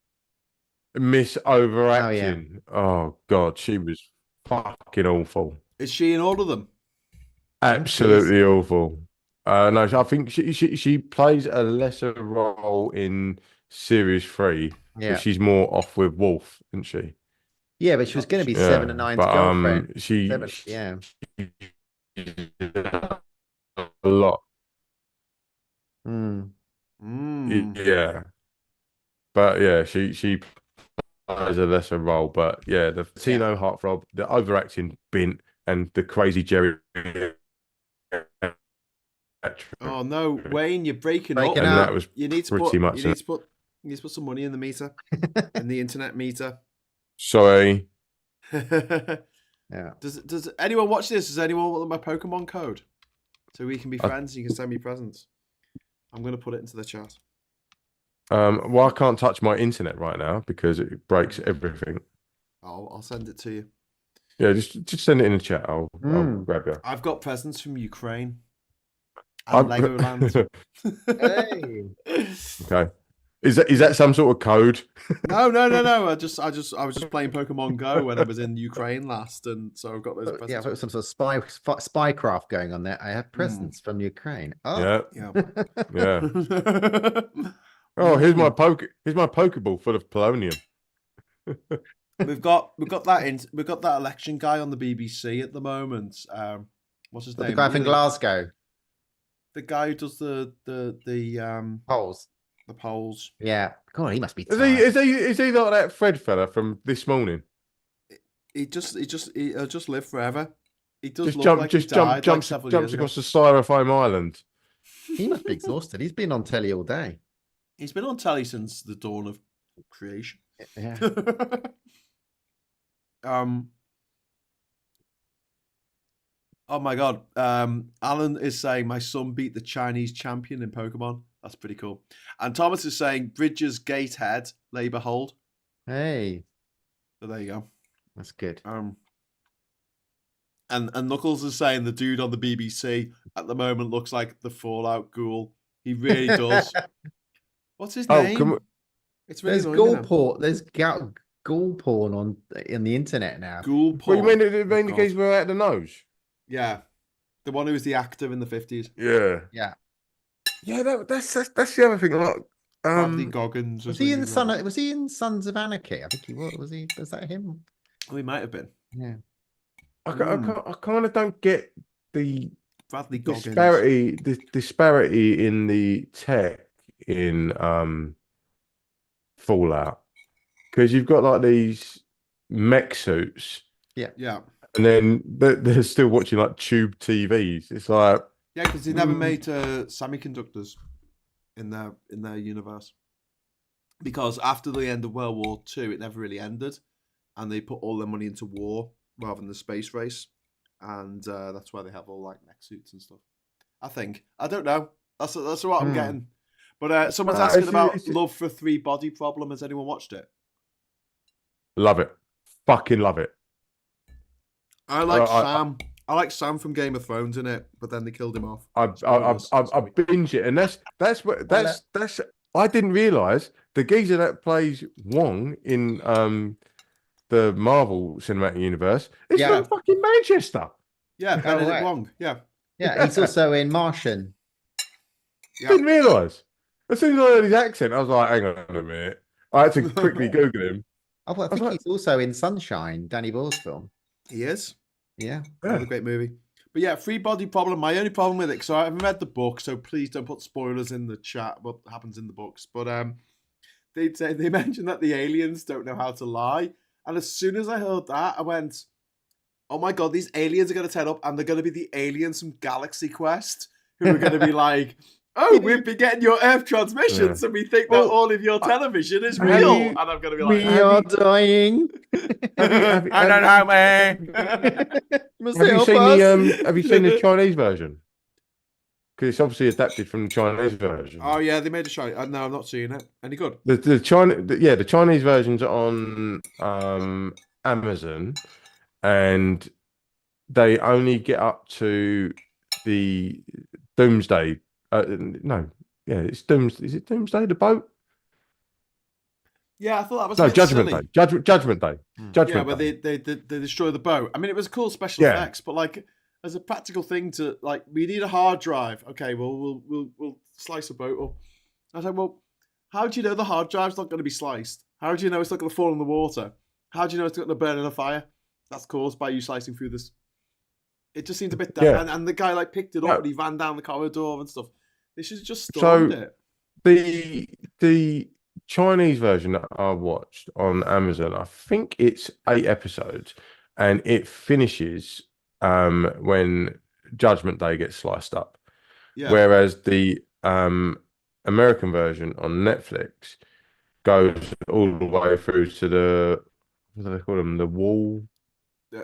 Miss Overacting. Oh God, she was fucking awful. Is she in all of them? Absolutely awful. No, I think she plays a lesser role in Series 3, but she's more off with Wolf, isn't she? Yeah, but she was going to be 7 and 9's girlfriend. A lot. Yeah, but yeah, she plays a lesser role. But yeah, the Tino heartthrob, the overacting Bint, and the crazy Jerry. Oh no, Wayne, you're breaking up. And that was you need to pretty put, much. You need to put some money in the meter, in the internet meter. Sorry. Yeah. Does anyone watch this? Does anyone want my Pokemon code so we can be friends? And you can send me presents. I'm going to put it into the chat. Well, I can't touch my internet right now because it breaks everything. I'll send it to you. Yeah, just send it in the chat. I'll grab you. I've got presents from Ukraine and Legoland. Hey. Okay. Is that some sort of code? No. I was just playing Pokemon Go when I was in Ukraine last, and so I've got those presents. Yeah, some sort of spycraft going on there. I have presents from Ukraine. Oh. Yeah. Oh, here's my Pokeball full of polonium. We've got that election guy on the BBC at the moment. What's his name? The guy from Glasgow. The guy who does the polls. The polls. Yeah. God, he must be tired. Is he like that Fred fella from this morning? He'll just live forever. He does just look like he died jumps like jumps across the styrofoam island. He must be exhausted. He's been on telly all day. He's been on telly since the dawn of creation. Yeah. Oh my God. Alan is saying my son beat the Chinese champion in Pokemon. That's pretty cool. And Thomas is saying Bridges Gatehead, Labour hold. Hey. So there you go. That's good. And Knuckles is saying the dude on the BBC at the moment looks like the Fallout ghoul. He really does. What's his name? It's really there's ghoul porn. There's ghoul porn in the internet now. Ghoul porn. What, you mean the guys were out the nose? Yeah, the one who was the actor in the 50s. Yeah. That's the other thing. Like, Bradley Goggins. Was he in Sons of Anarchy? I think he was. Was that him? Oh, he might have been. Yeah. I kind of don't get the Bradley Goggins disparity in the tech in Fallout, because you've got like these mech suits. Yeah. And then they're still watching like tube TVs. It's like because they never made semiconductors in their universe, because after the end of World War II, it never really ended, and they put all their money into war rather than the space race, and that's why they have all like mech suits and stuff. I don't know. That's what I'm getting. But someone's asking about Love for Three Body Problem. Has anyone watched it? Love it. Fucking love it. I like Sam. I like Sam from Game of Thrones in it, but then they killed him off. I binge it, and that's I didn't realise the geezer that plays Wong in the Marvel Cinematic Universe is from fucking Manchester. Yeah, Benedict Wong. Yeah, he's also in Martian. Didn't realise. As soon as I heard his accent, I was like, "Hang on a minute." I had to quickly Google him. I think he's also in Sunshine, Danny Boyle's film. He is. Yeah. Another great movie. But yeah, Free Body Problem. My only problem with it, so I haven't read the book, so please don't put spoilers in the chat what happens in the books. But they mentioned that the aliens don't know how to lie. And as soon as I heard that, I went, oh my God, these aliens are going to turn up and they're going to be the aliens from Galaxy Quest who are going to be like, oh, we've been getting your Earth transmissions and we think that all of your television is real. And I'm going to be like, we are dying. I don't know, man. Have you seen the Chinese version? Because it's obviously adapted from the Chinese version. Oh yeah, they made a show. No, I'm not seeing it. Any good? The Chinese version's on Amazon, and they only get up to the Doomsday. No, Yeah, it's Is it Doomsday? The boat? Yeah, I thought that was no Judgment silly. Day. Judgment Day. Judgment where Day. they destroy the boat. I mean, it was cool special effects, but like as a practical thing to like, we need a hard drive. Okay, well we'll slice a boat up. I was like, well, how do you know the hard drive's not going to be sliced? How do you know it's not going to fall in the water? How do you know it's not going to burn in a fire? That's caused by you slicing through this. It just seemed a bit dumb. And the guy like picked it up and he ran down the corridor and stuff. They should have just stormed it. The Chinese version that I watched on Amazon, I think it's 8 episodes, and it finishes when Judgment Day gets sliced up. Yeah. Whereas the American version on Netflix goes all the way through to the, what do they call them? The wall.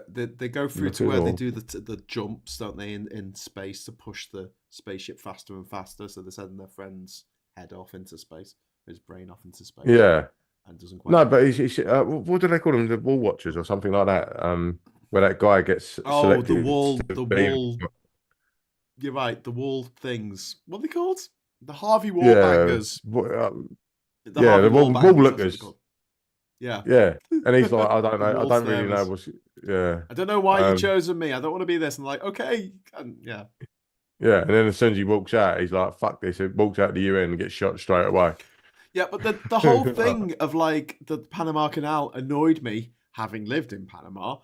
They go through to where they do the jumps, don't they, in space to push the spaceship faster and faster. So they're sending their friend's head off into space, his brain off into space. Yeah. And doesn't quite. No, but he's what do they call them? The wall watchers or something like that. Where that guy gets selected. The wall. You're right. The wall things. What are they called? The Harvey Wallbangers. The wall lookers. Yeah. Yeah. And he's like, I don't know. I don't really know what's. Yeah. I don't know why you chosen me. I don't want to be this. And like, okay. Yeah. Yeah. And then as soon as he walks out, he's like, fuck this. He walks out the UN and gets shot straight away. Yeah. But the whole thing of like the Panama Canal annoyed me, having lived in Panama,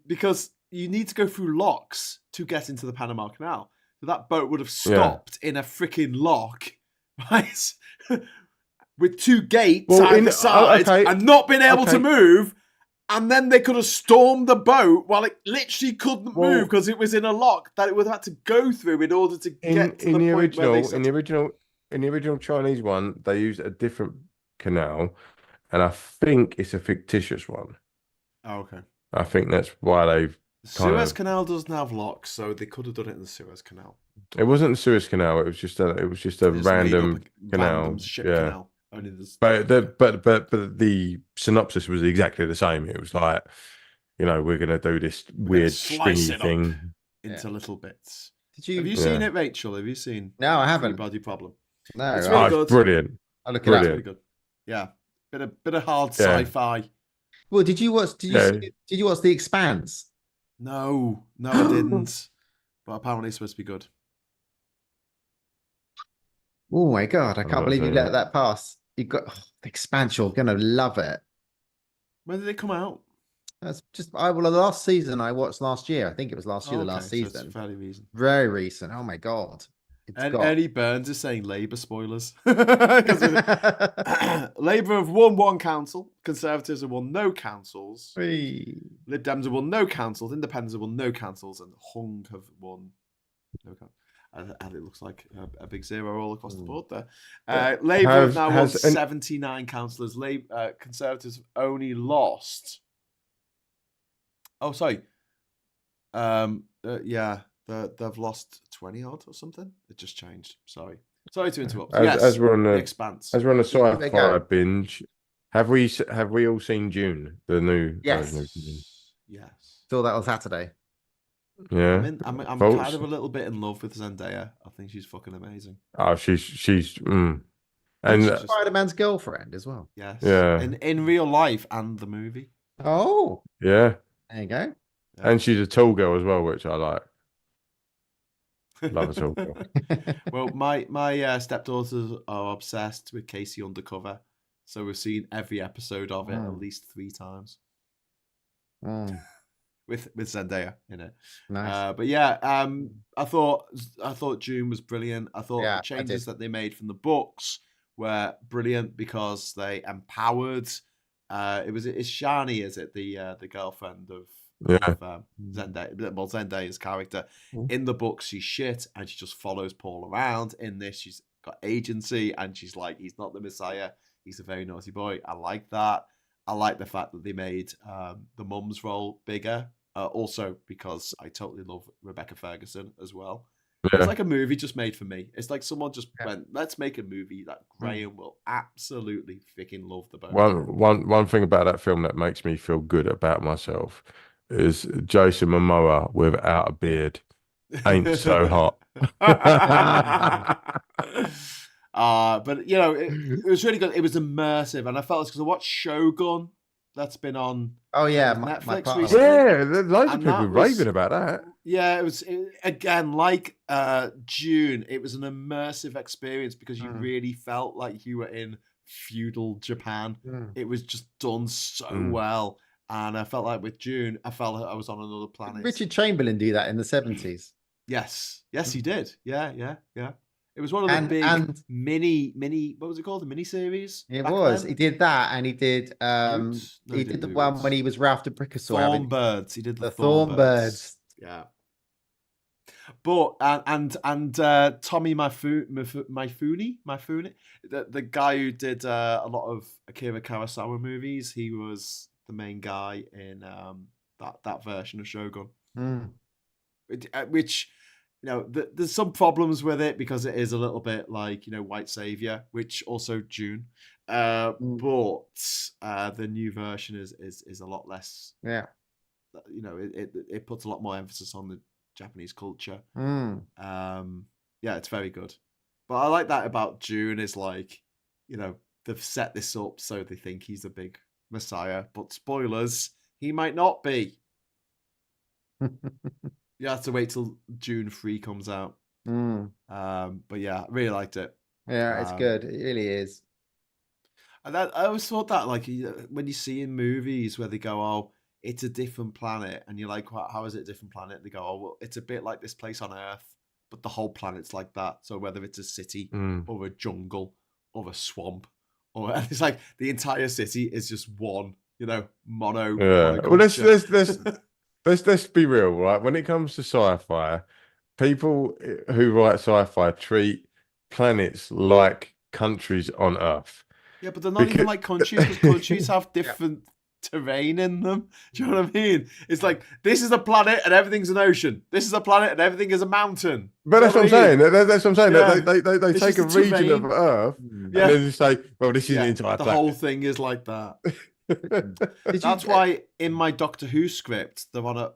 because you need to go through locks to get into the Panama Canal. So that boat would have stopped in a freaking lock, right? With 2 gates either side and not been able to move. And then they could have stormed the boat while it literally couldn't move because it was in a lock that it would have had to go through in order to get to the point where they said... In the original Chinese one, they used a different canal, and I think it's a fictitious one. Oh, okay. I think that's why they've... The Suez Canal doesn't have locks, so they could have done it in the Suez Canal. It wasn't the Suez Canal. It was just a random canal. Random ship canal. Only but the synopsis was exactly the same. It was like, we're gonna do this weird stringy thing into little bits. Have you seen it, Rachel? Have you seen? No, I haven't. Body Problem. No, it's really good. It's brilliant. I'll look it up. Really good. Yeah, bit of hard sci-fi. Well, did you watch The Expanse? No, I didn't. But apparently it's supposed to be good. Oh my god, I can't believe you let that pass. You got The Expanse. You're gonna love it. When did it come out? That's just the last season I watched last year. I think it was last year. The last season. So it's fairly recent. Very recent. Oh my god. Eddie Burns is saying Labour spoilers. Labour have won 1 council. Conservatives have won no councils. Lib Dems have won no councils. Independents have won no councils. And Hung have won no councils. And it looks like a big 0 all across the board there. Labour have now won 79 councillors. Conservatives have only lost... Oh, sorry. They've lost 20 odd or something. It just changed. Sorry to interrupt. As we're on the Expanse. As we're on the sci-fi binge, have we all seen June, the new version of June? Yes. Saw that on Saturday. Yeah. I'm kind of a little bit in love with Zendaya. I think she's fucking amazing. Oh, she's and Spider-Man's girlfriend as well. Yes. Yeah. In real life and the movie. Oh. Yeah. There you go. Yeah. And she's a tall girl as well, which I like. Love a tall girl. Well, my stepdaughters are obsessed with Casey Undercover, so we've seen every episode of it at least 3 times. With Zendaya in it. Nice. But yeah, I thought June was brilliant. I thought the changes that they made from the books were brilliant because they empowered. It's Shani, is it the girlfriend of Zendaya? Well, Zendaya's character in the books, she's shit and she just follows Paul around. In this, she's got agency and she's like, he's not the Messiah. He's a very naughty boy. I like that. I like the fact that they made the mum's role bigger. Also because I totally love Rebecca Ferguson as well. Yeah. It's like a movie just made for me. It's like someone just went, let's make a movie that Graham will absolutely freaking love the both. One thing about that film that makes me feel good about myself is Jason Momoa without a beard. Ain't so hot. But you know, it was really good. It was immersive, and I felt it's because I watched Shogun. That's been on. Oh yeah, Netflix recently. Yeah, loads of people raving about that. Yeah, it was again like June. It was an immersive experience because you really felt like you were in feudal Japan. It was just done so well, and I felt like with June, I felt like I was on another planet. Richard Chamberlain do that in the 70s. Yes, he did. Yeah. It was one of the big mini. What was it called? The mini series. It was. Then? He did that, and he did. He did the one when he was Ralph de Brickasaur. Thornbirds. He did the Thornbirds. Yeah. But and Tommy Mifune, the guy who did a lot of Akira Kurosawa movies. He was the main guy in that version of Shogun, which. You know, there's some problems with it because it is a little bit like, you know, white savior, which also June. But the new version is a lot less. Yeah. You know, it puts a lot more emphasis on the Japanese culture. Yeah, it's very good. But I like that about June is like, you know, they've set this up so they think he's a big messiah. But spoilers, he might not be. You have to wait till June 3 comes out. But yeah, I really liked it. Yeah, it's good. It really is. And I always thought that, like, when you see in movies where they go, "Oh, it's a different planet," and you're like, "How is it a different planet?" They go, "Oh, well, it's a bit like this place on Earth, but the whole planet's like that." So whether it's a city or a jungle or a swamp, or it's like the entire city is just one, you know, mono. Yeah. Well, let's be real, right? When it comes to sci-fi, people who write sci-fi treat planets like countries on Earth. Yeah, but they're not even like countries, because countries have different terrain in them. Do you know what I mean? It's like, this is a planet and everything's an ocean. This is a planet and everything is a mountain. But that's what I'm saying. That's what I'm saying. Yeah. They take a region of Earth and then they say, well, this is the entire planet. The whole thing is like that. That's why in my Doctor Who script they're on a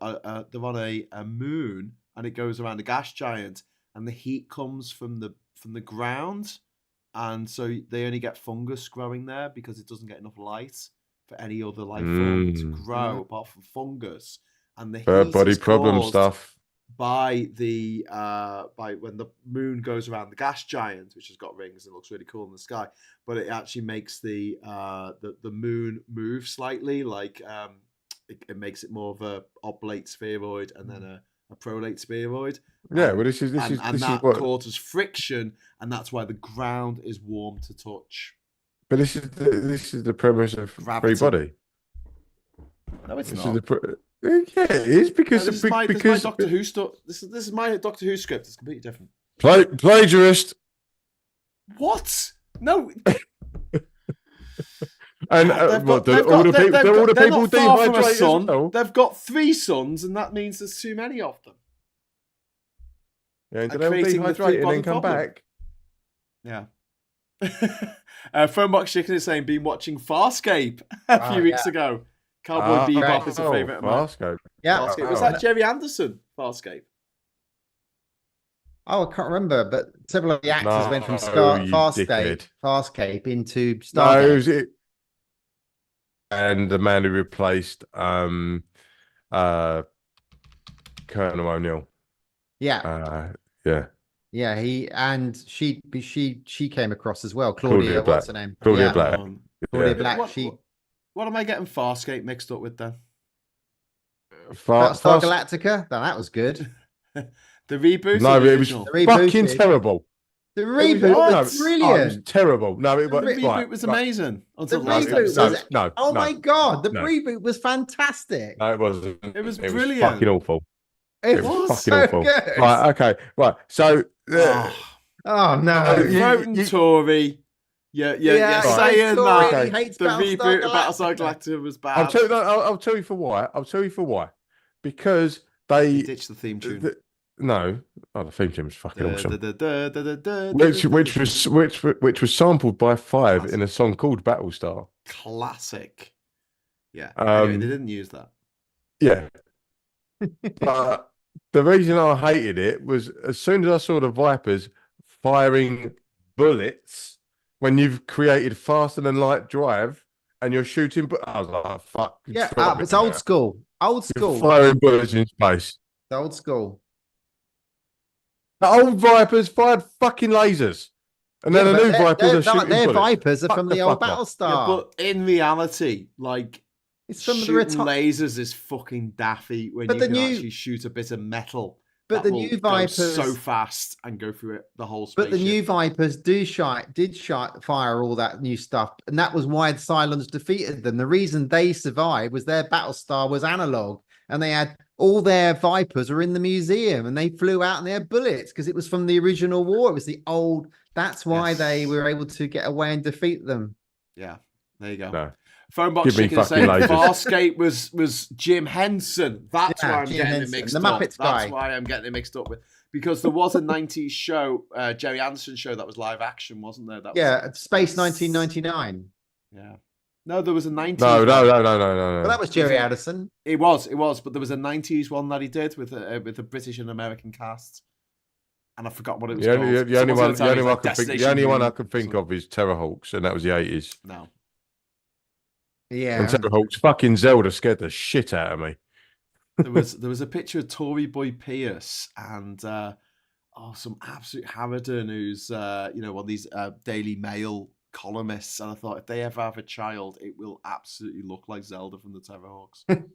moon and it goes around a gas giant and the heat comes from the ground, and so they only get fungus growing there because it doesn't get enough light for any other life form to grow apart from fungus. And the heat body is problem caused stuff by when the moon goes around the gas giant, which has got rings and looks really cool in the sky, but it actually makes the moon move slightly, like it makes it more of a oblate spheroid and then a prolate spheroid. Yeah, well, this is what causes friction, and that's why the ground is warm to touch. But this is the premise of Gravity. free body. No, it's this not. Yeah, it is because this is my Doctor Who stuff. This is my Doctor Who script. It's completely different. Plagiarist. What? No. And all the people dehydrated. Well. They've got 3 suns, and that means there's too many of them. Yeah, and they'll dehydrate and then come back. Yeah. Phonebox Chicken is saying, been watching Farscape a few weeks ago. Cowboy Bebop is a favourite of mine. Farscape. Yeah. Farscape. Was that Jerry Anderson, Farscape? Oh, I can't remember, but several of the actors went from Farscape into Stargate. No, and the man who replaced Colonel O'Neill. Yeah. Yeah, she came across as well. Claudia Black. What's her name? Claudia Black. Claudia Black. What am I getting Farscape mixed up with then? Star Galactica? No, that was good. The reboot? No, it was fucking terrible. The reboot was brilliant. It was terrible. No, the reboot was amazing. The reboot was oh my god, the reboot was fantastic. No, it wasn't. It was brilliant. Was fucking awful. It was fucking so awful. Good. Right, okay, right. So, oh no, voting Tory. Yeah, saying that the reboot of Battlestar Galactica was bad. I'll tell you for why. Because they ditched the theme tune. The theme tune was fucking awesome. Which was sampled by Five in a song called Battlestar. Classic. Yeah. Anyway, they didn't use that. Yeah. But the reason I hated it was as soon as I saw the Vipers firing bullets when you've created faster than light drive and you're shooting. But I was like, fuck. Yeah, it's old school. Old school. You're firing bullets in space. It's old school. The old Vipers fired fucking lasers. And then the new Vipers are shooting Their bullets. Vipers are from the old Battlestar. Yeah, but in reality, like, it's from shooting lasers is fucking daffy when you can actually shoot a bit of metal. But the new Vipers so fast and go through the whole spaceship. But the new Vipers did fire all that new stuff, and that was why the Cylons defeated them. The reason they survived was their Battlestar was analog, and they had all their Vipers are in the museum, and they flew out and they had bullets because it was from the original war. It was the old. That's why they were able to get away and defeat them. Yeah, there you go. No. Phone box chicken saying Farscape was Jim Henson. That's why I'm getting it mixed up. The Muppets guy. That's why I'm getting it mixed up with, because there was a 90s show, Jerry Anderson show that was live action, wasn't there? That was, Space 1999. Yeah. No, there was a 90s. No. Well, that was Jerry Anderson. It was, but there was a 90s one that he did with a British and American cast. And I forgot what it was called. The only one I can think of is Terrorhawks, and that was the 80s. No. Yeah. And Terrorhawks, fucking Zelda scared the shit out of me. There was a picture of Tory boy Pierce and some absolute Harridan who's one of these Daily Mail columnists, and I thought if they ever have a child, it will absolutely look like Zelda from the Terrorhawks. And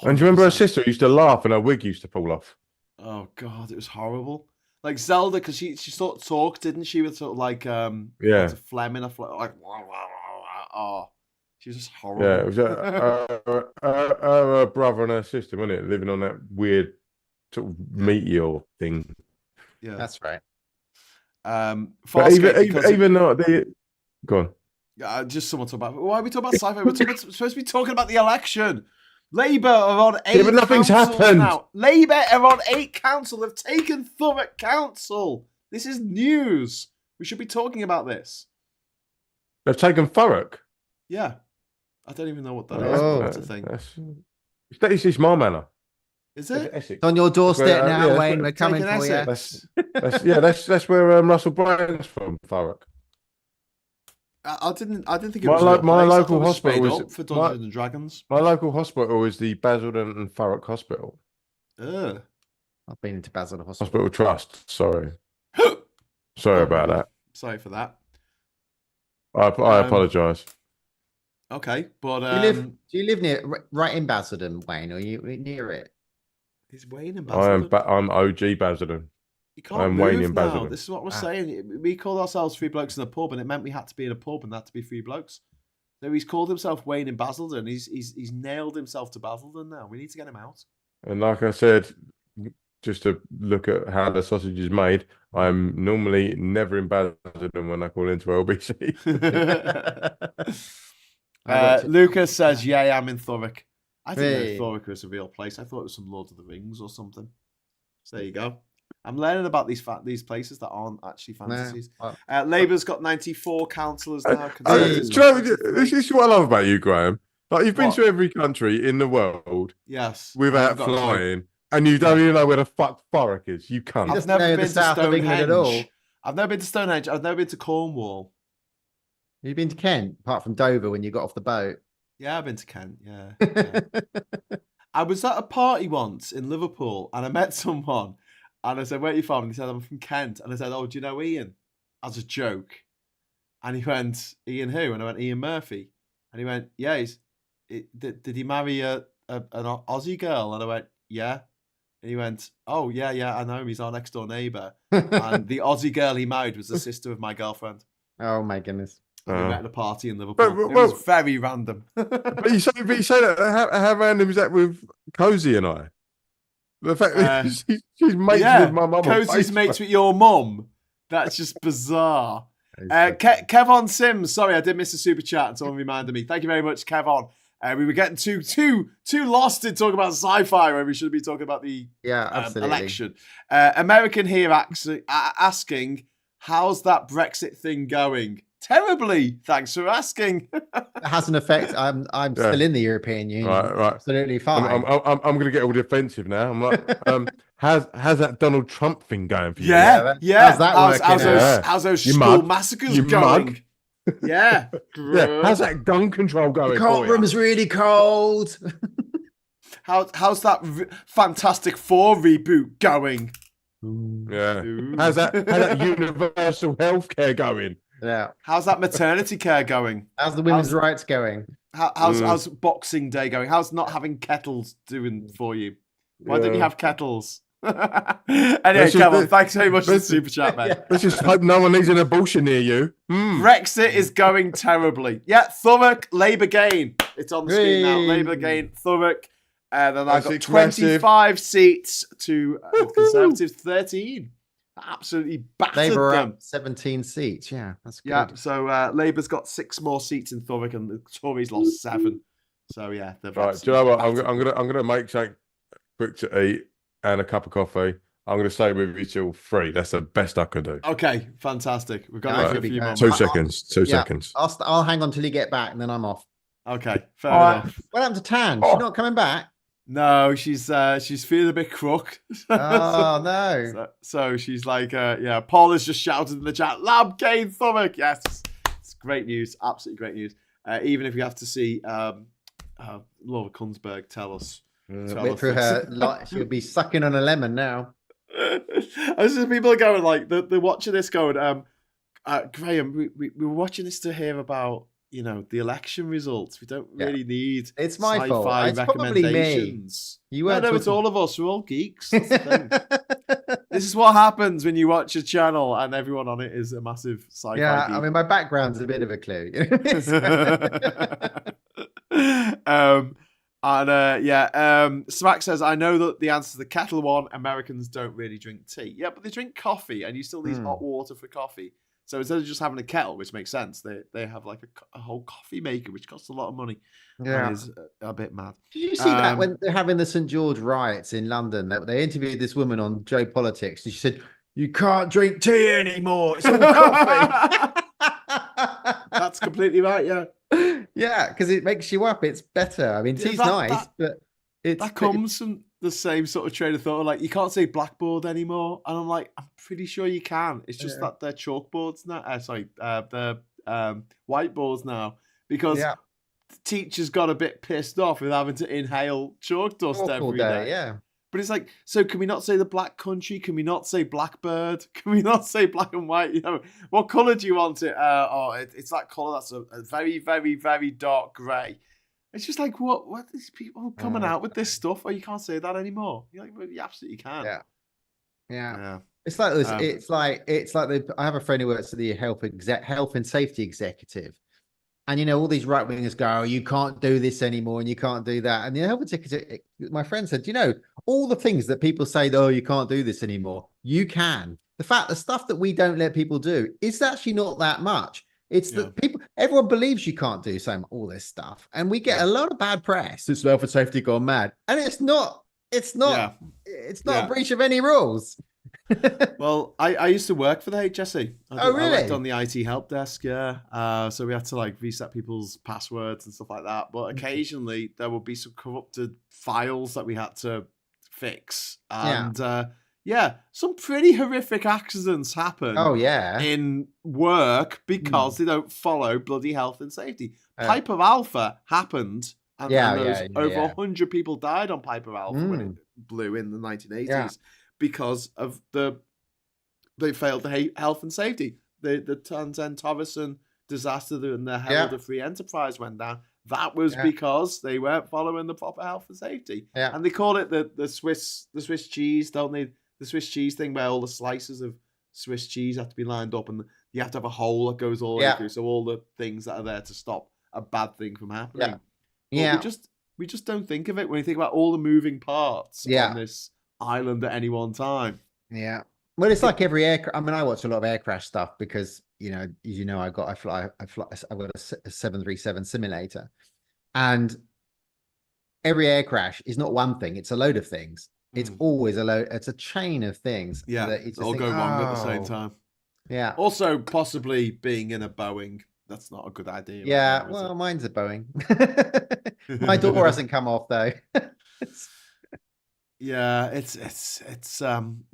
do you remember her sister used to laugh and her wig used to fall off? Oh god, it was horrible. Like Zelda, because she sort of talked, didn't she, with sort of like a phlegm in her like she was just horrible. Yeah, it was her brother and her sister, wasn't it? Living on that weird sort of meteor thing. Yeah, that's right. But even though go on. Yeah, just someone talk about. Why are we talking about sci-fi? We're supposed to be talking about the election. Labour are on 8 but nothing's happened now. Labour are on 8 council. They've taken Thurrock Council. This is news. We should be talking about this. They've taken Thurrock? Yeah. I don't even know what that is. That's a thing. It's my manor. Is it? It's on your doorstep now, Wayne. We're coming for you. That's where Russell Brand's from, Thurrock. I didn't think it was my local hospital was for Dungeons and Dragons. My local hospital is the Basildon and Thurrock Hospital. I've been into Basildon Hospital Trust. Sorry about that. Sorry for that. I apologise. Okay, but do you live near right in Basildon, Wayne, or are you near it? Is Wayne in Basildon? I'm OG Basildon. You can't move Wayne in Basildon. This is what we're saying. We called ourselves Three Blokes in a Pub, and it meant we had to be in a pub, and that to be 3 blokes. So he's called himself Wayne in Basildon. He's nailed himself to Basildon now. We need to get him out. And like I said, just to look at how the sausage is made, I'm normally never in Basildon when I call into LBC. Lucas says, "Yeah, I'm in Thurrock." I didn't know Thurrock was a real place. I thought it was some Lord of the Rings or something. So there you go. I'm learning about these places that aren't actually fantasies. Labour's got 94 councillors now. This is what I love about you, Graham. Like you've been to every country in the world, yes, without flying, and you don't even know where the fuck Thurrock is. You can't. I've never been to Stonehenge at all. I've never been to Stonehenge. I've never been to Cornwall. You've been to Kent, apart from Dover when you got off the boat. Yeah, I've been to Kent. Yeah. I was at a party once in Liverpool, and I met someone. And I said, "Where are you from?" And he said, "I'm from Kent." And I said, "Oh, do you know Ian?" As a joke. And he went, "Ian who?" And I went, "Ian Murphy." And he went, "Yeah, did he marry an Aussie girl?" And I went, "Yeah." And he went, "Oh, yeah, I know him. He's our next door neighbour." And the Aussie girl he married was the sister of my girlfriend. Oh, my goodness. And we met at a party in Liverpool. It was very random. But you say that. How random is that with Cozy and I? The fact that she's mates with my mum. Cozy's mates with your mum. That's just bizarre. Kevon Sims. Sorry, I did miss a super chat and someone reminded me. Thank you very much, Kevon. We were getting too lost in talking about sci-fi when we should be talking about the election. American here asking, how's that Brexit thing going? Terribly. Thanks for asking. has an effect. I'm still in the European Union. Right. Absolutely fine. I'm going to get all defensive now. I'm like, how's that Donald Trump thing going for you? Yeah. How's that working? How's those school massacres going? Yeah. How's that gun control going? The courtroom's really cold. How's that Fantastic Four reboot going? Yeah. How's that universal healthcare going? Yeah. How's that maternity care going? How's the women's rights going? How's Boxing Day going? How's not having kettles doing for you? Why don't you have kettles? Anyway, Kevin, thanks very much for the super chat, mate. Let's just hope no one needs an abortion near you. Brexit is going terribly. Yeah, Thurrock, Labour gain. It's on the screen now. Labour gain, Thurrock. Then I got 25 seats to Conservatives, 13. Absolutely battered Labour them. up 17 seats. Yeah, that's good. Yeah, so Labour's got 6 more seats in Thurrock, and the Tories lost 7. So yeah, they're right. Do you know what? I'm gonna make something quick to eat and a cup of coffee. I'm going to stay with you till 3. That's the best I can do. Okay, fantastic. We've got a few moments. 2 seconds. 2 seconds. I'll hang on till you get back, and then I'm off. Okay, fair enough. What happened to Tan? She's not coming back. No, she's feeling a bit crook. Oh no! So she's like, Paul has just shouted in the chat, "Lab gain Thurrock." Yes, it's great news. Absolutely great news. Even if we have to see Laura Kunsberg tell us. Through her, she'll be sucking on a lemon now. People are going like they're watching this going, Graham, we were watching this to hear about the election results. We don't really need it's my fault. It's recommendations. Probably me. No, it's all of us. We're all geeks. That's the thing. This is what happens when you watch a channel and everyone on it is a massive sci-fi Yeah, geek. I mean my background's a bit of a clue. Smack says, I know that the answer to the kettle one, Americans don't really drink tea. Yeah, but they drink coffee, and you still need hot water for coffee. So instead of just having a kettle, which makes sense, they have like a whole coffee maker, which costs a lot of money. Yeah, and is a bit mad. Did you see that when they're having the St. George riots in London? They interviewed this woman on Joe Politics, and she said, "You can't drink tea anymore. It's all coffee." That's completely right. Yeah. Yeah, because it makes you up. It's better. I mean, tea's nice, but that comes from the same sort of train of thought. Like, you can't say blackboard anymore, and I'm like, I'm pretty sure you can. It's just that they're chalkboards now. They're whiteboards now, because the teachers got a bit pissed off with having to inhale chalk dust every day. Yeah. But it's like, so can we not say the black country? Can we not say blackbird? Can we not say black and white? What colour do you want it? It's that colour that's a very, very, very dark grey. It's just like, what are these people coming out with this stuff? Oh, you can't say that anymore. You're like, well, you absolutely can. Yeah. It's like this. I have a friend who works at the health and safety executive. And, all these right wingers go, oh, you can't do this anymore and you can't do that. And the health executive, my friend said, all the things that people say, oh, you can't do this anymore, you can. The stuff that we don't let people do is actually not that much. It's that everyone believes you can't do all this stuff. And we get a lot of bad press. It's health and safety gone mad. And it's not a breach of any rules. Well, I used to work for the HSE. Really? I worked on the IT help desk, so we had to reset people's passwords and stuff like that. But occasionally there would be some corrupted files that we had to fix. And some pretty horrific accidents happen in work because they don't follow bloody health and safety. Piper Alpha happened, and over 100 people died on Piper Alpha when it blew in the 1980s. Because of they failed the health and safety. The Townsend Torreson disaster and the Herald of Free Enterprise went down. That was because they weren't following the proper health and safety. Yeah. And they call it the Swiss cheese, don't they? The Swiss cheese thing, where all the slices of Swiss cheese have to be lined up, and you have to have a hole that goes all the way through. So all the things that are there to stop a bad thing from happening. Yeah. We just don't think of it when you think about all the moving parts on this island at any one time. Yeah. Well, it's like every aircraft. I mean, I watch a lot of air crash stuff because, I fly I've got a 737 simulator, and every air crash is not one thing. It's a load of things. It's always it's a chain of things. Yeah. That all go wrong at the same time. Yeah. Also, possibly being in a Boeing that's not a good idea. Yeah, right now, well, mine's a Boeing. My door hasn't come off though. Yeah, it's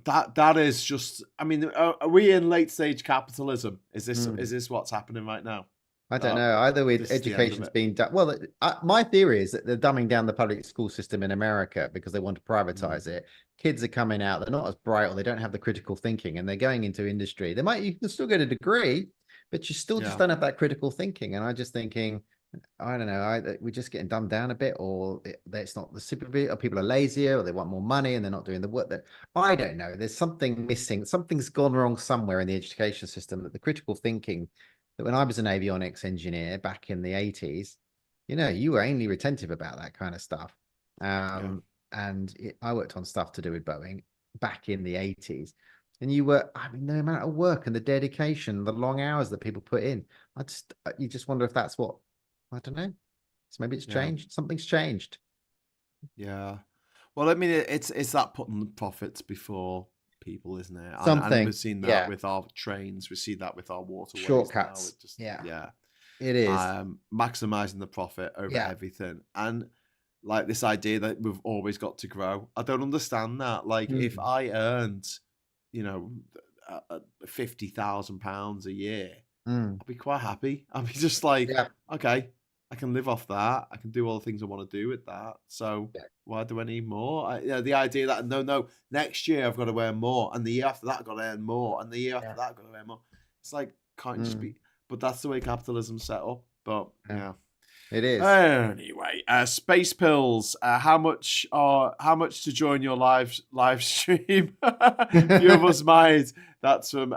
that is just. I mean, are we in late stage capitalism? Is this what's happening right now? I don't know. Either with education's being done. Well, my theory is that they're dumbing down the public school system in America because they want to privatize it. Kids are coming out; they're not as bright, or they don't have the critical thinking, and they're going into industry. You can still get a degree, but you still just don't have that critical thinking. And I'm just thinking, I don't know. We're just getting dumbed down a bit, or it's not the super bit, or people are lazier, or they want more money and they're not doing the work. That I don't know. There's something missing. Something's gone wrong somewhere in the education system. That the critical thinking. That when I was an avionics engineer back in the 80s, you were only retentive about that kind of stuff. I worked on stuff to do with Boeing back in the 80s. And the amount of work and the dedication, the long hours that people put in, you just wonder if that's what, I don't know. So maybe it's changed. Something's changed. Yeah. Well, I mean, it's that putting the profits before people, isn't it? Something. And we've seen that with our trains. We see that with our waterways. Shortcuts. It is. Maximizing the profit over everything. And like this idea that we've always got to grow. I don't understand that. Like if I earned, £50,000 a year, I'd be quite happy. I'd be just like, okay, I can live off that. I can do all the things I want to do with that. So why do I need more? The idea that no, next year I've got to earn more, and the year after that I've got to earn more, and the year after that I've got to earn more. It's like can't just be. But that's the way capitalism's set up. But it is. Anyway, space pills. How much to join your live stream? Few of us might. That's from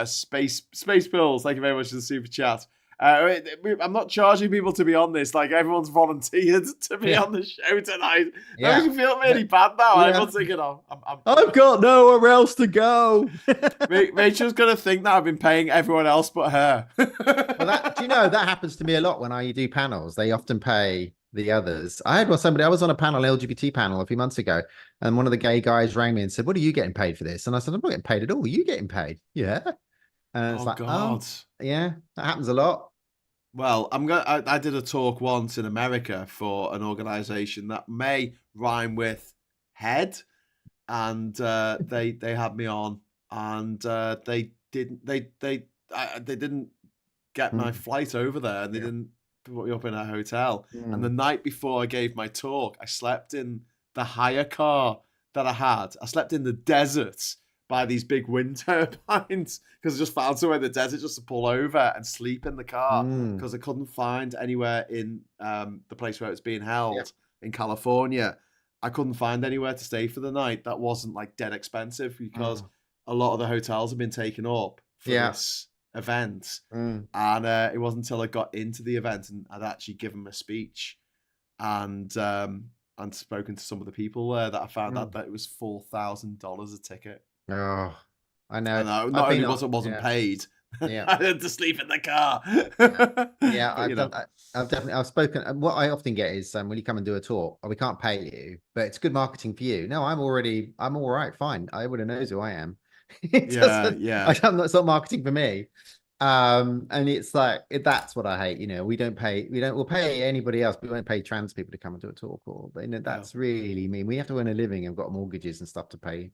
space pills. Thank you very much for the super chat. I'm not charging people to be on this. Like everyone's volunteered to be on the show tonight. That makes me feel really bad now. I'm thinking, I've got nowhere else to go. Rachel's gonna think that I've been paying everyone else but her. Well, that happens to me a lot when I do panels. They often pay the others. I was on a panel, LGBT panel, a few months ago, and one of the gay guys rang me and said, "What are you getting paid for this?" And I said, "I'm not getting paid at all. Are you getting paid?" Yeah. And it's God. Yeah, that happens a lot. Well, I did a talk once in America for an organization that may rhyme with head, and they had me on, and they didn't get my flight over there, and they didn't put me up in a hotel. And the night before I gave my talk, I slept in the hire car that I had. I slept in the desert by these big wind turbines because I just found somewhere in the desert just to pull over and sleep in the car because I couldn't find anywhere in the place where it was being held in California. I couldn't find anywhere to stay for the night that wasn't like dead expensive because a lot of the hotels have been taken up for this event. And it wasn't until I got into the event and I'd actually given a speech and spoken to some of the people there that I found out that it was $4,000 a ticket. Oh, I know. Not only wasn't paid, I had to sleep in the car. I've spoken. What I often get is, will you come and do a talk? We can't pay you, but it's good marketing for you. No, I'm all right, fine. Everybody knows who I am. It's not marketing for me. And it's like that's what I hate. We'll pay anybody else, but we won't pay trans people to come and do a talk. Or that's really mean. We have to earn a living and got mortgages and stuff to pay.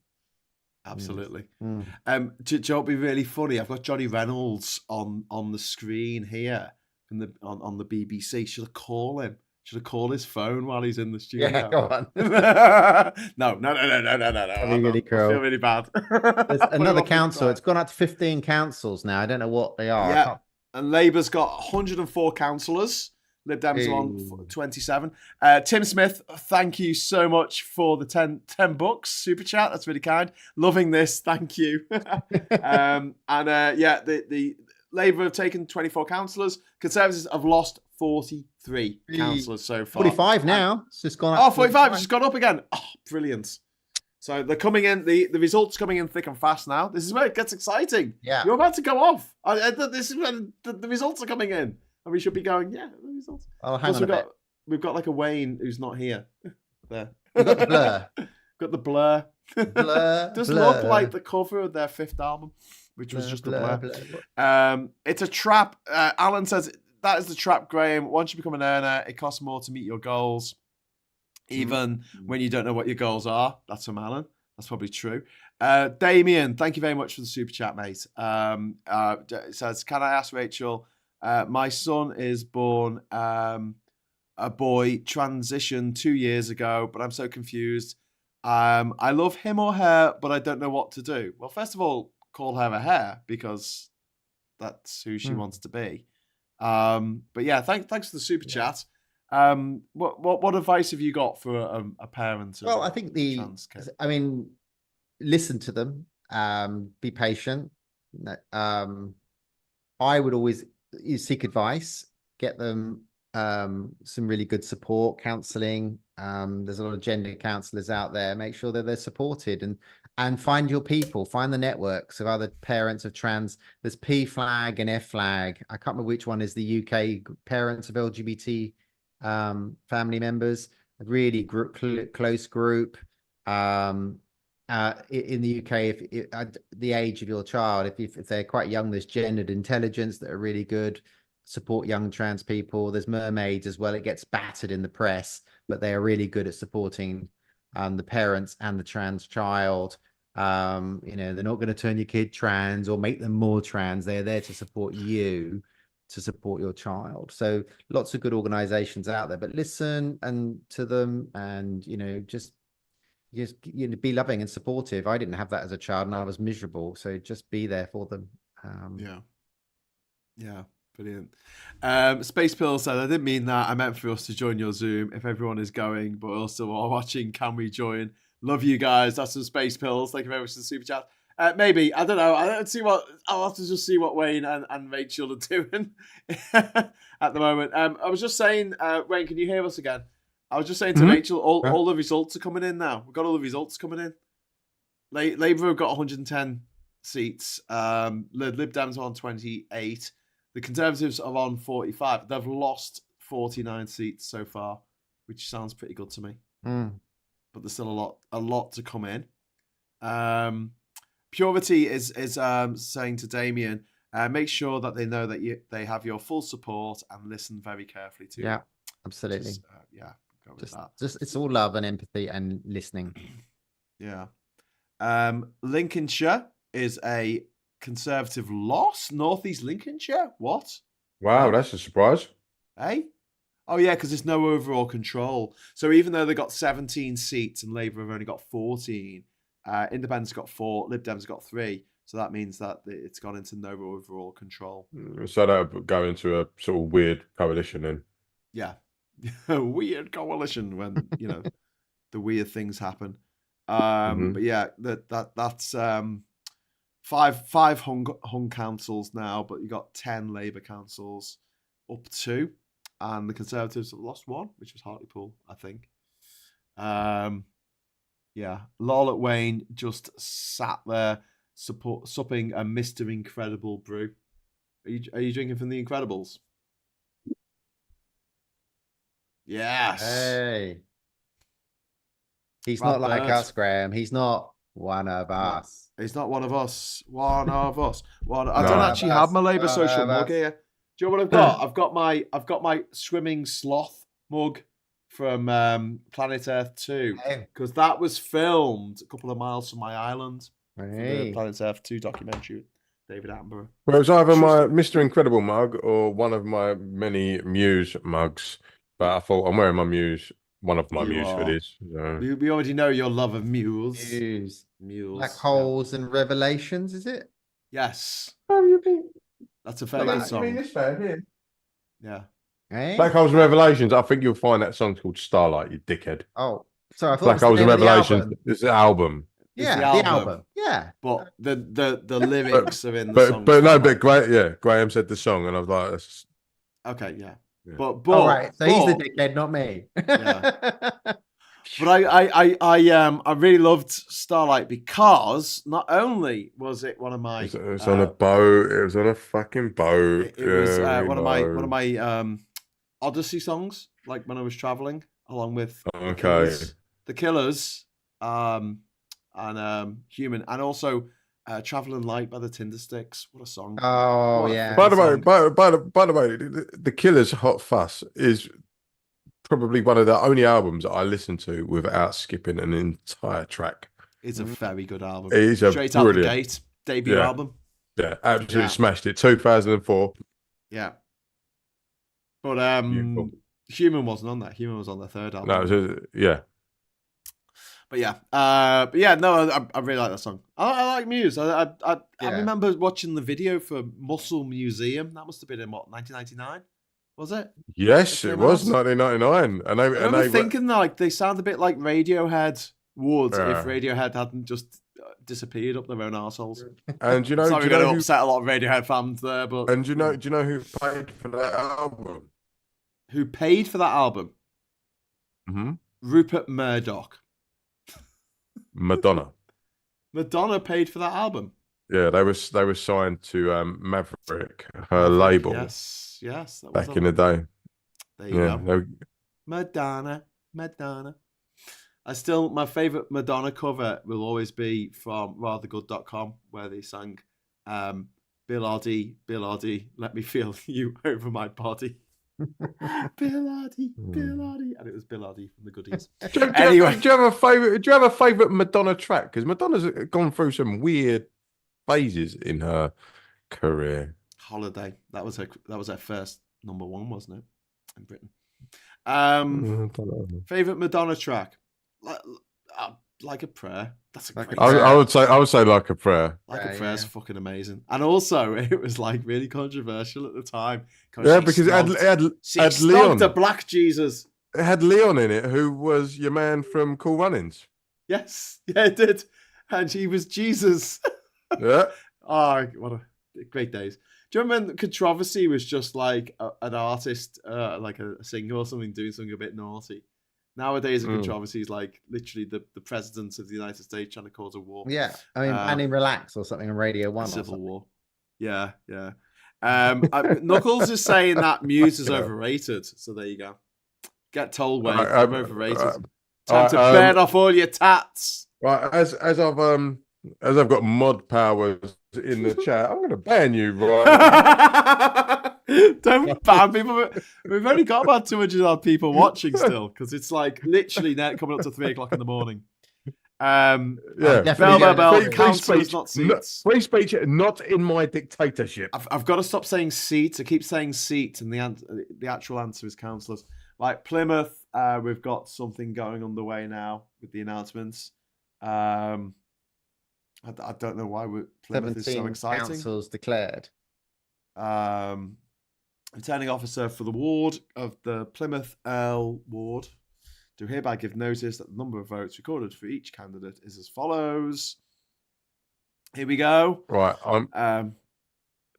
Absolutely. Do you know what would be really funny? I've got Johnny Reynolds on the screen here on the BBC. Should I call him? Should I call his phone while he's in the studio? Yeah, go on. No. That'd be really cool. I feel really bad. There's another council. It's gone out to 15 councils now. I don't know what they are. Yeah. And Labour's got 104 councillors. Lib Dems on 27. Tim Smith, thank you so much for the 10 bucks super chat. That's really kind. Loving this. Thank you. The Labour have taken 24 councillors. Conservatives have lost 43 councillors so far. 45 now. It's just gone up. 45. It's just gone up again. Oh, brilliant. So they're coming in. The results coming in thick and fast now. This is where it gets exciting. Yeah. You're about to go off. This is when the results are coming in. And we should be going, the results. Oh, hang on a bit. We've got like a Wayne who's not here. There. We've got the blur. Got the blur. Blur. Does look like the cover of their 5th album. which was just a blur. It's a trap. Alan says that is the trap, Graham. Once you become an earner, it costs more to meet your goals, even when you don't know what your goals are. That's from Alan. That's probably true. Damien, thank you very much for the super chat, mate. It says, can I ask Rachel? My son is born a boy, transitioned 2 years ago, but I'm so confused. I love him or her, but I don't know what to do. Well, first of all, call her a her because that's who she wants to be. But yeah, thanks for the super chat. What advice have you got for a parent? Well, I think listen to them. Be patient. I would always seek advice. Get them some really good support, counselling. There's a lot of gender counsellors out there. Make sure that they're supported and find your people. Find the networks of other parents of trans. There's P Flag and F Flag. I can't remember which one is the UK parents of LGBT family members. A really close group. In the UK, if the age of your child, if they're quite young, there's gendered intelligence that are really good. Support young trans people. There's mermaids as well. It gets battered in the press, but they are really good at supporting the parents and the trans child. They're not going to turn your kid trans or make them more trans. They're there to support you, to support your child. So lots of good organizations out there, but listen to them and, just be loving and supportive. I didn't have that as a child and I was miserable. So just be there for them. Yeah. Brilliant. Space Pill said, I didn't mean that. I meant for us to join your Zoom if everyone is going, but also are watching. Can we join? Love you guys. That's some Space Pills. Thank you very much for the super chat. Maybe. I don't know. I'll have to just see what Wayne and Rachel are doing at the moment. I was just saying, Wayne, can you hear us again? I was just saying to Rachel, all the results are coming in now. We've got all the results coming in. Labour have got 110 seats. Lib Dems are on 28. The Conservatives are on 45. They've lost 49 seats so far, which sounds pretty good to me. But there's still a lot to come in. Purity is saying to Damien, make sure that they know that they have your full support and listen very carefully to you. Yeah, absolutely. Go with that. It's all love and empathy and listening. Yeah. Lincolnshire is a Conservative loss. Northeast Lincolnshire? What? Wow, that's a surprise. Hey? Oh, yeah, because there's no overall control. So even though they got 17 seats and Labour have only got 14, Independents got 4, Lib Dems got 3. So that means that it's gone into no overall control. So that would go into a sort of weird coalition then. Yeah. A weird coalition when, the weird things happen. But yeah, that's... Five hung councils now, but you got 10 Labour councils up 2, and the Conservatives have lost 1, which was Hartlepool, I think. Lol at Wayne just sat there supping a Mr. Incredible brew. Are you drinking from the Incredibles? Yes. Hey. He's not like us, Graham. He's not one of us. He's not one of us. One of us. I don't actually have my Labour social mug here. Do you know what I've got? I've got my swimming sloth mug from Planet Earth 2, because that was filmed a couple of miles from my island. For the Planet Earth 2 documentary with David Attenborough. Well, it was either my Mr. Incredible mug or one of my many Muse mugs, but I thought I'm wearing my Muse. One of my Muse hoodies. So. We already know your love of Muse. Black Holes and Revelations, is it? Yes. Oh, you mean? That's a very good song. You mean this band here? Yeah. Hey? Black Holes and Revelations. I think you'll find that song's called Starlight, you dickhead. Oh, sorry. I thought Black Holes and Revelations. It's the album. Yeah, the album. Yeah. But the lyrics are in the song. Graham said the song, and I was like, that's... Okay, yeah. Yeah. But right, so he's the dickhead, not me. Yeah. But I really loved Starlight because not only was it one of my it was on a boat, it was on a fucking boat. It was one of my Odyssey songs, like when I was traveling along with the Killers, and Human, and also Traveling Light by the Tindersticks. What a song. Oh, what yeah. By the way, The Killer's Hot Fuss is probably one of the only albums that I listen to without skipping an entire track. It's a very good album. It's a Straight brilliant out the gate, debut album. Yeah, absolutely smashed it. 2004. Yeah. But Human wasn't on that. Human was on the third album. No, yeah. But yeah, no, I really like that song. I like Muse. I remember watching the video for Muscle Museum. That must have been in what, 1999? Was it? Yes, it was 1999. And I remember thinking like they sound a bit like Radiohead would if Radiohead hadn't just disappeared up their own arseholes. And you know, sorry, we're going to upset a lot of Radiohead fans there, but do you know who paid for that album? Who paid for that album? Mm-hmm. Rupert Murdoch. Madonna. Madonna paid for that album. Yeah, they were signed to Maverick, her label. Yes, that was back in the day. There you go. Madonna. My favourite Madonna cover will always be from rathergood.com, where they sang Bill Oddie, let me feel you over my body. Bill Oddie, and it was Bill Oddie from the Goodies. Anyway, do you have a favorite Madonna track? Because Madonna's gone through some weird phases in her career. Holiday. That was her first number one, wasn't it, in Britain? Favorite Madonna track, Like a Prayer. That's a great I would say Like a Prayer. Like a Prayer is fucking amazing, and also it was like really controversial at the time. Yeah, because it had Leon, the Black Jesus. It had Leon in it, who was your man from Cool Runnings. Yes, yeah, it did, and he was Jesus. Yeah. Oh, what a great days. Do you remember Controversy was just like an artist, like a singer or something, doing something a bit naughty? Nowadays, a Controversy is like literally the president of the United States trying to cause a war. Yeah, I mean, and in Relax or something on Radio 1. Civil war. Yeah. Knuckles is saying that Muse is overrated. So there you go. Get told, Wayne, I'm overrated. Time to burn off all your tats. Right, as I've got mod powers in the chat, I'm going to ban you, right? Don't ban people. We've only got about 200 odd people watching still, because it's like literally now coming up to 3 o'clock in the morning. Councillors, not seats. Free speech, not in my dictatorship. I've got to stop saying seats. I keep saying seat, and the actual answer is councillors. Like Plymouth, we've got something going on the way now with the announcements. I don't know why Plymouth is so exciting. Councils declared. Returning officer for the ward of the Plymouth Earl ward do hereby give notice that the number of votes recorded for each candidate is as follows. Here we go. Right.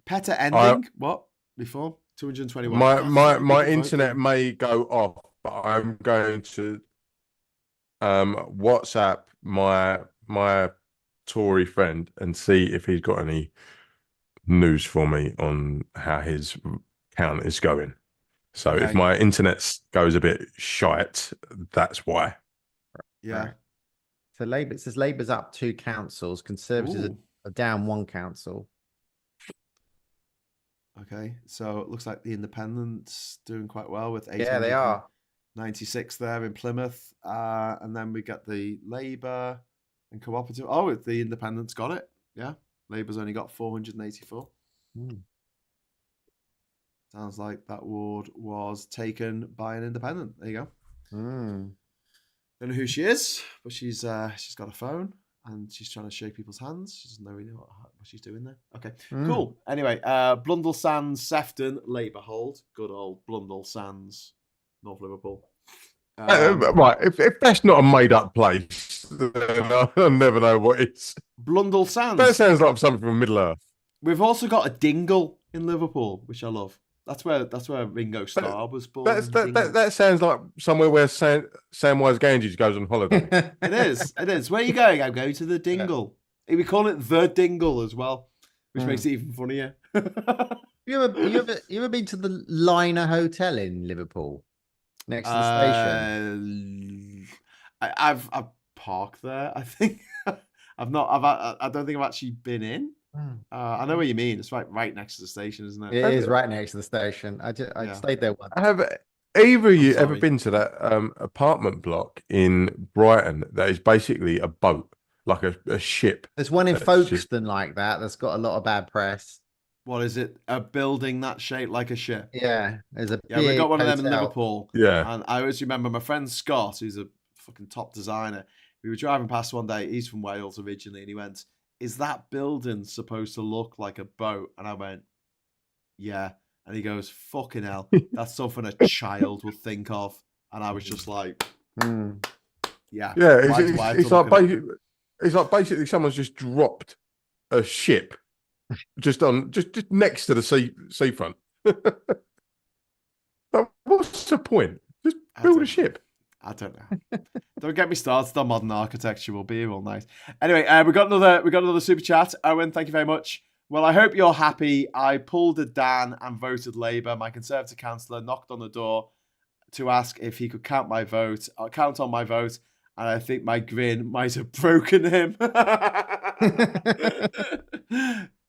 Petter ending. What? Before? 221. My internet may go off, but I'm going to WhatsApp my Tory friend and see if he's got any news for me on how his count is going. So if my internet goes a bit shite, that's why. Yeah. Right. So Labour, it says Labour's up 2 councils, Conservatives are down 1 council. Okay, so it looks like the Independents doing quite well with 8. Yeah, they are 96 there in Plymouth, and then we got the Labour and Cooperative. Oh, the Independents got it. Yeah, Labour's only got 484. Sounds like that ward was taken by an independent. There you go. Don't know who she is, but she's got a phone and she's trying to shake people's hands. She doesn't really know what she's doing there. Okay, cool. Anyway, Blundell Sands, Sefton, Labour hold. Good old Blundell Sands, North Liverpool. Right, if that's not a made-up place, then I'll never know what it's. Blundell Sands. That sounds like something from Middle Earth. We've also got a dingle in Liverpool, which I love. That's where Ringo Starr was born. That sounds like somewhere where Samwise Gamgee goes on holiday. It is. Where are you going? I'm going to the dingle. Yeah. We call it the dingle as well, which makes it even funnier. You ever been to the Liner Hotel in Liverpool next to the station? I've parked there. I think I don't think I've actually been in. I know what you mean. It's right next to the station, isn't it? It is right next to the station. I stayed there once. Have either of you ever been to that apartment block in Brighton that is basically a boat, like a ship? There's one in Folkestone like that. That's got a lot of bad press. What is it? A building that shaped like a ship? Yeah, there's a we got one hotel. of them in Liverpool. Yeah, and I always remember my friend Scott, who's a fucking top designer. We were driving past one day. He's from Wales originally, and he went, "Is that building supposed to look like a boat?" And I went, "Yeah." And he goes, "Fucking hell, that's something a child would think of." And I was just like, "Yeah, It's like basically someone's just dropped a ship just next to the seafront. What's the point? Just build a ship. I don't know. Don't get me started on modern architecture. We'll be here all night. Anyway, we got another super chat. Owen, thank you very much. Well, I hope you're happy. I pulled a Dan and voted Labour. My Conservative councillor knocked on the door to ask if he could count on my vote, and I think my grin might have broken him.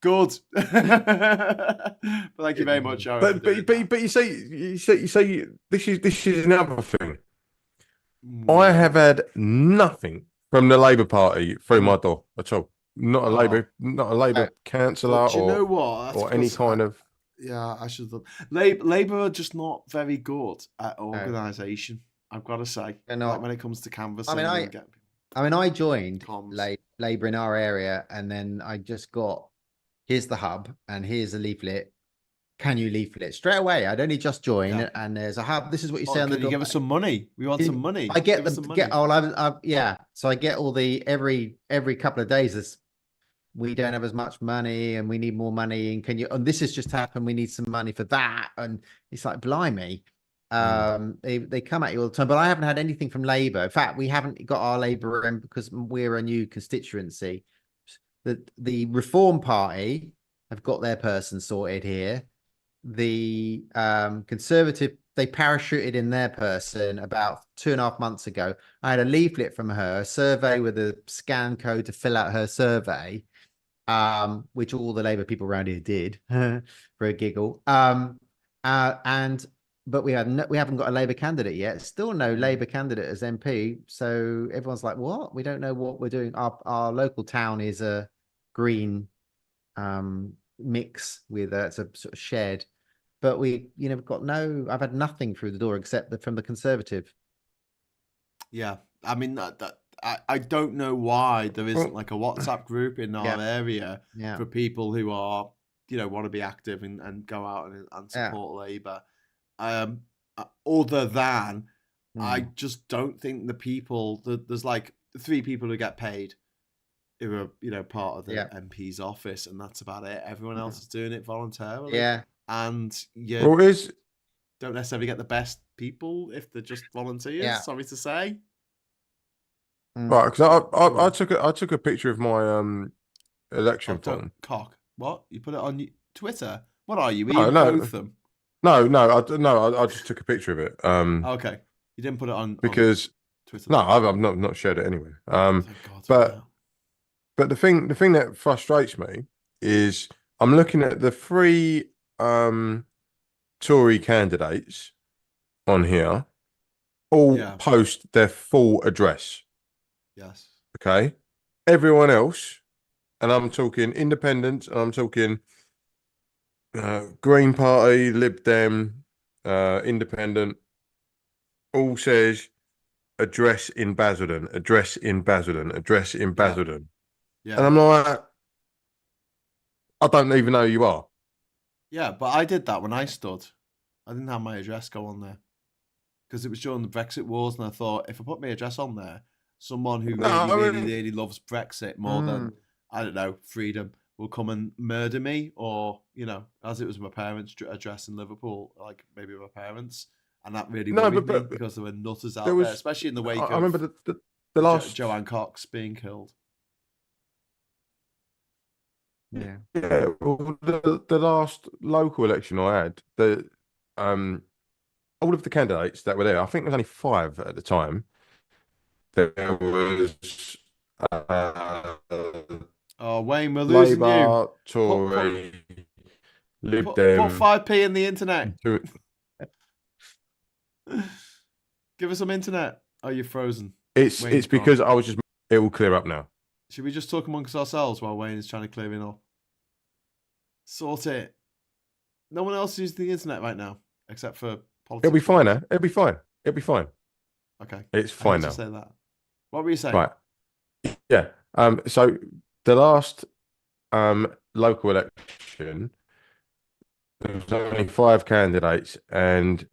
Good. But thank you very much, Owen. But you say this is another thing. I have had nothing from the Labour Party through my door at all. Not a Labour councillor you know what? or any kind of. Yeah, I should have. Labour are just not very good at organisation. I've got to say, like when it comes to canvassing. I joined Labour in our area, and then I just got, here's the hub, and here's a leaflet. Can you leaflet straight away? I'd only just joined, and there's a hub. This is what you say on the door. Can you give us some money? We want some money. I get them. So I get all the every couple of days. We don't have as much money, and we need more money. And and this has just happened. We need some money for that. And it's like, blimey. They come at you all the time, but I haven't had anything from Labour. In fact, we haven't got our Labour in because we're a new constituency. The Reform Party have got their person sorted here. The Conservative, they parachuted in their person about 2.5 months ago. I had a leaflet from her, a survey with a scan code to fill out her survey, which all the Labour people around here did for a giggle. But we haven't got a Labour candidate yet. Still no Labour candidate as MP. So everyone's like, what? We don't know what we're doing. Our local town is a green mix with it's a sort of shed. But we've got I've had nothing through the door except from the Conservative. Yeah. I mean, I don't know why there isn't like a WhatsApp group in our area for people who are, want to be active and go out and support Labour. Other than I just don't think the people there's like 3 people who get paid who are part of the MP's office, and that's about it. Everyone else is doing it voluntarily. And don't necessarily get the best people if they're just volunteers. Sorry to say. Right, because I took a picture of my election form. Cock. What? You put it on Twitter? What are you? Both them? No, I just took a picture of it. Okay, you didn't put it on because Twitter. No, I've not shared it anyway. But the thing that frustrates me is I'm looking at the 3 Tory candidates on here, all post their full address. Yes. Okay. Everyone else, and I'm talking independent, and I'm talking Green Party, Lib Dem, Independent, all says address in Basildon, address in Basildon, address in Basildon. Yeah. And I'm like, I don't even know who you are. Yeah, but I did that when I stood. I didn't have my address go on there because it was during the Brexit wars, and I thought if I put my address on there, someone who really loves Brexit more than, I don't know, freedom will come and murder me, or as it was my parents' address in Liverpool, like maybe my parents, and that really worried me because there were nutters out there, especially in the wake of I remember the last Joanne Cox being killed. Yeah. Well, the last local election I had, all of the candidates that were there, I think there was only 5 at the time. There was Wayne, we're losing Labour, you. Tory, Lib Dem. Put 5p in the internet. Give us some internet. Oh, you're frozen. It's because I was just. It will clear up now. Should we just talk amongst ourselves while Wayne is trying to clear it up? Sort it. No one else uses the internet right now, except for politics. It'll be fine now. It'll be fine. It'll be fine. Okay. It's fine now. Say that. What were you saying? Right. Yeah. So the last local election, there was only 5 candidates, and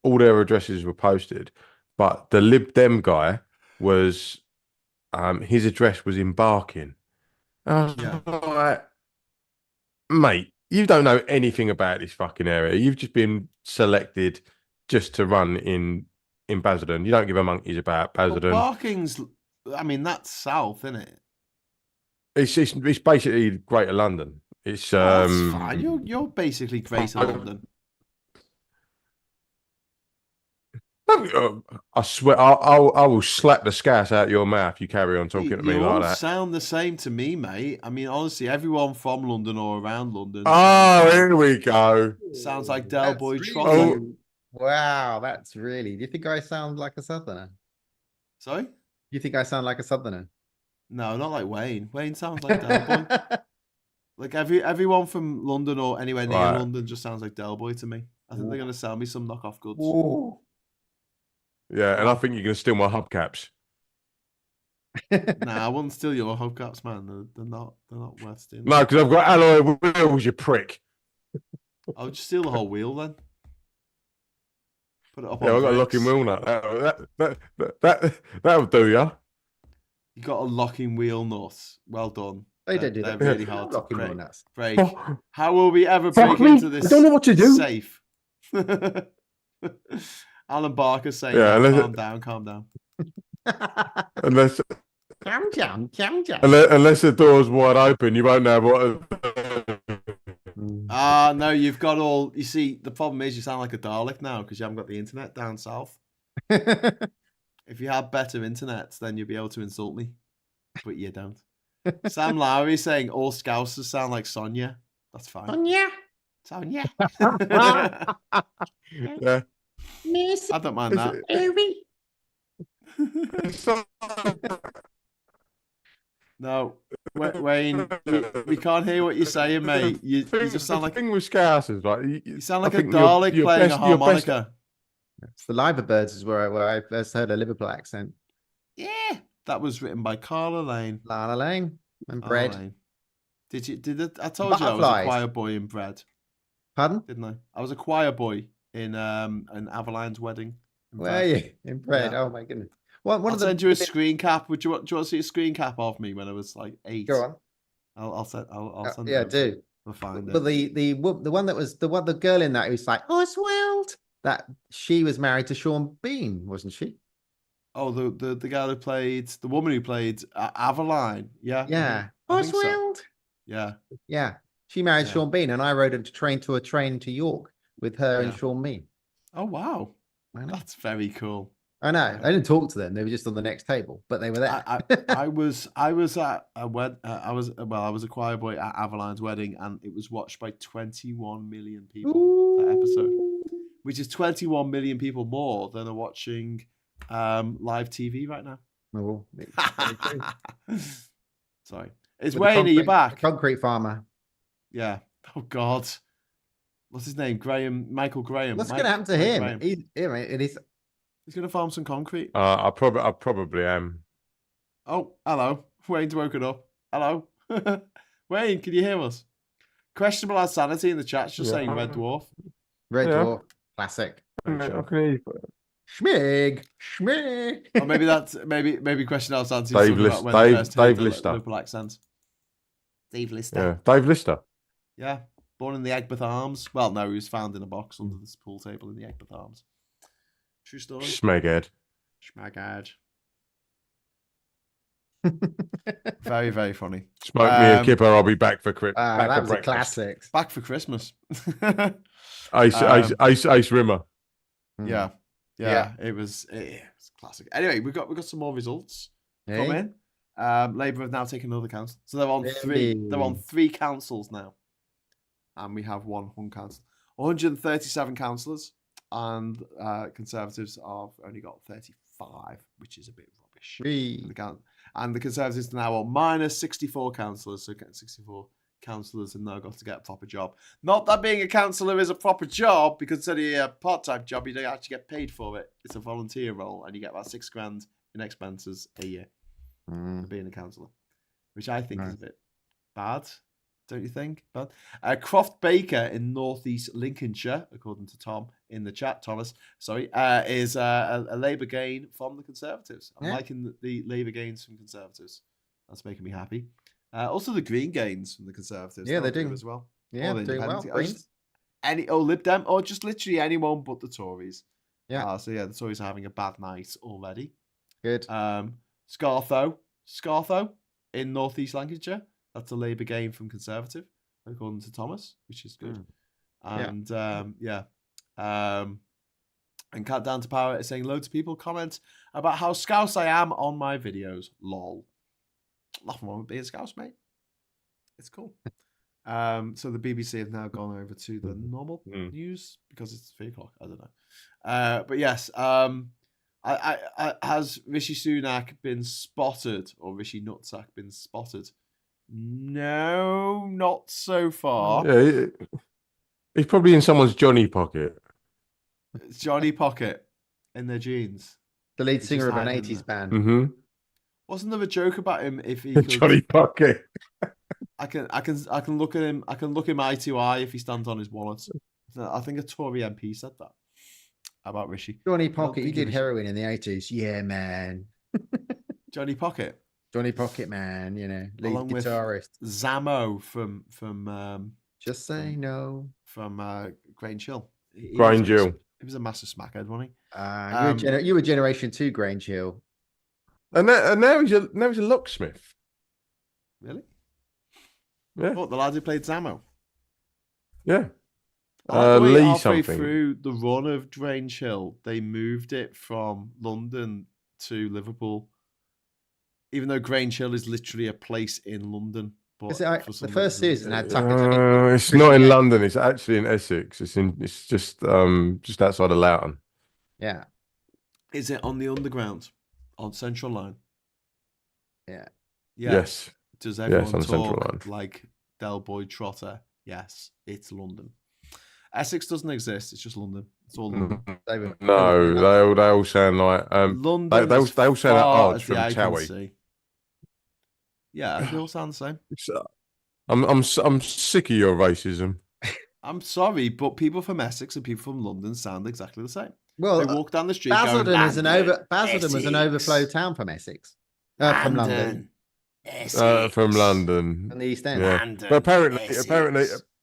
all their addresses were posted. But the Lib Dem guy was, his address was in Barking. I was like, mate, you don't know anything about this fucking area. You've just been selected just to run in Basildon. You don't give a monkeys about Basildon. Well, Barking's, I mean, that's south, isn't it? It's basically Greater London. It's that's fine. You're basically Greater London. I swear, I will slap the scat out of your mouth. You carry on talking to me like that. You sound the same to me, mate. I mean, honestly, everyone from London or around London. Oh, here we go. Sounds like Del Boy Trotter. Wow, that's really. Do you think I sound like a Southerner? Sorry? Do you think I sound like a Southerner? No, not like Wayne. Wayne sounds like Del Boy. Like everyone from London or anywhere near London just sounds like Del Boy to me. I think they're going to sell me some knockoff goods. Ooh. Yeah, and I think you're going to steal my hubcaps. Nah, I wouldn't steal your hubcaps, man. They're not worth stealing. No, because I've got alloy wheels, you prick. I'll just steal the whole wheel then. Put it up. Yeah, I've got a locking wheel nut. That'll do ya. You got a locking wheel nut. Well done. They don't do that. They're really hard to locking wheel nuts. break. How will we ever break into this? I don't know what to do. Safe. Alan Barker saying, calm down. Unless Unless the door's wide open, you won't know what. No, you've got all. You see, the problem is you sound like a Dalek now because you haven't got the internet down south. If you had better internet, then you'd be able to insult me, but you don't. Sam Lowry saying all Scousers sound like Sonia. That's fine. Sonia. Yeah. I don't mind that. No, Wayne, we can't hear what you're saying, mate. You just sound like. The thing with Scousers, right? You sound like a Dalek playing a harmonica. It's the Liverbirds is where I first heard a Liverpool accent. Yeah, that was written by Carla Lane. Lana Lane and Bread. Lane. I told you I was a choir boy in Bread. Pardon? Didn't I? I was a choir boy in an Avaline's wedding. Where are you? In Bread. Yeah. Oh my goodness. I'll send you a screen cap. Do you want to see a screen cap of me when I was like 8? Go on. I'll send yeah, it. do. We'll find it. But the one that was the girl in that who's like Oswald, that she was married to Sean Bean, wasn't she? Oh, the guy who played the woman who played Aveline. Yeah. Yeah. Oswald. So. Yeah. Yeah. She married Sean Bean, and I rode a train to York with her and Sean Bean. Oh wow, that's very cool. I know. I didn't talk to them; they were just on the next table, but they were there. I was at a I was a choir boy at Avaline's wedding, and it was watched by 21 million people. Ooh. That episode, which is 21 million people more than are watching live TV right now. Oh, sorry, it's Wayne. Are you back? Concrete farmer. Yeah. Oh God. What's his name? Michael Graham. What's going to happen to him? He's going to farm some concrete. I probably am. Oh, hello. Wayne's woken up. Hello. Wayne, can you hear us? Questionable as sanity in the chat. Just saying Red Dwarf. Red Dwarf. Classic. Schmig. Or maybe that's maybe questionable as sanity. Dave Lister. Liverpool accent. Dave Lister. Yeah, Dave Lister. Yeah. Born in the Egbert Arms. Well, no, he was found in a box under this pool table in the Egbert Arms. True story. Schmeghead. Very, very funny. Smoke me a kipper, I'll be back for Christmas. That was a classic. Back for Christmas. Ace Rimmer. Yeah. It was classic. Anyway, we got some more results. Come in. Labour have now taken another council, so they're on three. They're on 3 councils now, and we have one hung council. 137 councillors, and Conservatives have only got 35, which is a bit rubbish. And the Conservatives are now on minus 64 councillors, so getting 64 councillors have now got to get a proper job. Not that being a councillor is a proper job, because instead of a part-time job, you don't actually get paid for it. It's a volunteer role, and you get about £6,000 in expenses a year for being a councillor, which I think is a bit bad. Don't you think? But Croft Baker in northeast Lincolnshire, according to Tom in the chat, Thomas, sorry, is a Labour gain from the Conservatives. I'm liking the Labour gains from Conservatives. That's making me happy. Also, the Green gains from the Conservatives. Yeah, they're doing as well. Yeah, they're doing well. Lib Dem, or just literally anyone but the Tories. Yeah. So yeah, the Tories are having a bad night already. Good. Scartho in northeast Lancashire. That's a Labour gain from Conservative, according to Thomas, which is good. And and Countdown to Power is saying loads of people comment about how scouse I am on my videos. Lol. Nothing wrong with being a scouse, mate. It's cool. So the BBC have now gone over to the normal news because it's 3 o'clock. I don't know. But yes, has Rishi Sunak been spotted, or Rishi Nutsack been spotted? No, not so far. Yeah, he's probably in someone's Johnny pocket. It's Johnny Pocket in their jeans. The lead singer of an 80s band. Mm-hmm. Wasn't there a joke about him if he could... Johnny Pocket? I can look at him. I can look him eye to eye if he stands on his wallet. I think a Tory MP said that about Rishi. Johnny Pocket, he did heroin in the 80s. Yeah, man. Johnny Pocket. Johnny Pocket, man, you know, lead along guitarist. With Zamo from Just Say No. From Grange Hill. Grange Hill. He was a massive smackhead, wasn't he? You were Generation 2 Grange Hill. And now he's a locksmith. Really? Yeah. What, the lad who played Zamo? Yeah. Lee halfway something. Through the run of Grange Hill, they moved it from London to Liverpool. Even though Grange Hill is literally a place in London. But the first season had Tucker. It's not in London. It's actually in Essex. It's just outside of Loughton. Yeah. Is it on the Underground? On Central Line? Yeah. Yes. Does everyone on Central talk Line. like Del Boy Trotter? Yes, it's London. Essex doesn't exist. It's just London. It's all London. No, they all sound like London. They all sound like odds from Towie. Yeah, they all sound the same. I'm sick of your racism. I'm sorry, but people from Essex and people from London sound exactly the same. Well, they walk down the street. Basildon was an overflow town from Essex. From London. Essex. From London. From the East End. Yeah. But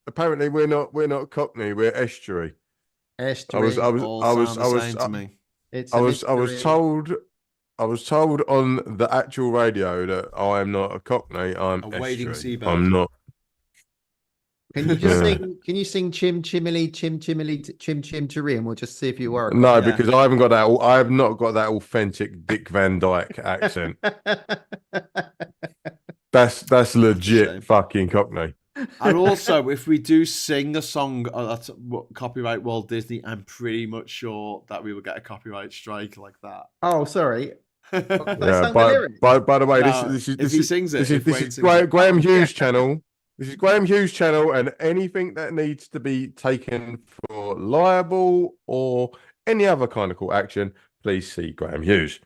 apparently we're not Cockney, we're estuary. Estuary. I was told on the actual radio that I am not a Cockney, I'm estuary. I'm not. Can you just Can you sing Chim Chimily Chim Chimily Chim Chim Chiri, and we'll just see if you work? No, because I haven't got that. I have not got that authentic Dick Van Dyke accent. That's legit fucking Cockney. And also, if we do sing a song that's copyright Walt Disney, I'm pretty much sure that we will get a copyright strike like that. Oh, sorry. By the way, this is Graham Hughes' channel. This is Graham Hughes' channel, and anything that needs to be taken for libel or any other kind of court action, please see Graham Hughes.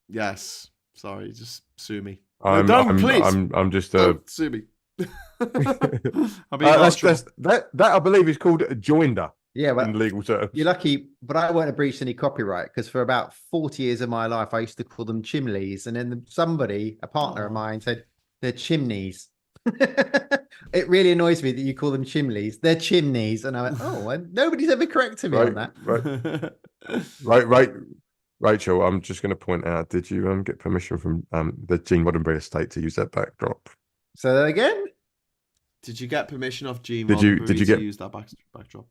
Yes. Sorry, just sue me. Please. I'm just don't sue me. That I believe is called a joinder. Yeah, but in legal terms. You're lucky, but I won't have breached any copyright because for about 40 years of my life, I used to call them chimleys, and then somebody, a partner of mine, said they're chimneys. It really annoys me that you call them chimneys. They're chimneys, and I went, and nobody's ever corrected me on that. Right. Rachel, I'm just going to point out: did you get permission from the Gene Roddenberry estate to use that backdrop? Say that again. Did you get permission off Gene Roddenberry to use that backdrop?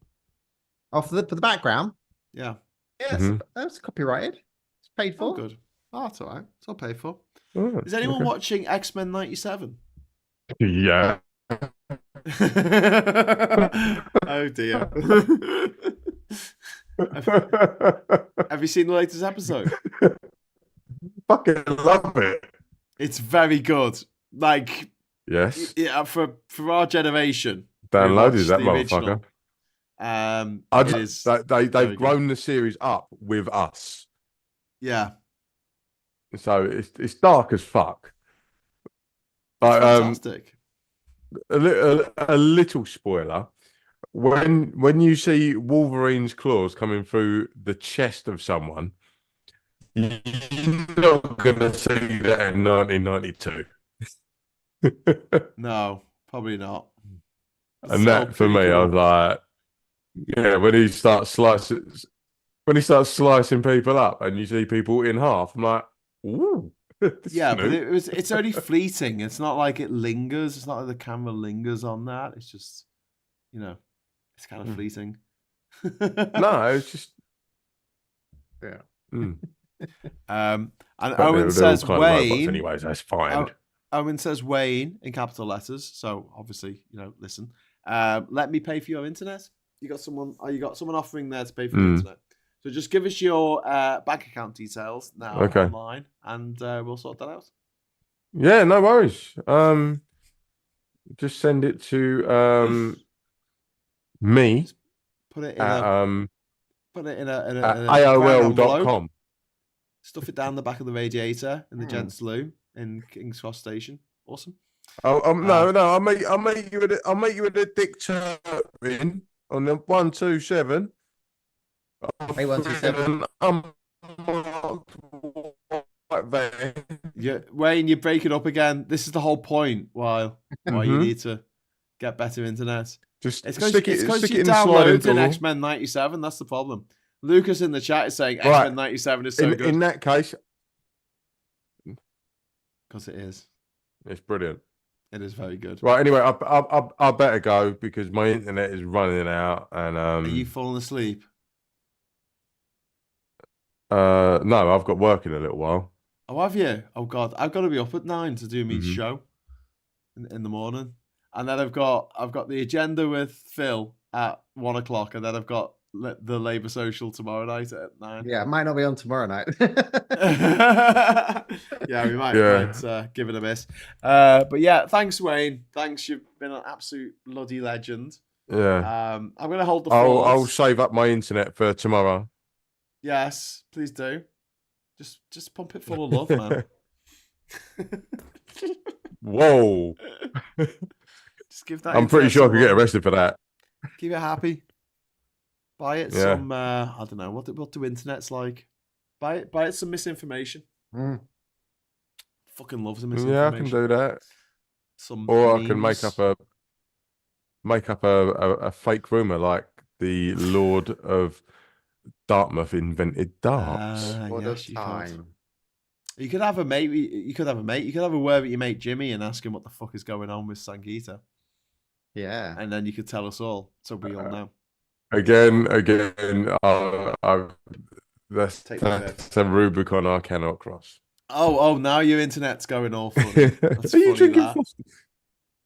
For the background? Yeah. Yes, that's copyrighted. It's paid for. Good. Oh, that's all right. It's all paid for. Oh, Is anyone okay. watching X-Men 97? Yeah. Oh dear. Have you seen the latest episode? Fucking love it. It's very good. Like, yes, yeah, for our generation. Downloaded that motherfucker. They've grown the series up with us. Yeah. So it's dark as fuck. But, fantastic. A little spoiler. When you see Wolverine's claws coming through the chest of someone, you're not gonna see that in 1992. No, probably not. And that for me, cool. I was like, yeah, when he starts slicing people up, and you see people in half, I'm like, ooh. Yeah, but it's only fleeting. It's not like it lingers. It's not like the camera lingers on that. It's just, it's kind of fleeting. No, it's just, yeah. And Owen says Wayne. Anyways, that's fine. Owen says Wayne in capital letters. So obviously, listen. Let me pay for your internet. You got someone offering there to pay for your internet. So just give us your bank account details now online, and we'll sort that out. Yeah, no worries. Just send it to me. Put it in a AOL.com. Stuff it down the back of the radiator in the gents' loo in King's Cross Station. Awesome. No. I'll make you with a Dick Turpin on the 127. 127. Yeah, Wayne, you're breaking up again. This is the whole point. Why you need to get better internet. Just it's because you downloaded X-Men 97. That's the problem. Lucas in the chat is saying X-Men 97 is so good. In that case, because it is. It's brilliant. It is very good. Right. Anyway, I better go because my internet is running out. And are you falling asleep? No, I've got work in a little while. Oh, have you? Oh God, I've got to be up at 9 to do me show in the morning, and then I've got the agenda with Phil at 1 o'clock, and then I've got the Labour Social tomorrow night at 9. Yeah, it might not be on tomorrow night. Yeah, we might give it a miss. But yeah, thanks, Wayne. Thanks, you've been an absolute bloody legend. Yeah. I'm gonna hold the fort. I'll save up my internet for tomorrow. Yes, please do. Just pump it full of love, man. Whoa. Just give that. I'm pretty sure I could get arrested for that. Keep it happy. Buy it some. I don't know what do internet's like. Buy it some misinformation. Fucking love some misinformation. Yeah, I can do that. Or I can make up a fake rumor like the Lord of Dartmouth invented darts. Yes, you could have a mate. You could have a word with your mate Jimmy and ask him what the fuck is going on with Sangeeta. Yeah, and then you could tell us all, so we all know. Again. That's a Rubicon I cannot cross. Oh! Now your internet's going all funny. Are you drinking Foster's?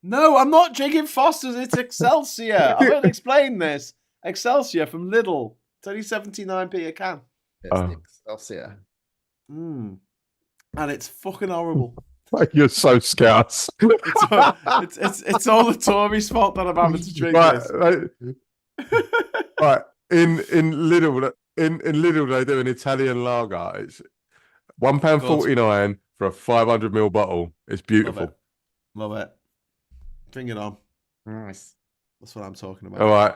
No, I'm not drinking Foster's. It's Excelsior. I'm going to explain this. Excelsior from Lidl. It's only 79p a can. It's Excelsior. And it's fucking horrible. You're so scarce. It's all the Tories' fault that I'm having to drink this. Right. In Lidl, they do an Italian lager. It's £1.49 for a 500ml bottle. It's beautiful. Love it. Bring it on. Nice. That's what I'm talking about. All right.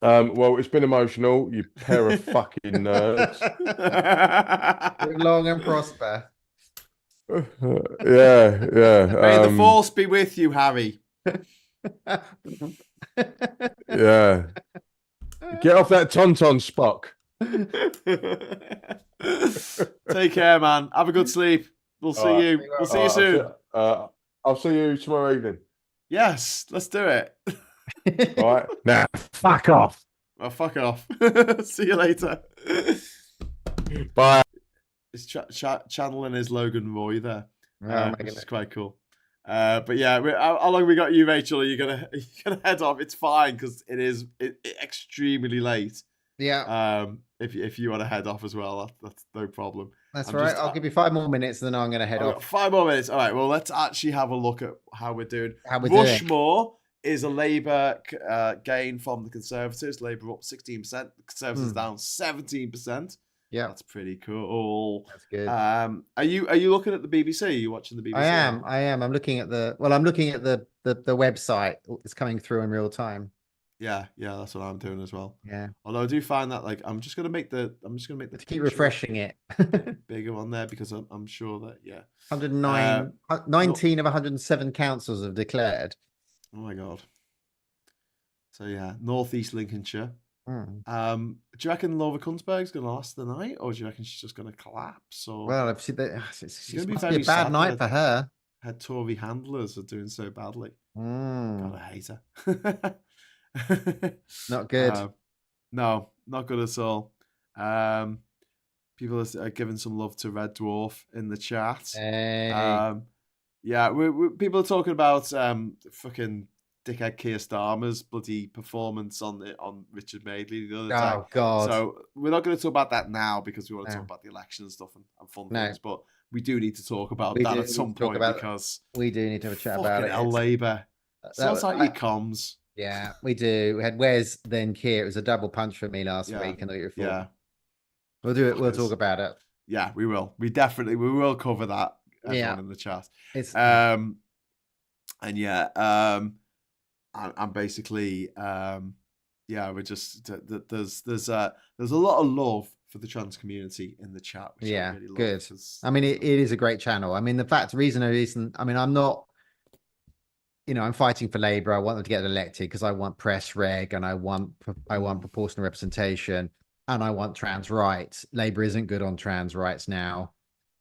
Well, it's been emotional, you pair of fucking nerds. Live long and prosper. Yeah. May the force be with you, Harry. Yeah. Get off that tauntaun, Spock. Take care, man. Have a good sleep. We'll see you. We'll see you soon. I'll see you tomorrow evening. Yes, let's do it. All right. Now, fuck off. Well, fuck off. See you later. Bye. It's true. channeling his Logan Roy there, which is quite cool. But yeah, how long we got you, Rachel? Are you gonna head off? It's fine because it is extremely late. Yeah. If you want to head off as well, that's no problem. That's right. I'll give you 5 more minutes, and then I'm going to head off. 5 more minutes. All right. Well, let's actually have a look at how we're doing. Rushmore is a Labour gain from the Conservatives. Labour up 16%. The Conservatives down 17%. Yeah, that's pretty cool. That's good. Are you looking at the BBC? Are you watching the BBC? I am. I'm looking at the website. It's coming through in real time. Yeah, that's what I'm doing as well. Yeah. Although I do find that I'm just gonna make the keep refreshing it bigger on there because I'm sure that 109 19 of 107 councils have declared. Oh my god. So yeah, Northeast Lincolnshire. Do you reckon Laura Kunsberg's gonna last the night, or do you reckon she's just gonna collapse? Or well, it's gonna be a bad night for her. Her Tory handlers are doing so badly. God, I hate her. Not good. No, not good at all. People are giving some love to Red Dwarf in the chat. Hey. People are talking about fucking dickhead Keir Starmer's bloody performance on Richard Madeley the other day. Oh God! So we're not going to talk about that now because we want to talk about the election and stuff and fun things. But we do need to talk about that at some point because we do need to have a chat about it. Labour. Sort out your comms. Yeah, we do. We had Wes, then Keir. It was a double punch for me last week and the week before. Yeah. We'll do it. We'll talk about it. Yeah, we will. We will cover that. Everyone in the chat. It's I'm basically we're just there's a lot of love for the trans community in the chat. Which I really love good. I mean, it is a great channel. I mean, I'm not. I'm fighting for Labour. I want them to get elected because I want press reg and I want proportional representation and I want trans rights. Labour isn't good on trans rights now,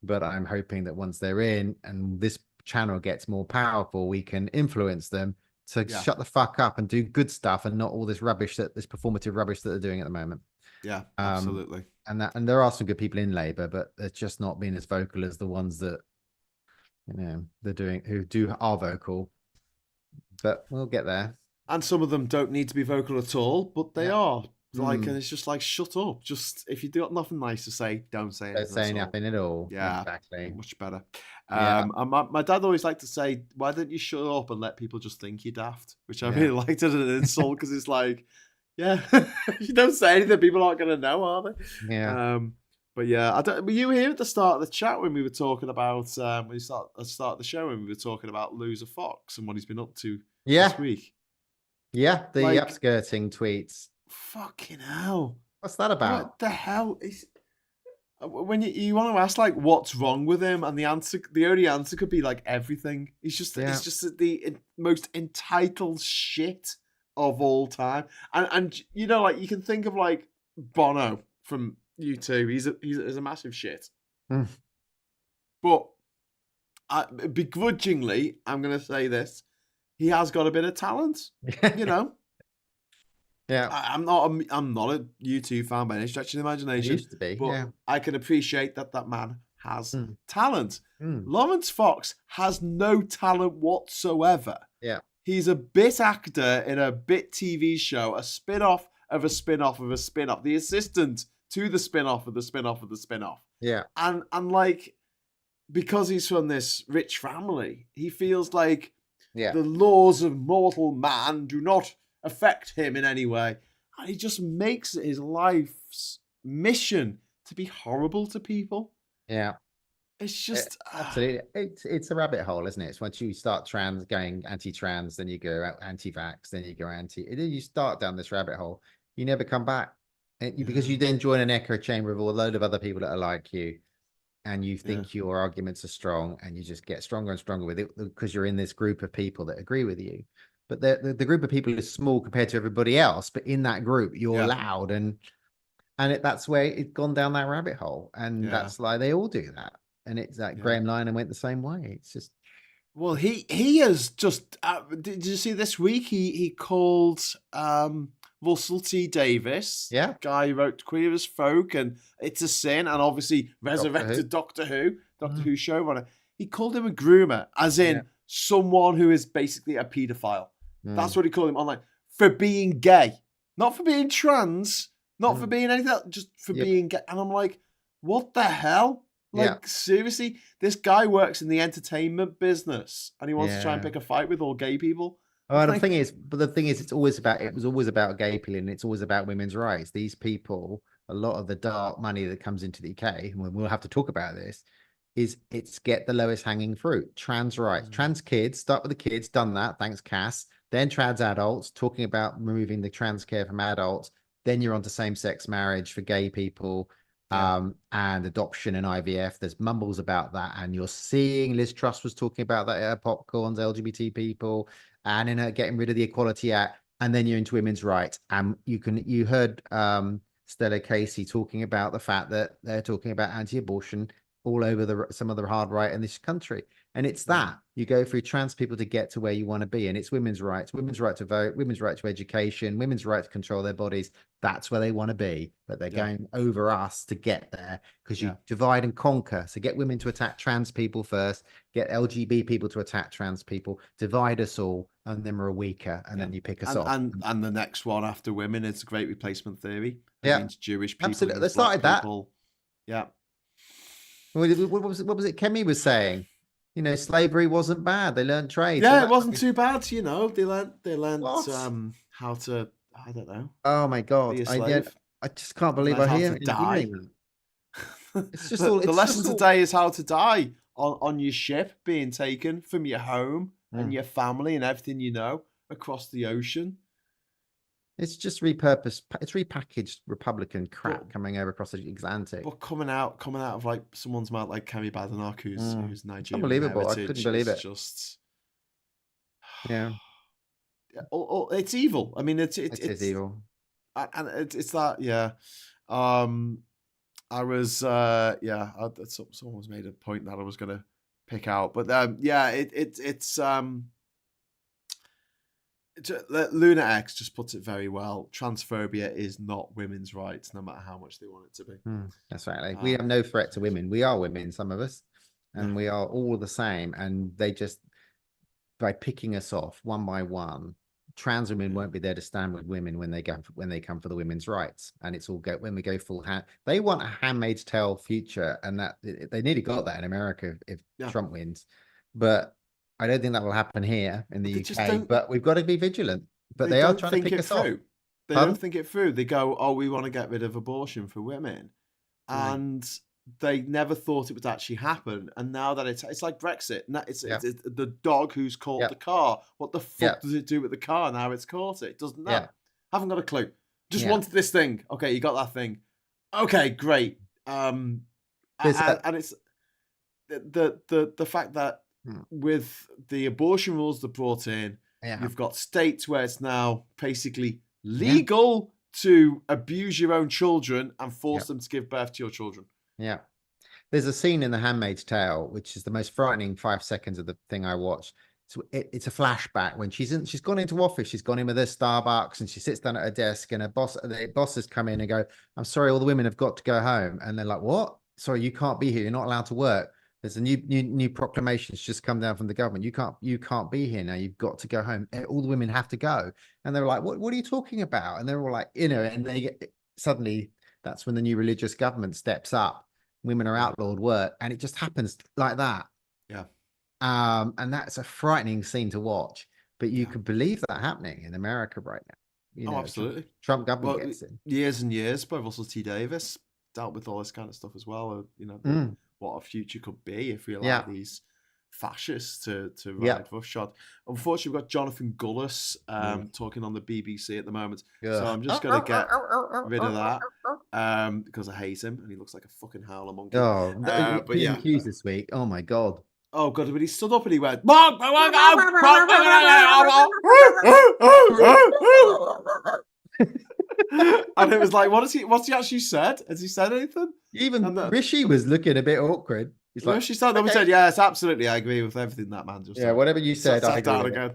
but I'm hoping that once they're in and this channel gets more powerful, we can influence them to shut the fuck up and do good stuff and not all this rubbish this performative rubbish that they're doing at the moment. Yeah, absolutely. And there are some good people in Labour, but they're just not being as vocal as the ones that are vocal. But we'll get there. And some of them don't need to be vocal at all, but they are. And it's just like, shut up. Just if you got nothing nice to say, don't say anything. Don't say nothing at all. Yeah, exactly. Much better. And my dad always liked to say, "Why don't you shut up and let people just think you're daft?" Which I really liked as an insult because it's like, if you don't say anything, people aren't going to know, are they? Yeah. But yeah, were you here at the start of the chat when we were talking about when we start the show when we were talking about Loser Fox and what he's been up to this week? Yeah, the upskirting tweets. Fucking hell! What's that about? What the hell is? When you want to ask like what's wrong with him, and the only answer could be like everything. He's just the most entitled shit of all time, and like you can think of like Bono from U2. He's a massive shit. But begrudgingly, I'm going to say this: he has got a bit of talent. Yeah, I'm not a U2 fan by any stretch of the imagination. I used to be, but I can appreciate that man has talent. Lawrence Fox has no talent whatsoever. Yeah, he's a bit actor in a bit TV show, a spin-off of a spin-off of a spin-off, the assistant to the spin-off of the spin-off of the spin-off. Yeah, and like because he's from this rich family, he feels like the laws of mortal man do not affect him in any way, and he just makes it his life's mission to be horrible to people. It's just absolutely it's a rabbit hole, isn't it? It's once you start going anti-trans, then you go anti-vax, then you go and then you start down this rabbit hole, you never come back, because you then join an echo chamber of a load of other people that are like you, and you think your arguments are strong, and you just get stronger and stronger with it because you're in this group of people that agree with you. But the group of people is small compared to everybody else. But in that group, you're loud, and that's where it's gone down that rabbit hole. And that's like they all do that. And it's like Graham Lyon went the same way. It's just he has just. Did you see this week? He called Russell T Davies, guy who wrote Queer as Folk and It's a Sin, and obviously resurrected Doctor Who showrunner. He called him a groomer, as in someone who is basically a paedophile. That's what he called him online, for being gay, not for being trans, not for being anything else, just for being gay. And I'm like, what the hell? Like, seriously, this guy works in the entertainment business and he wants to try and pick a fight with all gay people. Oh, the thing is, it was always about gay people, and it's always about women's rights. These people, a lot of the dark money that comes into the UK, and we'll have to talk about this, it's get the lowest hanging fruit. Trans rights, trans kids, start with the kids, done that, thanks Cass. Then trans adults, talking about removing the trans care from adults. Then you're onto same-sex marriage for gay people. And adoption and IVF. There's mumbles about that, and you're seeing Liz Truss was talking about that at her popcorns, LGBT people, and in her getting rid of the Equality Act, and then you're into women's rights. And you heard Stella Casey talking about the fact that they're talking about anti-abortion all over some of the hard right in this country. And it's that you go through trans people to get to where you want to be. And it's women's right to vote, women's right to education, women's right to control their bodies. That's where they want to be. But they're going over us to get there, because you divide and conquer. So get women to attack trans people first, get LGBT people to attack trans people, divide us all, and then we're weaker. And then you pick us off. And the next one after women, it's a great replacement theory. It means Jewish people. Absolutely. They started that. Yeah. What was it? Kemi was saying, slavery wasn't bad. They learned trade. Yeah, so it wasn't too bad. They learned how to, I don't know. Oh my God. I just can't believe I hear die. It's just the lesson today is how to die on your ship being taken from your home and your family and everything across the ocean. It's just repurposed. It's repackaged Republican crap coming over across the Atlantic. But coming out of like someone's mouth, like Kemi Badenoch, who's Nigerian. Unbelievable! I couldn't believe it. Just it's evil. I mean, it's evil, and it's that. Yeah, I was someone was made a point that I was going to pick out, but it's Luna X just puts it very well. Transphobia is not women's rights, no matter how much they want it to be. That's right. Like, we have no threat to women. We are women, some of us, and we are all the same. And they just, by picking us off one by one, trans women won't be there to stand with women when they come for the women's rights. And it's all when we go full hand. They want a Handmaid's Tale future, and that they nearly got that in America if Trump wins, but I don't think that will happen here in the UK, but we've got to be vigilant. But they are trying to pick us off. They don't think it through. They go, oh, we want to get rid of abortion for women. And they never thought it would actually happen. And now that it's like Brexit. It's the dog who's caught the car. What the fuck does it do with the car now it's caught it? It doesn't know. Haven't got a clue. Just wanted this thing. Okay, you got that thing. Okay, great. And it's the fact that with the abortion rules that brought in, you've got states where it's now basically legal to abuse your own children and force them to give birth to your children. Yeah. There's a scene in The Handmaid's Tale, which is the most frightening 5 seconds of the thing I watched. So it's a flashback when she's gone into office. She's gone in with her Starbucks and she sits down at her desk, and the bosses come in and go, "I'm sorry, all the women have got to go home." And they're like, "What? Sorry, you can't be here. You're not allowed to work. There's a new proclamation that's just come down from the government. You can't be here now. You've got to go home. All the women have to go." And they're like, "What are you talking about?" And they're all like, and they get, suddenly that's when the new religious government steps up. Women are outlawed work, and it just happens like that. Yeah. And that's a frightening scene to watch. But you could believe that happening in America right now. Absolutely. Trump government gets in. Years and years by Russell T Davies dealt with all this kind of stuff as well. What a future could be if we allow these fascists to ride roughshod. Unfortunately, we've got Jonathan Gullis talking on the BBC at the moment. So I'm just going to get rid of that because I hate him and he looks like a fucking howler monkey. But Hughes this week. Oh my God. Oh God, when he stood up and he went, and it was like, what's he actually said? Has he said anything? Even Rishi was looking a bit awkward. He's like, Rishi said, yes, absolutely, I agree with everything that man just said. Whatever you said, I agree again.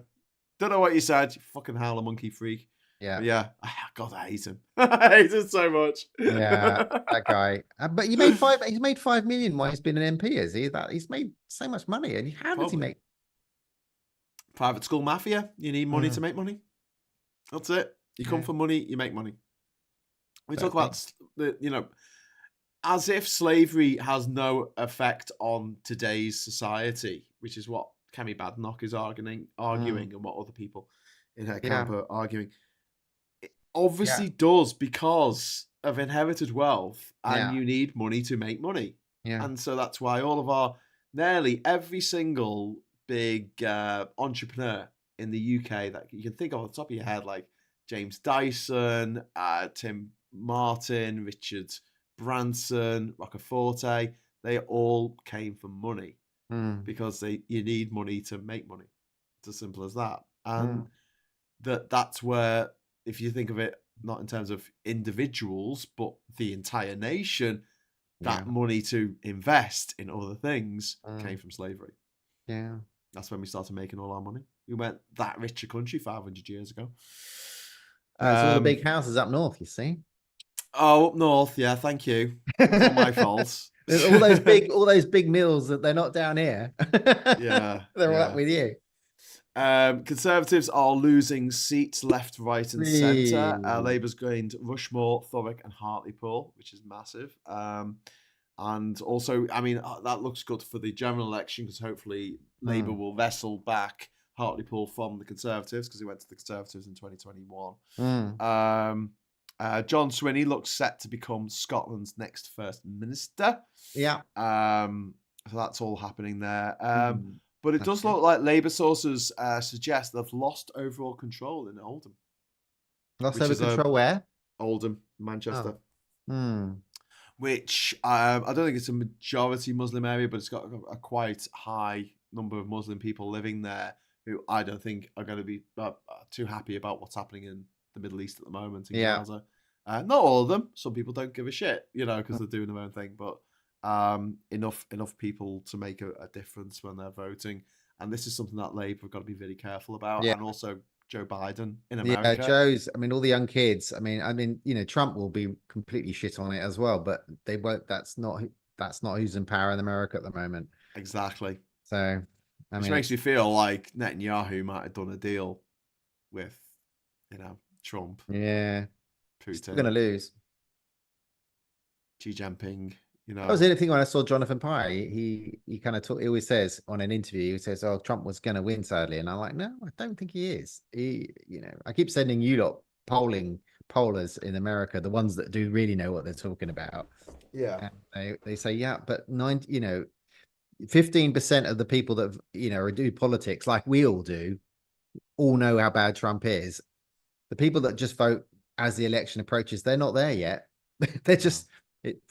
Don't know what you said, you fucking howler monkey freak. Yeah. God, I hate him. I hate him so much. Yeah, that guy. But he made he's made 5 million while he's been an MP, is he? He's made so much money. And how does he make private school mafia? You need money to make money. That's it. You come for money, you make money. We talk about as if slavery has no effect on today's society, which is what Kemi Badenoch is arguing, and what other people in her camp are arguing. It obviously does, because of inherited wealth, and you need money to make money. Yeah. And so that's why all of our, nearly every single big entrepreneur in the UK that you can think of off the top of your head, like James Dyson, Tim Martin, Richard Branson, Roccaforte, they all came from money because you need money to make money. It's as simple as that. And that's where, if you think of it not in terms of individuals, but the entire nation, that money to invest in other things came from slavery. Yeah. That's when we started making all our money. We went that rich a country 500 years ago. All the big houses up north, you see. Oh, up north, yeah, thank you. It's not my fault. all those big mills that they're not down here. Yeah. They're all up with you. Conservatives are losing seats left, right, and centre. Labour's gained Rushmore, Thurrock, and Hartlepool, which is massive. And also, I mean, that looks good for the general election, because hopefully Labour will wrestle back Hartlepool from the Conservatives, because he went to the Conservatives in 2021. John Swinney looks set to become Scotland's next First Minister. Yeah. So that's all happening there. But it does look like Labour sources suggest they've lost overall control in Oldham. Lost over control where? Oldham, Manchester. Oh. Which I don't think it's a majority Muslim area, but it's got a quite high number of Muslim people living there who I don't think are going to be too happy about what's happening in the Middle East at the moment in Gaza. Not all of them. Some people don't give a shit, because they're doing their own thing. But enough people to make a difference when they're voting. And this is something that Labour have got to be really careful about. And also Joe Biden in America. Yeah, all the young kids. I mean, Trump will be completely shit on it as well, but they won't. That's not who's in power in America at the moment. Exactly. So, which makes me feel like Netanyahu might have done a deal with, Trump. Yeah. Putin. We're gonna lose. Xi Jinping. That was the only thing when I saw Jonathan Pye. He kind of he always says on an interview, he says, "Oh, Trump was going to win sadly," and I'm like, "No, I don't think he is." I keep sending you lot pollers in America, the ones that do really know what they're talking about. Yeah, and they say, yeah, but 15% of the people that do politics like we all do, all know how bad Trump is. The people that just vote as the election approaches, they're not there yet. They're just.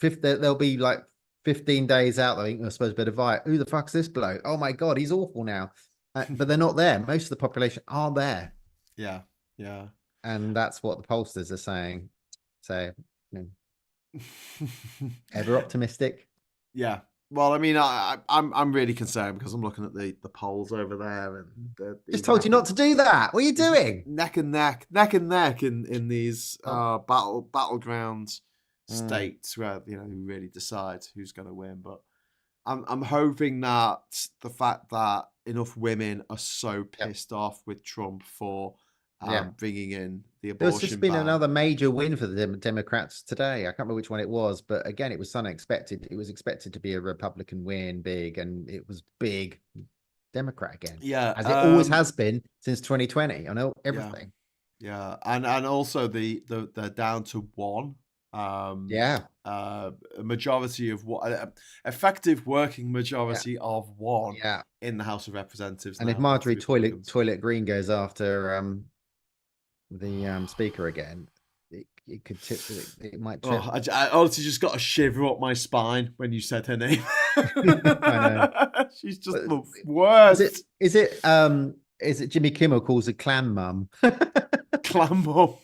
They'll be like 15 days out. They think, I suppose better vote. Who the fuck's this bloke? Oh my god, he's awful now. But they're not there. Most of the population are there. Yeah. And that's what the pollsters are saying. So, ever optimistic. Yeah. Well, I mean, I'm really concerned because I'm looking at the polls over there, and just told you not to do that. What are you doing? Neck and neck in these battlegrounds. States where who really decides who's going to win, but I'm hoping that the fact that enough women are so pissed off with Trump for bringing in the abortion There's just been ban. another major win for the Democrats today. I can't remember which one it was, but again, it was unexpected. It was expected to be a Republican win, big, and it was big Democrat again. Yeah, as it always has been since 2020. I know everything. Yeah, and also they're down to one. A majority of what effective working majority of one in the House of Representatives. And if Marjorie Toilet Green goes after the speaker again, it could tip. It might. Trip. I honestly just got a shiver up my spine when you said her name. I know. She's just the worst. Is it Jimmy Kimmel calls her clan mum? Clan mum.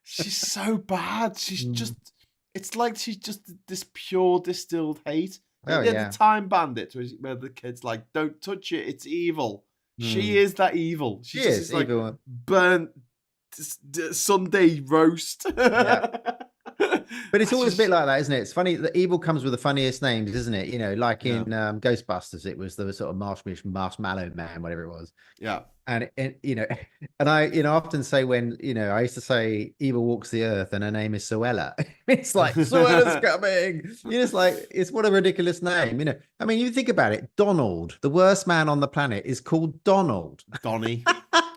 She's so bad. She's just, it's like she's just this pure distilled hate. The Time Bandit, where the kid's like, don't touch it, it's evil. She is that evil. She is like evil. burnt Sunday roast. Yeah. But it's always a bit like that, isn't it? It's funny that evil comes with the funniest names, isn't it? You know, like in Ghostbusters, it was the sort of marshmallow man, whatever it was. Yeah. And you know, and I often say when I used to say evil walks the earth and her name is Suella. It's like Suella's coming. It's like it's what a ridiculous name. I mean, you think about it. Donald, the worst man on the planet, is called Donald. Donny.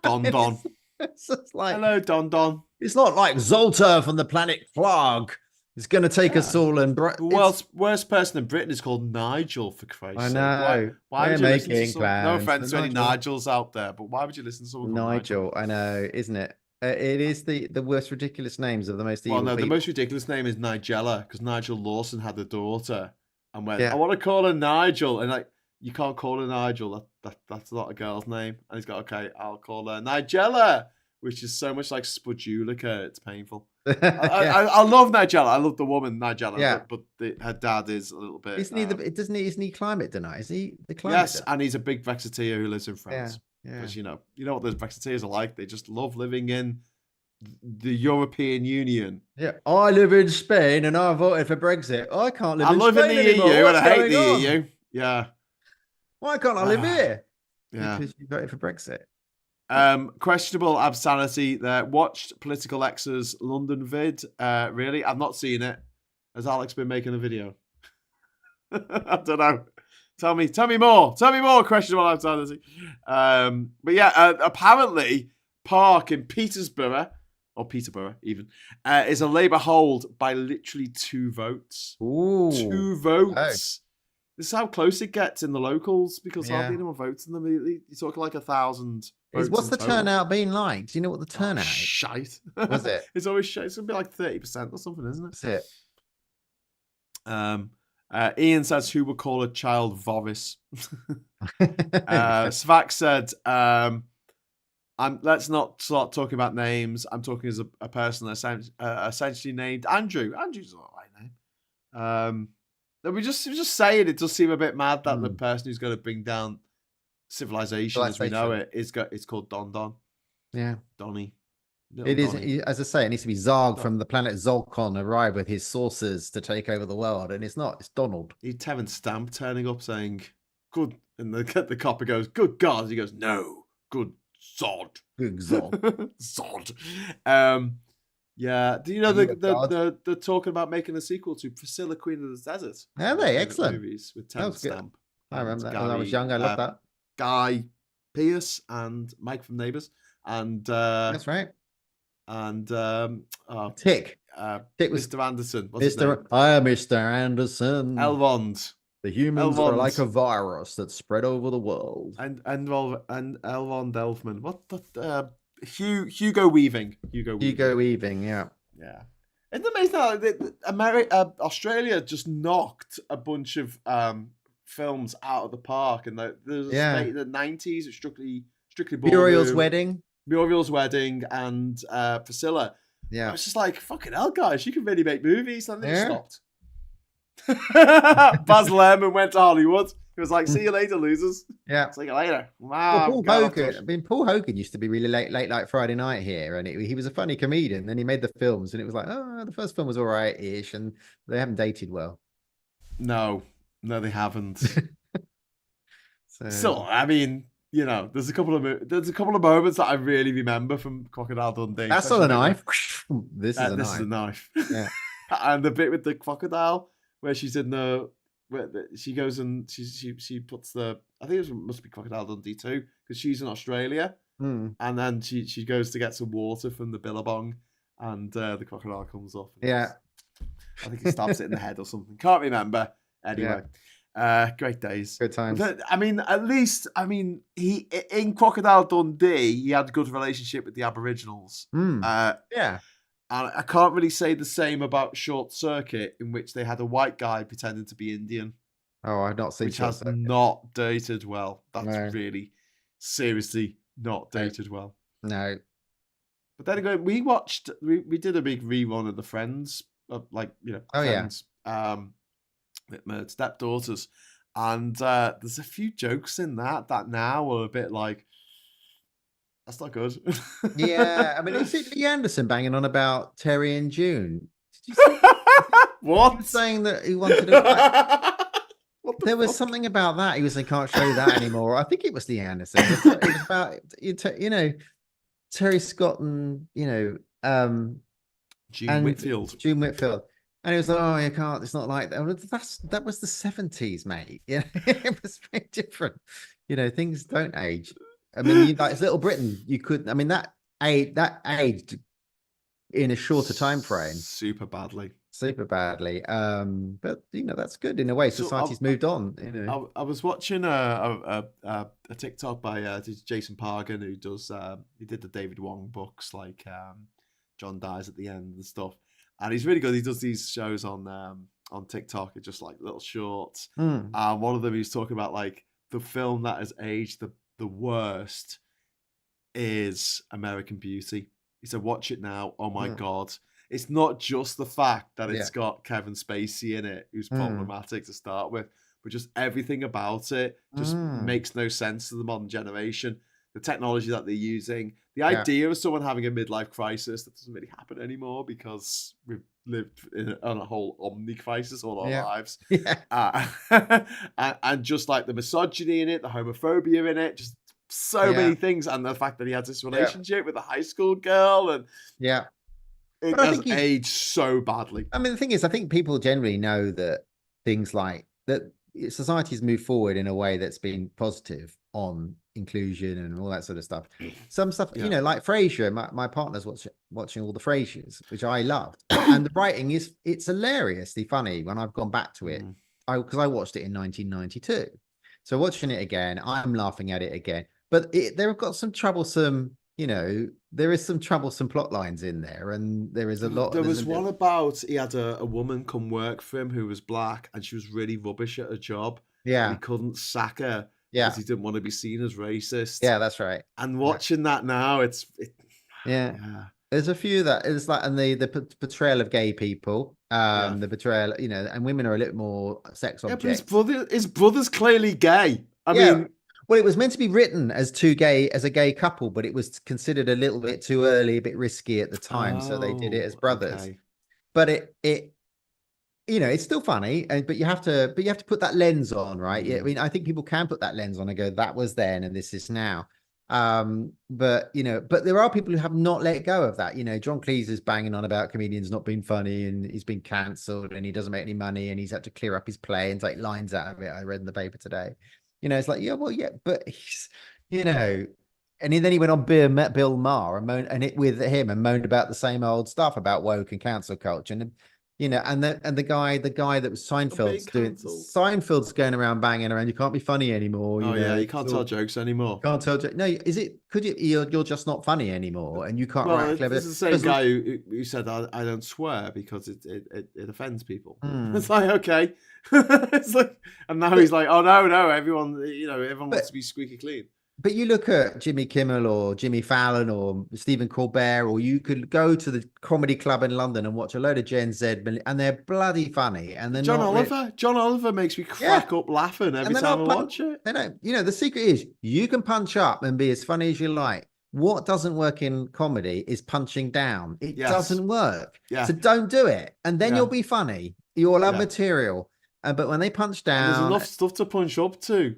Don. It's just like hello, Don. It's not like Zoltar from the planet Clark. It's going to take us all and the worst person in Britain is called Nigel, for Christ's sake. I know. Why would you listen to someone? No offense to any Nigels out there, but why would you listen to someone called Nigel? I know, isn't it? It is the worst ridiculous names of the most evil people. The most ridiculous name is Nigella, because Nigel Lawson had a daughter and went, I want to call her Nigel. And like, you can't call her Nigel. That's not a girl's name. And he's got, okay, I'll call her Nigella, which is so much like Spudulica. It's painful. I love Nigella. I love the woman Nigella. But her dad is a little bit. Isn't he climate denier? Is he the climate? Yes, and he's a big Brexiteer who lives in France. Because you know what those Brexiteers are like. They just love living in the European Union. Yeah, I live in Spain and I voted for Brexit. I can't live. I live in the EU and I hate the EU. Yeah. Why can't I live here? Yeah, because you voted for Brexit. Questionable obscenity there. Watched Political X's London vid. Really? I've not seen it. Has Alex been making a video? I don't know. Tell me more. Tell me more, questionable obscenity. But yeah, apparently Park in Peterborough even, is a Labour hold by literally 2 votes. Ooh. 2 votes. This is how close it gets in the locals, because hardly anyone votes in them. You're talking like 1,000 votes. What's the turnout been like? Do you know what the turnout is? Shite. Was it? It's always shite. It's going to be like 30% or something, isn't it? That's it. Ian says, who would call a child Voris? Svak said, let's not start talking about names. I'm talking as a person essentially named Andrew. Andrew's an all right name. We just saying it does seem a bit mad that the person who's going to bring down civilization as we know it it's called Don. Yeah, Donny. It is, as I say, it needs to be Zarg from the planet Zolkon arrive with his saucers to take over the world, and it's not. It's Donald. He's Terence Stamp turning up saying, "Good," and the copper goes, "Good God!" He goes, "No, good Zod, good Zod, Zod." Yeah, do you know they're talking about making a sequel to Priscilla, Queen of the Desert? Are they? Excellent. Movies with Terence Stamp. I remember that when I was young. I loved that. Guy Pearce and Mike from Neighbours, and that's right. And Tick. Tick was Mr. Anderson. I am Mr. Anderson. Elrond. The humans are like a virus that spread over the world. And Elrond Elfman. What the Hugo Weaving. Hugo Weaving, yeah. Yeah. Isn't it amazing that Australia just knocked a bunch of films out of the park, and the 90s, Strictly Ballroom, Muriel's Wedding and Priscilla. Yeah. It's just like, fucking hell, guys, you can really make movies. And they just stopped. Baz Luhrmann went to Hollywood. He was like, see you later, losers. Yeah. See you later. Wow. Paul Hogan used to be really late like Friday night here, and he was a funny comedian. Then he made the films, and it was like, the first film was all right-ish, and they haven't dated well. No, they haven't. So, I mean, there's a couple of moments that I really remember from Crocodile Dundee. That's not a knife. This is a knife. Yeah. And the bit with the crocodile where she's in she goes and she puts I think it must be Crocodile Dundee too, because she's in Australia, and then she goes to get some water from the billabong, and the crocodile comes up. Yeah. I think he stabs it in the head or something. Can't remember. Anyway. Yeah. Great days. Good times. But, he in Crocodile Dundee, he had a good relationship with the Aboriginals. Yeah. And I can't really say the same about Short Circuit, in which they had a white guy pretending to be Indian. Oh, I've not seen Short Circuit. Which has not dated well. That's really seriously not dated well. No. But then again, we did a big rerun of the Friends, Friends. With my stepdaughters, and there's a few jokes in that now are a bit like, That's not good. Yeah, I mean, is it Lee Anderson banging on about Terry and June? Did you see what? He was saying that he wanted to. There was something about that. He was saying, can't show that anymore. I think it was Lee Anderson. It was about, Terry Scott and, June Whitfield. June Whitfield. And he was like, oh, you can't, it's not like that. That was the 70s, mate. Yeah, it was very different. Things don't age. I mean, it's Little Britain. You could, I mean, that aged in a shorter time frame. Super badly. But that's good in a way. Society's moved on. I was watching a TikTok by Jason Pargan, who does he did the David Wong books, like John Dies at the End and stuff. And he's really good. He does these shows on TikTok. It's just like little shorts. And one of them, he's talking about like the film that has aged the worst is American Beauty. He said, watch it now. Oh my God. It's not just the fact that it's got Kevin Spacey in it, who's problematic to start with, but just everything about it just makes no sense to the modern generation. The technology that they're using, the idea of someone having a midlife crisis that doesn't really happen anymore because we've lived on a whole omni crisis all our lives. And just like the misogyny in it, the homophobia in it, just so many things. And the fact that he had this relationship with a high school girl and it does age so badly. I mean, the thing is, I think people generally know that things like that, society's moved forward in a way that's been positive on inclusion and all that sort of stuff. Some stuff, like Frasier. My partner's watching all the Frasiers, which I loved, and the writing it's hilariously funny when I've gone back to it. Because I watched it in 1992, so watching it again, I'm laughing at it again. But they've got some troublesome. There is some troublesome plot lines in there, and there is a lot. There was one about he had a woman come work for him who was black, and she was really rubbish at her job. Yeah, and he couldn't sack her because he didn't want to be seen as racist. Yeah, that's right. And watching that now, there's a few that it's like, and the portrayal of gay people, the portrayal, and women are a little more sex objects. But his brother's clearly gay. I mean. Well, it was meant to be written as a gay couple, but it was considered a little bit too early, a bit risky at the time, so they did it as brothers. Okay. But it's still funny, but you have to put that lens on, right? I mean, I think people can put that lens on and go, that was then and this is now. But there are people who have not let go of that. John Cleese is banging on about comedians not being funny, and he's been cancelled, and he doesn't make any money, and he's had to clear up his play and take lines out of it. I read in the paper today. It's like, but he's, and then he went on Bill Maher and with him and moaned about the same old stuff about woke and cancel culture, and the guy that was Seinfeld's going around banging around. You can't be funny anymore. You can't tell jokes anymore. Can't tell jokes. No, is it? Could you? You're just not funny anymore, and you can't write clever. This is the same guy who said I don't swear because it offends people. It's like, okay. It's like, and now he's like, oh no, everyone wants to be squeaky clean. But you look at Jimmy Kimmel or Jimmy Fallon or Stephen Colbert, or you could go to the comedy club in London and watch a load of Gen Z, and they're bloody funny. And then John Oliver makes me crack up laughing every time I watch it. They don't. The secret is you can punch up and be as funny as you like. What doesn't work in comedy is punching down. It doesn't work. Yeah. So don't do it, and then you'll be funny. You'll have material. But when they punch down, there's enough stuff to punch up to.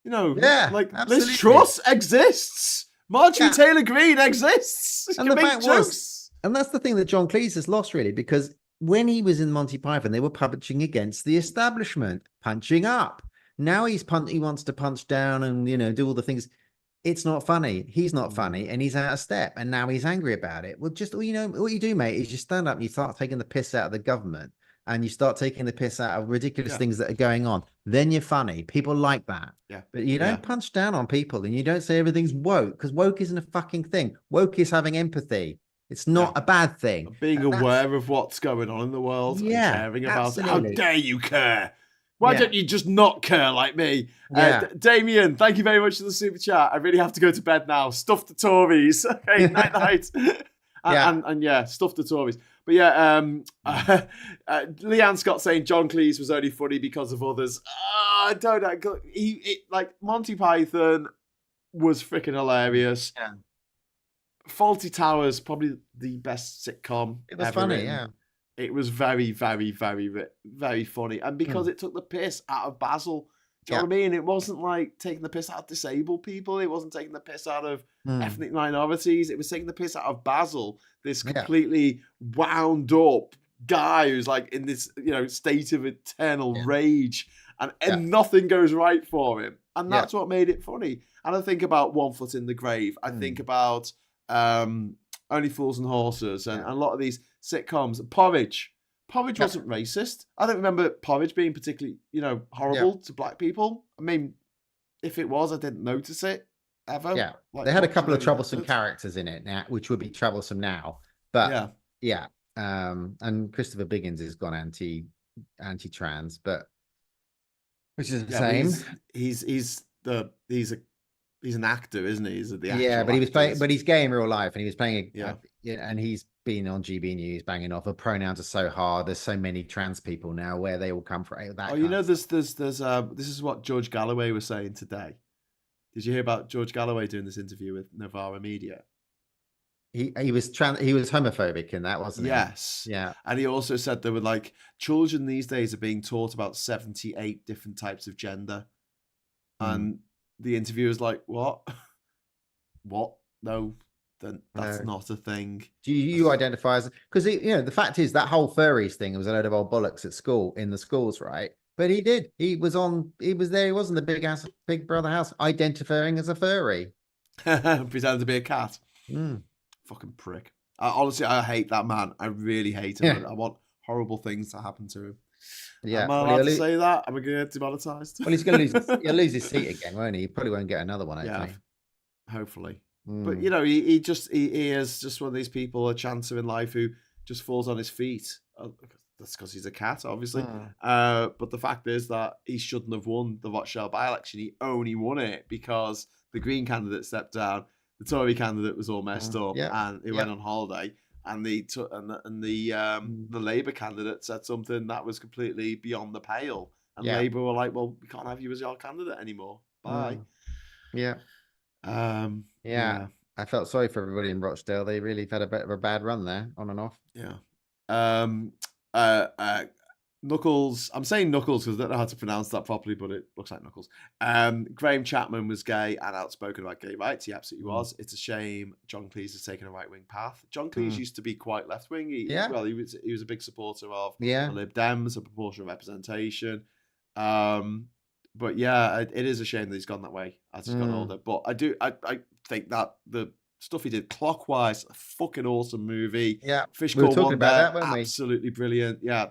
Like absolutely. Liz Truss exists. Marjorie Taylor Greene exists. And the fact was, and that's the thing that John Cleese has lost, really, because when he was in Monty Python, they were punching against the establishment, punching up. Now he wants to punch down and do all the things. It's not funny. He's not funny, and he's out of step. And now he's angry about it. Well, just what you do, mate, is you stand up and you start taking the piss out of the government. And you start taking the piss out of ridiculous things that are going on, then you're funny. People like that. Yeah. But you don't punch down on people, and you don't say everything's woke, because woke isn't a fucking thing. Woke is having empathy. It's not a bad thing. Being aware of what's going on in the world and caring about it. How dare you care? Why don't you just not care like me? Damien, thank you very much for the super chat. I really have to go to bed now. Stuff the Tories. Okay, night. And stuff the Tories. But Leanne Scott saying John Cleese was only funny because of others. I don't know. Like Monty Python was freaking hilarious. Fawlty Towers, probably the best sitcom. It was ever funny, written. yeah. It was very, very, very, very funny, and because it took the piss out of Basil. Do you know what I mean? It wasn't like taking the piss out of disabled people. It wasn't taking the piss out of ethnic minorities. It was taking the piss out of Basil, this completely wound up guy who's like in this, state of eternal rage, and nothing goes right for him. And that's what made it funny. And I think about One Foot in the Grave. I think about Only Fools and Horses, and a lot of these sitcoms. Porridge wasn't racist. I don't remember Porridge being particularly, horrible to black people. I mean, if it was, I didn't notice it ever. Yeah, like, they had a couple of troublesome characters in it now, which would be troublesome now. But and Christopher Biggins has gone anti-trans, but which is the same. He's an actor, isn't he? He's but he was playing, but he's gay in real life, and he was playing and he's been on GB News banging off. The pronouns are so hard. There's so many trans people now. Where they all come from? There's this is what George Galloway was saying today. Did you hear about George Galloway doing this interview with Novara Media? He was homophobic in that, wasn't he? Yes. Yeah. And he also said there were like children these days are being taught about 78 different types of gender. And the interviewer's like, what? What? No, then that's not a thing. Do you identify as, because the fact is that whole furries thing was a load of old bollocks at school, in the schools, right? But he was there, he was in the Big Brother house identifying as a furry. Pretending to be a cat. Fucking prick. Honestly, I hate that man. I really hate him. I want horrible things to happen to him. Yeah. Am I allowed to say that? Am I going to get demonetized? Well, he's going to lose his seat again, won't he? He probably won't get another one, hopefully. Yeah, hopefully. But, he is just one of these people, a chancer in life who just falls on his feet. That's because he's a cat, obviously. But the fact is that he shouldn't have won the Rothschild by-election. He only won it because the Green candidate stepped down. The Tory candidate was all messed up, and he went on holiday. And the Labour candidate said something that was completely beyond the pale. And Labour were like, "Well, we can't have you as our candidate anymore. Bye." I felt sorry for everybody in Rochdale. They really had a bit of a bad run there, on and off. Knuckles. I'm saying Knuckles because I don't know how to pronounce that properly, but it looks like Knuckles. Graham Chapman was gay and outspoken about gay rights. He absolutely was. It's a shame John Cleese has taken a right-wing path. John Cleese used to be quite left-wing. He was a big supporter of the Lib Dems, a proportional representation. But it is a shame that he's gone that way as he's gotten older. But I think that the stuff he did Clockwise, a fucking awesome movie. Yeah, Fish we were Called talking Wanda, about that, weren't we? absolutely brilliant. Yeah,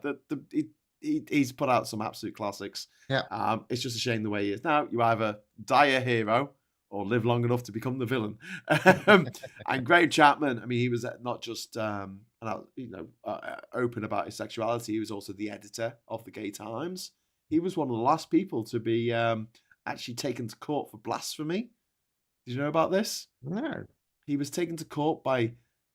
he's put out some absolute classics. Yeah, it's just a shame the way he is now. You either die a hero or live long enough to become the villain. And Graham Chapman, I mean, he was not just open about his sexuality. He was also the editor of the Gay Times. He was one of the last people to be actually taken to court for blasphemy. Did you know about this? No. He was taken to court by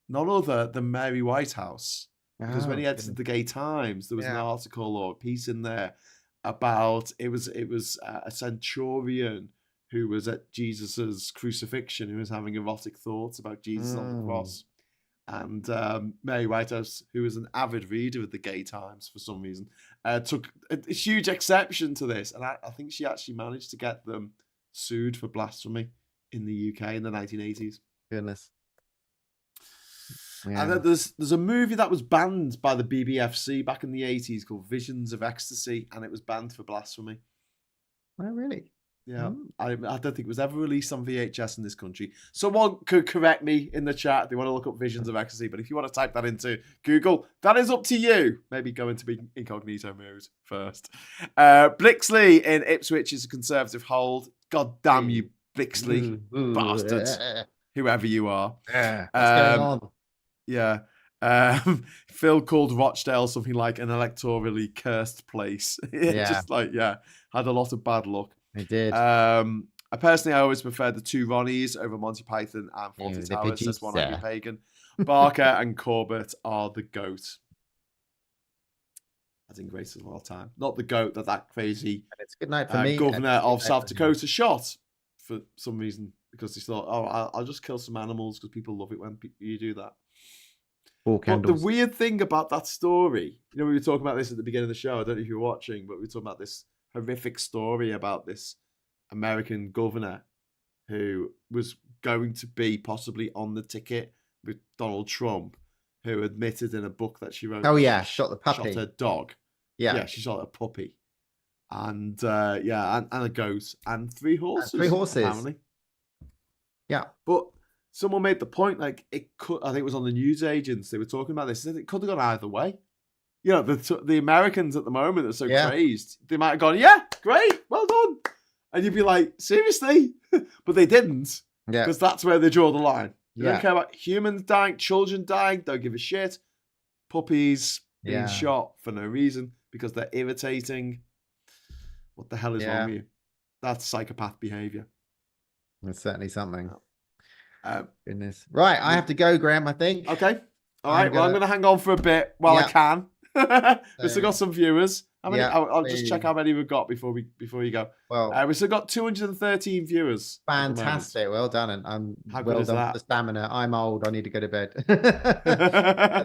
none other than Mary Whitehouse. Because when he edited the Gay Times, there was an article or a piece in there about it was a centurion who was at Jesus's crucifixion, who was having erotic thoughts about Jesus on the cross. And Mary Whitehouse, who was an avid reader of the Gay Times for some reason, took a huge exception to this. And I think she actually managed to get them sued for blasphemy in the UK in the 1980s. Goodness. Yeah. And then there's a movie that was banned by the BBFC back in the 80s called Visions of Ecstasy, and it was banned for blasphemy. Oh, really? Yeah. I don't think it was ever released on VHS in this country. Someone could correct me in the chat if they want to look up Visions of Ecstasy, but if you want to type that into Google, that is up to you. Maybe go into incognito mode first. Blixley in Ipswich is a Conservative hold. God damn you, Blixley, bastards. Whoever you are. What's going on? Yeah. Phil called Rochdale something like an electorally cursed place. Just had a lot of bad luck. It did. Personally, I always preferred the two Ronnies over Monty Python and Fawlty Towers. Says one Andrew Pagan. Barker and Corbett are the GOAT. As in greatest of all time. Not the GOAT that crazy it's good night for me. governor of South Dakota shot for some reason because they thought, oh, I'll just kill some animals because people love it when you do that. But the weird thing about that story, we were talking about this at the beginning of the show. I don't know if you were watching, but we were talking about this horrific story about this American governor who was going to be possibly on the ticket with Donald Trump, who admitted in a book that she wrote. Oh yeah, shot the puppy. Shot her dog. Yeah, she shot a puppy, and and a goat and 3 horses. 3 horses. Apparently. Yeah, but someone made the point, like, it could. I think it was on the news agents. They were talking about this. They said it could have gone either way. The Americans at the moment are so crazed. They might have gone, yeah, great, well done, and you'd be like, seriously, but they didn't. Yeah, because that's where they draw the line. They don't care about humans dying, children dying. Don't give a shit. Puppies being shot for no reason because they're irritating. What the hell is wrong with you? That's psychopath behavior. That's certainly something. Goodness. Right, I have to go, Graham, I think. Okay. All right. Well, I'm going to hang on for a bit while I can. We've still got some viewers. How many? I'll just check how many we've got before you go. Well, we've still got 213 viewers. Fantastic. Well done. And I'm well done for the stamina. I'm old. I need to go to bed.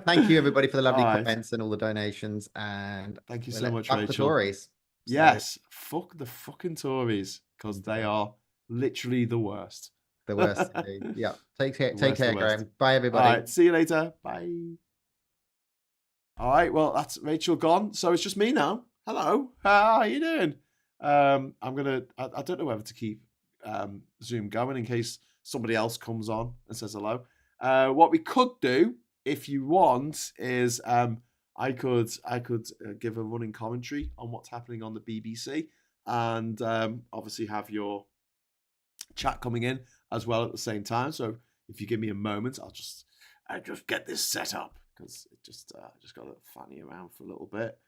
Thank you, everybody, for the lovely comments and all the donations. And thank you so much, Rachel. The Tories. Yes. Fuck the fucking Tories, because they are literally the worst. The worst indeed. Yeah. Take care, Graham. Bye, everybody. All right. See you later. Bye. All right. Well, that's Rachel gone. So it's just me now. Hello. How are you doing? I don't know whether to keep Zoom going in case somebody else comes on and says hello. What we could do, if you want, is I could give a running commentary on what's happening on the BBC, and obviously have your chat coming in as well at the same time. So if you give me a moment, I just get this set up, because it just got to fanny around for a little bit,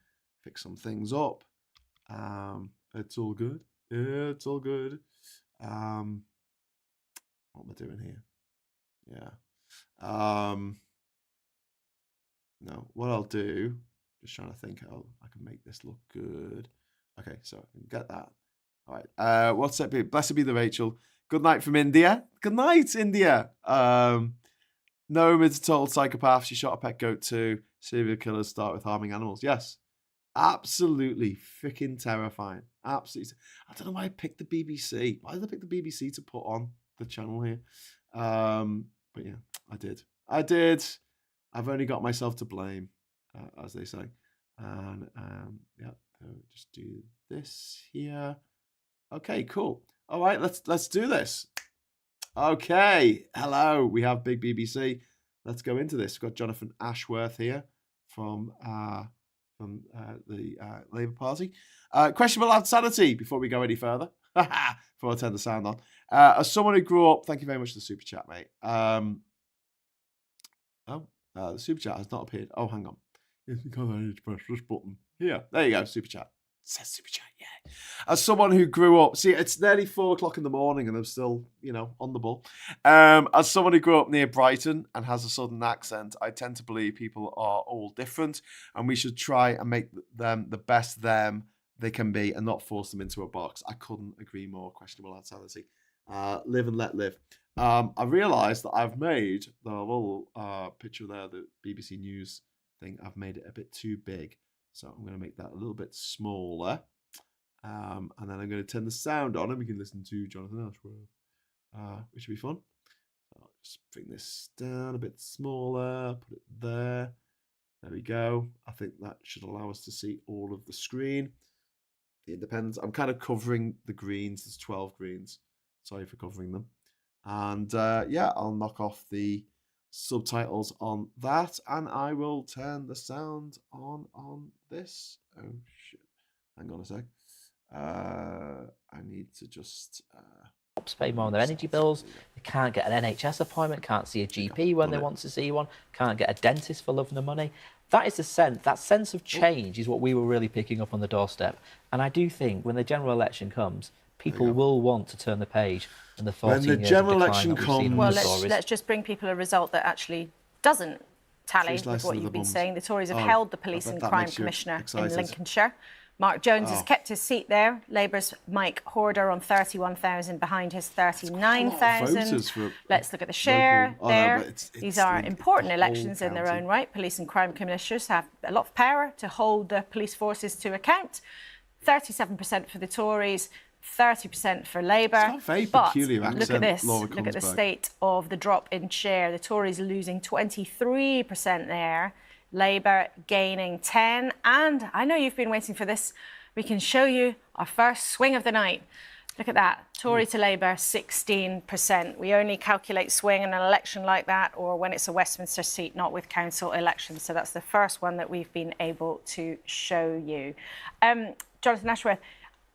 fix some things up. It's all good. Yeah, it's all good. What am I doing here? Yeah. No, what I'll do, just trying to think how I can make this look good. Okay, so I can get that. All right. What's up? Blessed be the Rachel. Good night from India. Good night, India. Nomad's a total psychopath. She shot a pet goat too. Serial killers start with harming animals. Yes. Absolutely freaking terrifying. Absolutely. I don't know why I picked the BBC. Why did I pick the BBC to put on the channel here? But yeah, I did. I've only got myself to blame, as they say. And just do this here. Okay, cool. All right, let's do this. Okay, hello. We have Big BBC. Let's go into this. We've got Jonathan Ashworth here from the Labour Party. Questionable insanity. Before we go any further, before I turn the sound on. As someone who grew up, thank you very much for the super chat, mate. The super chat has not appeared. Oh, hang on. It's because I need to press this button. Here. There you go, super chat. It says super chat, yeah. As someone who grew up, see, it's nearly 4 o'clock in the morning and I'm still, on the ball. As someone who grew up near Brighton and has a southern accent, I tend to believe people are all different and we should try and make them the best them they can be and not force them into a box. I couldn't agree more. Questionable insanity. Live and let live. I realised that I've made the little picture there, the BBC News thing, I've made it a bit too big. So I'm going to make that a little bit smaller. And then I'm going to turn the sound on and we can listen to Jonathan Ashworth, which will be fun. So I'll just bring this down a bit smaller, put it there. There we go. I think that should allow us to see all of the screen. The independents. I'm kind of covering the greens. There's 12 greens. Sorry for covering them. And I'll knock off the subtitles on that and I will turn the sound on this. Oh shit. Hang on a sec. I need to just pay more on their energy bills. They can't get an NHS appointment, can't see a GP when they want to see one, can't get a dentist for love and the money. That is the sense, that sense of change is what we were really picking up on the doorstep. And I do think when the general election comes, people will want to turn the page and the 14 when the general election comes. Well, let's just bring people a result that actually doesn't tally with what you've been saying. The Tories have held the Police and Crime Commissioner in Lincolnshire, Mark Jones has kept his seat there. Labour's Mike Horder on 31,000 behind his 39,000. Let's look at the share there. These are important elections in their own right. Police and crime commissioners have a lot of power to hold the police forces to account. 37% for the Tories, 30% for Labour. But look at this. Look at the state of the drop in share. The Tories losing 23% there. Labour gaining 10. And I know you've been waiting for this. We can show you our first swing of the night. Look at that. Tory to Labour, 16%. We only calculate swing in an election like that or when it's a Westminster seat, not with council elections. So that's the first one that we've been able to show you. Jonathan Ashworth,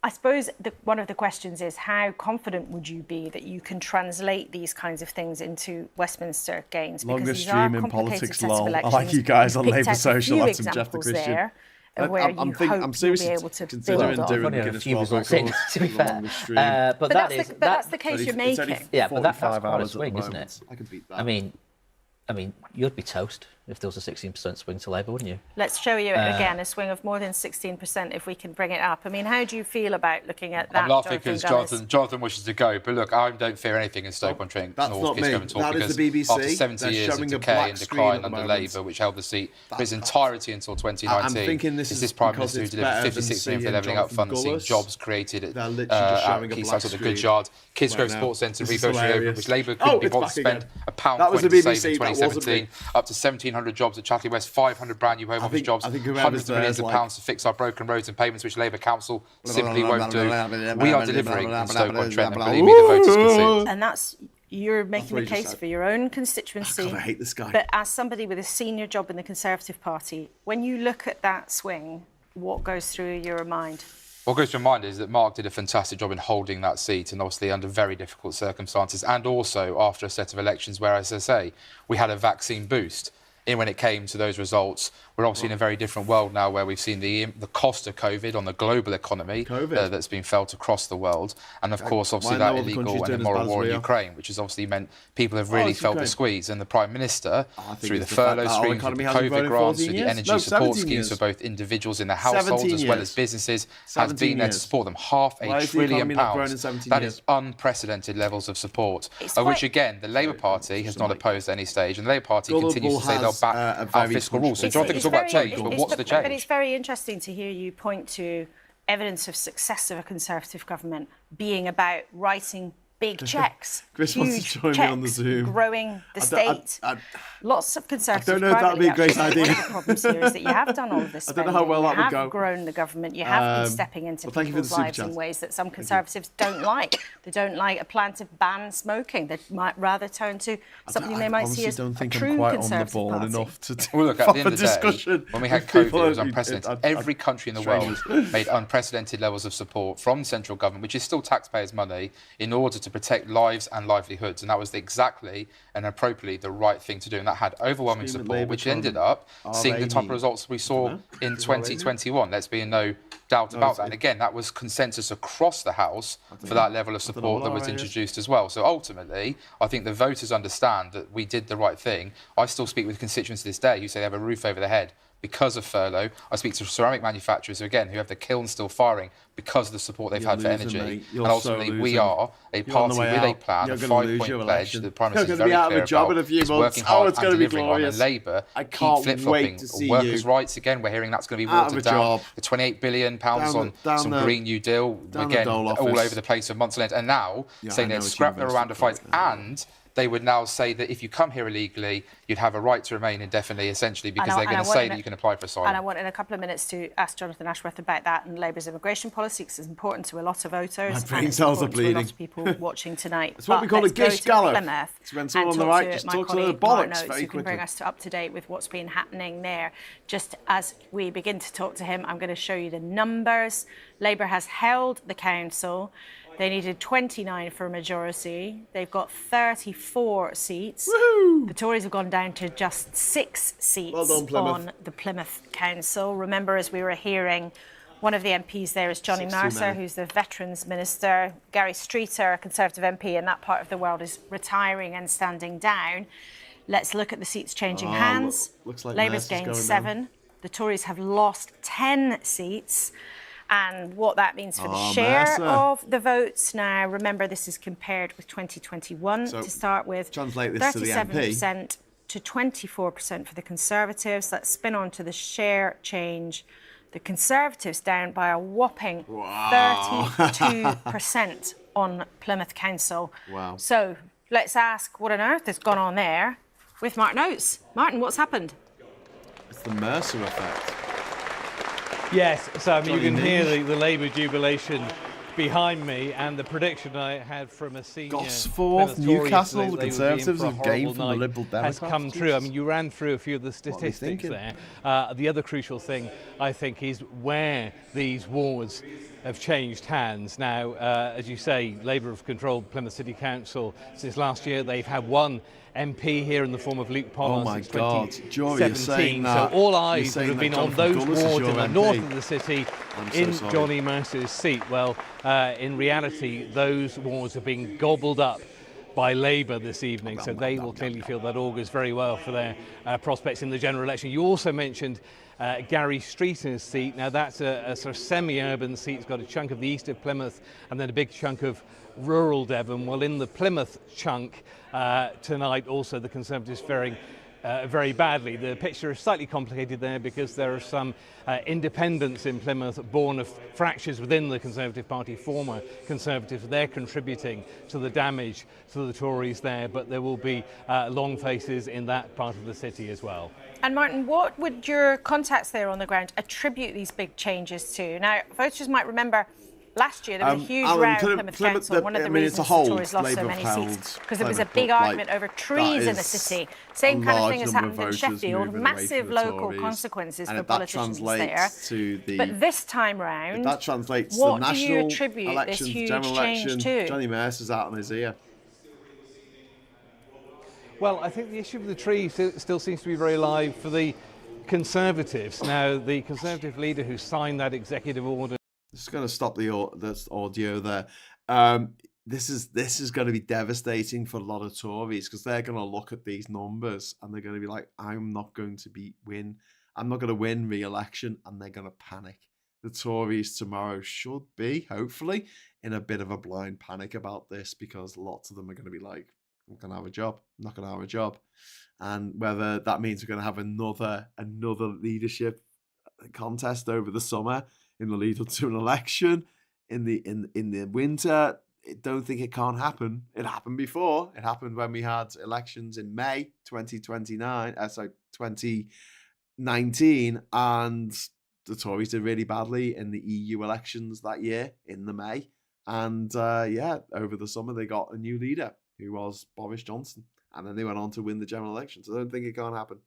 I suppose one of the questions is how confident would you be that you can translate these kinds of things into Westminster gains? Longest stream in politics, lol. I like you guys on Labour Social. That's some Jeff the Christian. I'm seriously able to considering doing the Guinness World Record. To be fair, but that's the case you're making. Yeah, but that's quite a swing, isn't it? I can beat that. I mean, you'd be toast if there was a 16% swing to Labour, wouldn't you? Let's show you again a swing of more than 16% if we can bring it up. I mean, how do you feel about looking at that? I'm laughing because Jonathan wishes to go, but look, I don't fear anything in Stoke-on-Trent. That's not me. That is the BBC. After 70 years of decay and decline under Labour, which held the seat for its entirety until 2019, I'm thinking this is this Prime Minister who delivered 56 million for Levelling Up Fund, seeing jobs created at key sites of the Good Yard, Kidsgrove Sports Centre, refurbishing which Labour couldn't be bothered to spend £1 to save in 2017, up to 1,700 jobs at Chatham West, 500 brand new Home Office jobs, hundreds of millions of pounds to fix our broken roads and pavements, which Labour Council simply won't do. We are delivering in Stoke-on-Trent, and believe me, the voters can see. And that's, you're making the case for your own constituency. God, I hate this guy. But as somebody with a senior job in the Conservative Party, when you look at that swing, what goes through your mind? What goes to mind is that Mark did a fantastic job in holding that seat, and obviously under very difficult circumstances, and also after a set of elections where, as I say, we had a vaccine boost. And when it came to those results, we're obviously in a very different world now where we've seen the cost of COVID on the global economy that's been felt across the world. And of course, obviously that illegal and immoral war in Ukraine, which has obviously meant people have really felt the squeeze. And the Prime Minister, through the furlough schemes, the COVID grants, through the energy support schemes for both individuals in their households as well as businesses, has been there to support them. £500 billion. That is unprecedented levels of support, which again, the Labour Party has not opposed at any stage. And the Labour Party continues to say they'll back our fiscal rules. So Jonathan can talk about change, but what's the change? But it's very interesting to hear you point to evidence of success of a Conservative government being about writing big checks, Chris wants to join me on the Zoom. Growing the state. Lots of Conservatives. I don't know if that would be a great idea. One of the problems here is that you have done all of this. I don't know how well that would go. You have grown the government. You have been stepping into people's lives in ways that some Conservatives don't like. They don't like a plan to ban smoking. They might rather turn to something they might see as a true Conservative party. Enough to well, look, at the end of the day, when we had COVID, it was unprecedented. Every country in the world made unprecedented levels of support from the central government, which is still taxpayers' money, in order to protect lives and livelihoods, and that was exactly and appropriately the right thing to do, and that had overwhelming support, which ended up seeing the type of results we saw in 2021. Let's be in no doubt about that. And again, that was consensus across the House for that level of support that was introduced as well. So ultimately, I think the voters understand that we did the right thing. I still speak with constituents to this day who say they have a roof over their head because of furlough. I speak to ceramic manufacturers, again, who have the kilns still firing because of the support they've had for energy. And ultimately, we are a party with a plan, a 5-point pledge that the Prime Minister is very clear about. It's working hard and delivering on. And Labour keep flip-flopping workers' rights. Again, we're hearing that's going to be watered down. The £28 billion on some Green New Deal, again, all over the place for months on end. And now saying they'd scrap their Rwanda fights, and they would now say that if you come here illegally, you'd have a right to remain indefinitely, essentially, because they're going to say that you can apply for asylum. And I want in a couple of minutes to ask Jonathan Ashworth about that and Labour's immigration policy, because it's important to a lot of voters. My brain cells are bleeding. To a lot of people watching tonight. It's what we call a gish gallop. It's when someone on the right just talks a little bollocks very quickly. Who can bring us up to date with what's been happening there. Just as we begin to talk to him, I'm going to show you the numbers. Labour has held the council. They needed 29 for a majority. They've got 34 seats. Woohoo! The Tories have gone down to just 6 seats on the Plymouth Council. Remember, as we were hearing, one of the MPs there is Johnny Mercer, who's the Veterans Minister. Gary Streeter, a Conservative MP in that part of the world, is retiring and standing down. Let's look at the seats changing hands. Looks like Labour's gained 7. The Tories have lost 10 seats. and what that means for the share of the votes. Now, remember, this is compared with 2021 to start with. Translate this to the MP. 37% to 24% for the Conservatives. Let's spin on to the share change. The Conservatives down by a whopping 32% on Plymouth Council. Wow. So let's ask what on earth has gone on there with Martin Oates. Martin, what's happened? It's the Mercer effect. Yes, so I mean, you can hear the Labour jubilation behind me, and the prediction I had from a senior Gosforth, Newcastle, the Conservatives have gained from the Liberal Democrats. Has come true. I mean, you ran through a few of the statistics there. The other crucial thing, I think, is where these wards have changed hands. Now, as you say, Labour have controlled Plymouth City Council since last year. They've had one MP here in the form of Luke Pollard. Oh my God, Jory, you're saying that. So all eyes would have been on those wards in the north of the city in Johnny Mercer's seat. Well, in reality, those wards have been gobbled up by Labour this evening, so they will clearly feel that augurs very well for their prospects in the general election. You also mentioned Gary Streeter's seat. Now that's a sort of semi-urban seat. It's got a chunk of the east of Plymouth and then a big chunk of rural Devon. Well, in the Plymouth chunk tonight, also the Conservatives faring very badly. The picture is slightly complicated there because there are some independents in Plymouth born of fractures within the Conservative Party, former Conservatives. They're contributing to the damage to the Tories there, but there will be long faces in that part of the city as well. And Martin, what would your contacts there on the ground attribute these big changes to? Now, voters might remember last year there was a huge row in Plymouth Council. One of the reasons the Tories lost so many seats because there was a big argument over trees in the city. Same kind of thing has happened in Sheffield. Massive local consequences for politicians there. But this time round, that translates to the national elections, general election. Johnny Mercer's out on his ear. Well, I think the issue of the tree still seems to be very live for the Conservatives. Now, the Conservative leader who signed that executive order. Just going to stop the audio there. This is going to be devastating for a lot of Tories because they're going to look at these numbers and they're going to be like, I'm not going to win re-election, and they're going to panic. The Tories tomorrow should be, hopefully, in a bit of a blind panic about this because lots of them are going to be like, I'm going to have a job. I'm not going to have a job. And whether that means we're going to have another leadership contest over the summer in the lead up to an election in the winter, I don't think it can't happen. It happened before. It happened when we had elections in May 2019, and the Tories did really badly in the EU elections that year in the May. And over the summer they got a new leader who was Boris Johnson, and then they went on to win the general election. So I don't think it can't happen.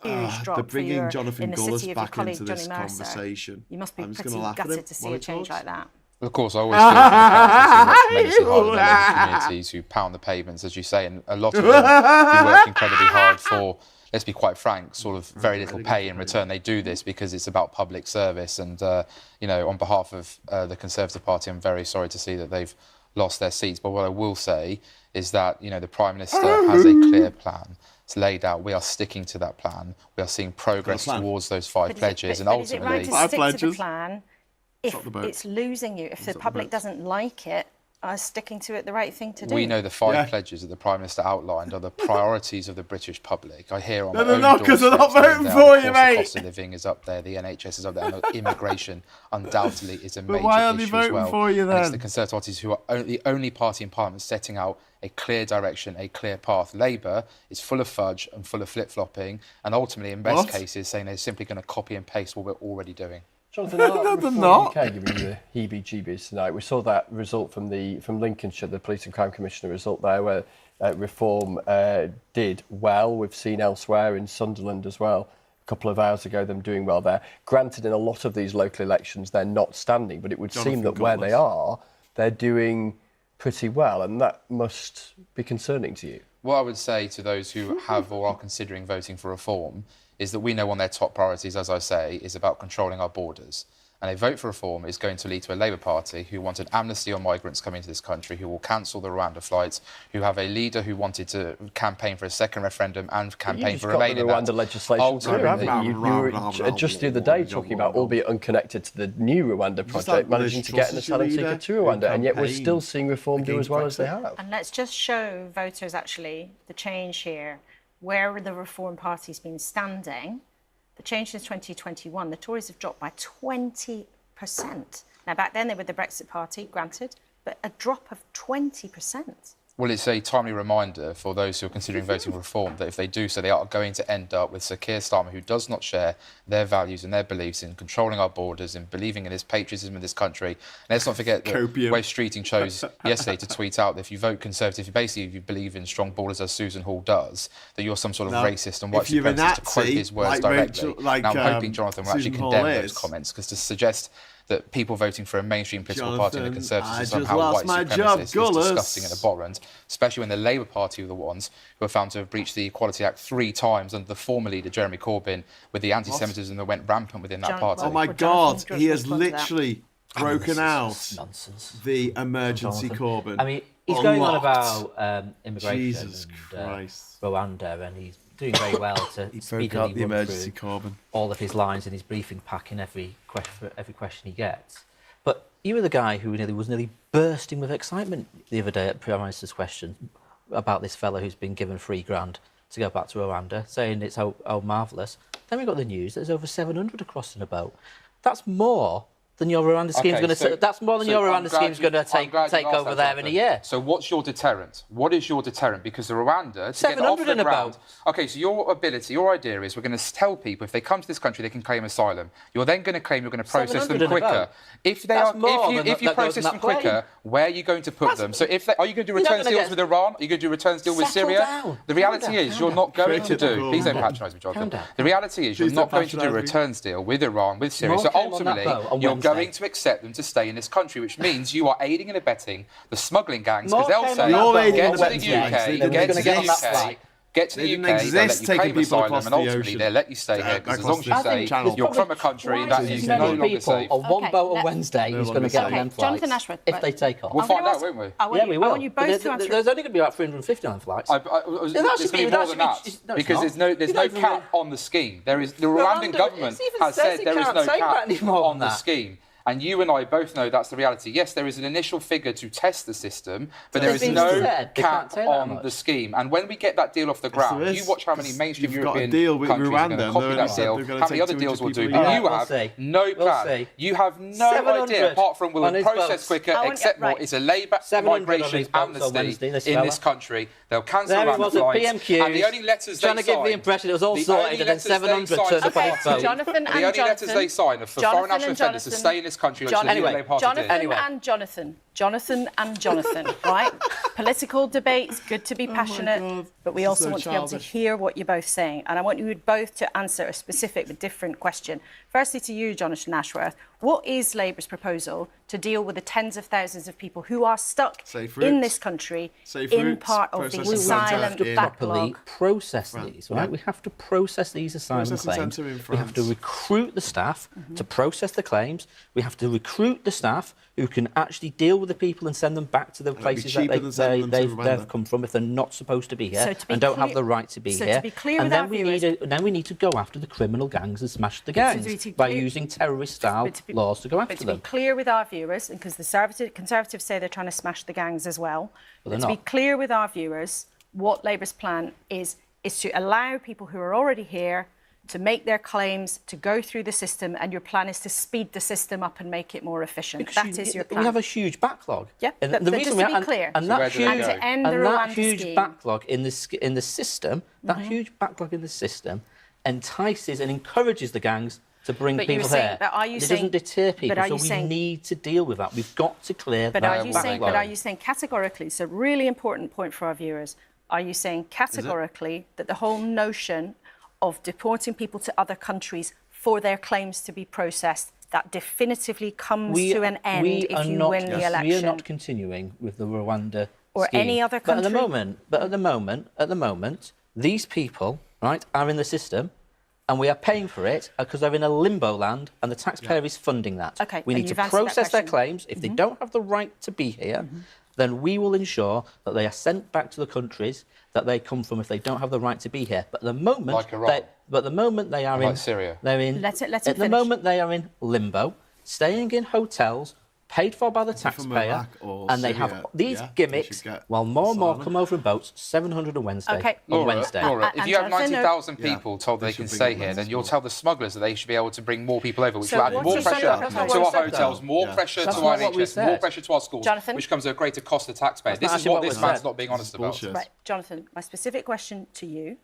They're bringing Jonathan Gullis back into this conversation. You must be pretty gutted to see a change like that. Of course, I always feel for the tremendously hard in the communities who pound the pavements, as you say, and a lot of them who work incredibly hard for, let's be quite frank, sort of very little pay in return. They do this because it's about public service. And, on behalf of the Conservative Party, I'm very sorry to see that they've lost their seats. But what I will say is that, the Prime Minister has a clear plan. It's laid out. We are sticking to that plan. We are seeing progress towards those five pledges. And ultimately, is it right to stick to the plan if it's losing you? If the public doesn't like it, are sticking to it the right thing to do? We know the five pledges that the Prime Minister outlined are the priorities of the British public. I hear on No, because they're not voting for you, mate. The cost of living is up there, the NHS is up there, and immigration undoubtedly is a major issue why aren't they voting for you then? And it's the Conservative Parties who are the only party in Parliament setting out a clear direction, a clear path. Labour is full of fudge and full of flip-flopping, and ultimately, in best cases, saying they're simply going to copy and paste what we're already doing. Jonathan, UK giving you the heebie-jeebies tonight. We saw that result from Lincolnshire, the Police and Crime Commissioner result there, where Reform did well. We've seen elsewhere in Sunderland as well, a couple of hours ago, them doing well there. Granted, in a lot of these local elections, they're not standing, but it would seem that where they are, they're doing pretty well, and that must be concerning to you. What I would say to those who have or are considering voting for Reform is that we know one of their top priorities, as I say, is about controlling our borders. and a vote for reform is going to lead to a Labour Party who want an amnesty on migrants coming into this country, who will cancel the Rwanda flights, who have a leader who wanted to campaign for a second referendum and campaign for remaining in Rwanda legislation through. You were just the other day talking about, albeit unconnected to the new Rwanda project, managing to get an asylum seeker to Rwanda, and yet we're still seeing reform do as well as they have. And let's just show voters actually the change here, where the Reform Party's been standing. The change since 2021, the Tories have dropped by 20%. Now, back then they were the Brexit Party, granted, but a drop of 20%. Well, it's a timely reminder for those who are considering voting reform that if they do so, they are going to end up with Sir Keir Starmer, who does not share their values and their beliefs in controlling our borders, in believing in his patriotism in this country. And let's not forget that West Streeting chose yesterday to tweet out that if you vote Conservative, if you believe in strong borders, as Susan Hall does, that you're some sort of racist and white supremacist, to quote his words directly. Now, I'm hoping Jonathan will actually condemn those comments, because to suggest that people voting for a mainstream political party in the Conservatives are somehow white supremacists is disgusting and abhorrent, especially when the Labour Party are the ones who are found to have breached the Equality Act 3 times under the former leader, Jeremy Corbyn, with the anti-Semitism that went rampant within that party. Oh my God, he has literally broken out the emergency Corbyn. I mean, he's going on about immigration and Rwanda, and he's doing very well to speedily run through all of his lines in his briefing pack in every question he gets. But you were the guy who was nearly bursting with excitement the other day at Prime Minister's question about this fella who's been given £3,000 to go back to Rwanda, saying it's how marvellous. Then we got the news that there's over 700 across in a boat. That's more than your Rwanda scheme's going to. That's more than your Rwanda scheme's going to take over there in a year. So what's your deterrent? What is your deterrent? Because the Rwanda, 700 in a boat. Okay, so your idea is we're going to tell people if they come to this country they can claim asylum. You're then going to claim you're going to process them quicker. If you process them quicker, where are you going to put them? So are you going to do returns deals with Iran? Are you going to do returns deal with Syria? The reality is you're not going to do. Please don't patronise me, Jonathan. The reality is you're not going to do a returns deal with Iran, with Syria. So ultimately, you're going to accept them to stay in this country, which means you are aiding and abetting the smuggling gangs, because they'll say, get to the UK, get to the UK, they'll let you claim asylum, and ultimately they'll let you stay here, because as long as you say you're from a country that is no longer safe. On one boat on Wednesday who's going to get on them flights, Jonathan Ashworth, if they take off. We'll find out, won't we? Yeah, we will. I want you both to answer. There's only going to be about 350 on flights. There's going to be more than that, because there's no cap on the scheme. The Rwandan government has said there is no cap on the scheme. And you and I both know that's the reality. Yes, there is an initial figure to test the system, but there is no cap on the scheme. And when we get that deal off the ground, you watch how many mainstream European countries are going to copy that deal, how many other deals we'll do. But you have no plan. You have no idea, apart from we'll process quicker, accept more. It's a Labour migration amnesty in this country. They'll cancel Rwanda flights. And the only letters they signed... Trying to give the impression it was all sorted and then 700 turned up on his boat. The only letters they sign are for foreign national offenders to stay in this country. Jonathan and Jonathan, right? Political debates, good to be passionate, but we also want to be able to hear what you're both saying. And I want you both to answer a specific but different question. Firstly, to you, Jonathan Ashworth, what is Labour's proposal to deal with the tens of thousands of people who are stuck in this country in part of the asylum backlog? Process these, right? We have to process these asylum claims. We have to recruit the staff to process the claims. We have to recruit the staff who can actually deal with the people and send them back to the places that they've come from if they're not supposed to be here and don't have the right to be here. To be clear and then we need to go after the criminal gangs and smash the gangs by using terrorist-style laws to go after them. But to be clear with our viewers, and because the Conservatives say they're trying to smash the gangs as well, but to be clear with our viewers, what Labour's plan is to allow people who are already here to make their claims, to go through the system, and your plan is to speed the system up and make it more efficient. That is your plan. We have a huge backlog. Yeah, but just to be clear, and that huge backlog in the system, that huge backlog in the system entices and encourages the gangs to bring people here. It doesn't deter people, so we need to deal with that. We've got to clear that backlog. But are you saying categorically, it's a really important point for our viewers, are you saying categorically that the whole notion of deporting people to other countries for their claims to be processed, that definitively comes to an end if you win the election? We are not continuing with the Rwanda or scheme. Any other country. But at the moment, these people, right, are in the system, and we are paying for it because they're in a limbo land and the taxpayer is funding that. Okay, we need to process their claims. If they don't have the right to be here, then we will ensure that they are sent back to the countries that they come from if they don't have the right to be here. But the moment, like Iran. But the moment they are in Syria, they're in. Let it at the moment they are in limbo, staying in hotels paid for by the taxpayer, and they have these gimmicks while more and more come over in boats. 700 on Wednesday. Okay. Laura, if you have 90,000 people told they can stay here, then you'll tell the smugglers that they should be able to bring more people over, which will add more pressure to our hotels, more pressure to our NHS, more pressure to our schools, which comes at a greater cost to taxpayers. This is what this man's not being honest about. Right, Jonathan, my specific question to you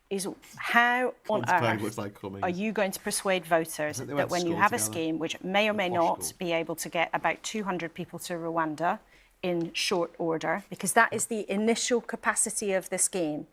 is how on earth are you going to persuade voters that when you have a scheme which may or may not be able to get about 200 people to Rwanda in short order, because that is the initial capacity of the scheme,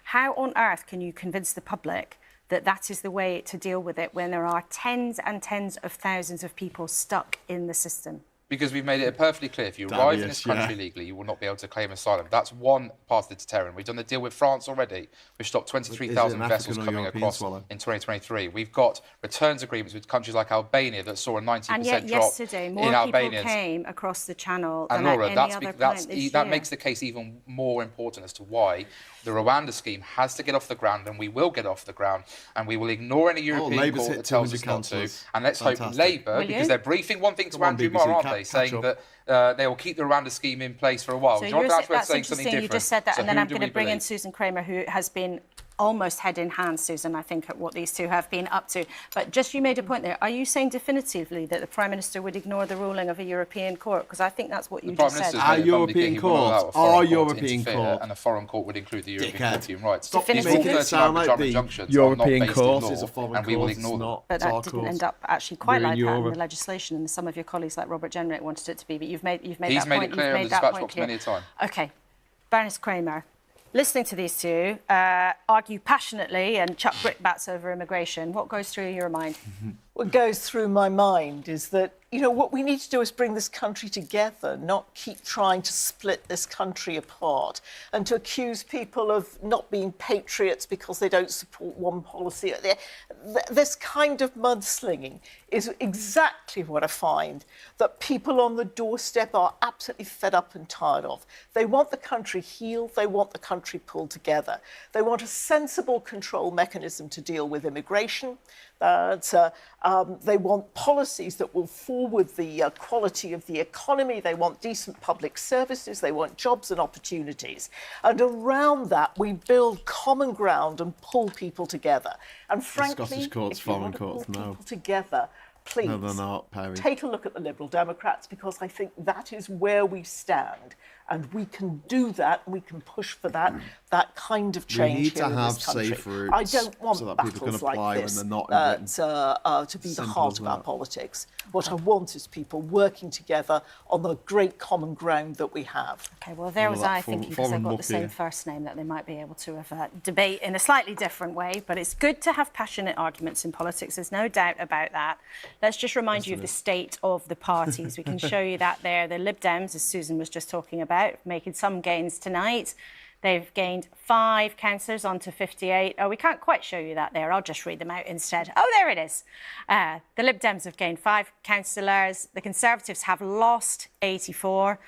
how on earth can you convince the public that that is the way to deal with it when there are tens and tens of thousands of people stuck in the system? Because we've made it perfectly clear, if you arrive in this country legally, you will not be able to claim asylum. That's one part of the deterrent. We've done the deal with France already. We've stopped 23,000 vessels coming across in 2023. We've got returns agreements with countries like Albania that saw a 90% and yet drop yesterday, more in people Albanians. Came across the channel and than Laura, at any other point this that year. makes the case even more important as to why the Rwanda scheme has to get off the ground, and we will get off the ground, and we will ignore any European court that tells us not to. And let's hope Labour, because they're briefing one thing to Andrew Marr, aren't they, saying that they will keep the Rwanda scheme in place for a while. So that's saying something different. You just said that, so and then I'm going to bring believe? in Susan Kramer, who has been almost head in hand, Susan, I think, at what these two have been up to. But just you made a point there. Are you saying definitively that the Prime Minister would ignore the ruling of a European court? Because I think that's what you just said. Our European court, and a foreign court would include the European Court of Human Rights. Stop making it sound like the European court is a foreign and we will court. ignore them. But that didn't end up actually quite like that in the legislation, and some of your colleagues like Robert Jenrick wanted it to be. But you've made that point. He's made it clear in the dispatch box many a time. Okay, Baroness Kramer. Listening to these two argue passionately and chuck brickbats over immigration, what goes through your mind? What goes through my mind is that, you know, what we need to do is bring this country together, not keep trying to split this country apart, and to accuse people of not being patriots because they don't support one policy. This kind of mudslinging is exactly what I find that people on the doorstep are absolutely fed up and tired of. They want the country healed. They want the country pulled together. They want a sensible control mechanism to deal with immigration. They want policies that will forward the quality of the economy. They want decent public services. They want jobs and opportunities. And around that, we build common ground and pull people together. And frankly, the Scottish courts, if you want to pull people together, please take a look at the Liberal Democrats, because I think that is where we stand. And we can do that, we can push for that kind of change. We need here to in have this country. safe routes I don't want so that battles people can like apply this when they're not in to be the heart of our politics. What I want is people working together on the great common ground that we have. Okay, well, there was I thinking, because they've got the same first name, that they might be able to have debate in a slightly different way. But it's good to have passionate arguments in politics. There's no doubt about that. Let's just remind you of the state of the parties. We can show you that there. The Lib Dems, as Susan was just talking about, making some gains tonight. They've gained 5 councillors onto 58. Oh, we can't quite show you that there. I'll just read them out instead. Oh, there it is. The Lib Dems have gained 5 councillors. The Conservatives have lost 84.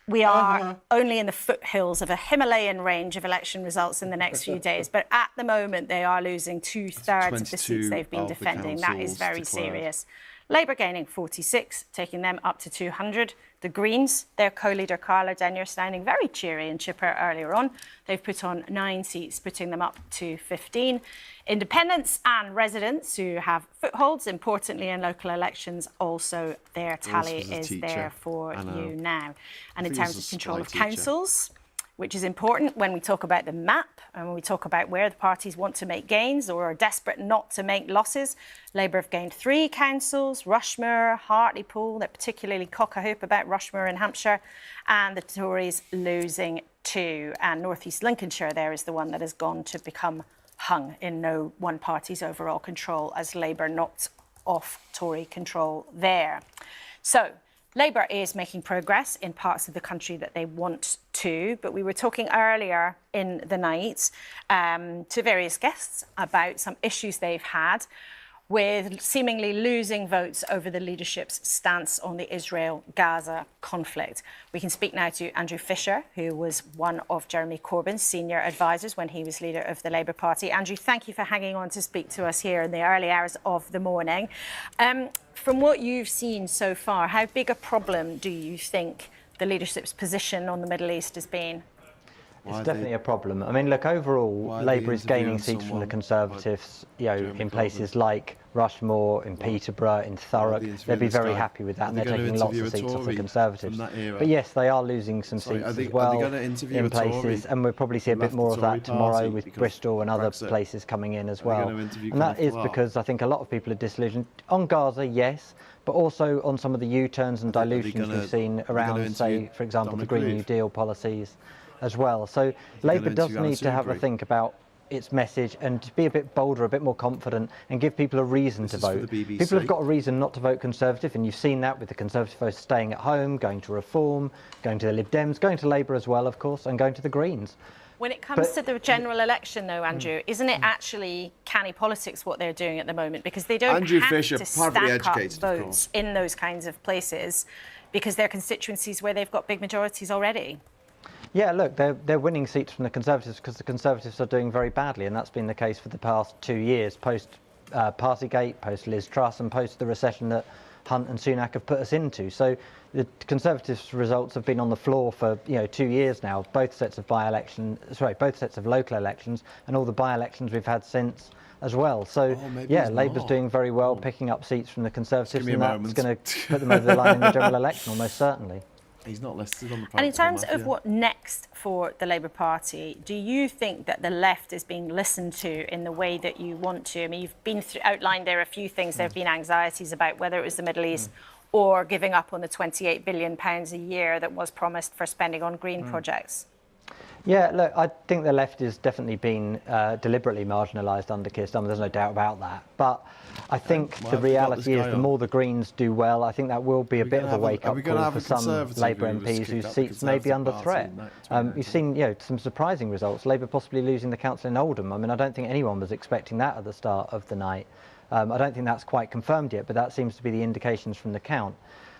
We are only in the foothills of a Himalayan range of election results in the next few days. But at the moment, they are losing 2/3 of the seats they've been defending. That is very serious. Labour gaining 46, taking them up to 200. The Greens, their co-leader Carla Denyer sounding very cheery and chipper earlier on. They've put on 9 seats, putting them up to 15. Independents and residents who have footholds, importantly in local elections, also their tally is there for you now. And in terms of control of councils, which is important when we talk about the map and when we talk about where the parties want to make gains or are desperate not to make losses. Labour have gained 3 councils, Rushmore, Hartlepool. They're particularly cock-a-hoop about Rushmore in Hampshire, and the Tories losing 2. And North East Lincolnshire there is the one that has gone to become hung in no one party's overall control, as Labour knocks off Tory control there. So Labour is making progress in parts of the country that they want to, but we were talking earlier in the night to various guests about some issues they've had with seemingly losing votes over the leadership's stance on the Israel-Gaza conflict. We can speak now to Andrew Fisher, who was one of Jeremy Corbyn's senior advisors when he was leader of the Labour Party. Andrew, thank you for hanging on to speak to us here in the early hours of the morning. From what you've seen so far, how big a problem do you think the leadership's position on the Middle East has been? It's definitely a problem. I mean, look, overall, Labour is gaining seats from the Conservatives, in places like Rushmore, in Peterborough, in Thurrock. They'd be very happy with that, and they're taking lots of seats off the Conservatives. But yes, they are losing some seats as well in places, and we'll probably see a bit more of that tomorrow with Bristol and other places coming in as well. And that is because I think a lot of people are disillusioned. On Gaza, yes, but also on some of the U-turns and dilutions we've seen around, say, for example, the Green New Deal policies as well. So Labour does need to have a think about its message and to be a bit bolder, a bit more confident, and give people a reason to vote. People have got a reason not to vote Conservative, and you've seen that with the Conservative votes staying at home, going to Reform, going to the Lib Dems, going to Labour as well, of course, and going to the Greens. When it comes to the general election, though, Andrew, isn't it actually canny politics what they're doing at the moment? Because they don't have to stack up votes in those kinds of places because they're constituencies where they've got big majorities already. Yeah, look, they're winning seats from the Conservatives because the Conservatives are doing very badly, and that's been the case for the past 2 years, post Partygate, post Liz Truss, and post the recession that Hunt and Sunak have put us into. So the Conservatives' results have been on the floor for 2 years now. Both sets of local elections, and all the by-elections we've had since as well. So Labour's doing very well, picking up seats from the Conservatives, and that's going to put them over the line in the general election, almost certainly. He's not listed on the. And in terms of what next for the Labour Party, do you think that the left is being listened to in the way that you want to? I mean, you've been outlined there a few things. There have been anxieties about whether it was the Middle East or giving up on the £28 billion a year that was promised for spending on green projects. Yeah, look, I think the left has definitely been deliberately marginalised under Keir Starmer. There's no doubt about that. But I think the reality is the more the Greens do well, I think that will be a bit of a wake-up call for some Labour MPs whose seats may be under threat. You've seen some surprising results. Labour possibly losing the council in Oldham. I mean, I don't think anyone was expecting that at the start of the night. I don't think that's quite confirmed yet, but that seems to be the indications from the count.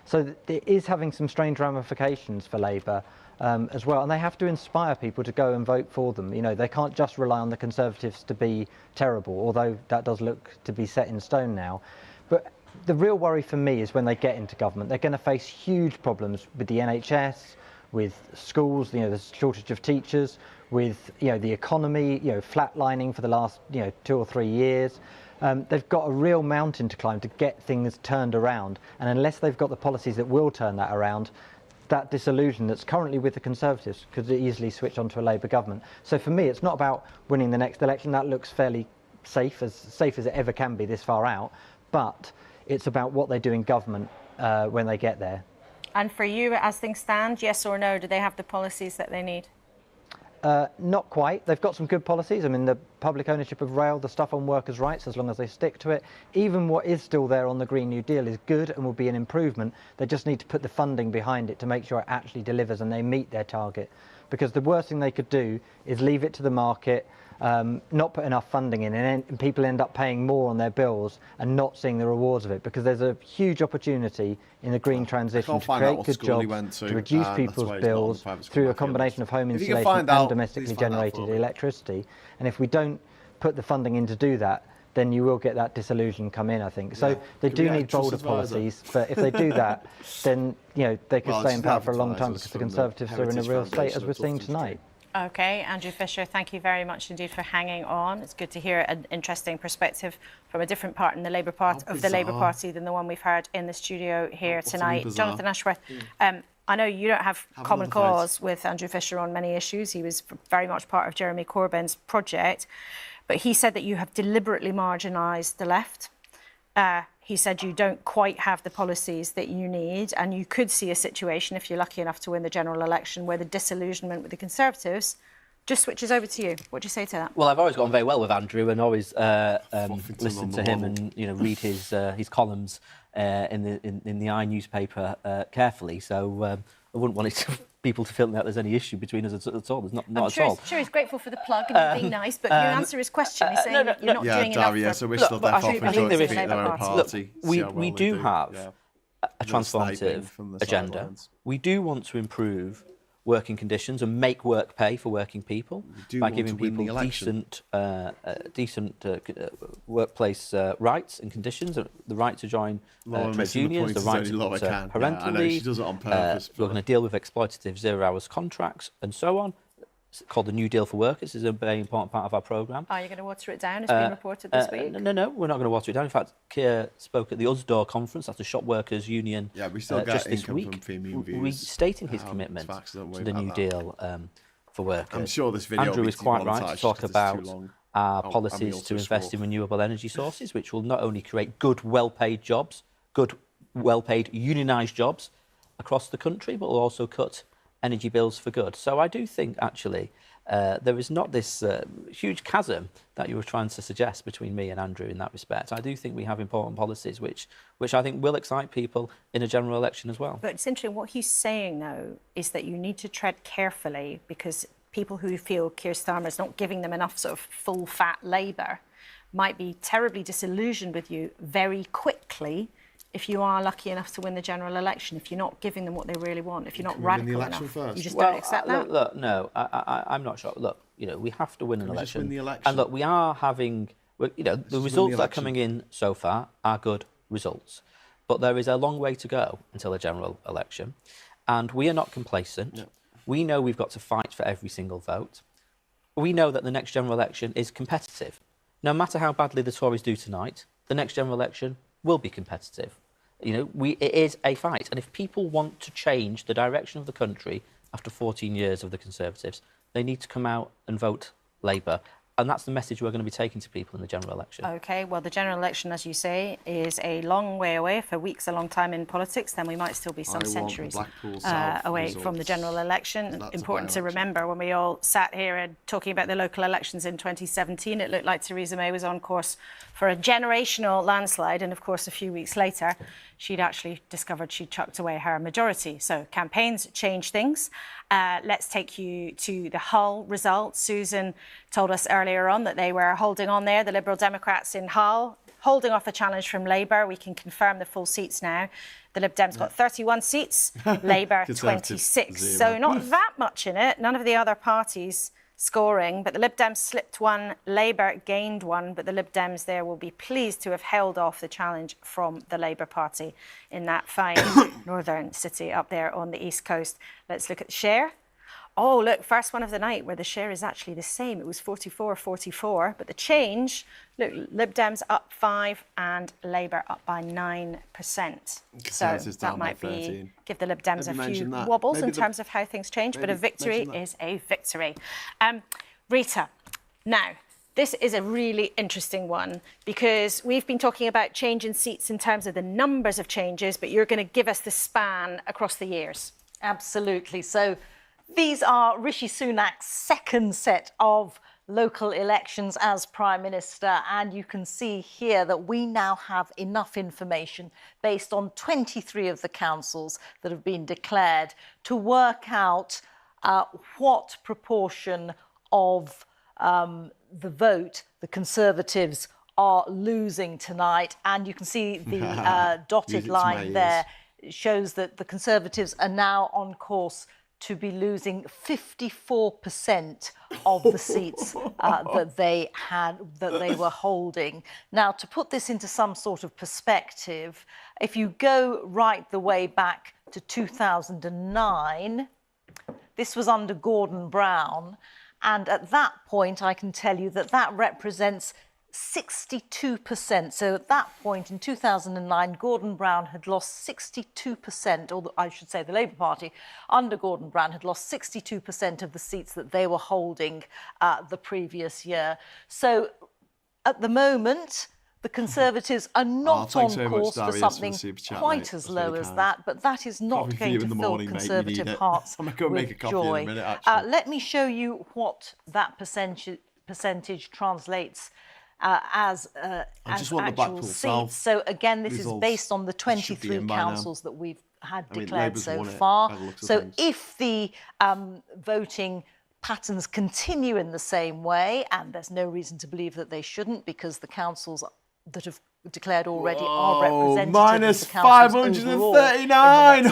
So it is having some strange ramifications for Labour. As well, and they have to inspire people to go and vote for them. They can't just rely on the Conservatives to be terrible, although that does look to be set in stone now. But the real worry for me is when they get into government, they're going to face huge problems with the NHS, with schools, the shortage of teachers, with the economy, flatlining for the last 2 or 3 years. They've got a real mountain to climb to get things turned around, and unless they've got the policies that will turn that around, that disillusion that's currently with the Conservatives could easily switch onto a Labour government. So for me, it's not about winning the next election. That looks fairly safe as it ever can be this far out. But it's about what they do in government when they get there. And for you, as things stand, yes or no, do they have the policies that they need? Not quite. They've got some good policies. I mean, the public ownership of rail, the stuff on workers' rights, as long as they stick to it. Even what is still there on the Green New Deal is good and will be an improvement. They just need to put the funding behind it to make sure it actually delivers and they meet their target. Because the worst thing they could do is leave it to the market, not put enough funding in, and people end up paying more on their bills and not seeing the rewards of it, because there's a huge opportunity in the green transition to create good jobs, to reduce people's bills through a combination of home insulation and domestically generated electricity. And if we don't put the funding in to do that, then you will get that disillusion come in, I think. So they do need bolder policies, but if they do that, then they could stay in power for a long time, because the Conservatives are in a real state, as we're seeing tonight. Okay, Andrew Fisher, thank you very much indeed for hanging on. It's good to hear an interesting perspective from a different part in the Labour Party than the one we've heard in the studio here tonight. Jonathan Ashworth, I know you don't have common cause with Andrew Fisher on many issues. He was very much part of Jeremy Corbyn's project, but he said that you have deliberately marginalised the left. He said you don't quite have the policies that you need, and you could see a situation, if you're lucky enough to win the general election, where the disillusionment with the Conservatives just switches over to you. What do you say to that? Well, I've always gotten very well with Andrew and always listened to him and read his columns in the I newspaper carefully. So I wouldn't want people to feel that there's any issue between us at all. There's not at all. I'm sure he's grateful for the plug and being nice, but can you answer his question? He's saying you're not doing enough. So we're still there for their own party. Look, we do have a transformative agenda. We do want to improve working conditions and make work pay for working people by giving people decent workplace rights and conditions, the right to join trade unions, the right to parental leave. We're going to deal with exploitative 0 hours contracts and so on. It's called the New Deal for Workers. It's a very important part of our programme. Are you going to water it down? It's been reported this week. No, we're not going to water it down. In fact, Keir spoke at the USDOR conference, that's the Shop Workers Union, we still just this week, restating his commitment to the New Deal for Workers. I'm sure this video Andrew is quite right to talk about our policies to invest in renewable energy sources, which will not only create good, well-paid jobs, good, well-paid unionised jobs across the country, but will also cut energy bills for good. So I do think, actually, there is not this huge chasm that you were trying to suggest between me and Andrew in that respect. I do think we have important policies which I think will excite people in a general election as well. But it's interesting, what he's saying, though, is that you need to tread carefully because people who feel Keir Starmer is not giving them enough sort of full-fat Labour might be terribly disillusioned with you very quickly if you are lucky enough to win the general election, if you're not giving them what they really want, if you're not radical enough. First. You just don't accept that? Look, no, I'm not sure. Look, we have to win an election. And look, we are having, the results that are coming in so far are good results. But there is a long way to go until a general election. And we are not complacent. No. We know we've got to fight for every single vote. We know that the next general election is competitive. No matter how badly the Tories do tonight, the next general election will be competitive. It is a fight. And if people want to change the direction of the country after 14 years of the Conservatives, they need to come out and vote Labour. And that's the message we're going to be taking to people in the general election. OK, well, the general election, as you say, is a long way away. For weeks, a long time in politics, then we might still be some centuries away from the general election. Important to remember, when we all sat here and talking about the local elections in 2017, it looked like Theresa May was on course for a generational landslide. And of course, a few weeks later, she'd actually discovered she'd chucked away her majority. So campaigns change things. Let's take you to the Hull results. Susan told us earlier on that they were holding on there, the Liberal Democrats in Hull, holding off a challenge from Labour. We can confirm the full seats now. The Lib Dems got 31 seats, Labour 26. So not that much in it. None of the other parties scoring, but the Lib Dems slipped one, Labour gained one, but the Lib Dems there will be pleased to have held off the challenge from the Labour Party in that fine northern city up there on the east coast. Let's look at the share. Oh, look, first one of the night where the share is actually the same. It was 44-44, but the change, look, Lib Dems up 5 and Labour up by 9%. So that might be, give the Lib Dems a few wobbles in terms of how things change, but a victory is a victory. Rita, now, this is a really interesting one because we've been talking about change in seats in terms of the numbers of changes, but you're going to give us the span across the years. Absolutely. So these are Rishi Sunak's second set of local elections as Prime Minister, and you can see here that we now have enough information based on 23 of the councils that have been declared to work out what proportion of the vote the Conservatives are losing tonight. And you can see the dotted line there shows that the Conservatives are now on course to be losing 54% of the seats that they were holding. Now, to put this into some sort of perspective, if you go right the way back to 2009, this was under Gordon Brown, and at that point, I can tell you that that represents 62%. So at that point in 2009, Gordon Brown had lost 62%, or I should say the Labour Party under Gordon Brown had lost 62% of the seats that they were holding the previous year. So at the moment, the Conservatives are not on course for something quite as low as that, but that is not going to fill Conservative hearts with joy. Let me show you what that percentage translates as actual seats. So again, this is based on the 23 councils that we've had declared so far. So if the voting patterns continue in the same way, and there's no reason to believe that they shouldn't, because the councils that have declared already are representative minus of the councils 539.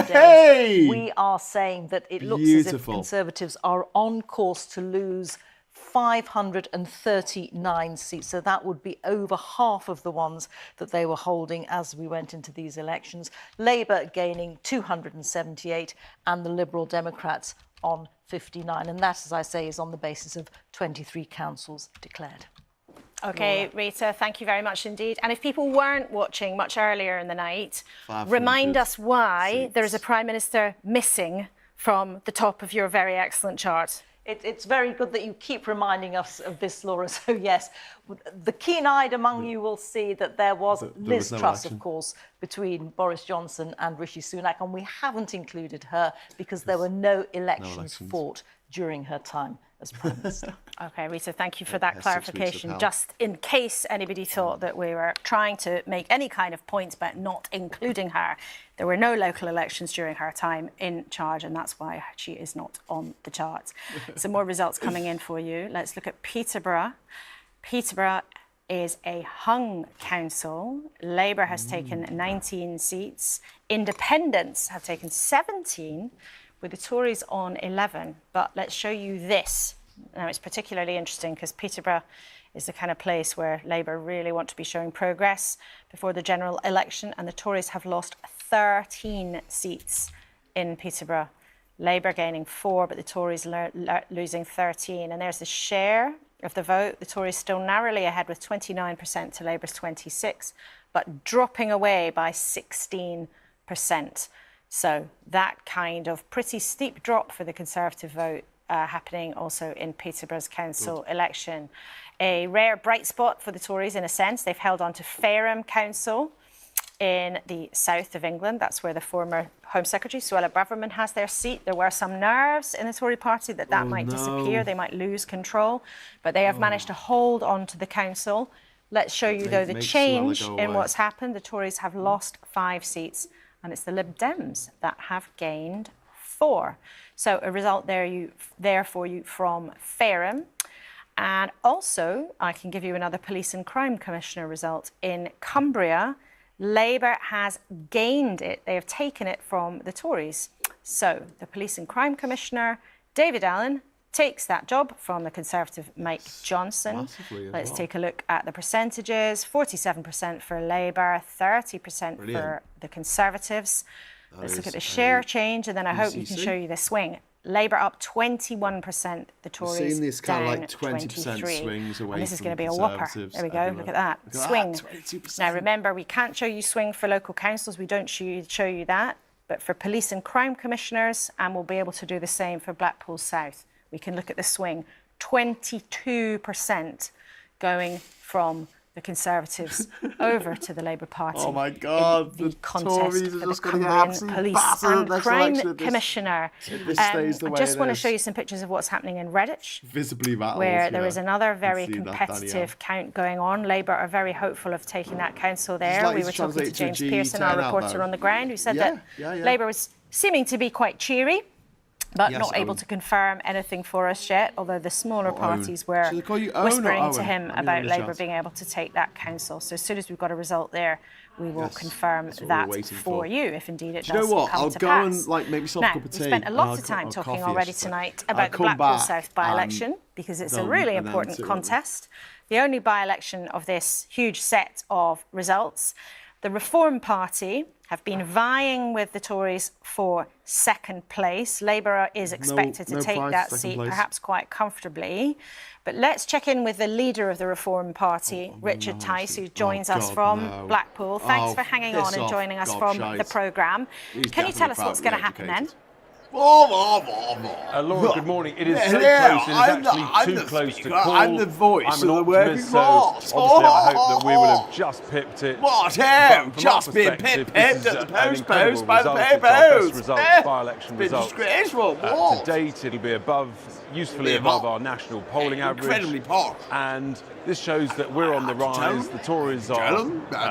Hey! We are saying that it looks as if Conservatives are on course to lose 539 seats. So that would be over half of the ones that they were holding as we went into these elections. Labour gaining 278 and the Liberal Democrats on 59. And that, as I say, is on the basis of 23 councils declared. Okay, Rita, thank you very much indeed. And if people weren't watching much earlier in the night, remind us why there is a Prime Minister missing from the top of your very excellent chart. It's very good that you keep reminding us of this, Laura. So yes, the keen-eyed among you will see that there was Liz Truss, of course, between Boris Johnson and Rishi Sunak, and we haven't included her because there were no elections fought during her time as Prime Minister. Okay, Rita, thank you for that clarification. Just in case anybody thought that we were trying to make any kind of point about not including her, there were no local elections during her time in charge, and that's why she is not on the charts. Some more results coming in for you. Let's look at Peterborough. Peterborough is a hung council. Labour has taken 19 seats. Independents have taken 17, with the Tories on 11. But let's show you this. Now, it's particularly interesting because Peterborough is the kind of place where Labour really want to be showing progress before the general election, and the Tories have lost 13 seats in Peterborough. Labour gaining 4, but the Tories losing 13. And there's the share of the vote. The Tories still narrowly ahead with 29% to Labour's 26%, but dropping away by 16%. So that kind of pretty steep drop for the Conservative vote happening also in Peterborough's council election. A rare bright spot for the Tories in a sense. They've held on to Fareham Council in the south of England. That's where the former Home Secretary, Suella Braverman, has their seat. There were some nerves in the Tory party that might disappear. They might lose control, but they have managed to hold on to the council. Let's show you, though, the change in what's happened. The Tories have lost 5 seats, and it's the Lib Dems that have gained 4. So a result there for you from Fareham. And also, I can give you another Police and Crime Commissioner result. In Cumbria, Labour has gained it. They have taken it from the Tories. So the Police and Crime Commissioner, David Allen, takes that job from the Conservative Mike Johnson. Let's take a look at the percentages. 47% for Labour, 30% for the Conservatives. Let's look at the share change, and then I hope you can show you the swing. Labour up 21%, the Tories seeing this kind down of like 20% swings away. And this is going to be a whopper. There we go. Look at that. Swing. Now remember, we can't show you swing for local councils. We don't show you that. But for police and crime commissioners, and we'll be able to do the same for Blackpool South. We can look at the swing. 22% going from the Conservatives over to the Labour Party. Oh my God, the contest for the Cumbrian Police and Crime Commissioner. I just want to show you some pictures of what's happening in Redditch, visibly battled, where there is another very competitive count going on. Labour are very hopeful of taking that council there. We were talking to James Pearson, our reporter on the ground, who said that Labour was seeming to be quite cheery, but not able to confirm anything for us yet, although the smaller parties were whispering to him about Labour being able to take that council. So as soon as we've got a result there, we will confirm that for you, if indeed it does come to pass. I'll go and make myself a cup of tea. We've spent a lot of time talking already tonight about the Blackpool South by-election, because it's a really important contest. The only by-election of this huge set of results. The Reform Party have been vying with the Tories for second place. Labour is expected to take that seat, perhaps quite comfortably. But let's check in with the leader of the Reform Party, Richard Tice, who joins us from Blackpool. Thanks for hanging on and joining us from the programme. Can you tell us what's going to happen then? Laura, good morning. It is so close. It is actually too close to call. I'm the voice of the working class. Obviously, I hope that we will have just pipped it. What? Just been pipped at the post by the best result, by-election result. Disgraceful. To date, it'll be usefully above our national polling average. Incredibly poor. And this shows that we're on the rise. The Tories are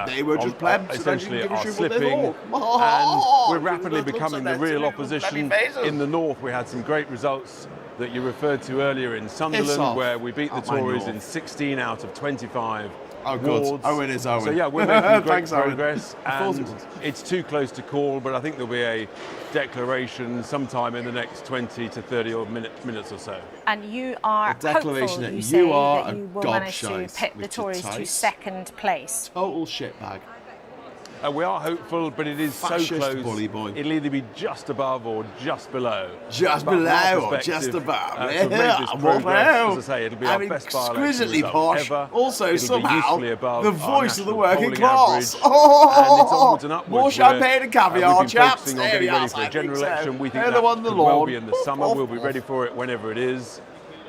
they were just essentially are slipping, and we're rapidly becoming the real opposition. In the north, we had some great results that you referred to earlier in Sunderland, where we beat the Tories in 16 out of 25 wards. Owen is Owen. So yeah, we're making great progress, and it's too close to call, but I think there'll be a declaration sometime in the next 20 to 30 or minutes or so. And you are declaration hopeful, that say, you are that you will manage to pip the Tories to second place. Total shitbag. We are hopeful, but it is Fascist so close. bully boy. It'll either be just above or just below. Just below or just above. As I say, it'll be our best exquisitely posh. Ever. Also, it'll somehow, the voice of the working class. And it's onwards and upwards. More champagne and caviar, we've been chaps. focusing on getting ready for a general election. We think They're that the one could well be in the summer. We'll be ready for it whenever it is.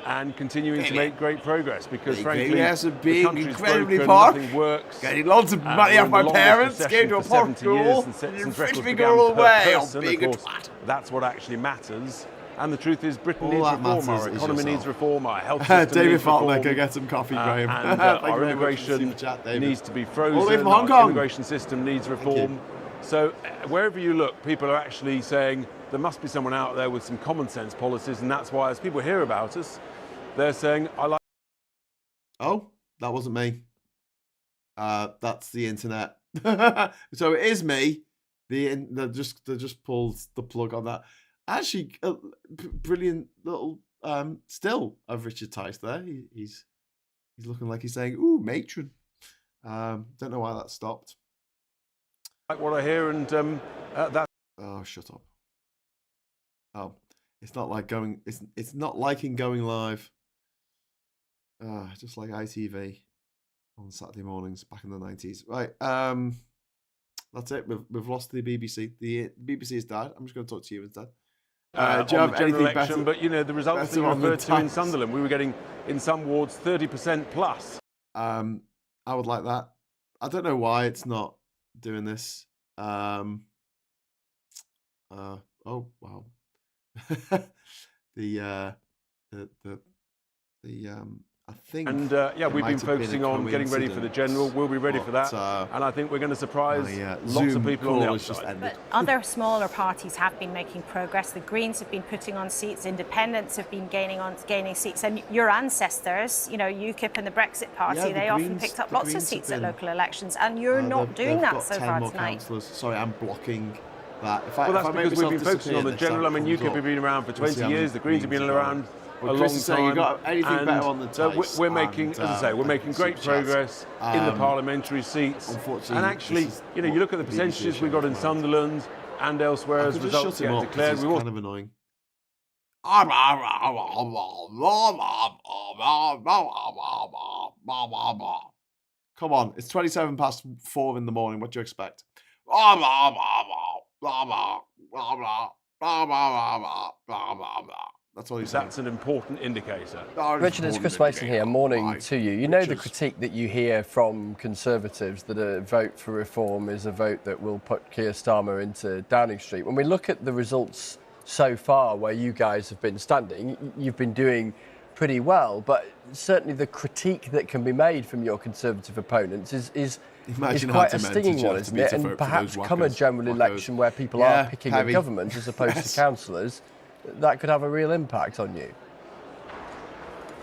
And continuing to make great progress because, frankly, the country's incredibly broken, poor, nothing works. Getting lots of money off my parents, going to a poor school, and fetch me all away on being a twat. That's what actually matters. And the truth is, Britain needs reform. Our economy needs reform. Our health system David needs reform. Go get some coffee, Graham. And our immigration needs to be frozen. Hong Kong. Our immigration system needs reform. So wherever you look, people are actually saying there must be someone out there with some common sense policies, and that's why, as people hear about us, they're saying, I like... Oh, that wasn't me. That's the internet. So it is me. They just pulled the plug on that. Actually, brilliant little still of Richard Tice there. He's looking like he's saying, ooh, matron. Don't know why that stopped. Like what I hear, and that... Oh, shut up. Oh, it's not like going... It's not liking going live. Just like ITV on Saturday mornings back in the 90s. Right, that's it. We've lost the BBC. The BBC has died. I'm just going to talk to you instead. Do you have anything election, better? But, you know, the results that you referred to in Sunderland, we were getting, in some wards, 30% plus. I would like that. I don't know why it's not doing this. Oh, wow. I think, and yeah, we've been focusing on getting ready for the general. We'll be ready for that, and I think we're going to surprise lots of people on the outside. But other smaller parties have been making progress. The Greens have been putting on seats. Independents have been gaining seats, and your ancestors, you know, UKIP and the Brexit Party, they often picked up lots of seats at local elections, and you're not doing that so far tonight. Sorry, I'm blocking that. Well, that's because we've been focusing on the general. I mean, UKIP have been around for 20 years. The Greens have been around a long time. You got anything better on the so we're making, as I say, we're making great progress in the parliamentary seats. Unfortunately, and actually, you know, you look at the percentages we got in Sunderland and elsewhere as results get declared. We're kind of annoying. Come on, it's 4:27 in the morning. What do you expect? That's all he's saying. That's an important indicator. Richard, it's Chris Mason here. Morning to you. You know the critique that you hear from Conservatives that a vote for reform is a vote that will put Keir Starmer into Downing Street. When we look at the results so far where you guys have been standing, you've been doing pretty well, but certainly the critique that can be made from your Conservative opponents is quite a stinging one, isn't it? And perhaps come a general election where people are picking a government as opposed to councillors, that could have a real impact on you.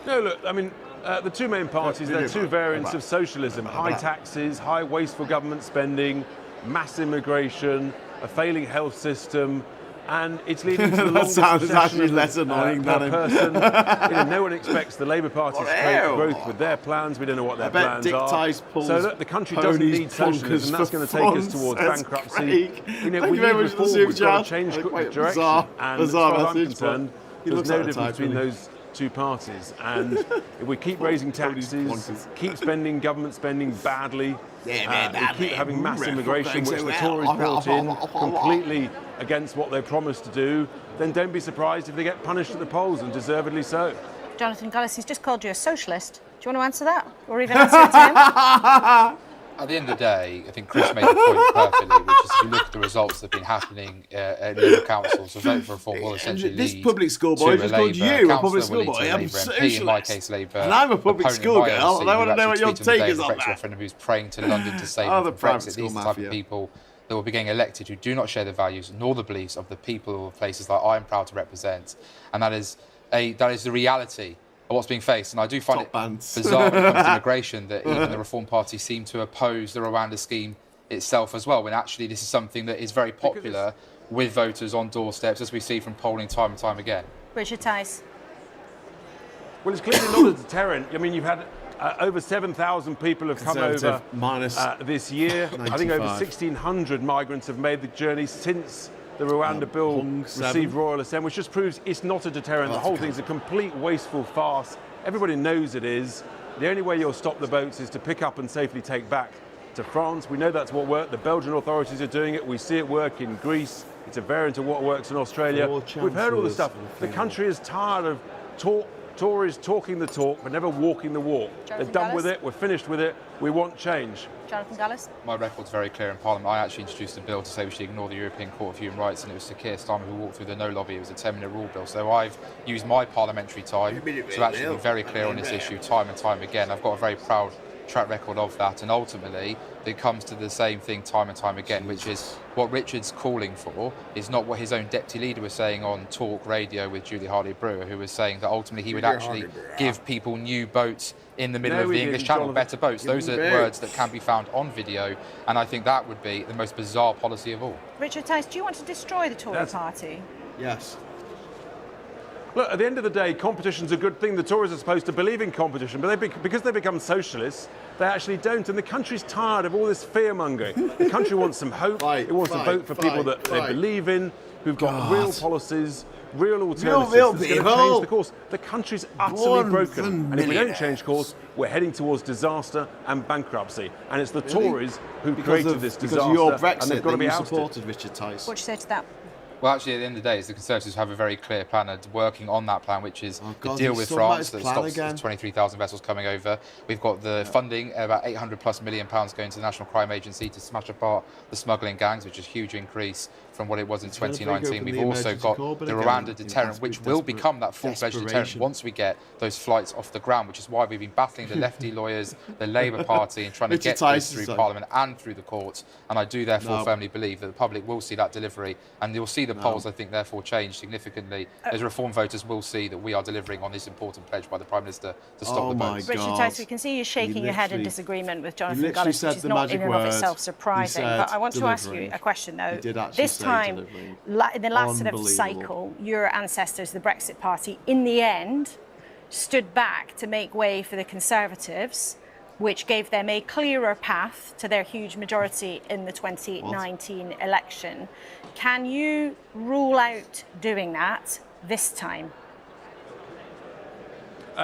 No, look, I mean, the two main parties, they're two variants of socialism. High taxes, high wasteful government spending, mass immigration, a failing health system, and it's leading to the longest recession less annoying per person. You know, no one expects the Labour Party to create growth with their plans. We don't know what their plans are. So look, the country doesn't need socialism. That's going to take us towards bankruptcy. You know, we need reform. We've got to change direction. And as far as I'm concerned, there's no difference between those two parties. And if we keep raising taxes, keep spending government spending badly, we keep having mass immigration, which the Tories brought in completely against what they promised to do, then don't be surprised if they get punished at the polls, and deservedly so. Jonathan Gullis, he's just called you a socialist. Do you want to answer that? Or even answer it to him? At the end of the day, I think Chris made the point perfectly, which is if you look at the results that have been happening at local councils, a vote for reform will essentially this lead public school boy to just a called Labour you a public councillor, school will lead boy. to a I'm Labour socialist. MP, in my case Labour. And I'm a public opponent school in my girl, OC, and I want to who know what your actually tweeted on the take day is of on the Brexit that. referendum, who's praying to London to save Oh, them the from private Brexit. school These are the type mafia. of people that will be getting elected who do not share the values nor the beliefs of the people of places that I am proud to represent. And that is the reality of what's being faced. And I do find it bizarre when it comes to immigration that even the Reform Party seem to oppose the Rwanda scheme itself as well, when actually this is something that is very popular with voters on doorsteps, as we see from polling time and time again. Richard Tice. Well, it's clearly not a deterrent. I mean, you've had over 7,000 people have come over this year. I think over 1,600 migrants have made the journey since the Rwanda bill received royal assent, which just proves it's not a deterrent. The whole thing's a complete wasteful farce. Everybody knows it is. The only way you'll stop the boats is to pick up and safely take back to France. We know that's what worked. The Belgian authorities are doing it. We see it work in Greece. It's a variant of what works in Australia. We've heard all the stuff. The country is tired of Tories talking the talk but never walking the walk. They're done with it. We're finished with it. We want change. Jonathan Gullis. My record's very clear in Parliament. I actually introduced a bill to say we should ignore the European Court of Human Rights, and it was Sir Keir Starmer who walked through the no lobby. It was a 10-minute rule bill. So I've used my parliamentary time to actually be very clear on this issue time and time again. I've got a very proud track record of that, and ultimately it comes to the same thing time and time again, which is what Richard's calling for is not what his own deputy leader was saying on Talk Radio with Julie Hardy-Brewer, who was saying that ultimately he would actually give people new boats in the middle of the English Channel, better boats. Those are words that can be found on video, and I think that would be the most bizarre policy of all. Richard Tice, do you want to destroy the Tory party? Yes. Look, at the end of the day, competition's a good thing. The Tories are supposed to believe in competition, but because they become socialists, they actually don't. And the country's tired of all this fear-mongering. The country wants some hope. It wants to vote for people that they believe in, who've got real policies, real alternatives that's going to change the course. The country's utterly broken. And if we don't change course, we're heading towards disaster and bankruptcy. And it's the Tories who created this disaster. Because of your Brexit, and they've got to be ousted. supported Richard Tice. What do you say to that? Well, actually, at the end of the day, the Conservatives have a very clear plan and working on that plan, which is the deal with France that stops 23,000 vessels coming over. We've got the funding, about £800+ million going to the National Crime Agency to smash apart the smuggling gangs, which is a huge increase from what it was in 2019. We've also got the Rwanda deterrent, which will become that full-fledged deterrent once we get those flights off the ground, which is why we've been battling the lefty lawyers, the Labour Party, and trying to get this through Parliament and through the courts. And I do therefore firmly believe that the public will see that delivery, and you'll see the polls, I think, therefore change significantly as Reform voters will see that we are delivering on this important pledge by the Prime Minister to stop the boats. Richard Tice, we can see you shaking your head in disagreement with Jonathan Gullis, which is not in and of itself surprising. But I want to ask you a question, though. This time, in the last sort of cycle, your ancestors, the Brexit Party, in the end, stood back to make way for the Conservatives, which gave them a clearer path to their huge majority in the 2019 election. Can you rule out doing that this time?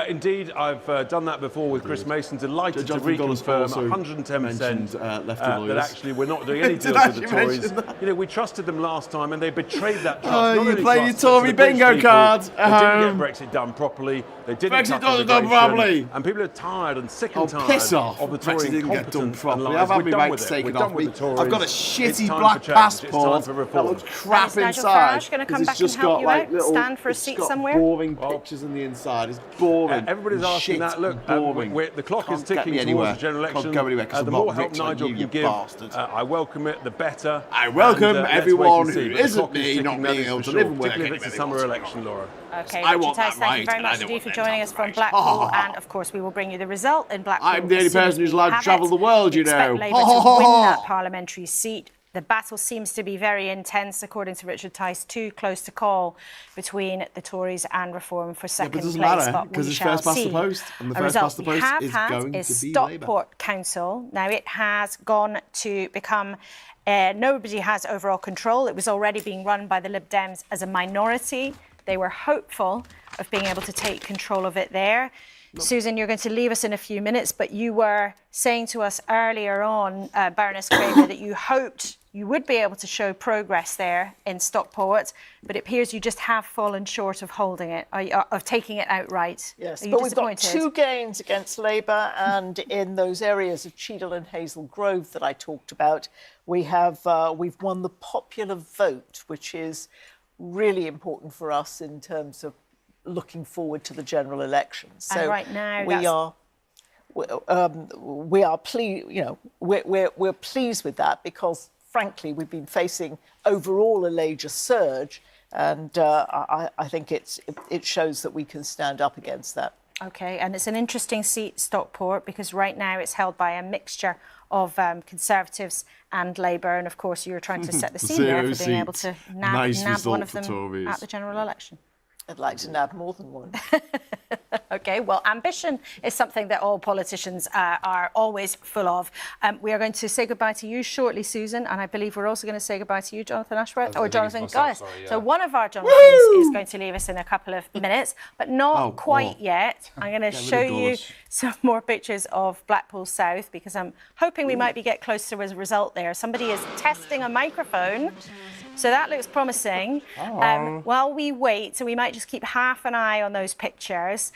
Indeed, I've done that before with Chris Mason. Delighted to reconfirm 110% that actually we're not doing any deals with the Tories. You know, we trusted them last time and they betrayed that trust. Oh, you played your Tory bingo card. They didn't get Brexit done properly. They didn't Brexit wasn't done properly. And people are tired and sick and tired piss off. of the Tory Brexit didn't get done properly. I've had my rights taken off me. I've got a shitty black passport that looks crap inside. Is Nigel Farage going to come back and help you out? Stand for a seat somewhere? Boring pictures on the inside. It's boring. Everybody's asking that. Look, the clock is ticking towards the general election. The more help Nigel can give, I welcome it, the better. I welcome everyone who isn't me not being able to live and work particularly if it's a summer election, Laura. Okay, Richard Tice, thank you very much indeed for joining us from Blackpool, and of course we will bring you the result in Blackpool. I'm the only person who's allowed to travel the world, you know. Expect Labour to win that parliamentary seat. The battle seems to be very intense, according to Richard Tice, too close to call between the Tories and Reform for second place. Matter, because it's first past the post, and the first past the post is going to be Stockport Council. Now it has gone to become. Nobody has overall control. It was already being run by the Lib Dems as a minority. They were hopeful of being able to take control of it there. Susan, you're going to leave us in a few minutes, but you were saying to us earlier on, Baroness Kramer, that you hoped you would be able to show progress there in Stockport, but it appears you just have fallen short of holding it, of taking it outright. Yes, Are you but we've got disappointed? 2 gains against Labour, and in those areas of Cheadle and Hazel Grove that I talked about, we've won the popular vote, which is really important for us in terms of looking forward to the general election. So and right now, we are pleased. You know, we're pleased with that because, frankly, we've been facing overall a Labour surge, and I think it shows that we can stand up against that. Okay, and it's an interesting seat, Stockport, because right now it's held by a mixture of Conservatives and Labour, and of course you're trying to set the scene there for being able to nab one of them at the general election. I'd like to nab more than one. Okay, well, ambition is something that all politicians are always full of. We are going to say goodbye to you shortly, Susan, and I believe we're also going to say goodbye to you, Jonathan Ashworth, or Jonathan Guyas. So one of our Jonathans is going to leave us in a couple of minutes, but not quite yet. I'm going to show you some more pictures of Blackpool South because I'm hoping we might get close to a result there. Somebody is testing a microphone, so that looks promising. While we wait, so we might just keep half an eye on those pictures.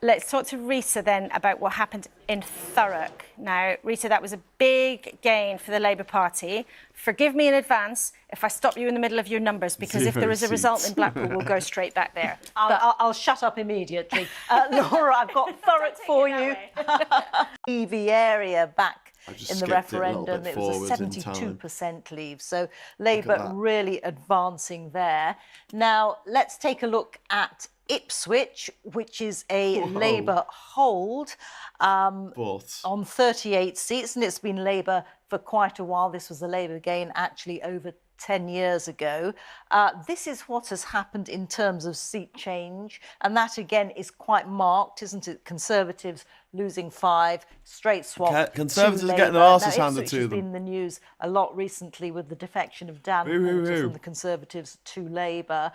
Let's talk to Rita then about what happened in Thurrock. Now, Rita, that was a big gain for the Labour Party. Forgive me in advance if I stop you in the middle of your numbers, because if there is a result in Blackpool, we'll go straight back there. I'll shut up immediately. Laura, I've got Thurrock for you. EV area back in the referendum, it was a 72% leave. So Labour really advancing there. Now, let's take a look at Ipswich, which is a Labour hold on 38 seats, and it's been Labour for quite a while. This was a Labour gain actually over 10 years ago. This is what has happened in terms of seat change, and that again is quite marked, isn't it? Conservatives losing 5, straight swap. Conservatives are getting their arses handed to them. Been in the news a lot recently with the defection of Dan Porter from the Conservatives to Labour.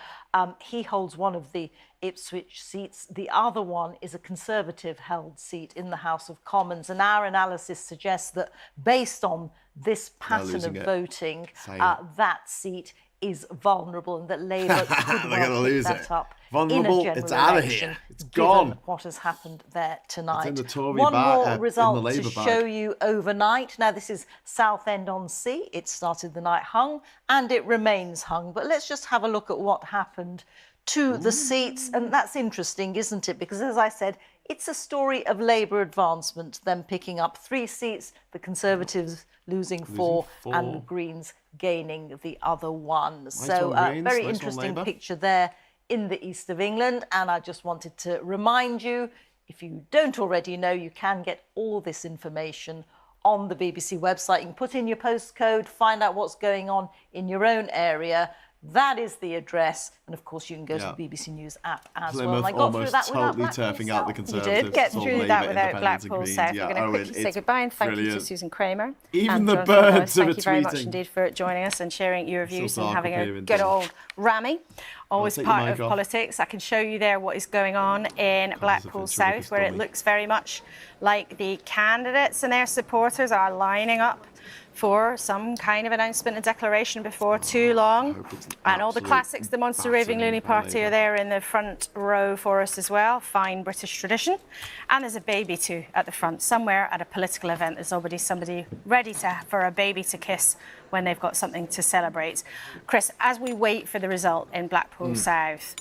He holds one of the Ipswich seats. The other one is a Conservative-held seat in the House of Commons, and our analysis suggests that based on this pattern of voting, that seat is vulnerable and that Labour could well pick that up vulnerable, in a general it's out of election, here. It's gone. What has happened there tonight. It's in the Tory One more in result the Labour to bag. show you overnight. Now, this is Southend-on-Sea. It started the night hung and it remains hung. But let's just have a look at what happened to the seats. And that's interesting, isn't it? Because, as I said, it's a story of Labour advancement, them picking up 3 seats, the Conservatives losing 4, and the Greens gaining the other 1. So a very interesting picture there in the east of England. And I just wanted to remind you, if you don't already know, you can get all this information on the BBC website. You can put in your postcode, find out what's going on in your own area. That is the address, and of course you can go to the BBC News app as well. And I got through that without totally turfing out the Conservatives. You did get through that without Blackpool South. We're going to quickly say goodbye and thank you to Susan Kramer. Even the birds are Thank you very much indeed for joining us and sharing your views and having a good old rammy. Always part of politics. I can show you there what is going on in Blackpool South, where it looks very much like the candidates and their supporters are lining up for some kind of announcement and declaration before too long. And all the classics, the Monster Raving Loony Party are there in the front row for us as well. Fine British tradition. And there's a baby too at the front. Somewhere at a political event, there's already somebody ready for a baby to kiss when they've got something to celebrate. Chris, as we wait for the result in Blackpool South,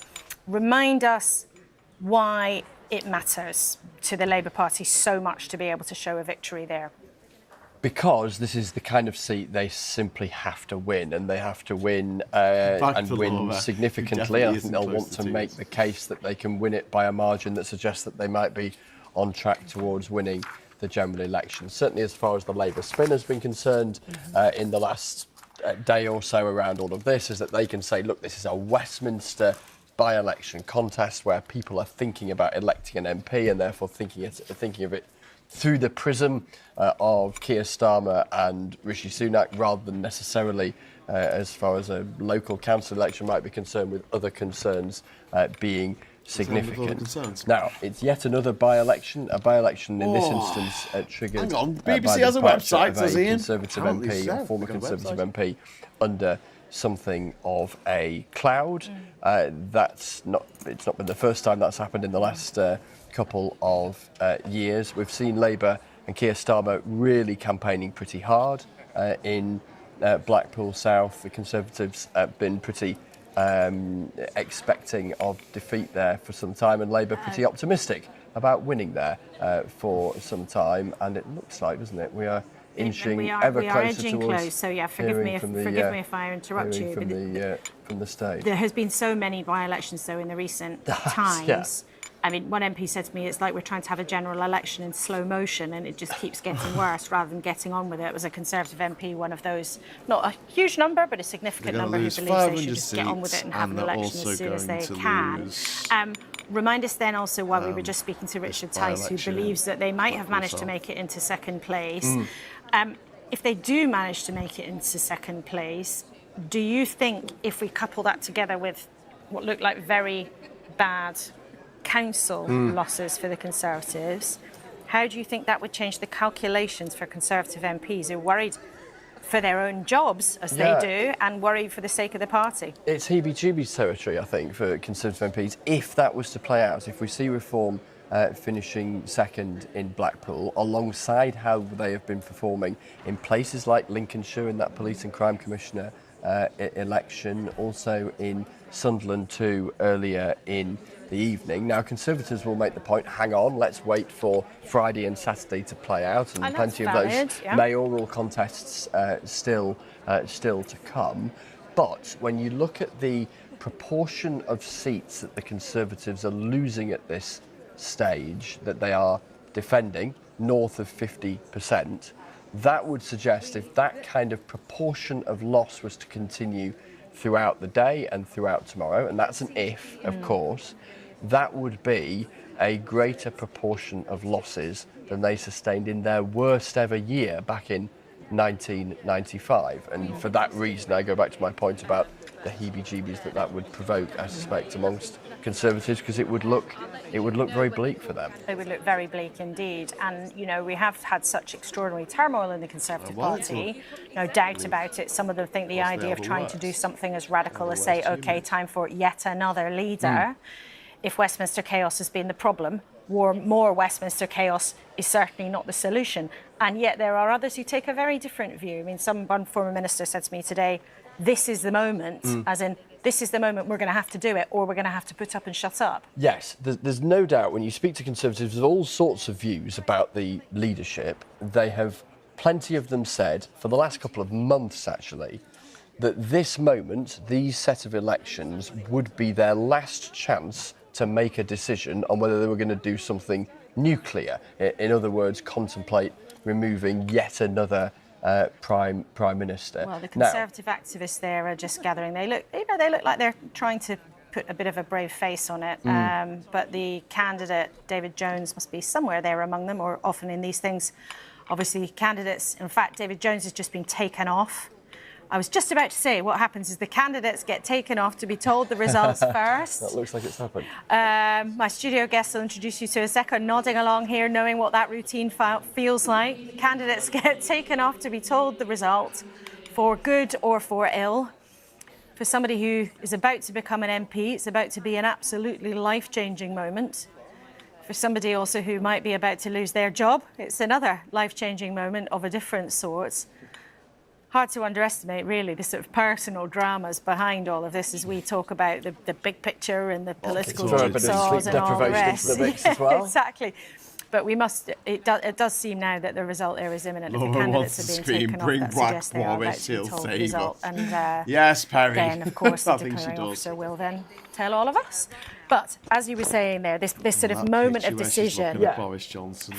remind us why it matters to the Labour Party so much to be able to show a victory there. Because this is the kind of seat they simply have to win, and they have to win and win significantly. I think they'll want to make the case that they can win it by a margin that suggests that they might be on track towards winning the general election. Certainly as far as the Labour spin has been concerned in the last day or so around all of this, is that they can say, look, this is a Westminster by-election contest where people are thinking about electing an MP and therefore thinking of it through the prism of Keir Starmer and Rishi Sunak, rather than necessarily as far as a local council election might be concerned, with other concerns being significant. Now, it's yet another by-election. A by-election in this instance triggered hang on. by BBC the has a departure website, of does a Ian? Conservative MP, a former Conservative MP, under something of a cloud. It's not been the first time that's happened in the last couple of years. We've seen Labour and Keir Starmer really campaigning pretty hard in Blackpool South. The Conservatives have been pretty expecting of defeat there for some time, and Labour pretty optimistic about winning there for some time. And it looks like, doesn't it, we are inching ever closer towards. Close. So yeah, forgive me if I interrupt you. From the stage. There has been so many by-elections though in the recent times. Yeah. I mean, one MP said to me, it's like we're trying to have a general election in slow motion and it just keeps getting worse rather than getting on with it. It was a Conservative MP, one of those, not a huge number, but a significant number who believes they should just get on with it and have an election as soon as they can. Remind us then also, while we were just speaking to Richard Tice, who believes that they might have managed to make it into second place. If they do manage to make it into second place, do you think if we couple that together with what looked like very bad council losses for the Conservatives, how do you think that would change the calculations for Conservative MPs who are worried for their own jobs, as they do, and worried for the sake of the party? It's heebie-jeebies territory, I think, for Conservative MPs, if that was to play out. If we see Reform finishing second in Blackpool, alongside how they have been performing in places like Lincolnshire in that Police and Crime Commissioner election, also in Sunderland too earlier in the evening. Now, Conservatives will make the point, hang on, let's wait for Friday and Saturday to play out, and plenty of those mayoral contests still to come. But when you look at the proportion of seats that the Conservatives are losing at this stage, that they are defending, north of 50%, that would suggest if that kind of proportion of loss was to continue throughout the day and throughout tomorrow, and that's an if, of course, that would be a greater proportion of losses than they sustained in their worst ever year back in 1995. And for that reason, I go back to my point about the heebie-jeebies that would provoke, I suspect, amongst Conservatives, because it would look very bleak for them. It would look very bleak indeed. And, you know, we have had such extraordinary turmoil in the Conservative Party, no doubt about it. Some of them think the idea of trying to do something as radical as say, OK, time for yet another leader. If Westminster chaos has been the problem, more Westminster chaos is certainly not the solution. And yet there are others who take a very different view. I mean, one former minister said to me today, this is the moment, as in, this is the moment we're going to have to do it, or we're going to have to put up and shut up. Yes, there's no doubt when you speak to Conservatives with all sorts of views about the leadership, they have, plenty of them said, for the last couple of months actually, that this moment, these set of elections, would be their last chance to make a decision on whether they were going to do something nuclear. In other words, contemplate removing yet another prime minister. Well, the Conservative activists there are just gathering. They look like they're trying to put a bit of a brave face on it. But the candidate, David Jones, must be somewhere there among them, or often in these things, obviously candidates. In fact, David Jones has just been taken off. I was just about to say what happens is the candidates get taken off to be told the results first. That looks like it's happened. My studio guests will introduce you to a second, nodding along here, knowing what that routine feels like. Candidates get taken off to be told the result, for good or for ill. For somebody who is about to become an MP, it's about to be an absolutely life-changing moment. For somebody also who might be about to lose their job, it's another life-changing moment of a different sort. Hard to underestimate, really, the sort of personal dramas behind all of this as we talk about the big picture and the political jigsaws and all the rest. The mix as well. Exactly. But we must. It does seem now that the result there is imminent. If the candidates are being taken off, that suggests they are about to be told the result. And yes, Perry. Then, of course, the declaring officer will then tell all of us. But as you were saying there, this sort of moment of decision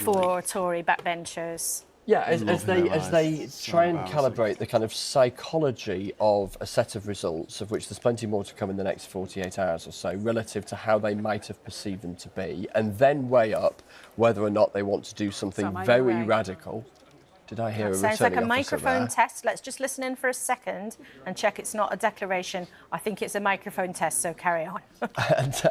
for Tory backbenchers. Yeah, as they try and calibrate the kind of psychology of a set of results, of which there's plenty more to come in the next 48 hours or so, relative to how they might have perceived them to be, and then weigh up whether or not they want to do something very radical. Did I hear a sounds like a returning officer microphone there? test. Let's just listen in for a second and check it's not a declaration. I think it's a microphone test, so carry on.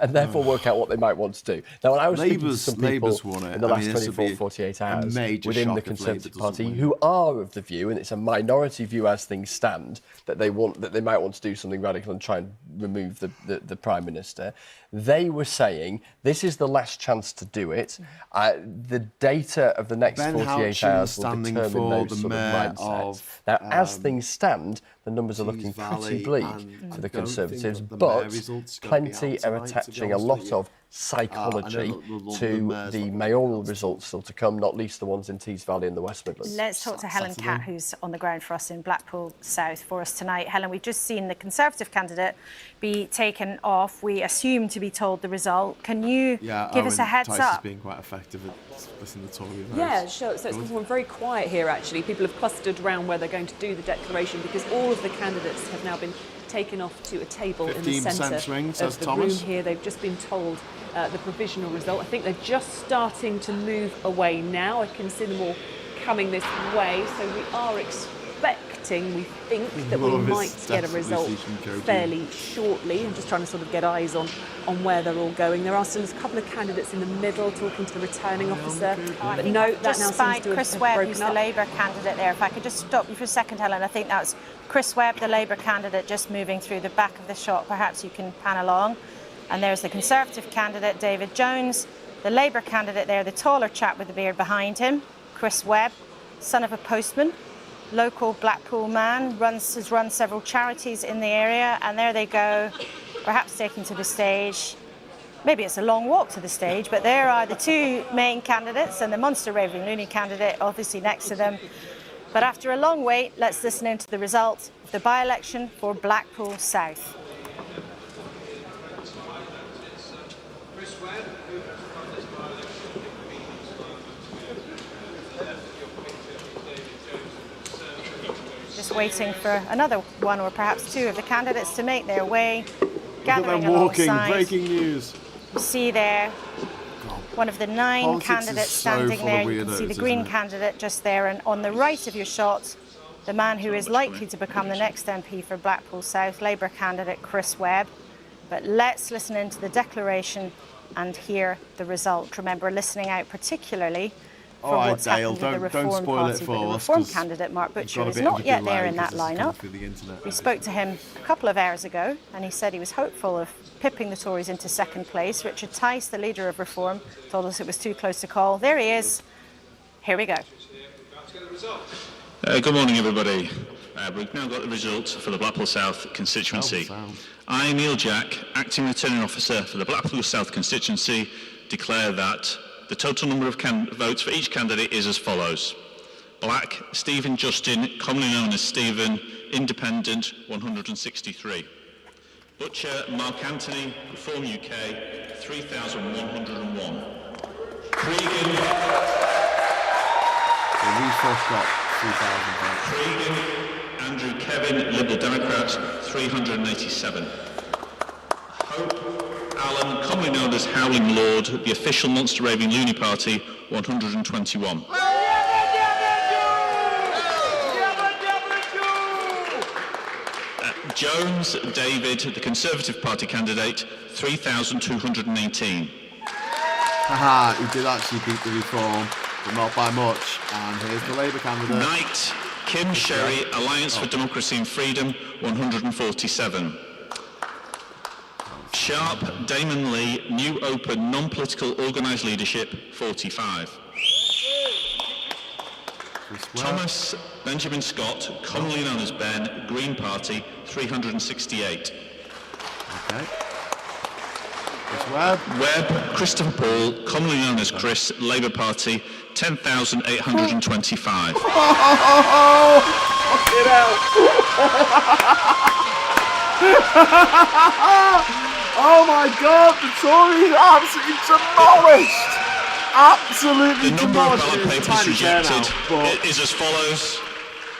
and therefore work out what they might want to do. Now, when I was speaking to some people in the last 24, 48 hours within the Conservative Party who are of the view, and it's a minority view as things stand, that they might want to do something radical and try and remove the Prime Minister, they were saying this is the last chance to do it. The data of the next 48 hours will determine those sort of mindsets. Now, as things stand, the numbers are looking pretty bleak for the Conservatives, but plenty are attaching a lot of psychology to the mayoral results still to come, not least the ones in Tees Valley and the West Midlands. Let's talk to Helen Catt, who's on the ground for us in Blackpool South for us tonight. Helen, we've just seen the Conservative candidate be taken off. We assume to be told the result. Can you give us a heads up? Being quite effective at listening to Tory votes. Yeah, sure. So it's become very quiet here, actually. People have clustered around where they're going to do the declaration because all of the candidates have now been taken off to a table in the centre of the room here. They've just been told the provisional result. I think they're just starting to move away now. I can see them all coming this way. So we are expecting, we think, that we might get a result fairly shortly. I'm just trying to sort of get eyes on where they're all going. There are still a couple of candidates in the middle talking to the returning officer. But no, that now seems to Chris have Webb, broken who's up. the Labour candidate there. If I could just stop you for a second, Helen. I think that was Chris Webb, the Labour candidate, just moving through the back of the shot. Perhaps you can pan along. And there's the Conservative candidate, David Jones. The Labour candidate there, the taller chap with the beard behind him, Chris Webb, son of a postman, local Blackpool man, has run several charities in the area. And there they go, perhaps taken to the stage. Maybe it's a long walk to the stage, but there are the two main candidates and the Monster Raving Loony candidate obviously next to them. But after a long wait, let's listen into the result of the by-election for Blackpool South. Just waiting for another one or perhaps two of the candidates to make their way, gathering alongside. Breaking news. You see there one of the 9 candidates standing there. You can see the Green candidate just there, and on the right of your shot, the man who is likely to become the next MP for Blackpool South, Labour candidate Chris Webb. But let's listen into the declaration and hear the result. Remember, listening out particularly for what's happened with the Reform Party, but the Reform candidate, Mark Butcher, is not yet there in that lineup. We spoke to him a couple of hours ago, and he said he was hopeful of pipping the Tories into second place. Richard Tice, the leader of Reform, told us it was too close to call. There he is. Here we go. Good morning, everybody. We've now got the results for the Blackpool South constituency. I, Neil Jack, Acting Returning Officer for the Blackpool South constituency, declare that the total number of votes for each candidate is as follows. Black, Stephen Justin, commonly known as Stephen, Independent, 163. Butcher, Mark Anthony, Reform UK, 3,101. Cregan, Andrew Kevin, Liberal Democrat, 387. Hope Allen, commonly known as Howling Lord, the official Monster Raving Loony Party, 121. Jones David, the Conservative Party candidate, 3,218. Haha, he did actually beat the Reform, but not by much. And here's the Labour candidate. Knight Kim Sherry, Alliance for Democracy and Freedom, 147. Sharp Damon Lee, New Open Non-Political Organised Leadership, 45. Thomas Benjamin Scott, commonly known as Ben, Green Party, 368. Okay. Webb Christopher Paul, commonly known as Chris, Labour Party, 10,825. Oh my God, the Tories are absolutely demolished! Absolutely demolished. The number of demolished. ballot papers rejected is as follows.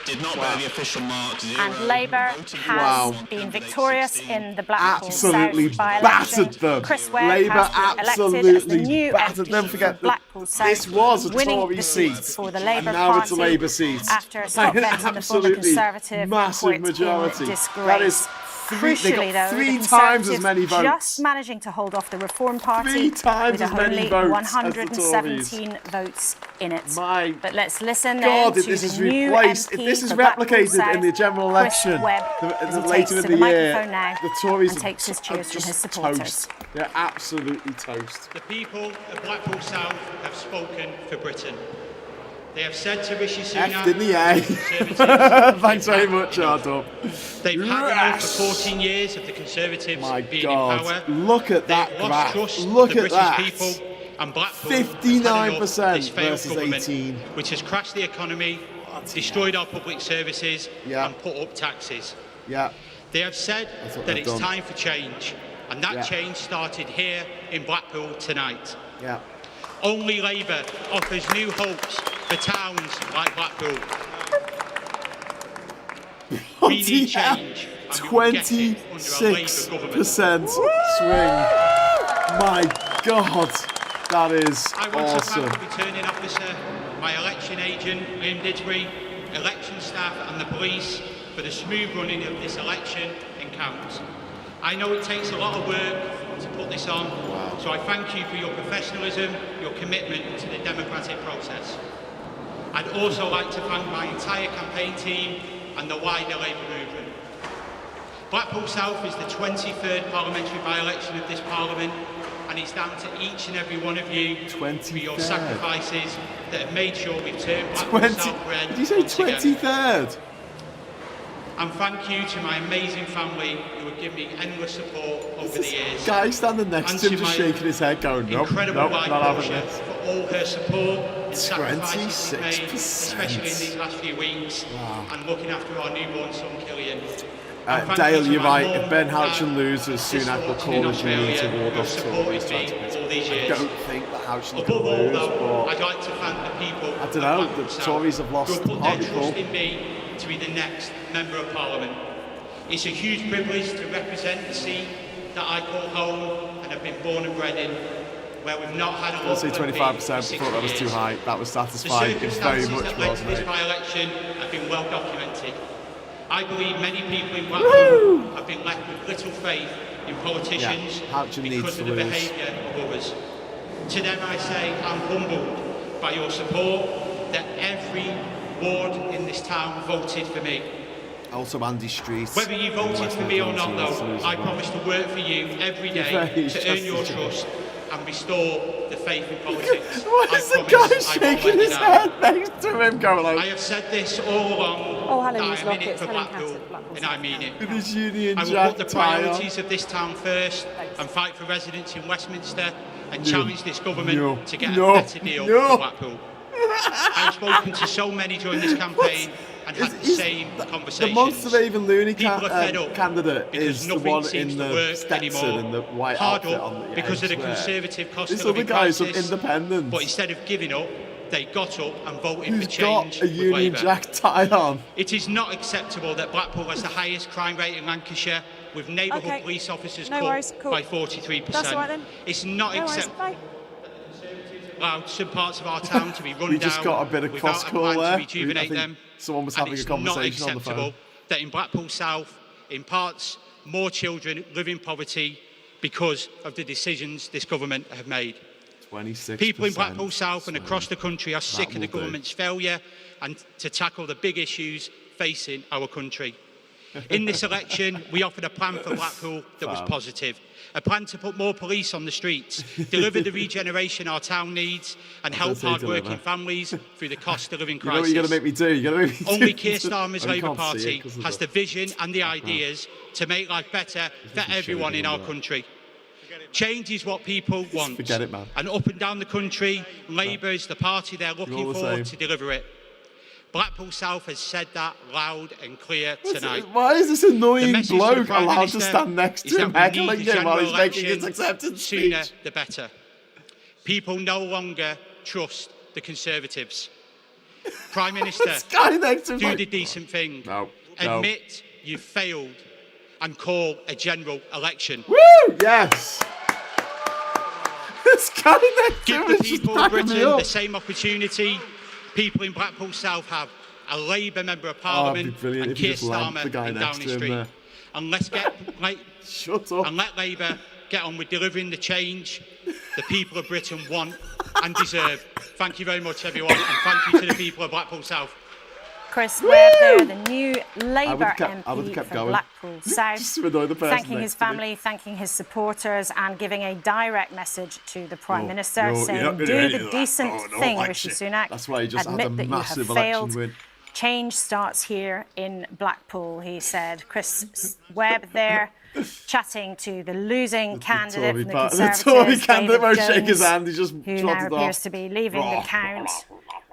did not bear the official mark 0. And Labour has been victorious in the Blackpool absolutely South by-election. Battered them. Chris Webb Labour has been elected as the new battered. Don't forget Blackpool South, this was a winning Tory the seat, for the Labour and now Party it's a Labour seat. after a stop in the former Conservative massive majority. Disgrace. That is Crucially, though, three the times as many votes. just managing to hold off the Reform Party 3 times with as many only votes 117 votes in it. But let's listen God, then if to this the is new replaced, MP if this is for Blackpool replicated South, in the general election, later in the year, now the Tories and takes his cheers from his just supporters. toast. They're absolutely toast. The people of Blackpool South have spoken for Britain. They have said to Rishi Sunak, in the A. Thanks very much, Ardub. They've had enough for 14 years of the Conservatives being in power. Look at that They've lost graph. trust Look of the at British that. people, and Blackpool 59% versus government, 18. which has crashed the economy, destroyed our public services, and put up taxes. Yeah. They have said that it's time for change, and that change started here in Blackpool tonight. Yeah. Only Labour offers new hopes for towns like Blackpool. We need change. 26% swing. My God, that is I want to awesome. thank the returning officer, my election agent, Liam Didsbury, election staff and the police for the smooth running of this election and count. I know it takes a lot of work to put this on, so I thank you for your professionalism, your commitment to the democratic process. I'd also like to thank my entire campaign team and the wider Labour movement. Blackpool South is the 23rd parliamentary by-election of this Parliament, and it's down to each and every one of you for your sacrifices that have made sure we've turned Blackpool South red. Did you say 23rd? And thank you to my amazing family who have given me endless support over the years. Guy standing next to him just shaking his head going, nope, incredible not wife having Portia this. for all her support and sacrifices she's made, 26%. especially in these last few weeks, and looking after our newborn son Killian. Dale, you're right. If Ben Houchin loses, Sunak will call as you need to ward off Tories. I don't think that Houchin can lose, but I'd like to thank the people. I don't know. The Tories have lost who put their Hartlepool. trust in me to be the next Member of Parliament. It's a huge privilege to represent the seat that I call home and have been born and bred in, where we've not had a I'll lot say of 25%. I thought that was too high. That was satisfying. It very much that led was, to this mate. by-election have been well documented. I believe many people in Blackpool have been left with little faith in politicians because of the behaviour of others. To them I say I'm humbled by your support, that every ward in this town voted for me. Also Andy Street. Whether you voted for me or not though, I promise to work for you every day to earn your trust and restore the faith in politics. Why is the guy shaking his head next to him going like... I have said this all along. Oh, Helen I'm in it for Blackpool, and I mean it. With his Union I will Jack put the tie on. priorities of this town first and fight for residents in Westminster and challenge this government to get a better deal for Blackpool. I have spoken to so many during this campaign and had the same conversations. The Monster Raven Looney candidate is the one in the Stetson and the white hard outfit up on the because of the Conservative cost This of other living guy's from crisis. Independence. But instead of giving up, they got up and voted Who's for change got a with Union Labour. Jack tie on? It is not acceptable that Blackpool has the highest crime rate in Lancashire, with neighbourhood police officers cut by 43%. That's all right then. It's not acceptable. Allowed some parts of our town to be run down. We just got a bit of cross call to there. rejuvenate them. Someone was And having a it's conversation not on the phone. acceptable that in Blackpool South, in parts, more children live in poverty because of the decisions this government have made. 26%. People in Blackpool South and across the country are sick of the government's failure and to tackle the big issues facing our country. In this election, we offered a plan for Blackpool that was positive. A plan to put more police on the streets, deliver the regeneration our town needs, and help hard-working families through the cost of living You know crisis. what you're going to make me do? You're going to make me Only do Keir Starmer's Oh, you Labour can't see Party it 'cause of has the- the vision and the ideas to make life better for everyone in our country. Change is what people want. Forget it, man. And up and down the country, Labour is the party they're looking all the for same. to deliver it. Blackpool South has said that loud and clear tonight. Why is this The annoying message to the bloke Prime allowed Minister to stand next is to him, that we need heckling the him while general he's making his election acceptance sooner speech? the better. People no longer trust the Conservatives. Prime Minister, do the decent thing. No. Admit you've failed and call a general election. Woo! Yes. This guy next Give the people of Britain the same opportunity people in Blackpool South have. A Labour Member of Parliament and Keir Starmer in Downing Street. And let's Shut up. And let Labour get on with delivering the change the people of Britain want and deserve. Thank you very much, everyone, and thank you to the people of Blackpool South. Chris Webb there, the new Labour MP for Blackpool South, thanking his family, thanking his supporters, and giving a direct message to the Prime Minister, saying, do the decent thing, Rishi Sunak. That's why he just admit had a that massive you have failed. election win. Change starts here in Blackpool, he said. Chris Webb there, chatting to the losing candidate from the Conservatives, the Tory candidate won't Jones, shake his hand, he just who now appears to be leaving the count.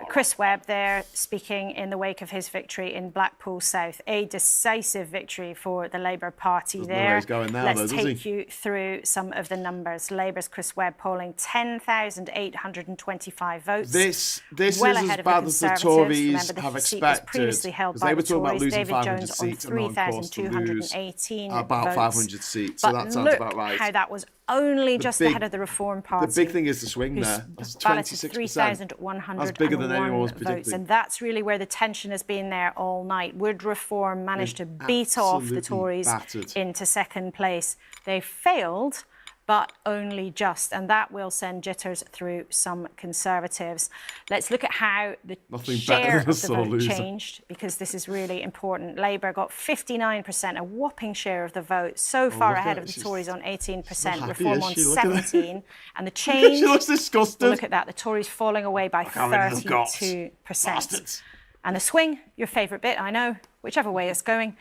Chris Webb there speaking in the wake of his victory in Blackpool South. A decisive victory for the Labour Party there. Let's take you through some of the numbers. Labour's Chris Webb polling 10,825 votes. This well is ahead as bad of as the the Conservatives. Tories have Seat was expected. previously held by They were the talking about Tories. losing David 500 Jones on seats and on course to lose 3,218 about votes. 500 seats. But So that sounds look about right. how that was only just ahead of the Reform Party. The big thing is the swing there. That's 26%. 3,101 That's bigger than anyone was votes, predicting. and that's really where the tension has been there all night. Would Reform manage to beat off the Tories into second place? They failed, but only just, and that will send jitters through some Conservatives. Let's look at how the share of the vote changed, because this is really important. Labour got 59%, a whopping share of the vote, so far ahead of the Tories on 18%, Reform on 17%, and the change, she looks disgusted. Look at that, the Tories falling away by 32%. And the swing, your favourite bit, I know, whichever way it's going.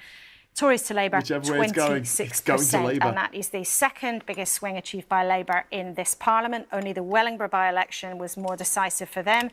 Tories to Labour, 26%, and that is the second biggest swing achieved by Labour in this Parliament. Only the Wellingborough by-election was more decisive for them.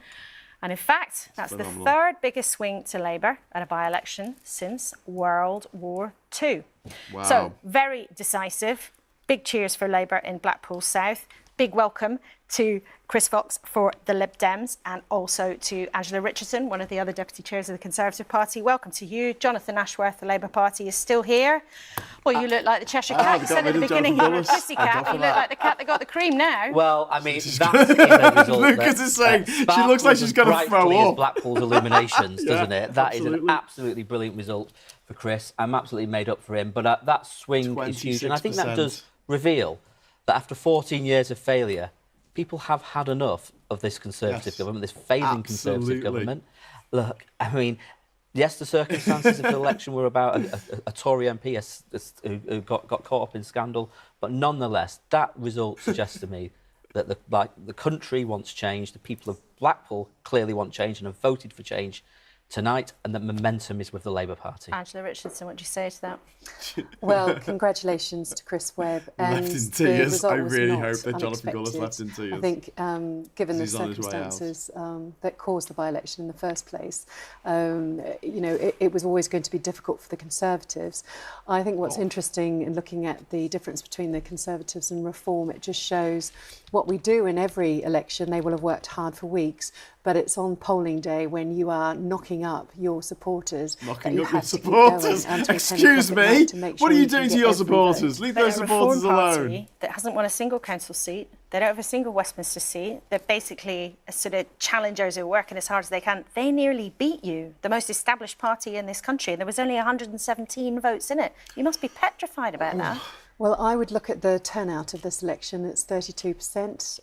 And in fact, that's the third biggest swing to Labour at a by-election since World War II. Wow. So, very decisive. Big cheers for Labour in Blackpool South. Big welcome to Chris Fox for the Lib Dems, and also to Angela Richardson, one of the other deputy chairs of the Conservative Party. Welcome to you. Jonathan Ashworth, the Labour Party, is still here. Well, you look like the Cheshire Cat. You said at the beginning you were a pussy cat. You look like the cat that got the cream now. Well, I mean, that is a result. Lucas is saying she looks like she's going to throw up. Blackpool's illuminations, doesn't it? That is an absolutely brilliant result for Chris. I'm absolutely made up for him. But that swing is huge. And I think that does reveal that after 14 years of failure, people have had enough of this Conservative government, this failing Conservative government. Look, I mean, yes, the circumstances of the election were about a Tory MP who got caught up in scandal, but nonetheless, that result suggests to me that the country wants change, the people of Blackpool clearly want change and have voted for change tonight, and that momentum is with the Labour Party. Angela Richardson, what do you say to that? Well, congratulations to Chris Webb. And left in tears. I really hope that unexpected. Jonathan Gullis left in tears. I think, given the circumstances that caused the by-election in the first place, it was always going to be difficult for the Conservatives. I think what's interesting in looking at the difference between the Conservatives and Reform, it just shows what we do in every election. They will have worked hard for weeks, but it's on polling day when you are knocking up your supporters. Knocking up your supporters? Excuse me? What are you doing to your supporters? Leave those supporters alone. That hasn't won a single council seat. They don't have a single Westminster seat. They're basically sort of challengers who are working as hard as they can. They nearly beat you, the most established party in this country. There was only 117 votes in it. You must be petrified about that. Well, I would look at the turnout of this election. It's 32%.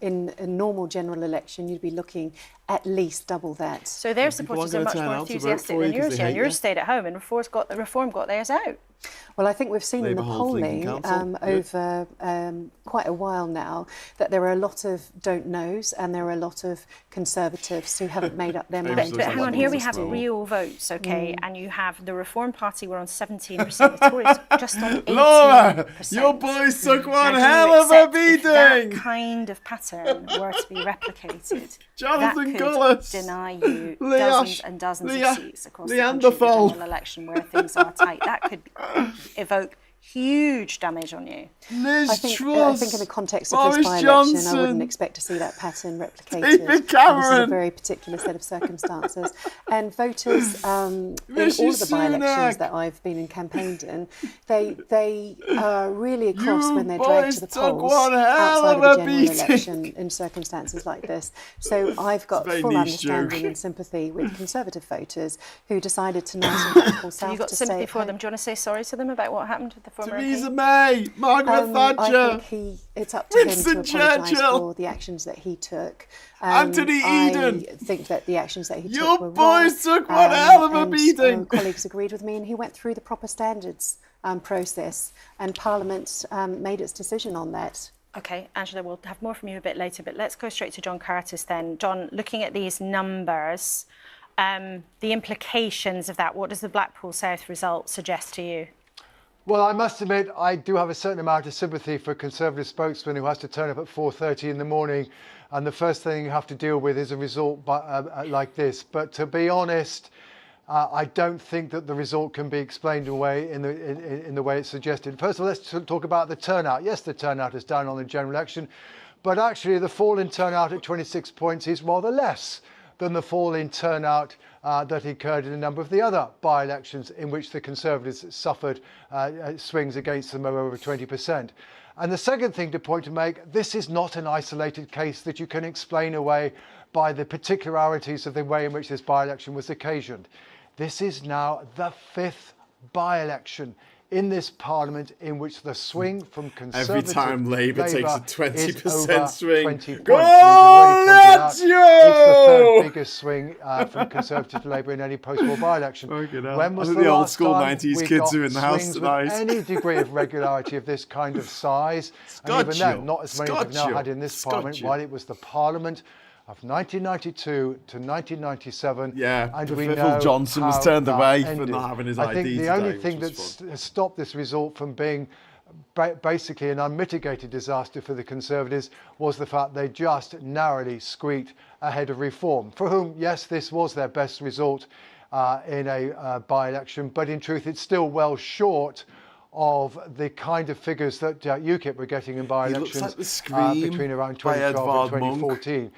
In a normal general election, you'd be looking at least double that. So their supporters are much more enthusiastic than yours, and yours stayed at home, and Reform got theirs out. Well, I think we've seen in the polling over quite a while now that there are a lot of don't knows and there are a lot of Conservatives who haven't made up their minds. But hang on, here we have real votes, okay? And you have the Reform Party were on 17%, the Tories just on 18%. Laura, your boys took one hell of a beating. If that kind of pattern were to be replicated, Jonathan that Gullis, could deny you dozens and dozens of seats across the country in the general election where things are tight. That could evoke huge damage on you. Liz I think in the context of Boris this by-election, Johnson. I wouldn't expect to see that pattern replicated. David Cameron. This is a very particular set of circumstances. And voters, in all of the by-elections that I've been and campaigned in, they are really across when they're dragged to the polls outside of a general election in circumstances like this. So I've got full understanding and sympathy with Conservative voters who decided tonight in Blackpool South you got sympathy for them. Do you want to say sorry to them about what happened with the former Theresa MP? May, Margaret Thatcher. I think it's up to him to apologise for the actions that he took. Anthony Eden. I think that the actions that he took Your were boys wrong, took one hell of a beating. Colleagues agreed with me, and he went through the proper standards process, and Parliament made its decision on that. Okay, Angela, we'll have more from you a bit later, but let's go straight to John Curtis then. John, looking at these numbers, the implications of that, what does the Blackpool South result suggest to you? Well, I must admit, I do have a certain amount of sympathy for a Conservative spokesman who has to turn up at 4:30 in the morning, and the first thing you have to deal with is a result like this. But to be honest, I don't think that the result can be explained away in the way it's suggested. First of all, let's talk about the turnout. Yes, the turnout is down on the general election, but actually the fall in turnout at 26 points is rather less than the fall in turnout that occurred in a number of the other by-elections in which the Conservatives suffered swings against them of over 20%. And the second thing to make, this is not an isolated case that you can explain away by the particularities of the way in which this by-election was occasioned. This is now the 5th by-election in this Parliament in which the swing from Conservative every time Labour takes a 20% swing. Go Lazio! It's the third biggest swing from Conservative to Labour in any post-war by-election. When was the old school 90s kids who in the house tonight? Any degree of regularity of this kind of size, and even then, not as many as we've now had in this Parliament, while it was the Parliament of 1992 to 1997. Yeah, and we know Johnson was turned away for not having his ID. I think the only thing that has stopped this result from being basically an unmitigated disaster for the Conservatives was the fact they just narrowly squeaked ahead of Reform, for whom, yes, this was their best result in a by-election, but in truth it's still well short of the kind of figures that UKIP were getting in by-elections between around 2012 and 2014.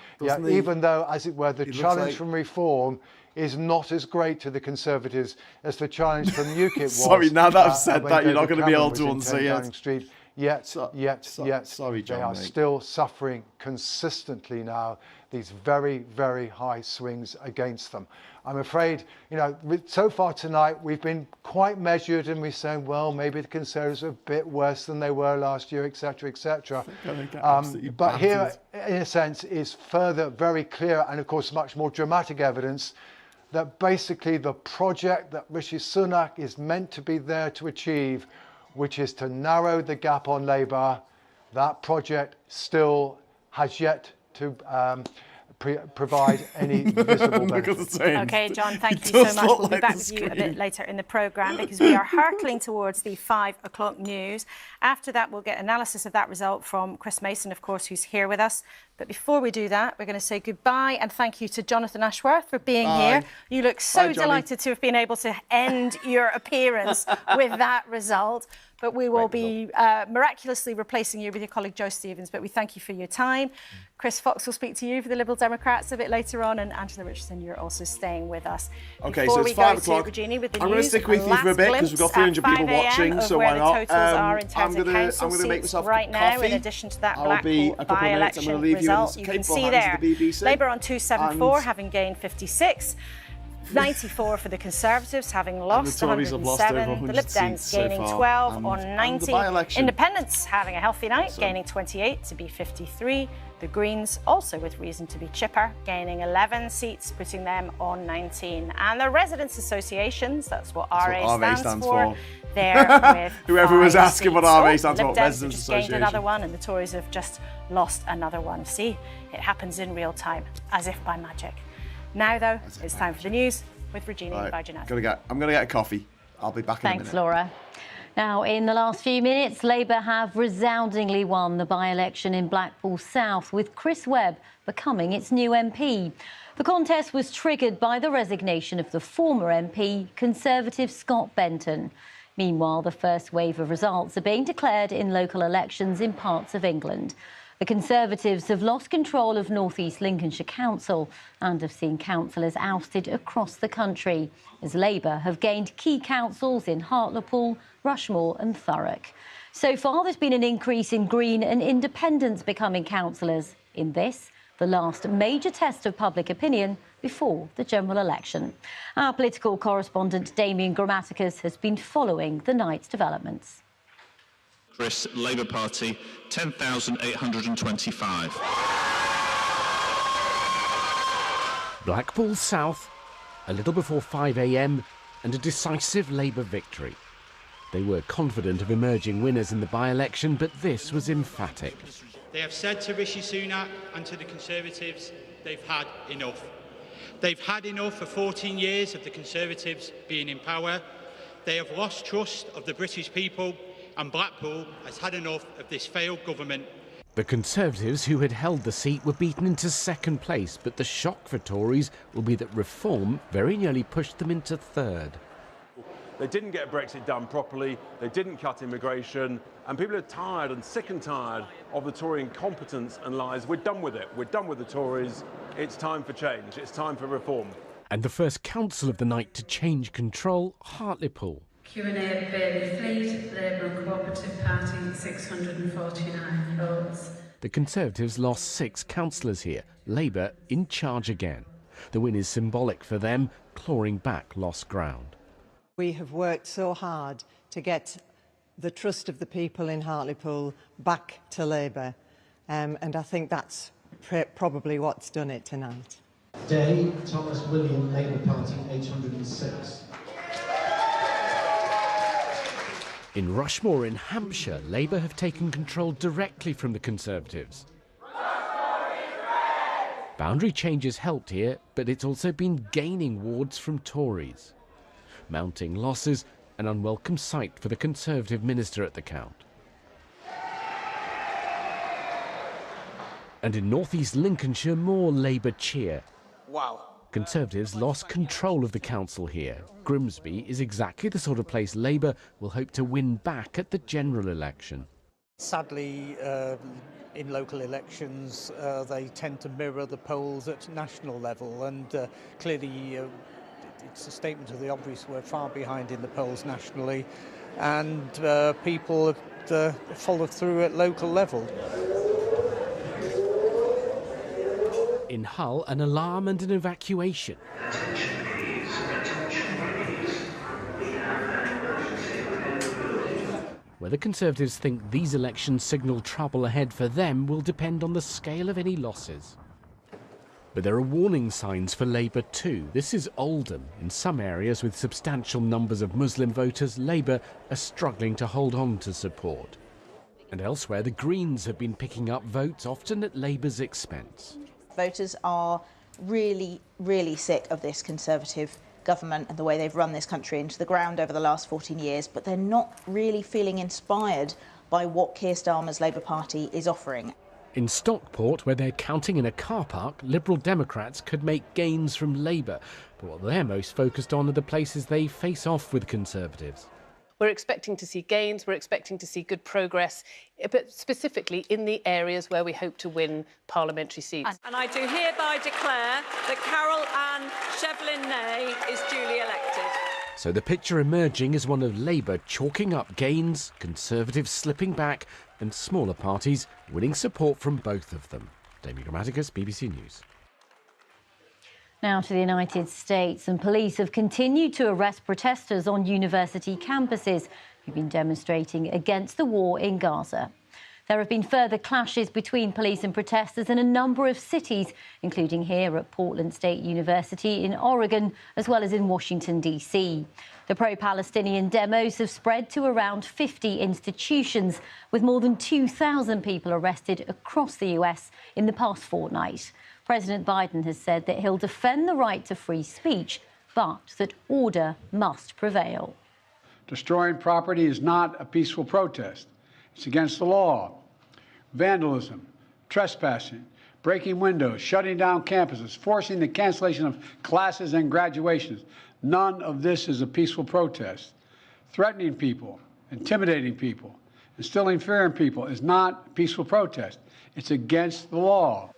Even though, as it were, the challenge from Reform is not as great to the Conservatives as the challenge from UKIP was. Sorry, now that I've said that, you're not going to be able to unsee it. Yet, sorry, John, they are still suffering consistently now these very, very high swings against them. I'm afraid, so far tonight, we've been quite measured and we're saying, well, maybe the Conservatives are a bit worse than they were last year, etc., etc. But here, in a sense, is further very clear and, of course, much more dramatic evidence that basically the project that Rishi Sunak is meant to be there to achieve, which is to narrow the gap on Labour, that project still has yet to provide any visible benefit. Okay, John, thank you so much. We'll be back with you a bit later in the programme because we are hurtling towards the 5 o'clock news. After that, we'll get analysis of that result from Chris Mason, of course, who's here with us. But before we do that, we're going to say goodbye and thank you to Jonathan Ashworth for being here. You look so delighted to have been able to end your appearance with that result. But we will be miraculously replacing you with your colleague Jo Stevens. But we thank you for your time. Chris Fox will speak to you for the Liberal Democrats a bit later on. And Angela Richardson, you're also staying with us. Okay, so it's 5 o'clock. I'm going to stick with you for a bit because we've got 300 people watching. So why not? I'm going to make myself right now, in addition to that Blackpool by-election result. You can see there, Labour on 274, having gained 56. 94 for the Conservatives, having lost 107. The Lib Dems gaining 12 on 90. Independents having a healthy night, gaining 28 to be 53. The Greens, also with reason to be chipper, gaining 11 seats, putting them on 19. And the Residents' Associations, that's what RA stands for. There with whoever was asking what RA stands for, Residents Association. Gained another one, and the Tories have just lost another one. See, it happens in real time, as if by magic. Now, though, it's time for the news with Regina Bajanazzi. I'm going to get a coffee. I'll be back in a minute. Thanks, Laura. Now, in the last few minutes, Labour have resoundingly won the by-election in Blackpool South, with Chris Webb becoming its new MP. The contest was triggered by the resignation of the former MP, Conservative Scott Benton. Meanwhile, the first wave of results are being declared in local elections in parts of England. The Conservatives have lost control of North East Lincolnshire Council and have seen councillors ousted across the country, as Labour have gained key councils in Hartlepool, Rushmore and Thurrock. So far, there's been an increase in Green and Independents becoming councillors. In this, the last major test of public opinion before the general election. Our political correspondent Damien Grammaticus has been following the night's developments. Chris, Labour Party, 10,825. Blackpool South, a little before 5 a.m, and a decisive Labour victory. They were confident of emerging winners in the by-election, but this was emphatic. They have said to Rishi Sunak and to the Conservatives, they've had enough. They've had enough for 14 years of the Conservatives being in power. They have lost trust of the British people, and Blackpool has had enough of this failed government. The Conservatives, who had held the seat, were beaten into second place, but the shock for Tories will be that Reform very nearly pushed them into third. They didn't get Brexit done properly, they didn't cut immigration, and people are tired and sick and tired of the Tory incompetence and lies. We're done with it. We're done with the Tories. It's time for change. It's time for reform. And the first council of the night to change control, Hartlepool. Q&A at Bailey Fleet, Labour and Cooperative Party, 649 votes. The Conservatives lost 6 councillors here, Labour in charge again. The win is symbolic for them, clawing back lost ground. We have worked so hard to get the trust of the people in Hartlepool back to Labour, and I think that's probably what's done it tonight. Day, Thomas William, Labour Party, 806. In Rushmore in Hampshire, Labour have taken control directly from the Conservatives. Boundary changes helped here, but it's also been gaining wards from Tories. Mounting losses, an unwelcome sight for the Conservative minister at the count. And in North East Lincolnshire, more Labour cheer. Wow. Conservatives lost control of the council here. Grimsby is exactly the sort of place Labour will hope to win back at the general election. Sadly, in local elections, they tend to mirror the polls at national level, and clearly it's a statement of the obvious. We're far behind in the polls nationally, and people have followed through at local level. In Hull, an alarm and an evacuation. Whether Conservatives think these elections signal trouble ahead for them will depend on the scale of any losses. But there are warning signs for Labour too. This is Oldham. In some areas with substantial numbers of Muslim voters, Labour are struggling to hold on to support. And elsewhere, the Greens have been picking up votes, often at Labour's expense. Voters are really, really sick of this Conservative government and the way they've run this country into the ground over the last 14 years, but they're not really feeling inspired by what Keir Starmer's Labour Party is offering. In Stockport, where they're counting in a car park, Liberal Democrats could make gains from Labour, but what they're most focused on are the places they face off with Conservatives. We're expecting to see gains, we're expecting to see good progress, but specifically in the areas where we hope to win parliamentary seats. And I do hereby declare that Carol Ann Shevlin-Ney is duly elected. So the picture emerging is one of Labour chalking up gains, Conservatives slipping back, and smaller parties winning support from both of them. Damien Grammaticus, BBC News. Now to the United States, and police have continued to arrest protesters on university campuses who've been demonstrating against the war in Gaza. There have been further clashes between police and protesters in a number of cities, including here at Portland State University in Oregon, as well as in Washington, D.C. The pro-Palestinian demos have spread to around 50 institutions, with more than 2,000 people arrested across the US in the past fortnight. President Biden has said that he'll defend the right to free speech, but that order must prevail. Destroying property is not a peaceful protest. It's against the law. Vandalism, trespassing, breaking windows, shutting down campuses, forcing the cancellation of classes and graduations. None of this is a peaceful protest. threatening people, intimidating people, instilling fear in people is not peaceful protest. It's against the law.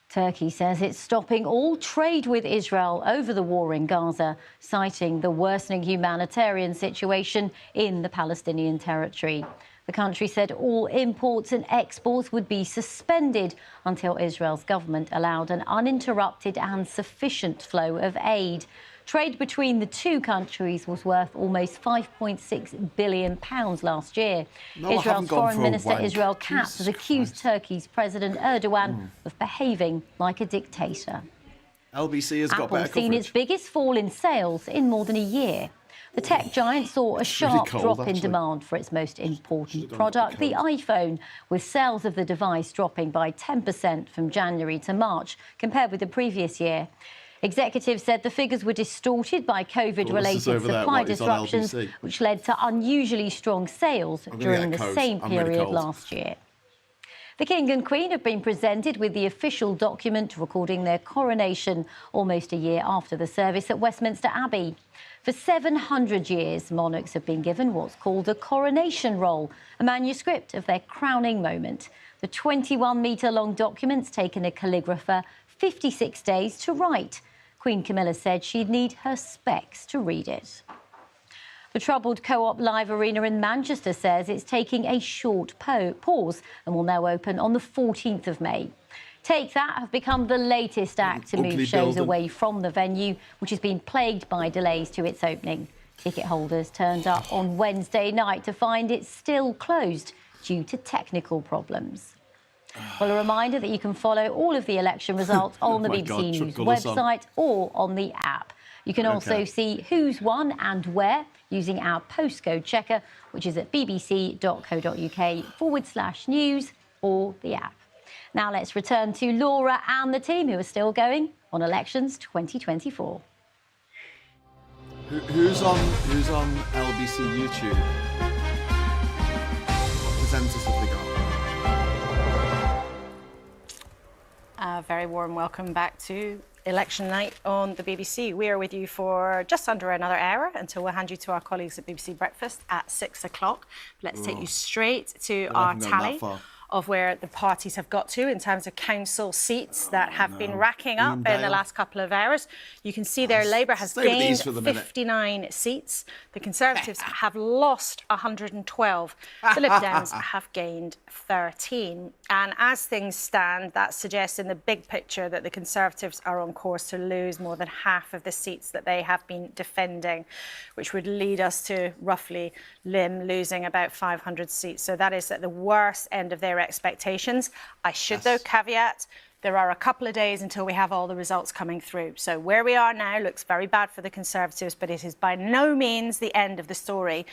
Turkey says it's stopping all trade with Israel over the war in Gaza, citing the worsening humanitarian situation in the Palestinian territory. The country said all imports and exports would be suspended until Israel's government allowed an uninterrupted and sufficient flow of aid. Trade between the two countries was worth almost £5.6 billion last year. Israel's Foreign Minister Israel Katz has accused Turkey's President Erdogan of behaving like a dictator. LBC has got better coverage. Apple's seen its biggest fall in sales in more than a year. The tech giant saw a sharp drop in demand for its most important product, the iPhone, with sales of the device dropping by 10% from January to March compared with the previous year. Executives said the figures were distorted by COVID-related supply disruptions, which led to unusually strong sales during the same period last year. The King and Queen have been presented with the official document recording their coronation almost a year after the service at Westminster Abbey. For 700 years, monarchs have been given what's called a coronation roll, a manuscript of their crowning moment. The 21-metre-long document's taken a calligrapher 56 days to write. Queen Camilla said she'd need her specs to read it. The troubled Co-op Live Arena in Manchester says it's taking a short pause and will now open on the 14th of May. Take That have become the latest act to move shows away from the venue, which has been plagued by delays to its opening. Ticket holders turned up on Wednesday night to find it's still closed due to technical problems. Well, a reminder that you can follow all of the election results on the BBC News website or on the app. You can also see who's won and where using our postcode checker, which is at bbc.co.uk/news or the app. Now let's return to Laura and the team who are still going on elections 2024. Who's on LBC YouTube? What presenters have they got? A very warm welcome back to election night on the BBC. We are with you for just under another hour until we'll hand you to our colleagues at BBC Breakfast at 6 o'clock. Let's take you straight to our tally of where the parties have got to in terms of council seats that have been racking up in the last couple of hours. You can see there Labour has gained 59 seats. The Conservatives have lost 112. The Lib Dems have gained 13. And as things stand, that suggests in the big picture that the Conservatives are on course to lose more than half of the seats that they have been defending, which would lead us to roughly Lim losing about 500 seats. So that is at the worst end of their expectations. I should, though, caveat, there are a couple of days until we have all the results coming through. So where we are now looks very bad for the Conservatives, but it is by no means the end of the story.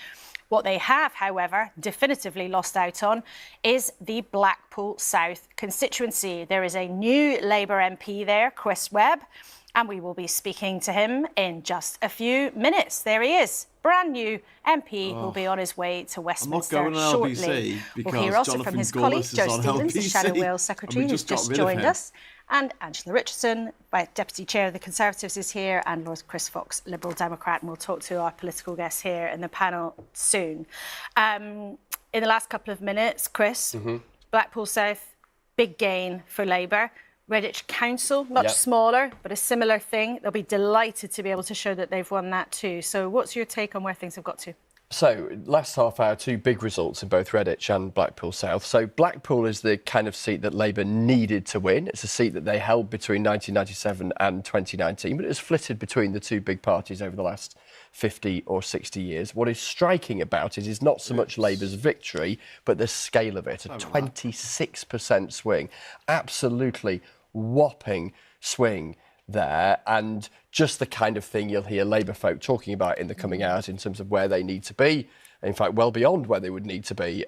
What they have, however, definitively lost out on is the Blackpool South constituency. There is a new Labour MP there, Chris Webb, and we will be speaking to him in just a few minutes. There he is, brand new MP who'll be on his way to Westminster shortly. We'll hear also from his colleague, Joe Stevens, the Shadow Wales Secretary, who's just joined us. And Angela Richardson, Deputy Chair of the Conservatives, is here, and Lord Chris Fox, Liberal Democrat, and we'll talk to our political guests here in the panel soon. In the last couple of minutes, Chris, Blackpool South, big gain for Labour. Redditch Council, much smaller, but a similar thing. They'll be delighted to be able to show that they've won that too. So what's your take on where things have got to? So, last half hour, two big results in both Redditch and Blackpool South. So, Blackpool is the kind of seat that Labour needed to win. It's a seat that they held between 1997 and 2019, but it was flitted between the two big parties over the last 50 or 60 years. What is striking about it is not so much Labour's victory, but the scale of it, a 26% swing. Absolutely whopping swing there, and just the kind of thing you'll hear Labour folk talking about in the coming hours in terms of where they need to be, in fact, well beyond where they would need to be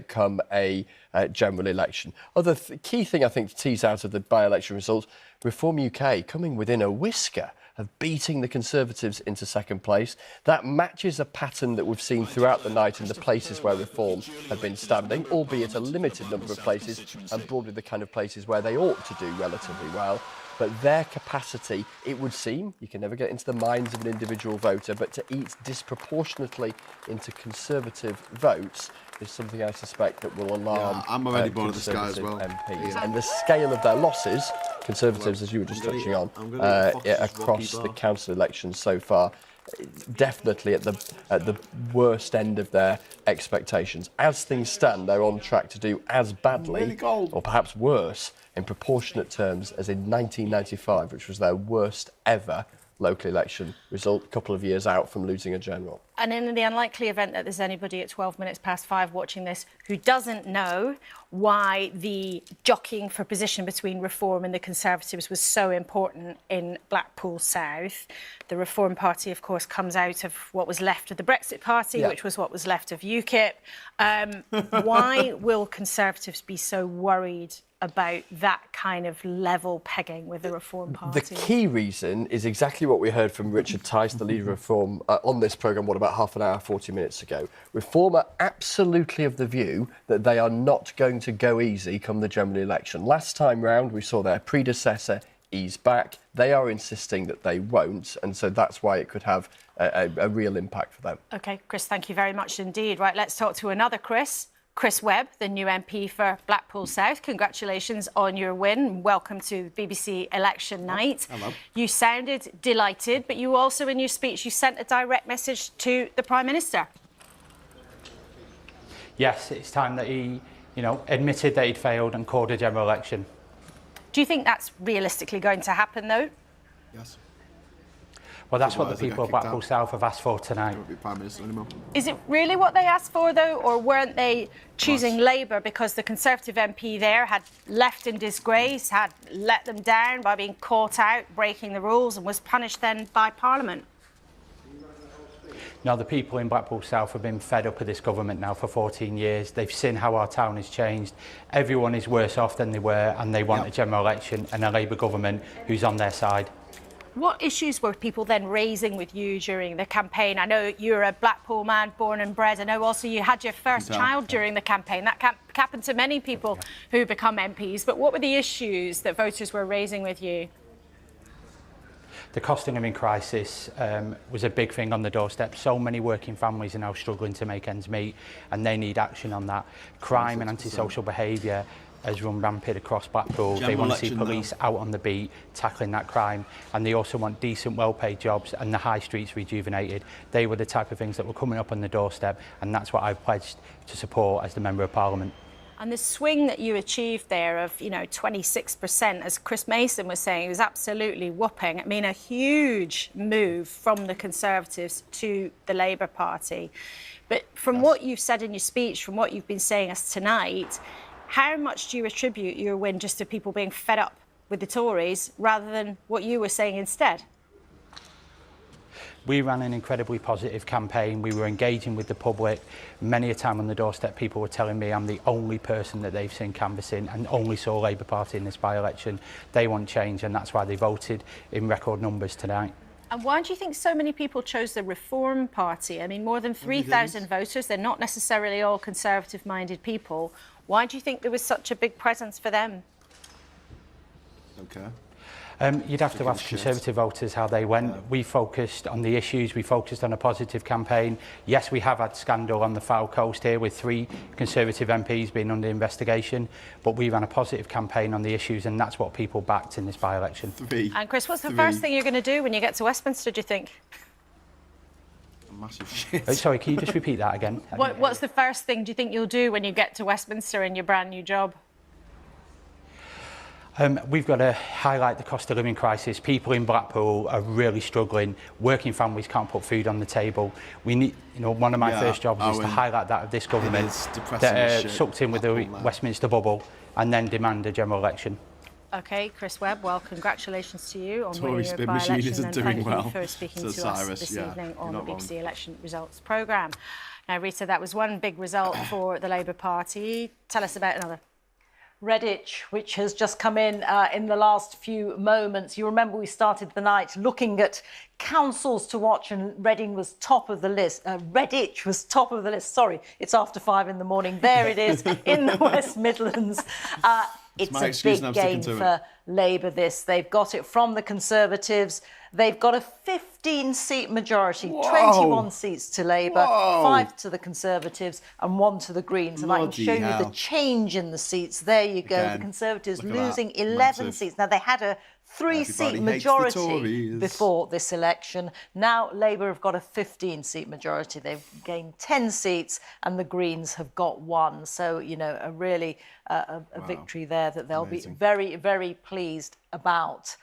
come a general election. Other key thing I think to tease out of the by-election results, Reform UK coming within a whisker of beating the Conservatives into second place. That matches a pattern that we've seen throughout the night in the places where Reform have been standing, albeit a limited number of places, and broadly the kind of places where they ought to do relatively well. but their capacity, it would seem, you can never get into the minds of an individual voter, but to eat disproportionately into Conservative votes is something I suspect that will alarm I'm already born of the sky as well. MPs. And the scale of their losses, Conservatives, as you were just touching on, across the council elections so far, definitely at the worst end of their expectations. As things stand, they're on track to do as badly, or perhaps worse, in proportionate terms as in 1995, which was their worst ever local election result, a couple of years out from losing a general. And in the unlikely event that there's anybody at 12 minutes past 5 watching this who doesn't know why the jockeying for position between Reform and the Conservatives was so important in Blackpool South, the Reform Party, of course, comes out of what was left of the Brexit Party, which was what was left of UKIP. Why will Conservatives be so worried about that kind of level pegging with the Reform Party? The key reason is exactly what we heard from Richard Tice, the leader of Reform, on this programme, about half an hour, 40 minutes ago. Reform are absolutely of the view that they are not going to go easy come the general election. Last time round, we saw their predecessor ease back. They are insisting that they won't, and so that's why it could have a real impact for them. OK, Chris, thank you very much indeed. Right, let's talk to another Chris. Chris Webb, the new MP for Blackpool South. Congratulations on your win. Welcome to BBC Election Night. Hello. You sounded delighted, but you also, in your speech, you sent a direct message to the Prime Minister. Yes, it's time that he, admitted that he'd failed and called a general election. Do you think that's realistically going to happen, though? Yes. Well, that's what the people of Blackpool South have asked for tonight. Won't be Prime Minister anymore. Is it really what they asked for, though, or weren't they choosing Labour because the Conservative MP there had left in disgrace, had let them down by being caught out, breaking the rules, and was punished then by Parliament? No, the people in Blackpool South have been fed up with this government now for 14 years. They've seen how our town has changed. Everyone is worse off than they were, and they want a general election and a Labour government who's on their side. What issues were people then raising with you during the campaign? I know you're a Blackpool man, born and bred. I know also you had your first child during the campaign. That can happen to many people who become MPs. But what were the issues that voters were raising with you? The cost of living crisis was a big thing on the doorstep. So many working families are now struggling to make ends meet, and they need action on that. Crime and antisocial behaviour has run rampant across Blackpool. They want to see police out on the beat, tackling that crime, and they also want decent, well-paid jobs and the high streets rejuvenated. They were the type of things that were coming up on the doorstep, and that's what I've pledged to support as the Member of Parliament. And the swing that you achieved there of, 26%, as Chris Mason was saying, was absolutely whopping. I mean, a huge move from the Conservatives to the Labour Party. But from what you've said in your speech, from what you've been saying us tonight, how much do you attribute your win just to people being fed up with the Tories rather than what you were saying instead? We ran an incredibly positive campaign. We were engaging with the public. Many a time on the doorstep, people were telling me I'm the only person that they've seen canvassing and only saw Labour Party in this by-election. They want change, and that's why they voted in record numbers tonight. And why do you think so many people chose the Reform Party? I mean, more than 3,000 voters. They're not necessarily all Conservative-minded people. Why do you think there was such a big presence for them? Okay. You'd have to ask Conservative voters how they went. We focused on the issues, we focused on a positive campaign. Yes, we have had scandal on the Foul Coast here with 3 Conservative MPs being under investigation, but we ran a positive campaign on the issues, and that's what people backed in this by-election. And Chris, what's the first thing you're going to do when you get to Westminster, do you think? Massive shit. Sorry, can you just repeat that again? What's the first thing do you think you'll do when you get to Westminster in your brand new job? We've got to highlight the cost of living crisis. People in Blackpool are really struggling. Working families can't put food on the table. We need, one of my first jobs is to highlight that of this government that sucked in with the Westminster bubble and then demand a general election. OK, Chris Webb, well, congratulations to you on winning your by-election, and thank you for speaking to us this evening on the BBC Election Results programme. Now, Rita, that was one big result for the Labour Party. Tell us about another. Redditch, which has just come in the last few moments. You remember we started the night looking at councils to watch, and Reading was top of the list. Redditch was top of the list. Sorry, it's after 5 in the morning. There it is in the West Midlands. it's a big gain for Labour, this. They've got it from the Conservatives. They've got a 15-seat majority, 21 seats to Labour, 5 to the Conservatives and 1 to the Greens. And I can show you the change in the seats. There you go. Again, the Conservatives losing 11 seats. Now, they had a 3-seat majority before this election. Now Labour have got a 15-seat majority. They've gained 10 seats and the Greens have got 1. So, you know, a really a victory there that they'll be very, very pleased about.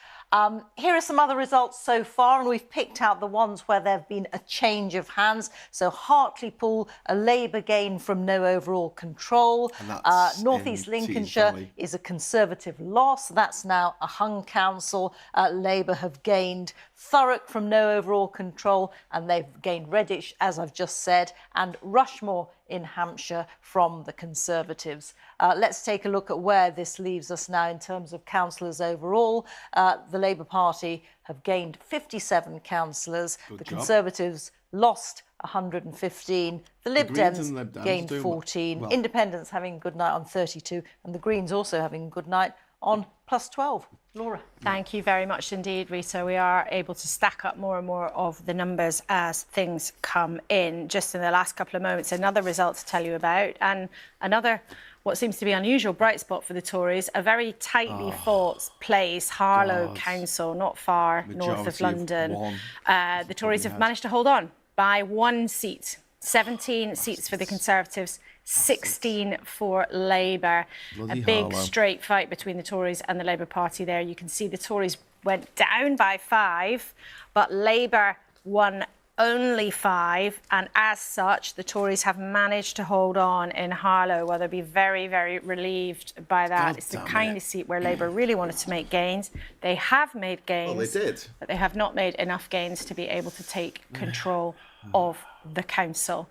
Here are some other results so far, and we've picked out the ones where there have been a change of hands. So Hartlepool, a Labour gain from no overall control. North East Lincolnshire is a Conservative loss. That's now a hung council. Labour have gained Thurrock from no overall control, and they've gained Redditch, as I've just said, and Rushmore in Hampshire from the Conservatives. Let's take a look at where this leaves us now in terms of councillors overall. The Labour Party have gained 57 councillors. The Conservatives lost 115. The Lib Dems gained 14. Independents having a good night on 32. And the Greens also having a good night on plus 12. Laura. Thank you very much indeed, Rita. We are able to stack up more and more of the numbers as things come in. Just in the last couple of moments, another result to tell you about, and another what seems to be unusual bright spot for the Tories, a very tightly fought place, Harlow Council, not far north of London. The Tories have managed to hold on by 1 seat, 17 seats for the Conservatives, 16 for Labour. A big straight fight between the Tories and the Labour Party there. You can see the Tories went down by 5, but Labour won only 5, and as such, the Tories have managed to hold on in Harlow. Well, they'll be very, very relieved by that. It's the kind of seat where Labour really wanted to make gains. They have made gains. Well, they did. But they have not made enough gains to be able to take control of the council.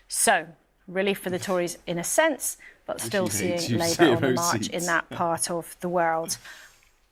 So, relief for the Tories in a sense, but still seeing Labour on the march in that part of the world.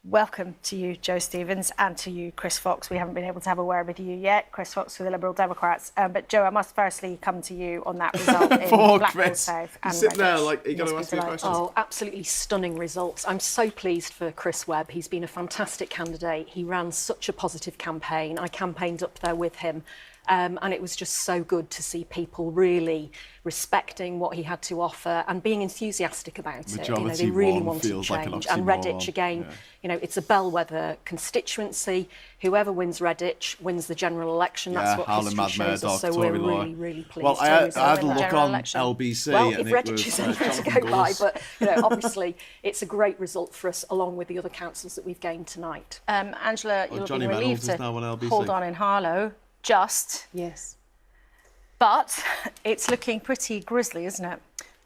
Welcome to you, Joe Stevens, and to you, Chris Fox. We haven't been able to have a word with you yet. Chris Fox for the Liberal Democrats. But Joe, I must firstly come to you on that result in Blackpool South. And sit there like, are you going to ask me questions? Oh, absolutely stunning results. I'm so pleased for Chris Webb. He's been a fantastic candidate. He ran such a positive campaign. I campaigned up there with him. And it was just so good to see people really respecting what he had to offer and being enthusiastic about it. You know, they really wanted change. And Redditch, again, you know, it's a bellwether constituency. Whoever wins Redditch wins the general election. That's what history shows us. So we're really, really pleased. Well, I had a look on LBC. Well, if Redditch is anything to go by, but you know, obviously, it's a great result for us, along with the other councils that we've gained tonight. Angela, you'll be relieved to hold on in Harlow. Yes. But it's looking pretty grisly, isn't it?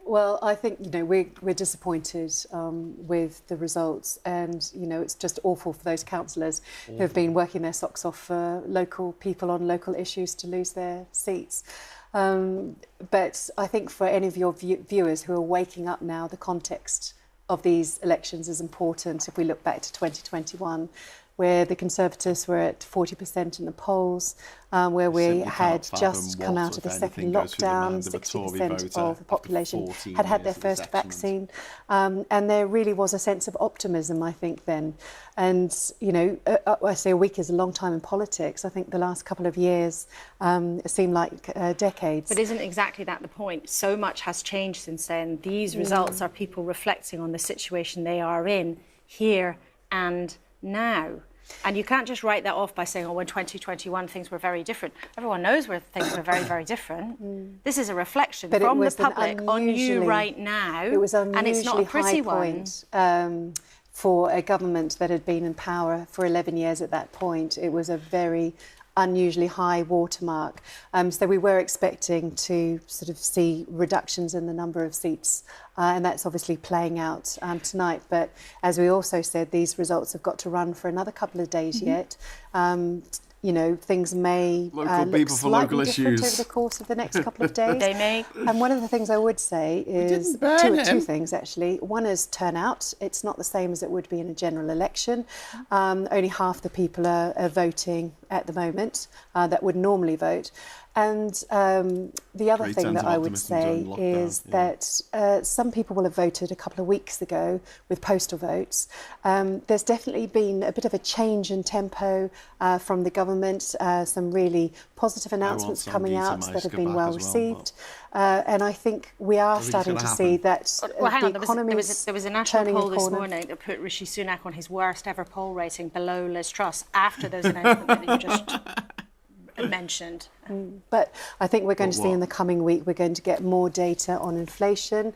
Well, I think, you know, we're disappointed with the results, and, you know, it's just awful for those councillors who have been working their socks off for local people on local issues to lose their seats. But I think for any of your viewers who are waking up now, the context of these elections is important. If we look back to 2021, where the Conservatives were at 40% in the polls, where we had just come out of the second lockdown, 60% of the population had their first vaccine. And there really was a sense of optimism, I think, then. And, you know, I say a week is a long time in politics. I think the last couple of years seem like decades. But isn't exactly that the point? So much has changed since then. These results are people reflecting on the situation they are in here and now. And you can't just write that off by saying, oh, in 2021 things were very different. Everyone knows where things were very, very different. This is a reflection from the public on you right now. It was unusually and it's not a pretty point for a government that had been in power for 11 years at that point. It was a very unusually high watermark. So we were expecting to sort of see reductions in the number of seats, and that's obviously playing out tonight. But as we also said, these results have got to run for another couple of days yet. You know, things may look slightly different over the course of the next couple of days. They may. And one of the things I would say is two things, actually. One is turnout. It's not the same as it would be in a general election. Only half the people are voting at the moment that would normally vote. And the other thing that I would say is that some people will have voted a couple of weeks ago with postal votes. There's definitely been a bit of a change in tempo from the government, some really positive announcements coming out that have been well received. And I think we are starting to see that the economy there was a national poll this morning that put Rishi Sunak on his worst ever poll rating, below Liz Truss, after those announcements that you just mentioned. But I think we're going to see in the coming week, we're going to get more data on inflation.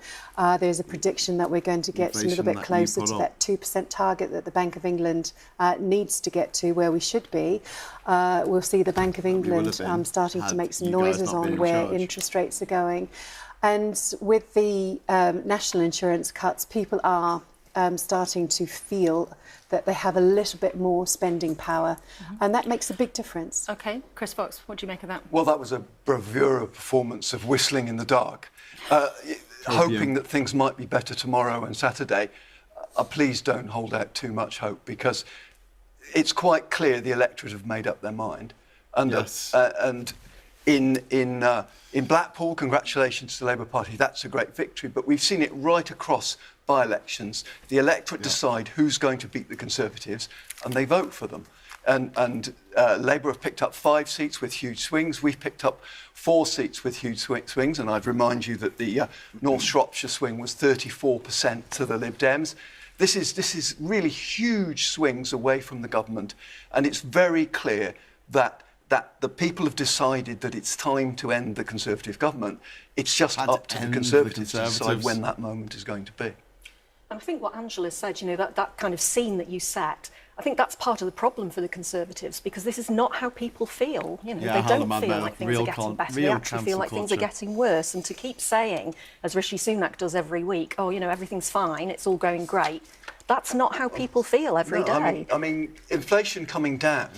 There's a prediction that we're going to get a little bit closer to that 2% target that the Bank of England needs to get to where we should be. We'll see the Bank of England starting to make some noises on where interest rates are going. And with the national insurance cuts, people are starting to feel that they have a little bit more spending power, and that makes a big difference. OK, Chris Fox, what do you make of that? Well, that was a bravura performance of whistling in the dark, hoping that things might be better tomorrow and Saturday. Please don't hold out too much hope, because it's quite clear the electorate have made up their mind. And, and in Blackpool, congratulations to the Labour Party, that's a great victory, but we've seen it right across by-elections. The electorate decide who's going to beat the Conservatives, and they vote for them. And Labour have picked up 5 seats with huge swings. We've picked up 4 seats with huge swings, and I'd remind you that the North Shropshire swing was 34% to the Lib Dems. This is really huge swings away from the government, and it's very clear that the people have decided that it's time to end the Conservative government. It's just up to the Conservatives to decide when that moment is going to be. And I think what Angela said, you know, that kind of scene that you set, I think that's part of the problem for the Conservatives, because this is not how people feel. You know, they don't feel like things are getting better. They actually feel like things are getting worse. And to keep saying, as Rishi Sunak does every week, oh, you know, everything's fine, it's all going great, that's not how people feel every day. I mean, inflation coming down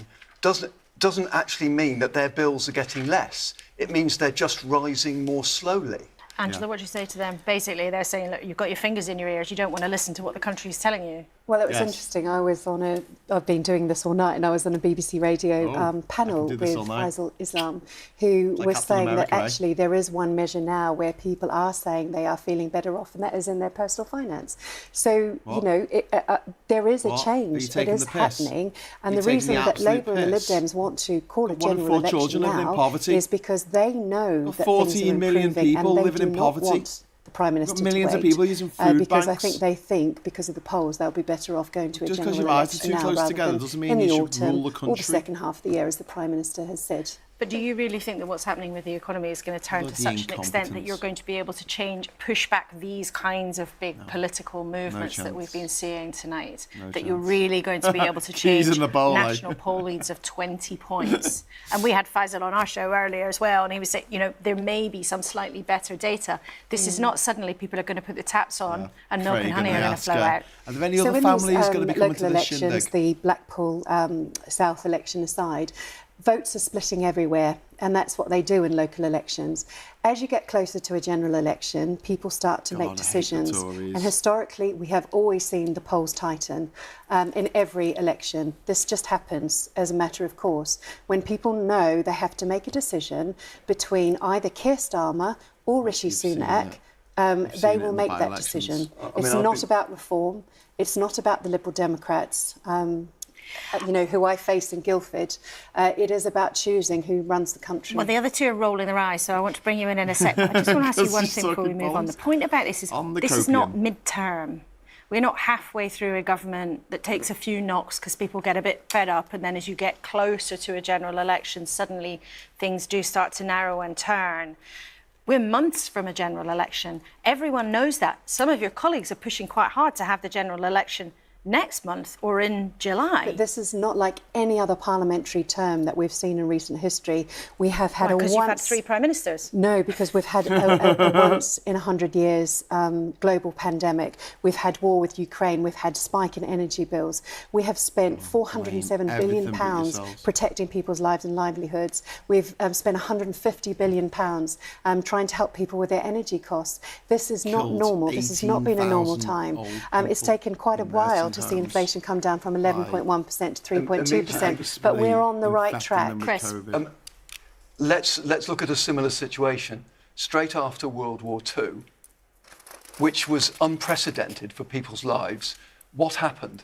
doesn't actually mean that their bills are getting less. It means they're just rising more slowly. Angela, what do you say to them? Basically, they're saying, look, you've got your fingers in your ears, you don't want to listen to what the country's telling you. Well, it was interesting. I've been doing this all night, and I was on a BBC Radio panel with Faisal Islam, who was saying that actually there is one measure now where people are saying they are feeling better off, and that is in their personal finance. So, you know, there is a change that is happening, and the reason that Labour and the Lib Dems want to call a general election now is because they know that things are improving, and they do not want the Prime Minister to wait. Millions of people using food because banks. I think they think, because of the polls, they'll be better off going to a Just general because your eyes are election too now close rather together than doesn't mean in you the should autumn rule the country. or the second half of the year, as the Prime Minister has said. But do you really think that what's happening with the economy is going to turn to such an extent that you're going to be able to push back these kinds of big political movements that we've been seeing tonight? That you're really going to be able to change national poll leads of 20 points? And we had Faisal on our show earlier as well, and he was saying, you know, there may be some slightly better data. This is not suddenly people are going to put the taps on and milk and honey are going to flow out. Are there any other families going to be coming to this shindig? Elections, the Blackpool South election aside, votes are splitting everywhere, and that's what they do in local elections. As you get closer to a general election, people start to make decisions. And historically, we have always seen the polls tighten in every election. This just happens as a matter of course. When people know they have to make a decision between either Keir Starmer or Rishi Sunak, they will make that decision. It's not about reform. It's not about the Liberal Democrats. You know, who I face in Guildford, it is about choosing who runs the country. Well, the other two are rolling their eyes, so I want to bring you in a sec. But I just want to ask you one thing before we move on. The point about this is this is not mid-term. We're not halfway through a government that takes a few knocks because people get a bit fed up, and then as you get closer to a general election, suddenly things do start to narrow and turn. We're months from a general election. Everyone knows that. Some of your colleagues are pushing quite hard to have the general election next month or in July. But this is not like any other parliamentary term that we've seen in recent history. We have had because you've had 3 prime ministers. No, because we've had a once in 100 years global pandemic. We've had war with Ukraine. We've had spike in energy bills. We have spent £407 billion protecting people's lives and livelihoods. We've spent £150 billion trying to help people with their energy costs. This is not normal. This has not been a normal time. It's taken quite a while to see inflation come down from 11.1% to 3.2%, but we're on the right track. Chris. let's look at a similar situation. Straight after World War II, which was unprecedented for people's lives, what happened?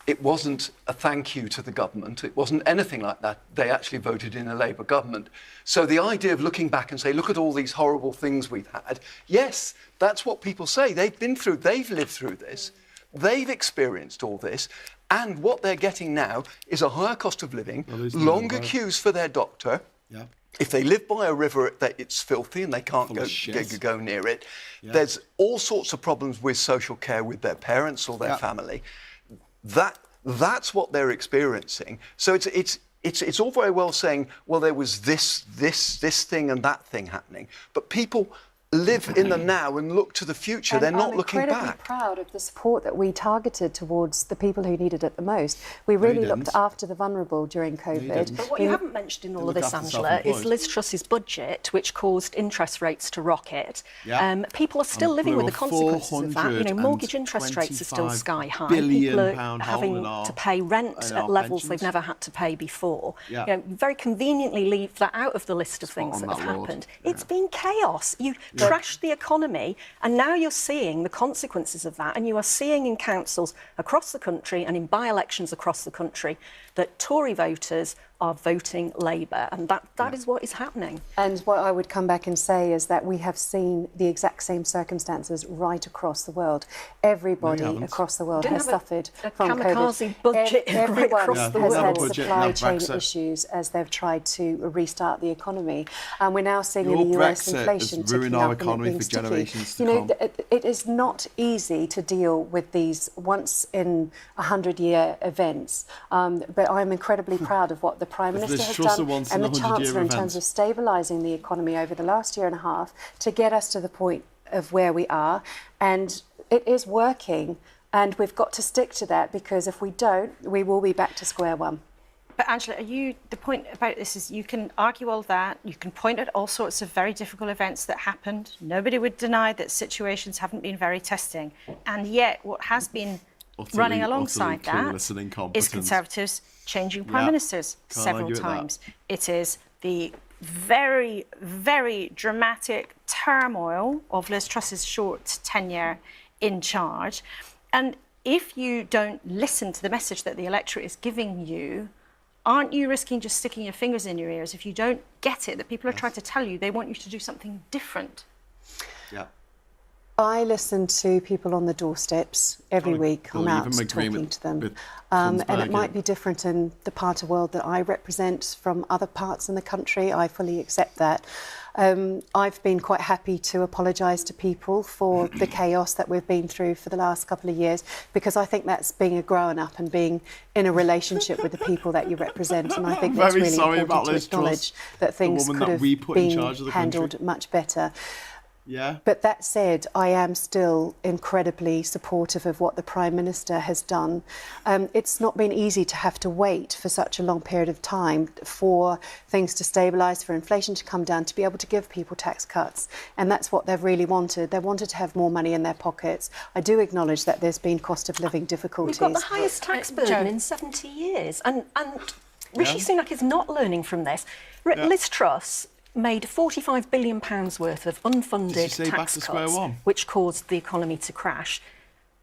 It wasn't a thank you to the government. It wasn't anything like that. They actually voted in a Labour government. So the idea of looking back and say, look at all these horrible things we've had. Yes, that's what people say. They've lived through this. They've experienced all this. And what they're getting now is a higher cost of living, longer queues for their doctor. Yeah. If they live by a river, it's filthy and they can't go near it. Yeah. There's all sorts of problems with social care with their parents or their family. That's what they're experiencing. So it's all very well saying, well, there was this thing and that thing happening, but people live in the now and look to the future. And they're not looking back. I'm incredibly proud of the support that we targeted towards the people who needed it the most. We really looked after the vulnerable during COVID. But what you haven't mentioned in all of this, Angela, is Liz Truss's budget, which caused interest rates to rocket. Yeah. People are still living with the consequences of that. You know, mortgage interest rates are still sky high. People are having to pay rent at levels they've never had to pay before. Yeah. You know, very conveniently leave that out of the list of things that have happened. Yeah. It's been chaos. You crashed the economy, and now you're seeing the consequences of that, and you are seeing in councils across the country and in by-elections across the country that Tory voters are voting Labour, and that is what is happening. And what I would come back and say is that we have seen the exact same circumstances right across the world. Everybody across the world has suffered from COVID. Budget Everyone right has had supply chain issues as they've tried to restart the economy. And we're now seeing in the US inflation ticking up and it being sticky. You know, it is not easy to deal with these once-in-a-100-year events. But I'm incredibly proud of what the Prime Minister has done and the Chancellor in terms of stabilising the economy over the last year and a half to get us to the point of where we are. And it is working, and we've got to stick to that, because if we don't, we will be back to square one. But Angela, the point about this is you can argue all that, you can point at all sorts of very difficult events that happened. Nobody would deny that situations haven't been very testing. And yet what has been running alongside that is Conservatives changing Prime Ministers several times. It is the very, very dramatic turmoil of Liz Truss's short tenure in charge. And if you don't listen to the message that the electorate is giving you, aren't you risking just sticking your fingers in your ears if you don't get it, that people are trying to tell you they want you to do something different? Yeah. I listen to people on the doorsteps every week. I'm out talking to them. And it might be different in the part of the world that I represent from other parts in the country. I fully accept that. I've been quite happy to apologise to people for the chaos that we've been through for the last couple of years, because I think that's being a grown-up and being in a relationship with the people that you represent. And I think that's really important to acknowledge that things could have been handled much better. Yeah. But that said, I am still incredibly supportive of what the Prime Minister has done. It's not been easy to have to wait for such a long period of time for things to stabilise, for inflation to come down, to be able to give people tax cuts. And that's what they've really wanted. They wanted to have more money in their pockets. I do acknowledge that there's been cost of living difficulties. We've got the highest tax burden in 70 years. And Rishi Sunak is not learning from this. Liz Truss made £45 billion worth of unfunded tax cuts, which caused the economy to crash.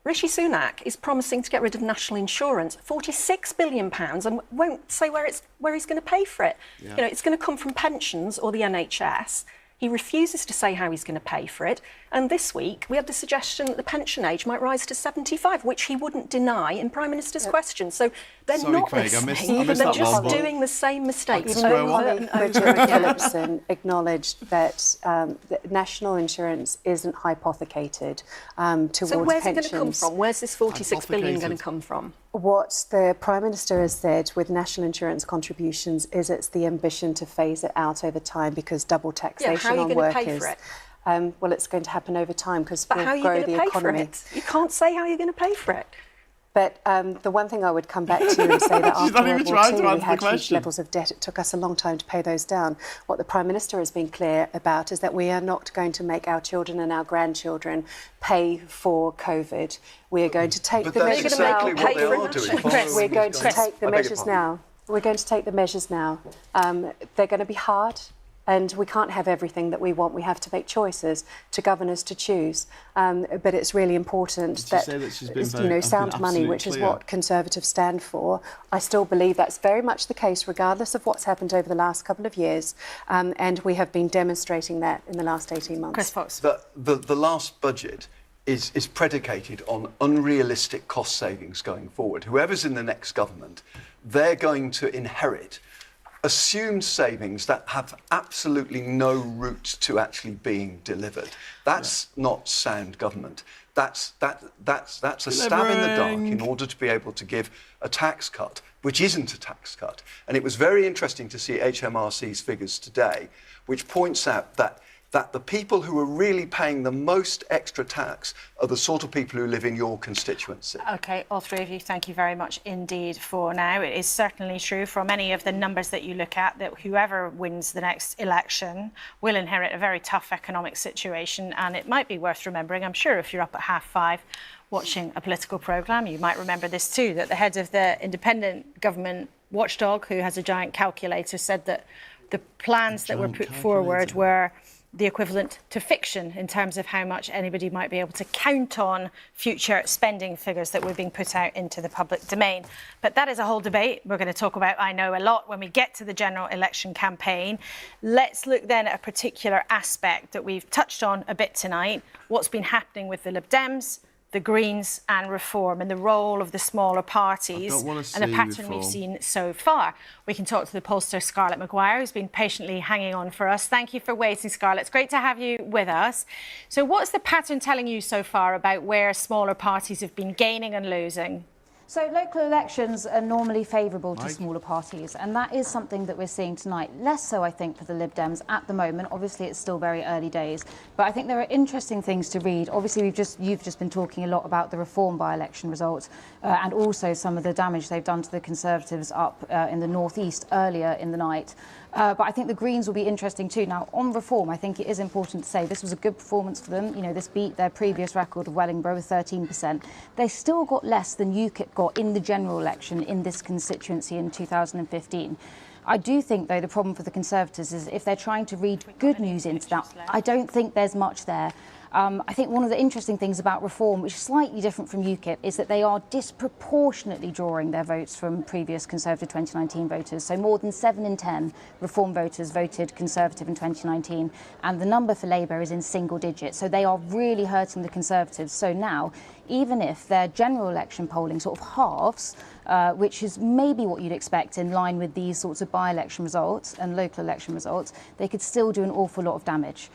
Rishi Sunak is promising to get rid of national insurance, £46 billion, and won't say where he's going to pay for it. Yeah. You know, it's going to come from pensions or the NHS. He refuses to say how he's going to pay for it. And this week, we had the suggestion that the pension age might rise to 75, which he wouldn't deny in Prime Minister's question. So they're not listening. They're just doing the same mistakes. Even Philipson acknowledged that national insurance isn't hypothecated towards pensions. So where's it going to come from? Where's this £46 billion going to come from? What the Prime Minister has said with national insurance contributions is it's the ambition to phase it out over time, because double taxation on workers. Well, it's going to happen over time because we'll grow the economy. You can't say how you're going to pay for it. But the one thing I would come back to and say that after World War II we had huge levels of debt. It took us a long time to pay those down. What the Prime Minister has been clear about is that we are not going to make our children and our grandchildren pay for COVID. We are going to take the measures now. We're going to take the measures now. We're going to take the measures now. They're going to be hard. And we can't have everything that we want. We have to make choices to govern us to choose. But it's really important that she's been very, sound money, which is what Conservatives stand for. I still believe that's very much the case, regardless of what's happened over the last couple of years. And we have been demonstrating that in the last 18 months. Chris Fox. The last budget is predicated on unrealistic cost savings going forward. Whoever's in the next government, they're going to inherit assumed savings that have absolutely no route to actually being delivered. That's not sound government. That's a stab in the dark in order to be able to give a tax cut, which isn't a tax cut. And it was very interesting to see HMRC's figures today, which points out that the people who are really paying the most extra tax are the sort of people who live in your constituency. OK, all three of you, thank you very much indeed for now. It is certainly true from any of the numbers that you look at that whoever wins the next election will inherit a very tough economic situation. And it might be worth remembering, I'm sure if you're up at 5:30 watching a political programme, you might remember this too, that the head of the independent government watchdog, who has a giant calculator, said that the plans that were put forward were the equivalent to fiction in terms of how much anybody might be able to count on future spending figures that were being put out into the public domain. But that is a whole debate we're going to talk about, I know, a lot when we get to the general election campaign. Let's look then at a particular aspect that we've touched on a bit tonight, what's been happening with the Lib Dems, the Greens and Reform, and the role of the smaller parties and the pattern we've seen so far. We can talk to the pollster Scarlett Maguire, who's been patiently hanging on for us. Thank you for waiting, Scarlett. It's great to have you with us. So what's the pattern telling you so far about where smaller parties have been gaining and losing? So local elections are normally favourable to smaller parties, and that is something that we're seeing tonight. Less so, I think, for the Lib Dems at the moment. Obviously, it's still very early days, but I think there are interesting things to read. Obviously, you've just been talking a lot about the Reform by-election results and also some of the damage they've done to the Conservatives up in the northeast earlier in the night. But I think the Greens will be interesting too. Now, on Reform, I think it is important to say this was a good performance for them. You know, this beat their previous record of Wellingborough with 13%. They still got less than UKIP got in the general election in this constituency in 2015. I do think, though, the problem for the Conservatives is if they're trying to read good news into that, I don't think there's much there. I think one of the interesting things about Reform, which is slightly different from UKIP, is that they are disproportionately drawing their votes from previous Conservative 2019 voters. So more than 7 in 10 Reform voters voted Conservative in 2019, and the number for Labour is in single digits. So they are really hurting the Conservatives. So now, even if their general election polling sort of halves, which is maybe what you'd expect in line with these sorts of by-election results and local election results, they could still do an awful lot of damage.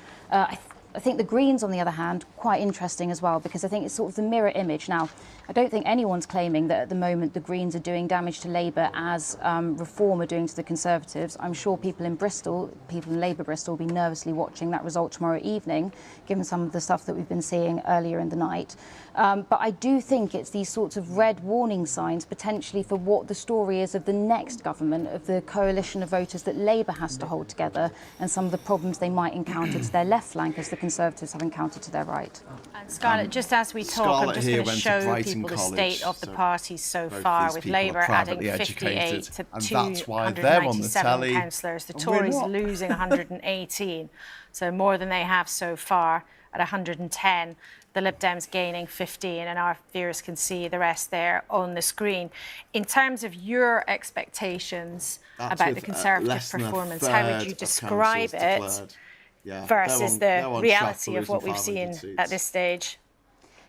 I think the Greens, on the other hand, quite interesting as well, because I think it's sort of the mirror image. Now, I don't think anyone's claiming that at the moment the Greens are doing damage to Labour as Reform are doing to the Conservatives. I'm sure people in Labour Bristol will be nervously watching that result tomorrow evening, given some of the stuff that we've been seeing earlier in the night. But I do think it's these sorts of red warning signs potentially for what the story is of the next government, of the coalition of voters that Labour has to hold together, and some of the problems they might encounter to their left flank as the Conservatives have encountered to their right. And Scarlett, just as we talk, I'm just going to show people the state of the parties so far, with Labour adding 58 to 297 councillors, the Tories losing 118, so more than they have so far at 110. The Lib Dems gaining 15, and our viewers can see the rest there on the screen. In terms of your expectations about the Conservative performance, how would you describe it versus the reality of what we've seen at this stage?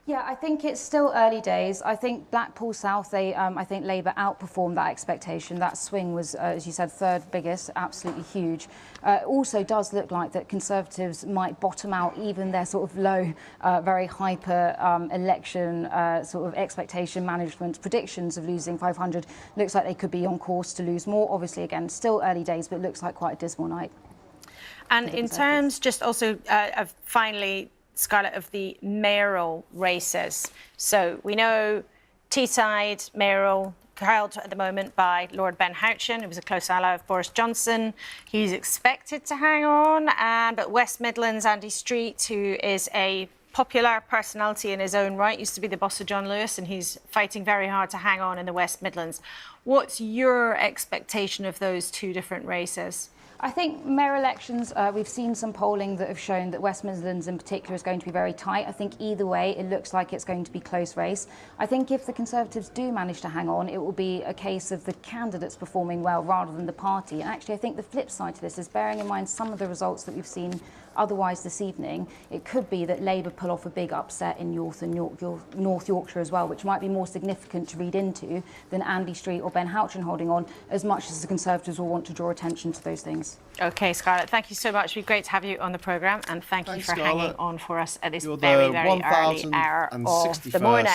Yeah, I think it's still early days. I think Blackpool South, I think Labour outperformed that expectation. That swing was, as you said, third biggest, absolutely huge. It also does look like that Conservatives might bottom out even their sort of low, very hyper election sort of expectation management predictions of losing 500. Looks like they could be on course to lose more. Obviously, again, still early days, but it looks like quite a dismal night. And in terms, just also of finally, Scarlett, of the mayoral races. So we know Teesside mayoral held at the moment by Lord Ben Houchin, who was a close ally of Boris Johnson. He's expected to hang on. But West Midlands, Andy Street, who is a popular personality in his own right, used to be the boss of John Lewis, and he's fighting very hard to hang on in the West Midlands. What's your expectation of those two different races? I think mayor elections, we've seen some polling that have shown that West Midlands in particular is going to be very tight. I think either way, it looks like it's going to be a close race. I think if the Conservatives do manage to hang on, it will be a case of the candidates performing well rather than the party. And actually, I think the flip side to this is bearing in mind some of the results that we've seen otherwise this evening, it could be that Labour pull off a big upset in North and North Yorkshire as well, which might be more significant to read into than Andy Street or Ben Houchen holding on, as much as the Conservatives will want to draw attention to those things. OK, Scarlett, thank you so much. It'd be great to have you on the programme, and thank you for hanging on for us at this very, very early hour of the morning.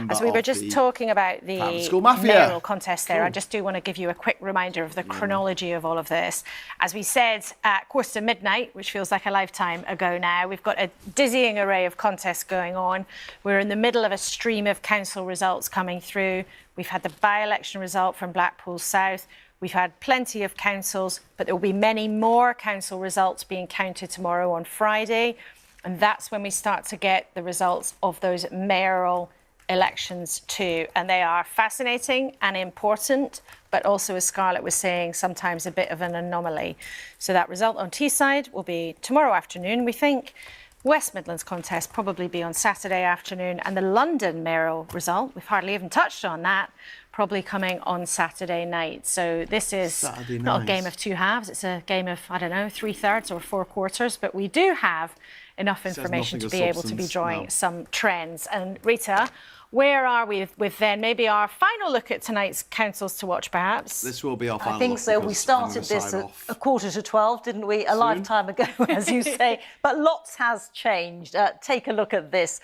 As we were just talking about the mayoral contest there, I just do want to give you a quick reminder of the chronology of all of this. As we said, at 1:45, which feels like a lifetime ago now, we've got a dizzying array of contests going on. We're in the middle of a stream of council results coming through. We've had the by-election result from Blackpool South. We've had plenty of councils, but there will be many more council results being counted tomorrow on Friday. And that's when we start to get the results of those mayoral elections too. And they are fascinating and important, but also, as Scarlett was saying, sometimes a bit of an anomaly. So that result on Teesside will be tomorrow afternoon, we think. West Midlands contest probably be on Saturday afternoon, and the London mayoral result, we've hardly even touched on that, probably coming on Saturday night. So this is not a game of two halves, it's a game of, I don't know, 3/3 or 4/4, but we do have enough information to be able to be drawing some trends. And Rita, where are we with then maybe our final look at tonight's councils to watch, perhaps? This will be our final I think so. We started this at 11:45, didn't we? A lifetime ago, as you say. But lots has changed. Take a look at this.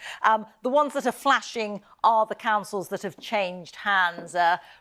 The ones that are flashing are the councils that have changed hands.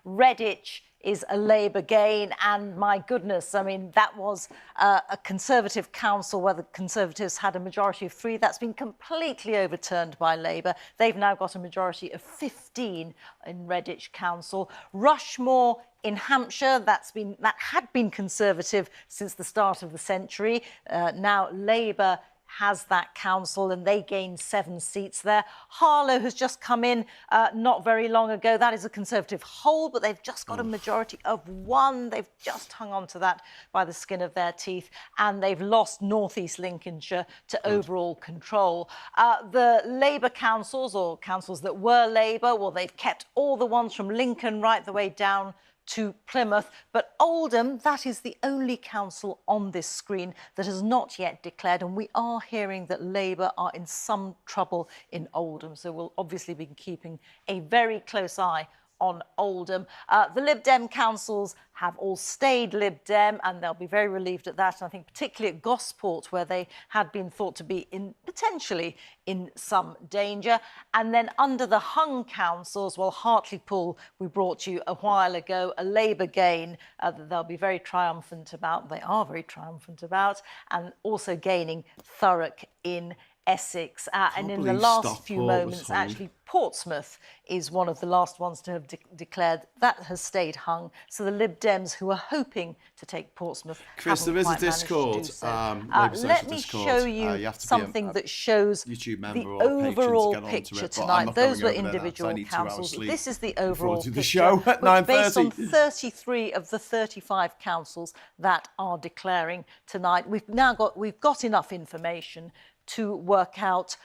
Redditch is a Labour gain, and my goodness, I mean, that was a Conservative council where the Conservatives had a majority of 3. That's been completely overturned by Labour. They've now got a majority of 15 in Redditch Council. Rushmore in Hampshire, that had been Conservative since the start of the century. Now Labour has that council, and they gained 7 seats there. Harlow has just come in not very long ago. That is a Conservative hold, but they've just got a majority of 1. They've just hung on to that by the skin of their teeth, and they've lost North East Lincolnshire to overall control. The Labour councils, or councils that were Labour, well, they've kept all the ones from Lincoln right the way down to Plymouth, but Oldham, that is the only council on this screen that has not yet declared, and we are hearing that Labour are in some trouble in Oldham, so we'll obviously be keeping a very close eye on Oldham. The Lib Dem councils have all stayed Lib Dem, and they'll be very relieved at that. And I think particularly at Gosport, where they had been thought to be potentially in some danger. And then under the hung councils, well, Hartlepool, we brought you a while ago, a Labour gain that they'll be very triumphant about. They are very triumphant about, and also gaining Thurrock in Essex. And in the last few moments, actually, Portsmouth is one of the last ones to have declared. That has stayed hung. So the Lib Dems, who are hoping to take Portsmouth, Chris, there is a Discord. Let me show you something that shows the overall picture tonight. Those were individual councils. This is the overall picture, show at 9:30. Based on 33 of the 35 councils that are declaring tonight. We've got enough information to work out,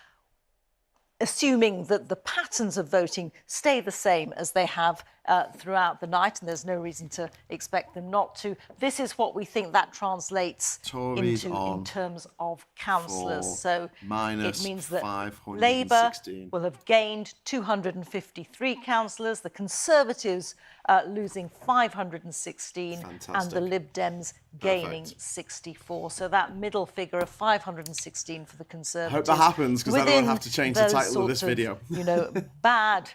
assuming that the patterns of voting stay the same as they have throughout the night, and there's no reason to expect them not to. This is what we think that translates into in terms of councillors. So it means that Labour will have gained 253 councillors, the Conservatives losing 516, and the Lib Dems gaining 64. So that middle figure of 516 for the Conservatives. I hope that happens, because I don't have to change the title of this video. Bad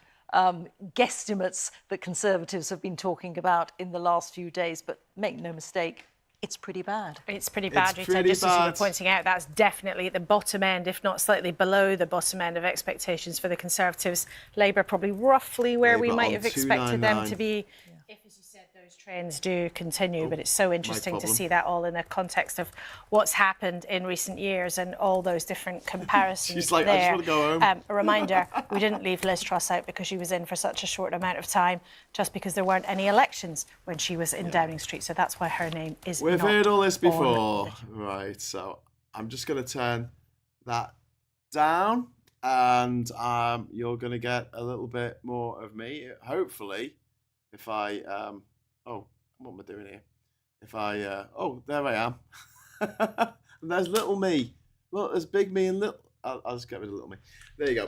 guesstimates that Conservatives have been talking about in the last few days, but make no mistake, it's pretty bad. It's pretty bad, Rita. Just as you were pointing out, that's definitely at the bottom end, if not slightly below the bottom end of expectations for the Conservatives. Labour probably roughly where we might have expected them to be. If, as you said, those those trends do continue, but it's so interesting to see that all in the context of what's happened in recent years and all those different comparisons. She's like, there. I just want to go home. A reminder, we didn't leave Liz Truss out because she was in for such a short amount of time, just because there weren't any elections when she was in Downing Street. So that's why her name is We've not heard all this before. on. Right, so I'm just going to turn that down, and you're going to get a little bit more of me, hopefully, if I, what am I doing here? If I, there I am. And there's little me. Look, there's big me and little, I'll just get rid of little me. There you go.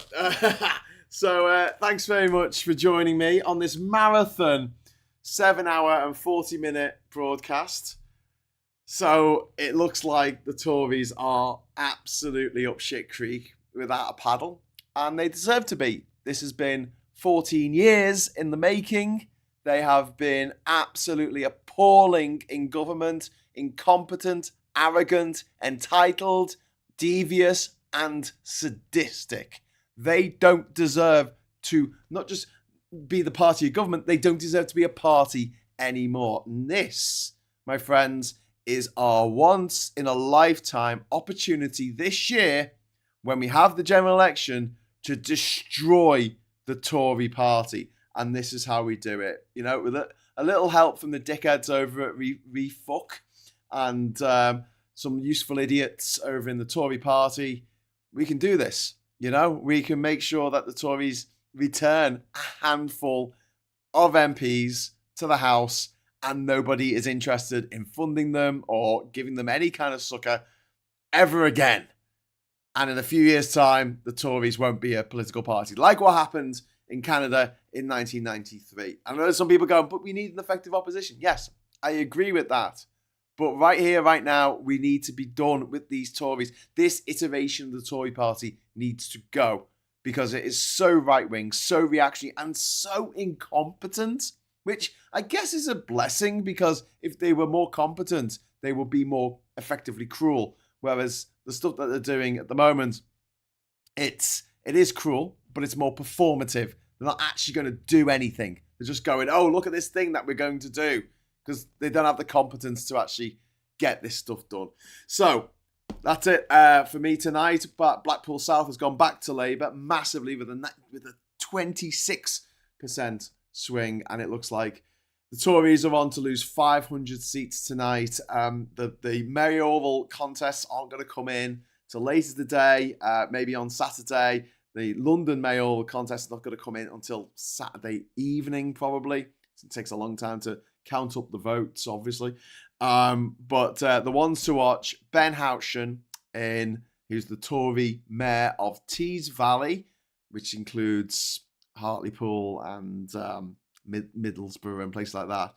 So thanks very much for joining me on this marathon 7-hour and 40-minute broadcast. So it looks like the Tories are absolutely up shit creek without a paddle, and they deserve to be. This has been 14 years in the making. They have been absolutely appalling in government, incompetent, arrogant, entitled, devious, and sadistic. They don't deserve to not just be the party of government, they don't deserve to be a party anymore. And this, my friends, is our once in a lifetime opportunity this year, when we have the general election, to destroy the Tory party. And this is how we do it. You know, with a little help from the dickheads over at Refuck and some useful idiots over in the Tory party, we can do this. You know, we can make sure that the Tories return a handful of MPs to the House, and nobody is interested in funding them or giving them any kind of succor ever again. And in a few years' time, the Tories won't be a political party, like what happened in Canada in 1993. I know some people going, but we need an effective opposition. Yes, I agree with that. But right here, right now, we need to be done with these Tories. This iteration of the Tory party needs to go, because it is so right-wing, so reactionary, and so incompetent, which I guess is a blessing, because if they were more competent, they would be more effectively cruel. Whereas the stuff that they're doing at the moment, it is cruel, but it's more performative. They're not actually going to do anything. They're just going, oh, look at this thing that we're going to do, because they don't have the competence to actually get this stuff done. So that's it for me tonight. But Blackpool South has gone back to Labour massively with a 26% swing, and it looks like the Tories are on to lose 500 seats tonight. The mayoral contests aren't going to come in till later today, maybe on Saturday. The London mayoral contest is not going to come in until Saturday evening, probably. It takes a long time to count up the votes, obviously. But the ones to watch, Ben Houchen, who's the Tory mayor of Tees Valley, which includes Hartlepool and Middlesbrough and places like that.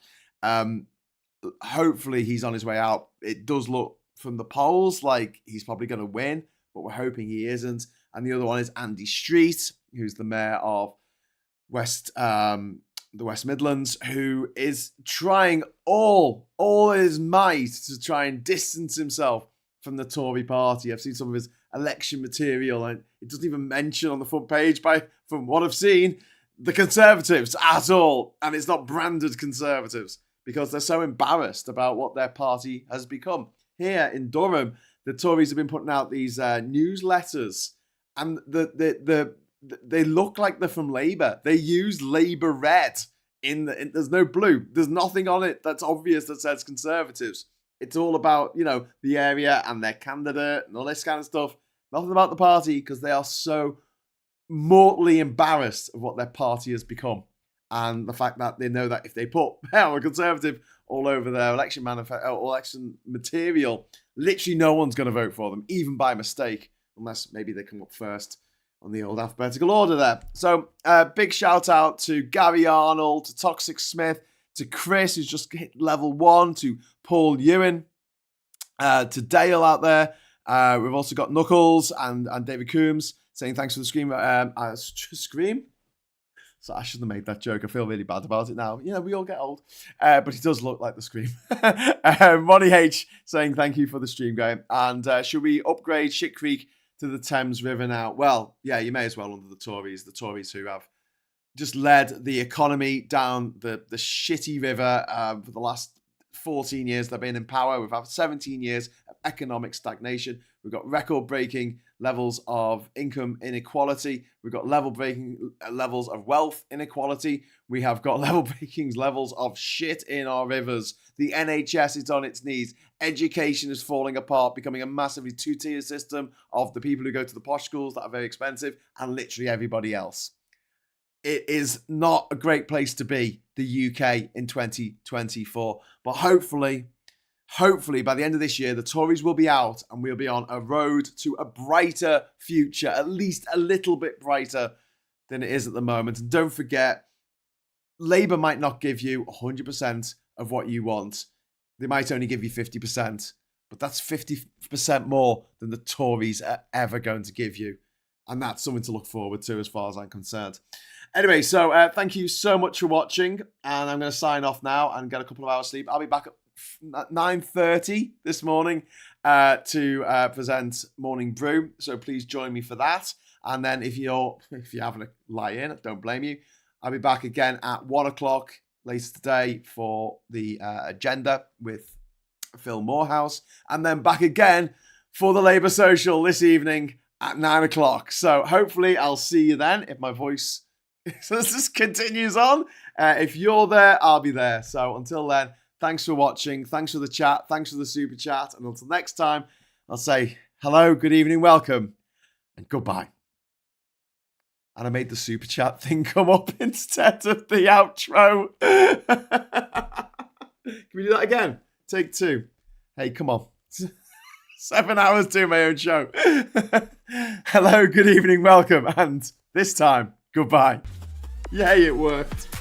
Hopefully he's on his way out. It does look from the polls like he's probably going to win, but we're hoping he isn't. And the other one is Andy Street, who's the mayor of the West Midlands, who is trying all his might to try and distance himself from the Tory party. I've seen some of his election material, and it doesn't even mention on the front page, from what I've seen, the Conservatives at all. And it's not branded Conservatives, because they're so embarrassed about what their party has become. Here in Durham, the Tories have been putting out these newsletters, and they look like they're from Labour. They use Labour red. There's no blue. There's nothing on it that's obvious that says Conservatives. It's all about, the area and their candidate and all this kind of stuff. Nothing about the party, because they are so mortally embarrassed of what their party has become. And the fact that they know that if they put a Conservative all over their election material, literally no one's going to vote for them, even by mistake, unless maybe they come up first on the old alphabetical order there. So big shout out to Gary Arnold, to Toxic Smith, to Chris, who's just hit level 1, to Paul Ewan, to Dale out there. We've also got Knuckles and David Coombs saying thanks for the scream. Scream? So I shouldn't have made that joke. I feel really bad about it now. We all get old. But it does look like the scream. Ronnie H saying thank you for the stream, going. And should we upgrade Shit Creek to the Thames River now? Well, yeah, you may as well under the Tories who have just led the economy down the shitty river for the last 14 years they've been in power. We've had 17 years of economic stagnation. We've got record-breaking levels of income inequality. We've got level-breaking levels of wealth inequality. We have got level-breaking levels of shit in our rivers. The NHS is on its knees. Education is falling apart, becoming a massively two-tier system of the people who go to the posh schools that are very expensive and literally everybody else. It is not a great place to be, the UK in 2024. But hopefully by the end of this year, the Tories will be out and we'll be on a road to a brighter future, at least a little bit brighter than it is at the moment. And don't forget, Labour might not give you 100% of what you want. They might only give you 50%, but that's 50% more than the Tories are ever going to give you. And that's something to look forward to as far as I'm concerned. Anyway, so thank you so much for watching. And I'm going to sign off now and get a couple of hours sleep. I'll be back at 9:30 this morning to present Morning Brew. So please join me for that. And then if you're having a lie in, don't blame you. I'll be back again at 1 o'clock later today for the agenda with Phil Morehouse. And then back again for the Labour Social this evening at 9 o'clock. So hopefully I'll see you then if my voice just continues on. If you're there, I'll be there. So until then, thanks for watching. Thanks for the chat. Thanks for the super chat. And until next time, I'll say hello, good evening, welcome, and goodbye. And I made the super chat thing come up instead of the outro. Can we do that again? Take 2. Hey, come on. 7 hours doing my own show. Hello, good evening, welcome, and this time, goodbye. Yay, it worked.